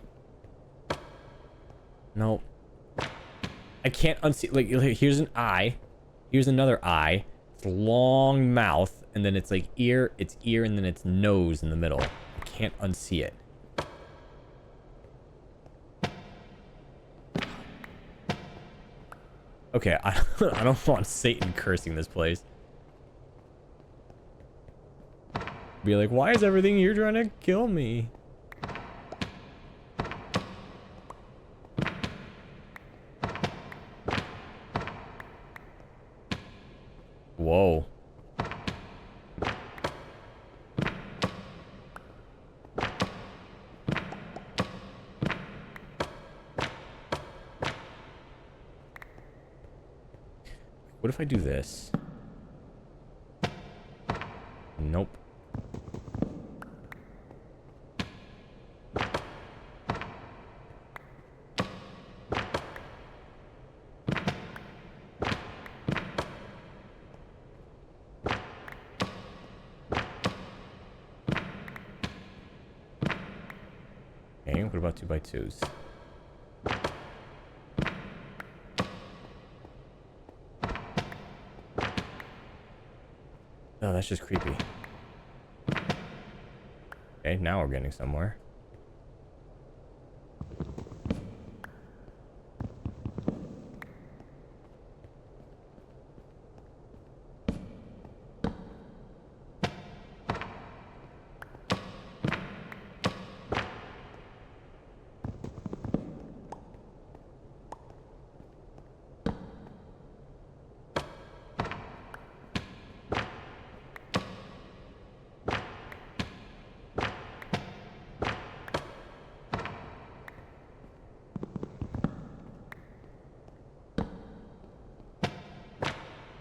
[SPEAKER 1] Nope. I can't unsee. Like, here's an eye. Here's another eye. It's long mouth, and then it's like ear, it's ear, and then it's nose in the middle. I can't unsee it. Okay, I don't want Satan cursing this place. Be like, why is everything here trying to kill me? Whoa. What if I do this? Nope. Okay, what about 2x2s? Oh, that's just creepy. Okay, now we're getting somewhere.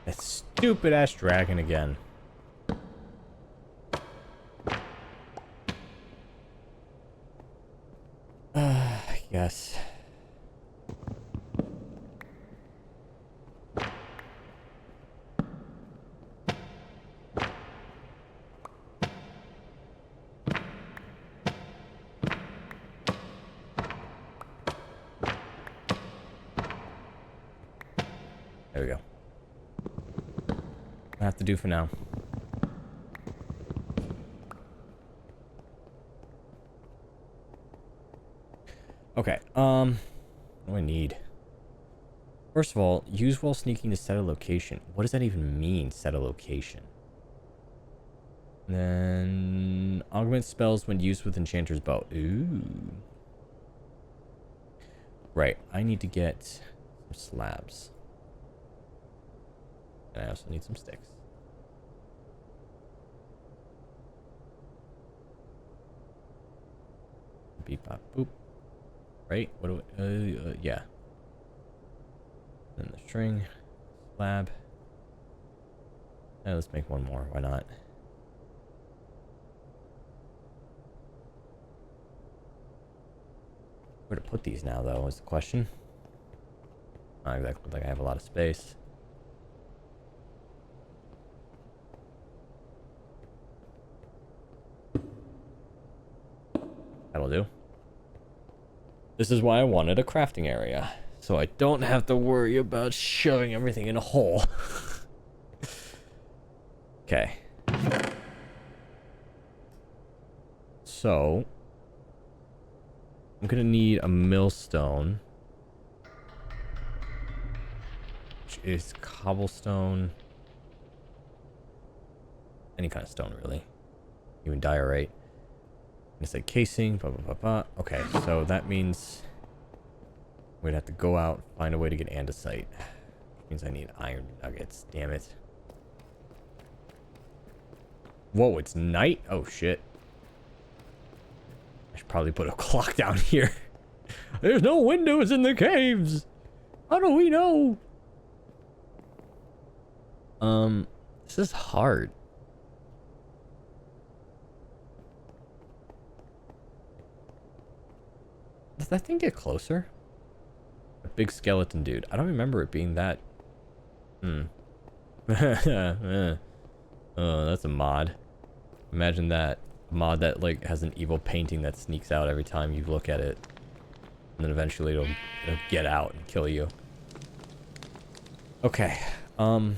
[SPEAKER 1] That stupid ass dragon again. Yes. There we go. I have to do for now. Okay, what do I need? First of all, use while sneaking to set a location. What does that even mean, set a location? And then augment spells when used with Enchanter's Bow. Ooh. Right, I need to get some slabs. And I also need some sticks. Beep bop boop. Right? What do we, yeah. Then the string, slab. Let's make one more. Why not? Where to put these now, though, is the question. Not exactly like I have a lot of space. That'll do. This is why I wanted a crafting area. So I don't have to worry about shoving everything in a hole. Okay. So I'm gonna need a millstone, which is cobblestone. Any kind of stone, really. Even diorite. It's like casing. Blah, blah, blah, blah. Okay, so that means we'd have to go out, find a way to get andesite. Which means I need iron nuggets. Damn it. Whoa, it's night? Oh, shit. I should probably put a clock down here. There's no windows in the caves. How do we know? This is hard. Does that thing get closer? A big skeleton dude. I don't remember it being that. Oh, that's a mod. Imagine that. A mod that like has an evil painting that sneaks out every time you look at it. And then eventually it'll get out and kill you. Okay. How am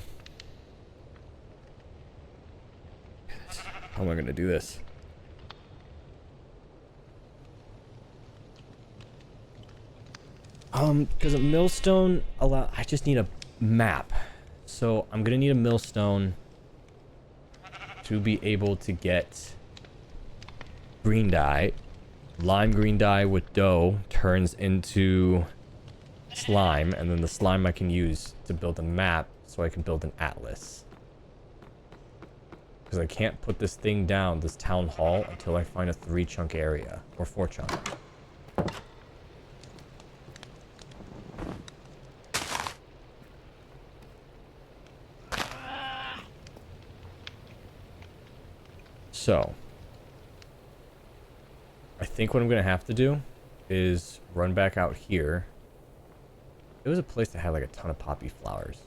[SPEAKER 1] I gonna do this? Because a millstone I just need a map. So I'm gonna need a millstone to be able to get green dye. Lime green dye with dough turns into slime, and then the slime I can use to build a map so I can build an atlas. Because I can't put this thing down, this town hall, until I find a 3-chunk area. Or 4-chunk. So, I think what I'm going to have to do is run back out here. There was a place that had like a ton of poppy flowers.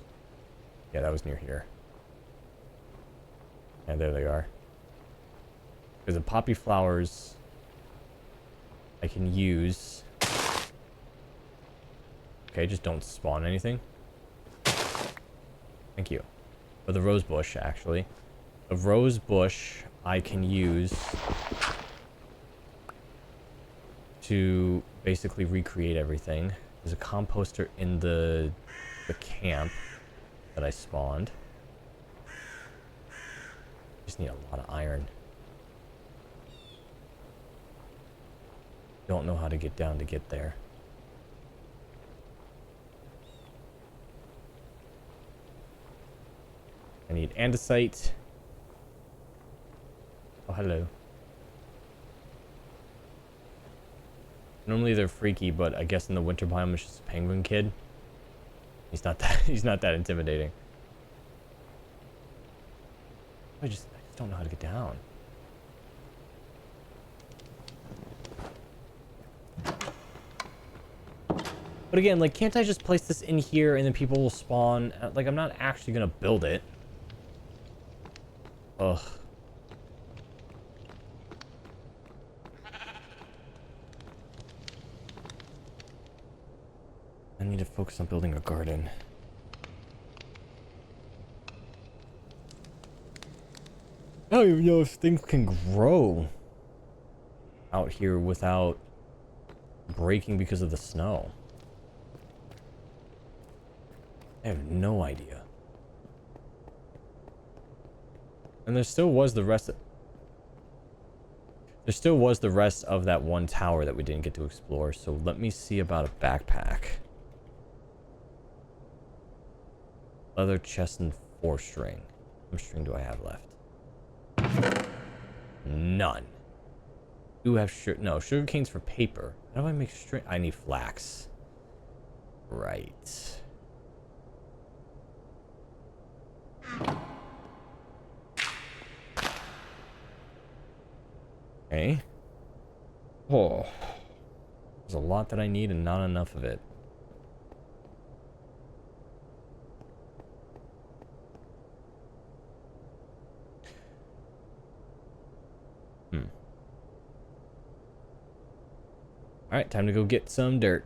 [SPEAKER 1] Yeah, that was near here. And there they are. Because the poppy flowers I can use. Okay, just don't spawn anything. Thank you. Or the rose bush, actually. The rose bush I can use to basically recreate everything. There's a composter in the camp that I spawned. Just need a lot of iron. Don't know how to get down to get there. I need andesite. Oh, hello. Normally they're freaky, but I guess in the winter biome it's just a penguin kid. He's not that intimidating. I just don't know how to get down. But again, like, can't I just place this in here and then people will spawn? Like, I'm not actually gonna build it. Ugh. I need to focus on building a garden. I don't even know if things can grow out here without breaking because of the snow. I have no idea. And there still was the rest of that one tower that we didn't get to explore, so let me see about a backpack. Leather chest and 4-string. How much string do I have left? None. Do have sugar canes for paper. How do I make string? I need flax. Right. Okay. Oh. There's a lot that I need and not enough of it. Alright, time to go get some dirt.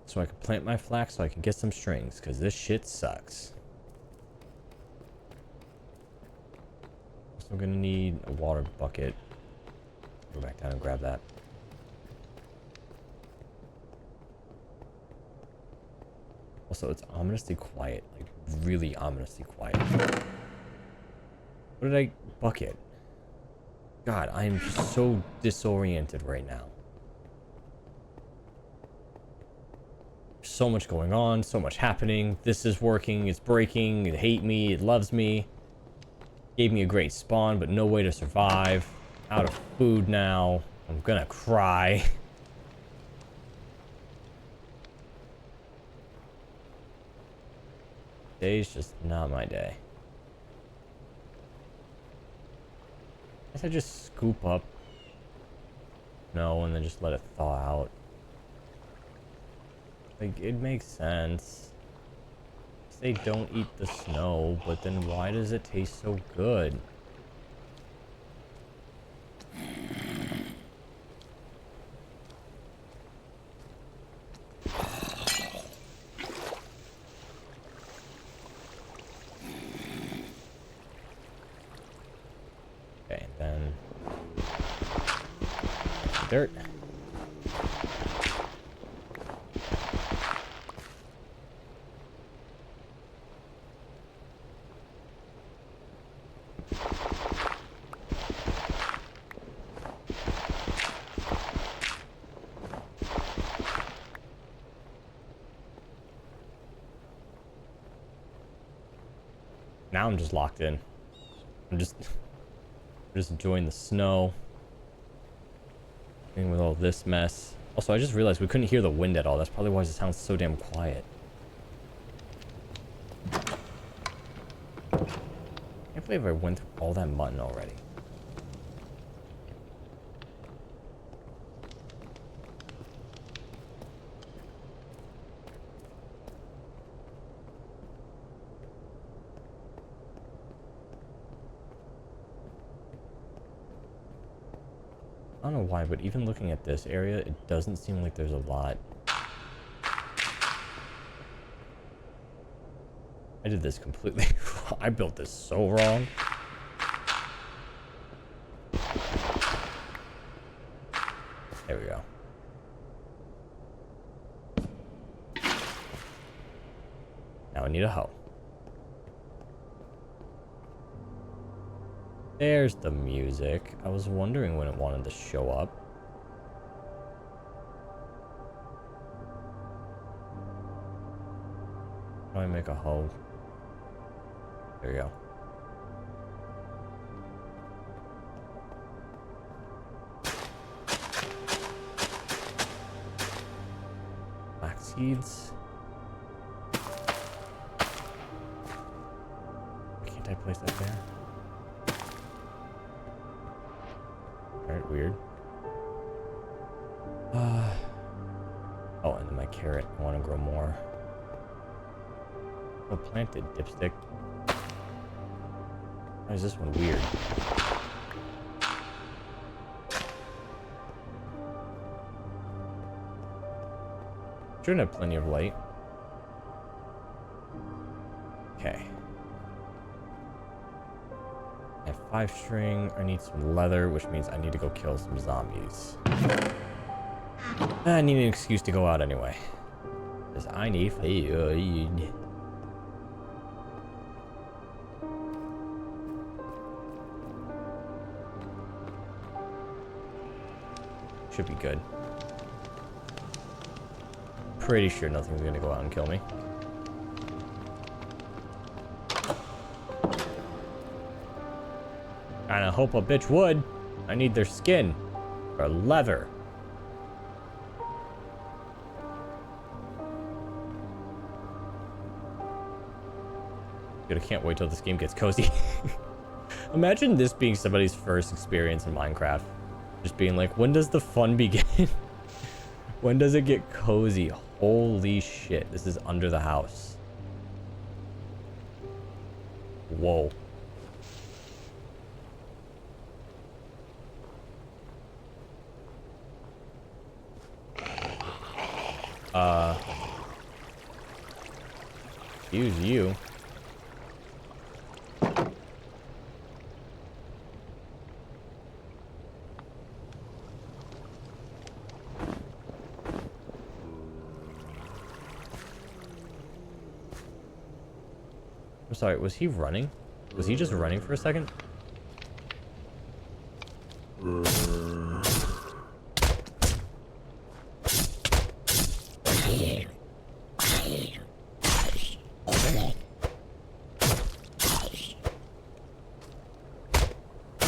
[SPEAKER 1] So I can plant my flax so I can get some strings, because this shit sucks. Also gonna need a water bucket. Go back down and grab that. Also, it's ominously quiet. Like, really ominously quiet. What did I bucket? God, I am just so disoriented right now. So much going on, so much happening. This is working, it's breaking, it hates me, it loves me. Gave me a great spawn, but no way to survive. Out of food now. I'm gonna cry. Today's just not my day. I guess I just scoop up snow and then just let it thaw out. Like, it makes sense. They don't eat the snow, but then why does it taste so good? Okay, then dirt. Now I'm just locked in. I'm just enjoying the snow. Dealing with all this mess. Also, I just realized we couldn't hear the wind at all. That's probably why it sounds so damn quiet. Can't believe I went through all that mutton already. I don't know why, but even looking at this area, it doesn't seem like there's a lot. I did this completely. I built this so wrong. There we go. Now I need a hoe. There's the music. I was wondering when it wanted to show up. How do I make a hoe? There we go. Flax seeds. Can't I place that there? Alright, weird. Oh, and then my carrot. I want to grow more. Oh, planted dipstick. Why is this one weird? Shouldn't have plenty of light. Okay. I have 5 string. I need some leather, which means I need to go kill some zombies. I need an excuse to go out anyway. Because I need food. Should be good. Pretty sure nothing's gonna go out and kill me. Kinda hope a bitch would. I need their skin. Or leather. Dude, I can't wait till this game gets cozy. Imagine this being somebody's first experience in Minecraft. Just being like, when does the fun begin? When does it get cozy? Holy shit, this is under the house. Whoa. Excuse you. I'm sorry, was he running? Was he just running for a second?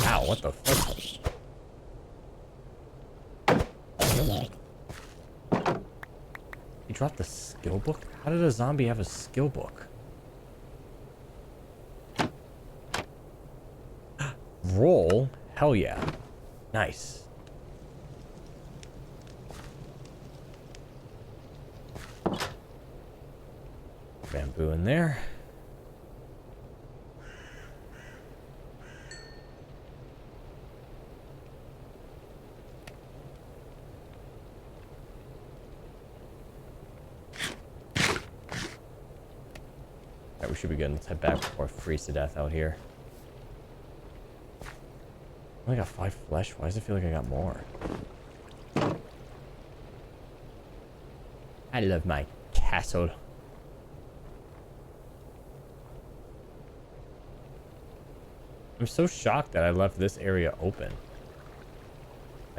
[SPEAKER 1] Ow, what the fuck? He dropped the skill book? How did a zombie have a skill book? Roll? Hell yeah. Nice. Bamboo in there. Alright, we should be good. Let's head back before I freeze to death out here. I only got 5 flesh. Why does it feel like I got more? I love my castle. I'm so shocked that I left this area open.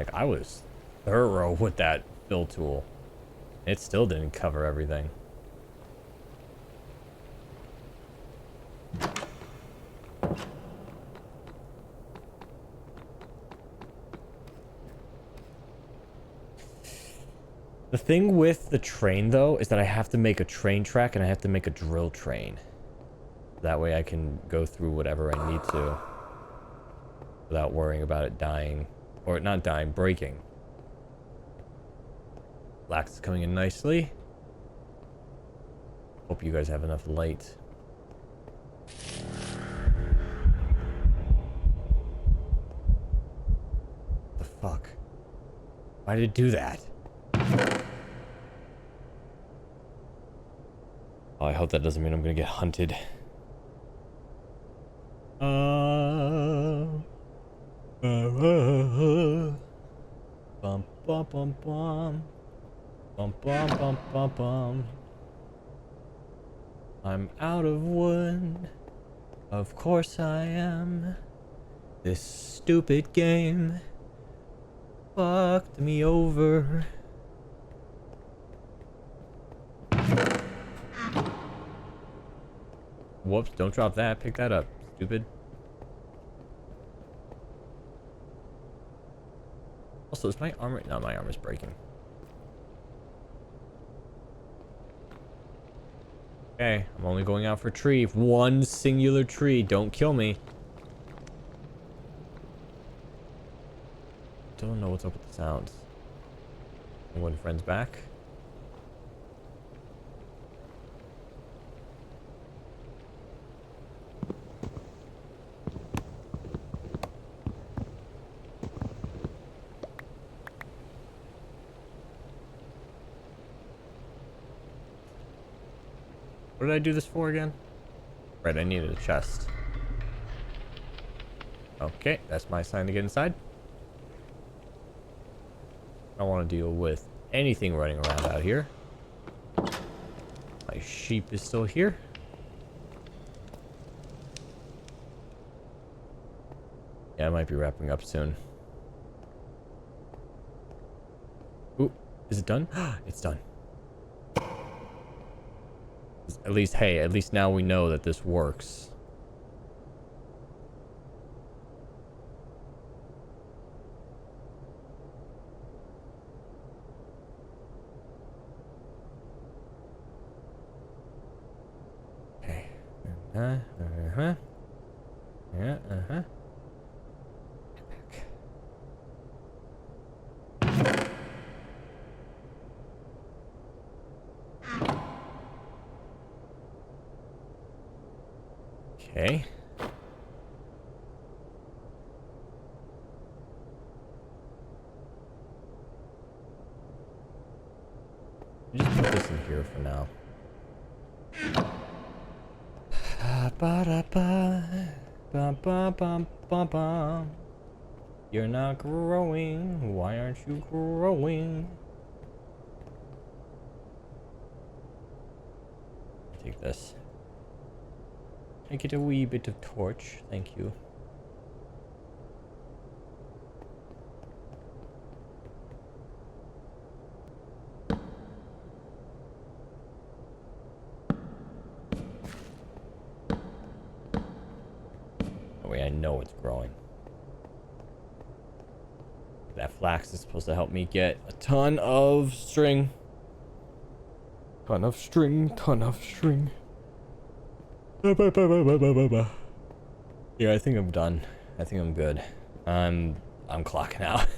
[SPEAKER 1] Like, I was thorough with that fill tool. It still didn't cover everything. The thing with the train, though, is that I have to make a train track and I have to make a drill train. That way I can go through whatever I need to without worrying about it dying. Or not dying, breaking. Lax is coming in nicely. Hope you guys have enough light. The fuck? Why did it do that? Oh, I hope that doesn't mean I'm gonna get hunted. Bum, bum, bum, bum. Bum, bum, bum, bum, bum. I'm out of wood. Of course I am. This stupid game fucked me over. Whoops, don't drop that. Pick that up, stupid. Also, is my armor... No, my armor's breaking. Okay, I'm only going out for tree. One singular tree. Don't kill me. Don't know what's up with the sounds. Anyone friends back? What did I do this for again? Right, I needed a chest. Okay, that's my sign to get inside. I don't want to deal with anything running around out here. My sheep is still here. Yeah, I might be wrapping up soon. Ooh, is it done? It's done. At least, hey, at least now we know that this works. Okay. Yeah, Get back. Okay. Just put this in here for now. You're not growing. Why aren't you growing? Take this. I get a wee bit of torch. Thank you. That way I know it's growing. That flax is supposed to help me get a ton of string. Ton of string, ton of string. Yeah, I think I'm done. I think I'm good. I'm clocking out.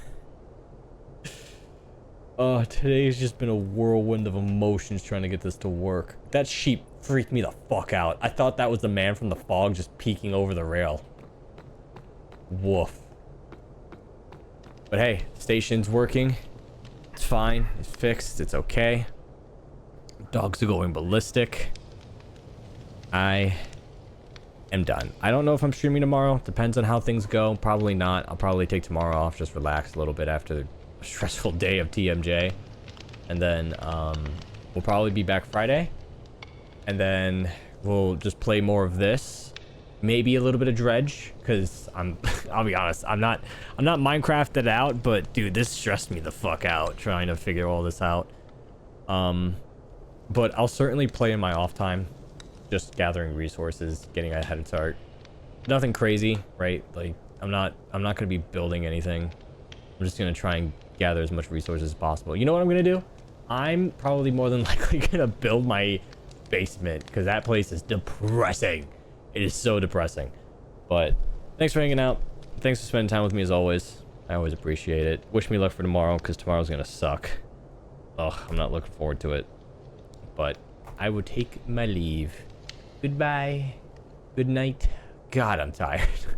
[SPEAKER 1] Today's just been a whirlwind of emotions trying to get this to work. That sheep freaked me the fuck out. I thought that was the man from the fog just peeking over the rail. Woof. But hey, station's working. It's fine. It's fixed. It's okay. Dogs are going ballistic. I am done. I don't know if I'm streaming tomorrow. Depends on how things go. Probably not. I'll probably take tomorrow off. Just relax a little bit after a stressful day of TMJ. And then we'll probably be back Friday. And then we'll just play more of this. Maybe a little bit of Dredge. Because I'll be honest. I'm not Minecrafted out. But dude, this stressed me the fuck out. Trying to figure all this out. But I'll certainly play in my off time. Just gathering resources, getting a head start. Nothing crazy, right? Like I'm not gonna be building anything. I'm just gonna try and gather as much resources as possible. You know what I'm gonna do? I'm probably more than likely gonna build my basement because that place is depressing. It is so depressing. But thanks for hanging out. Thanks for spending time with me as always. I always appreciate it. Wish me luck for tomorrow because tomorrow's gonna suck. Ugh, I'm not looking forward to it. But I will take my leave. Goodbye. Good night. God, I'm tired.